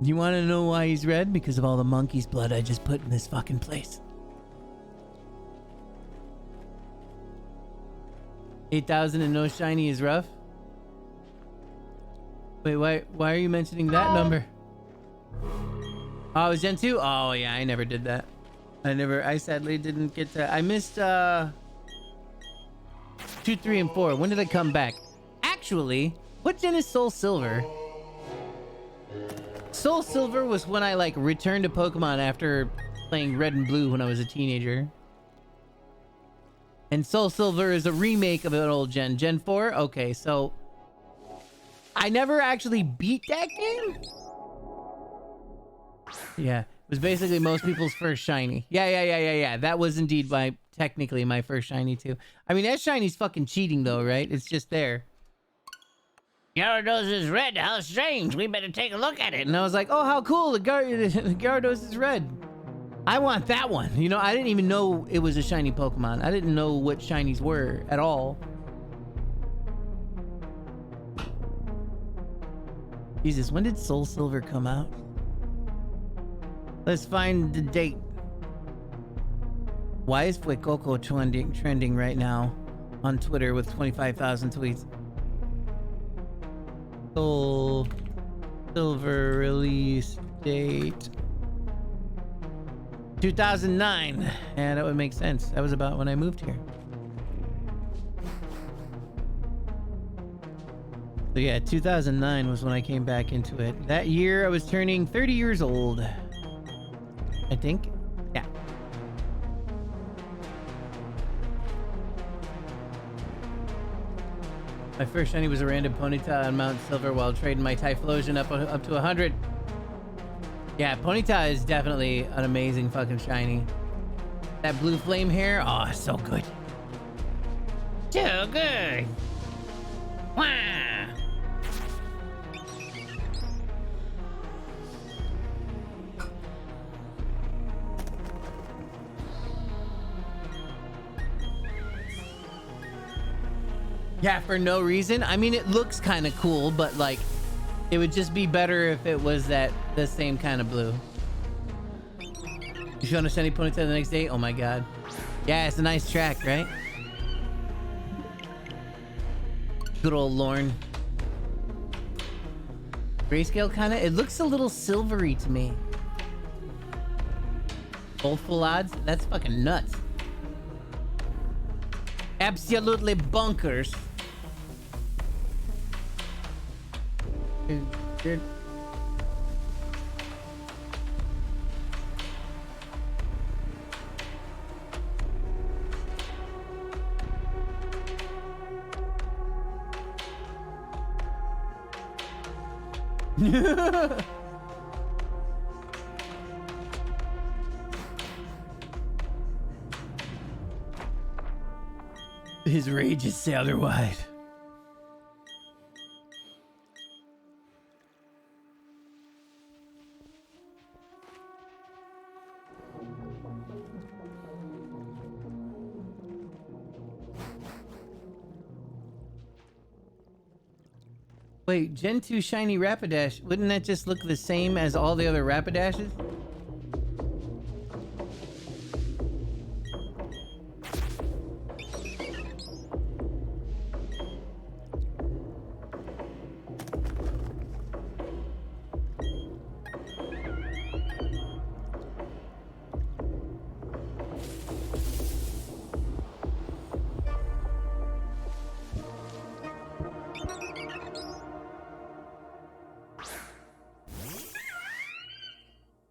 you want to know why he's red? Because of all the monkey's blood I just put in this fucking place. 8,000 and no shiny is rough. Wait, why are you mentioning that number? Oh, it was Gen 2? Oh yeah, I never did that. I sadly didn't get to. I missed 2, 3, and 4. When did I come back? Actually, what gen is Soul Silver? Soul Silver was when I like returned to Pokemon after playing Red and Blue when I was a teenager. And Soul Silver is a remake of an old gen. Gen 4? Okay, so I never actually beat that game. Yeah, it was basically most people's first shiny. Yeah. That was indeed technically my first shiny too. I mean, that shiny's fucking cheating though, right? It's just there. Gyarados is red. How strange. We better take a look at it. And I was like, oh, how cool. The Gyarados is red. I want that one. You know, I didn't even know it was a shiny Pokemon. I didn't know what shinies were at all. Jesus, when did Soul Silver come out? Let's find the date. Why is Fuecoco trending right now on Twitter with 25,000 tweets? Soul Silver release date 2009. Yeah, that would make sense. That was about when I moved here. So yeah, 2009 was when I came back into it. That year I was turning 30 years old. I think. Yeah. My first shiny was a random Ponyta on Mount Silver while trading my Typhlosion up to 100. Yeah, Ponyta is definitely an amazing fucking shiny. That blue flame hair, oh, so good. So good. Wow. Yeah, for no reason. I mean, it looks kind of cool, but like, it would just be better if it was the same kind of blue. You showing a shiny Ponyta the next day? Oh my god. Yeah, it's a nice track, right? Good old Lorne. Grayscale kind of. It looks a little silvery to me. Both full odds? That's fucking nuts. Absolutely bonkers. His rage is sailor wide. Wait, Gen 2 Shiny Rapidash, wouldn't that just look the same as all the other Rapidashes?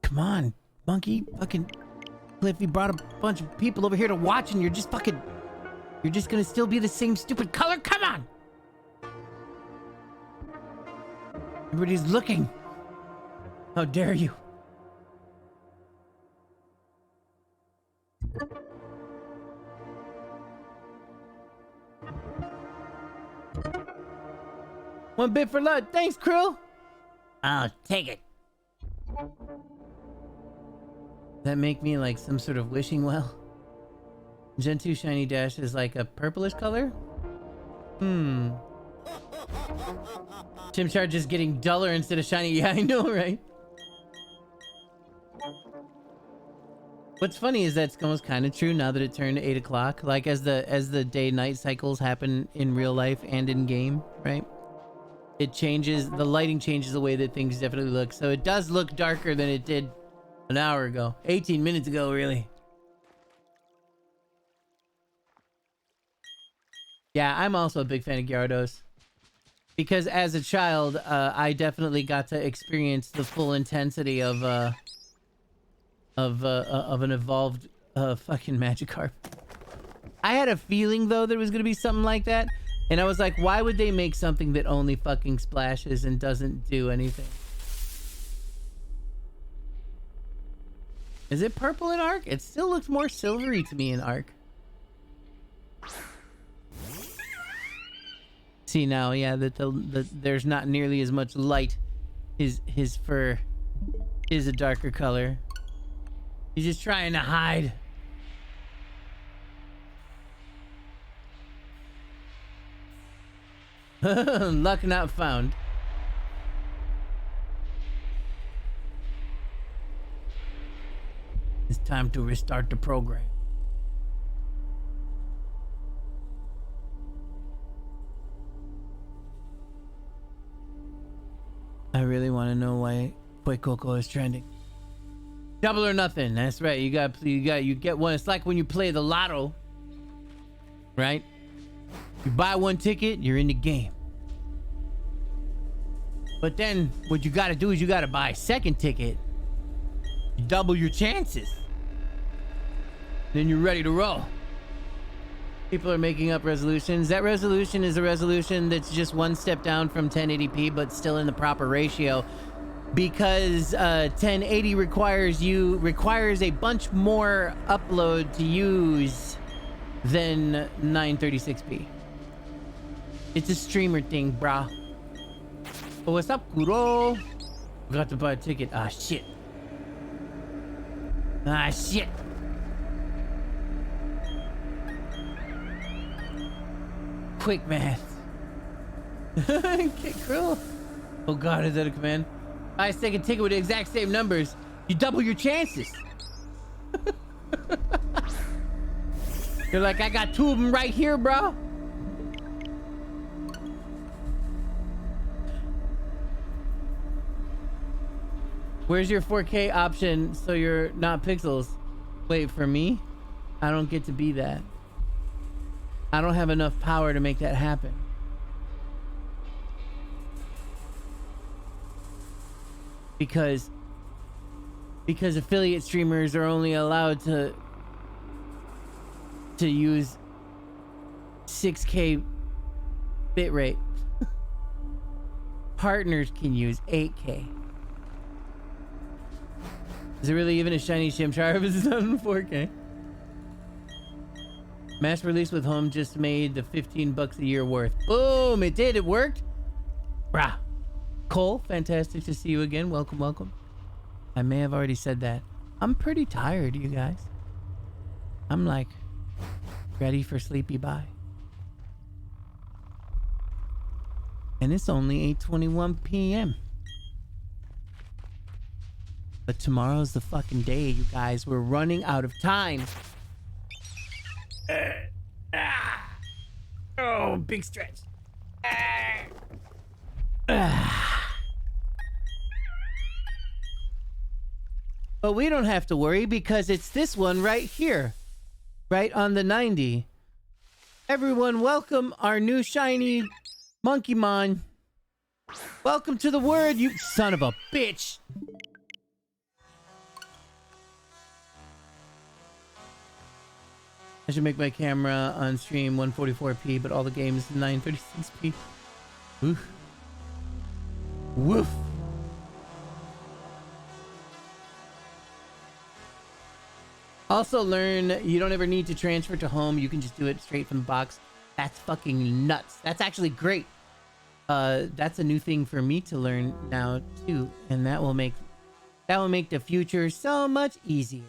Come on, monkey, fucking Cliffy brought a bunch of people over here to watch and you're just gonna still be the same stupid color? Come on! Everybody's looking. How dare you? One bit for luck. Thanks, Krill. I'll take it. That make me like some sort of wishing well? Gen 2 Shiny Dash is like a purplish color? Chimchar just getting duller instead of shiny. Yeah, I know, right? What's funny is that's almost kind of true now that it turned 8 o'clock. Like as the day-night cycles happen in real life and in game, right? It changes, the lighting changes the way that things definitely look. So it does look darker than it did an hour ago. 18 minutes ago, really. Yeah, I'm also a big fan of Gyarados. Because as a child, I definitely got to experience the full intensity of an evolved fucking Magikarp. I had a feeling, though, there was going to be something like that. And I was like, why would they make something that only fucking splashes and doesn't do anything? Is it purple in Arc? It still looks more silvery to me in Arc. See now, yeah, that there's not nearly as much light. His fur is a darker color. He's just trying to hide. Luck not found. It's time to restart the program. I really want to know why Coco is trending. Double or nothing. That's right. You get one. It's like when you play the lotto, right? You buy one ticket, you're in the game. But then what you got to do is you got to buy a second ticket. You double your chances. Then you're ready to roll. People are making up resolutions. That resolution is a resolution that's just one step down from 1080p, but still in the proper ratio. Because 1080 requires a bunch more upload to use than 936p. It's a streamer thing, brah. Oh, what's up, Kuro? Forgot to buy a ticket. Ah, shit. Ah, shit. Quick math. Get Krill. Oh god, is that a command? I take a ticket with the exact same numbers. You double your chances. You're like, I got two of them right here, bro. Where's your 4K option so you're not pixels? Wait, for me? I don't get to be that. I don't have enough power to make that happen. Because affiliate streamers are only allowed to use 6K bitrate. partners can use 8K. Is it really even a shiny Chimchar if it's not in 4K? Mass release with home just made the $15 a year worth. Boom! It did. It worked. Brah. Cole, fantastic to see you again. Welcome, welcome. I may have already said that. I'm pretty tired, you guys. I'm like ready for sleepy bye. And it's only 8:21 p.m. But tomorrow's the fucking day, you guys. We're running out of time. Oh, big stretch. But we don't have to worry because it's this one right here. Right on the 90. Everyone, welcome our new shiny Monkeymon. Welcome to the word, you son of a bitch. I should make my camera on stream 144p, but all the games 936p. Oof. Woof. Also learn you don't ever need to transfer to home. You can just do it straight from the box. That's fucking nuts. That's actually great. That's a new thing for me to learn now too, and that will make the future so much easier.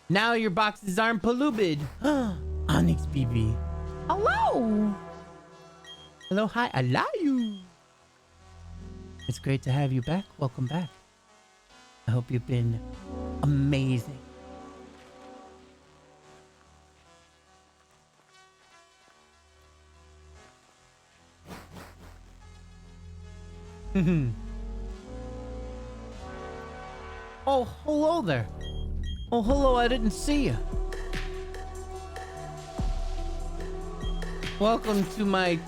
Now your boxes aren't polluted. Onyx BB. Hello. Hello, hi, I love you. It's great to have you back. Welcome back. I hope you've been amazing. Oh, hello there. Oh, hello, I didn't see you. Welcome to my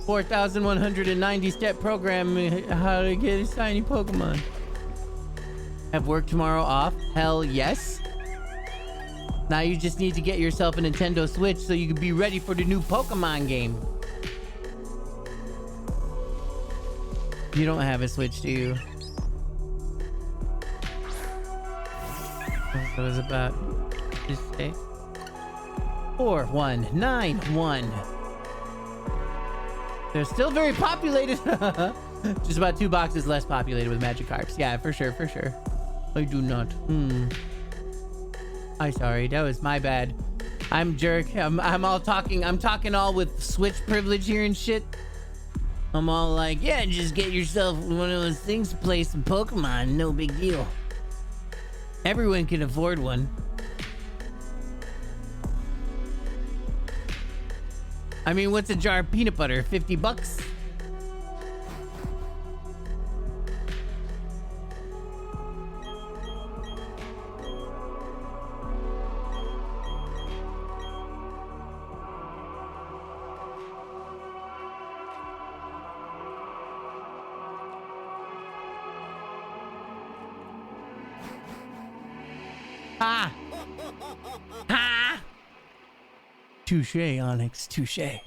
4,190 step program, how to get a shiny Pokemon. Have work tomorrow off? Hell yes. Now you just need to get yourself a Nintendo Switch so you can be ready for the new Pokemon game. You don't have a Switch, do you? What was it about? Just say 4191. They're still very populated. Just about 2 boxes less populated with Magikarps. Yeah, for sure, for sure. I do not. I'm sorry, that was my bad. I'm jerk. I'm all talking. I'm talking all with Switch privilege here and shit. I'm all like, yeah, just get yourself one of those things to play some Pokemon. No big deal. Everyone can afford one. I mean, what's a jar of peanut butter? $50? Ha! Ha! Touche, Onyx, touche.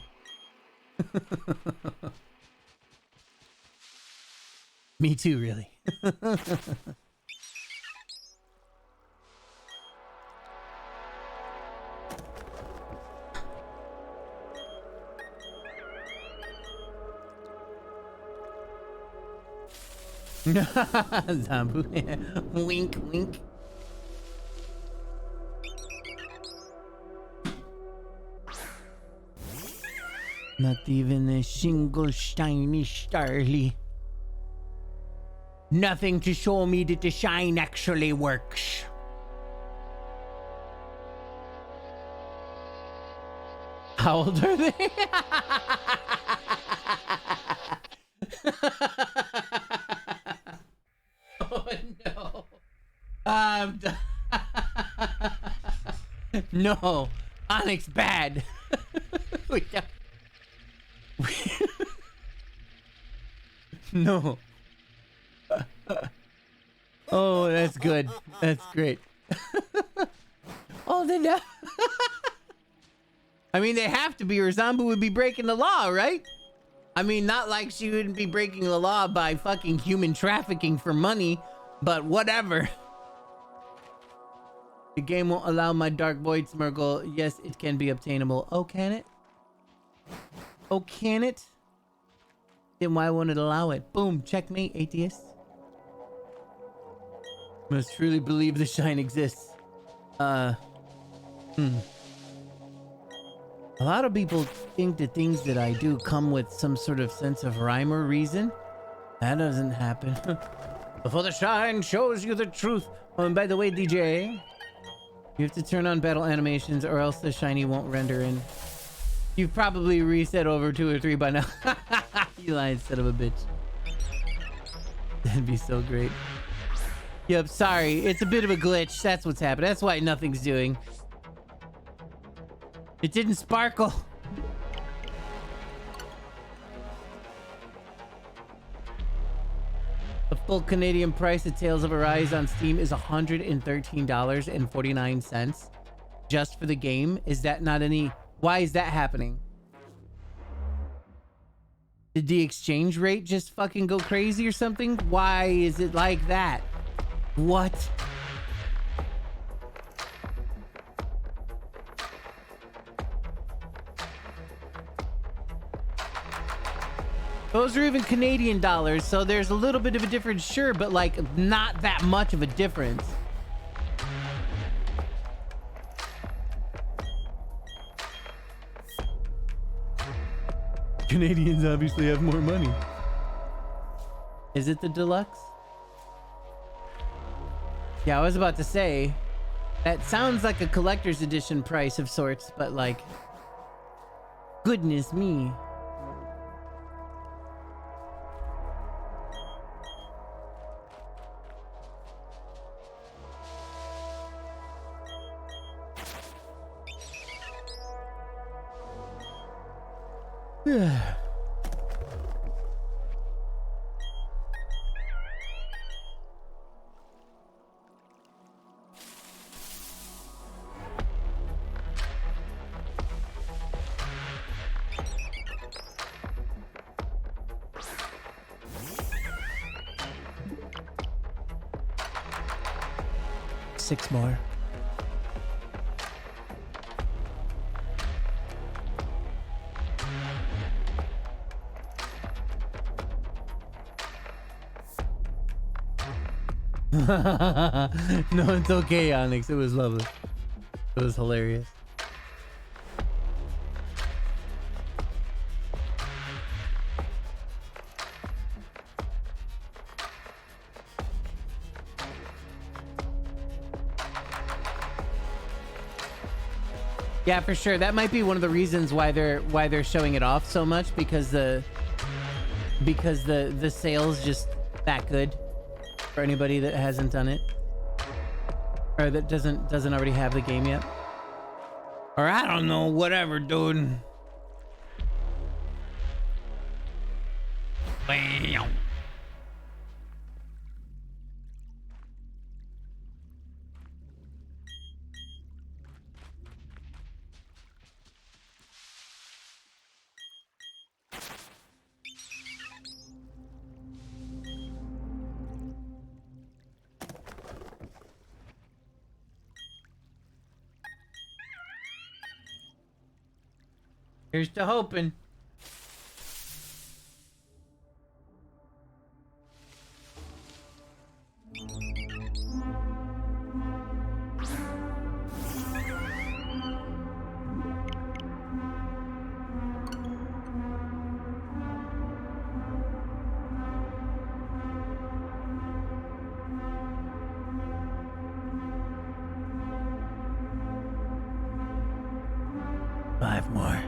Me too, really. Zambu. Wink, wink. Not even a single shiny Starly. Nothing to show me that the shine actually works. How old are they? Oh no. I'm done. No. Onyx bad. Wait, no. Oh, that's good. That's great. Oh, the no. I mean, they have to be, or Zombu would be breaking the law, right? I mean, not like she wouldn't be breaking the law by fucking human trafficking for money, but whatever. The game won't allow my Dark Void Smirgle. Yes, it can be obtainable. Oh, can it? Oh, can it? Then why won't it allow it? Boom, checkmate, atheist. Must truly believe the shine exists. A lot of people think the things that I do come with some sort of sense of rhyme or reason. That doesn't happen. Before the shine shows you the truth. Oh, and by the way, DJ, you have to turn on battle animations or else the shiny won't render in. You've probably reset over 2 or 3 by now. You lying son of a bitch. That'd be so great. Yep, sorry. It's a bit of a glitch. That's what's happened. That's why nothing's doing. It didn't sparkle. The full Canadian price of Tales of Arise on Steam is $113.49 just for the game. Is that not any... Why is that happening? Did the exchange rate just fucking go crazy or something? Why is it like that? What? Those are even Canadian dollars, so there's a little bit of a difference, sure, but like not that much of a difference. Canadians obviously have more money. Is it the deluxe? Yeah, I was about to say, that sounds like a collector's edition price of sorts, but like, goodness me. Yeah. Six more. No, it's okay, Onyx. It was lovely. It was hilarious. Yeah, for sure. That might be one of the reasons why they're showing it off so much, because the sale's just that good for anybody that hasn't done it or that doesn't already have the game yet. Or I don't know, whatever, dude. Bam. Here's to hoping. Five more.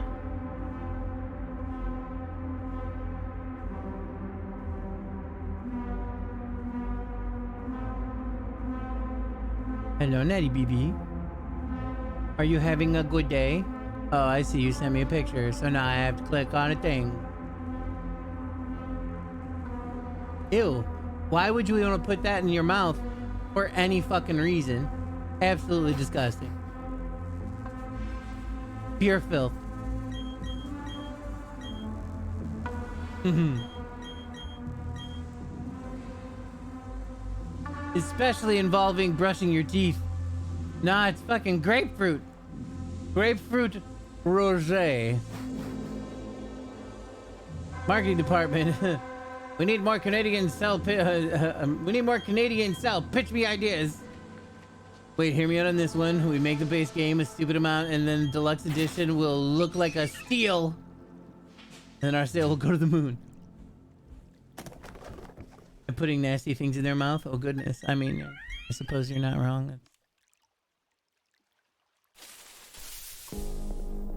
Hello, Natty BB. Are you having a good day? Oh, I see you sent me a picture, so now I have to click on a thing. Ew. Why would you want to put that in your mouth for any fucking reason? Absolutely disgusting. Pure filth. Especially involving brushing your teeth. Nah, it's fucking grapefruit. Grapefruit rosé. Marketing department. We need more Canadian sell. We need more Canadian sell. Pitch me ideas. Wait, hear me out on this one. We make the base game a stupid amount, and then deluxe edition will look like a steal. And our sale will go to the moon. And putting nasty things in their mouth. Oh goodness. I mean, I suppose you're not wrong.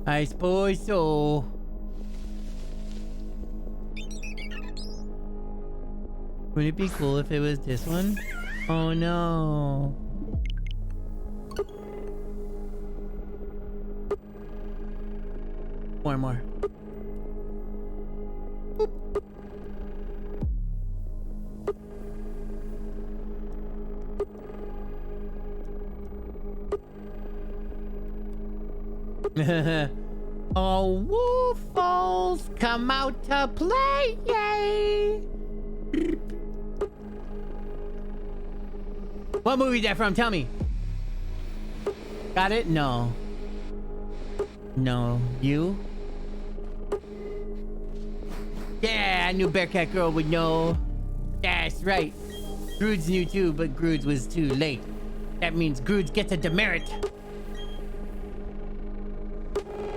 I suppose so. Would it be cool if it was this one? Oh no. More. Oh, woofles, come out to play, yay! What movie is that from? Tell me. Got it? No. No. You? Yeah, I knew Bearcat Girl would know. That's right. Groods knew too, but Groods was too late. That means Groods gets a demerit.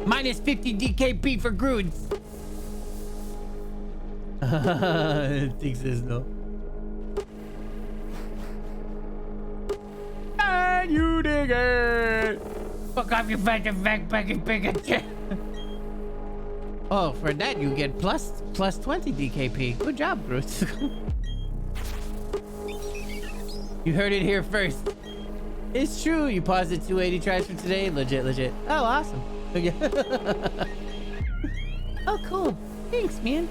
Minus 50 DKP for Groods. Thinks this though. And you dig it. Fuck off, you fucking backpacking bigot. Oh, for that you get plus 20 DKP. Good job, Bruce. You heard it here first. It's true. You paused at 280 tries for today. Legit. Oh, awesome. Oh, cool. Thanks, man.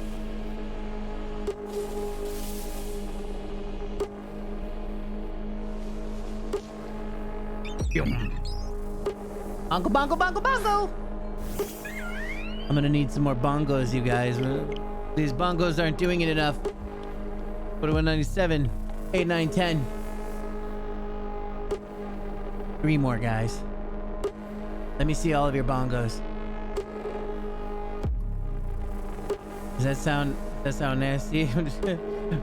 Bongo, bongo, bongo, bongo. I'm gonna need some more bongos, you guys. These bongos aren't doing it enough. 4197, 8, 9, 10. 3 more, guys. Let me see all of your bongos. Does that sound nasty?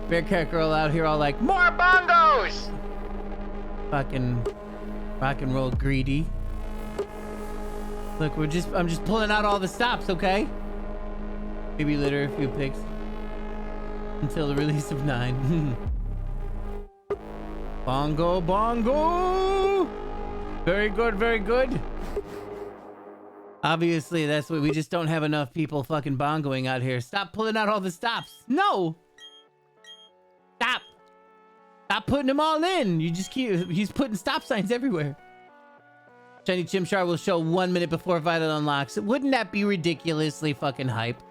Bearcat Girl out here all like, more bongos! Fucking rock and roll greedy. Look, I'm just pulling out all the stops, okay? Maybe litter a few pigs. Until the release of 9. Bongo, bongo! Very good, very good. Obviously, that's what we just don't have enough people fucking bongoing out here. Stop pulling out all the stops. No! Stop putting them all in. He's putting stop signs everywhere. Shiny Chimchar will show 1 minute before Violet unlocks. Wouldn't that be ridiculously fucking hype?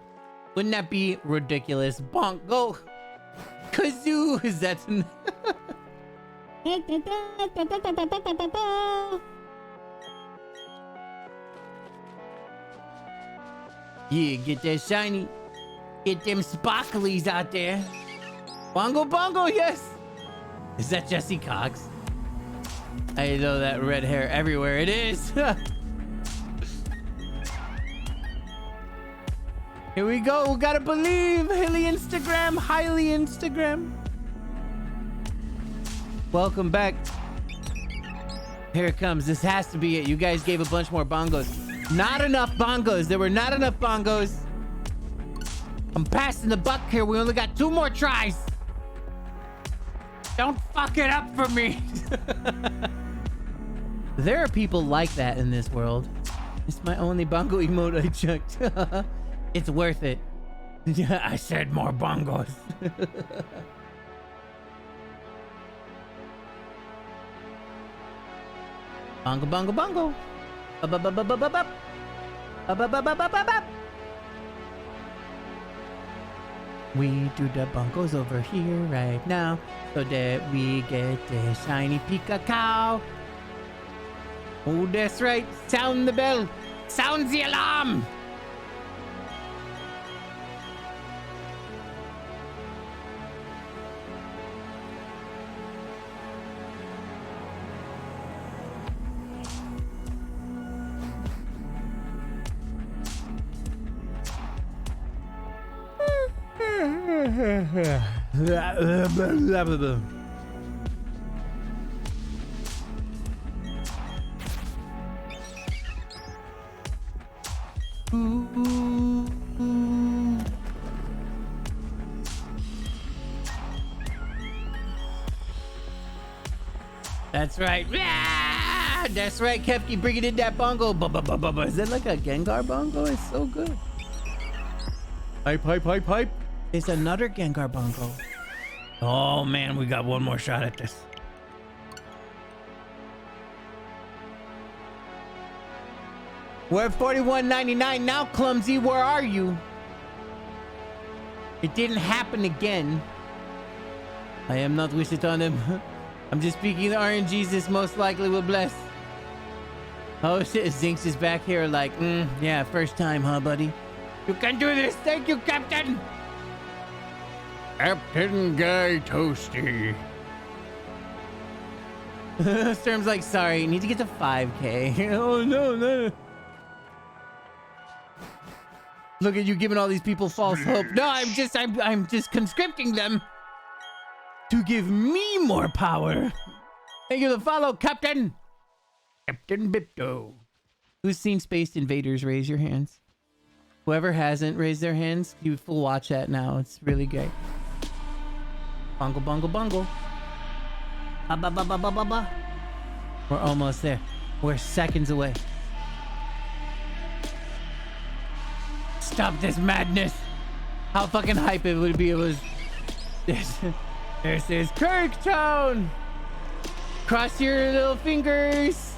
Wouldn't that be ridiculous? Bongo! Kazoo! Is that... Yeah, get that shiny. Get them sparklies out there. Bongo, bongo, yes! Is that Jesse Cox? I know that red hair everywhere. It is. Here we go. Gotta believe. Highly Instagram. Welcome back. Here it comes. This has to be it. You guys gave a bunch more bongos. Not enough bongos. There were not enough bongos. I'm passing the buck here. We only got 2 more tries. Don't fuck it up for me. There are people like that in this world. It's my only bongo emote I checked. It's worth it. I said more bongos. Bongo, bongo, bongo. We do the bongos over here right now so that we get the shiny Pika cow. Oh, that's right. Sound the bell. Sound the alarm! That's right. Yeah! That's right, Kefki, bringing in that bongo. Is that like a Gengar bongo? It's so good. Pipe. It's another Gengar bongo. Oh man, we got one more shot at this. We're at 41.99 now, Clumsy. Where are you? It didn't happen again. I am not wish it on him. I'm just speaking the RNGs this most likely will bless. Oh shit, Zinx is back here like, yeah, first time, huh, buddy? You can do this. Thank you, Captain. Captain Guy Toasty. Storm's like, sorry, need to get to 5K. Oh no. Look at you giving all these people false hope. No, I'm just conscripting them to give me more power. Thank you for the follow, Captain. Captain Bipto. Who's seen Spaced Invaders? Raise your hands. Whoever hasn't raised their hands, you full watch that now. It's really great. Bungle, bungle, bungle. Ba, ba, ba, ba, ba, ba, ba. We're almost there. We're seconds away. Stop this madness. How fucking hype it would be if it was this is Kirktown. Cross your little fingers.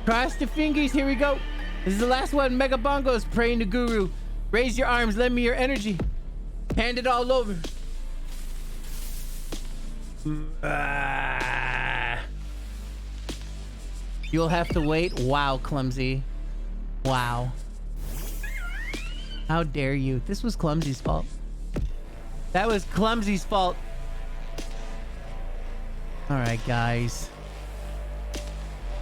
Cross the fingers. Here we go. This is the last one. Mega Bongos praying to Guru. Raise your arms. Lend me your energy. Hand it all over. You'll have to wait. Wow, Clumsy. Wow. How dare you? This was Clumsy's fault. That was Clumsy's fault. All right, guys.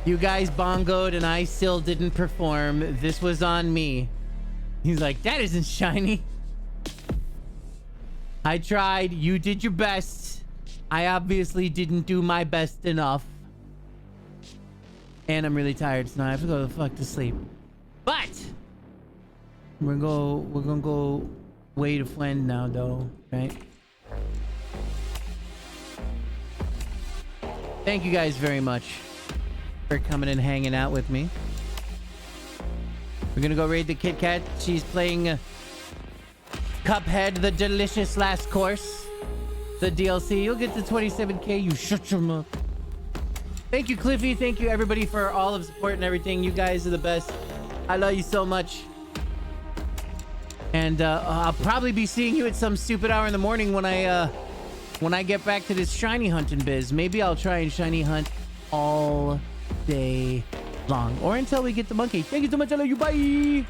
You guys bongoed and I still didn't perform. This was on me. He's like, that isn't shiny. I tried. You did your best. I obviously didn't do my best enough. And I'm really tired, so now I have to go the fuck to sleep. But we're gonna go way to Flend now, though, right? Thank you guys very much for coming and hanging out with me. We're gonna go raid the Kit Kat. She's playing Cuphead, the delicious last course, the DLC. You'll get to 27K. You shut your mouth. Thank you, Cliffy. Thank you, everybody, for all of the support and everything. You guys are the best. I love you so much. And I'll probably be seeing you at some stupid hour in the morning when I get back to this shiny hunting biz. Maybe I'll try and shiny hunt all day long, or until we get the monkey. Thank you so much. I love you. Bye.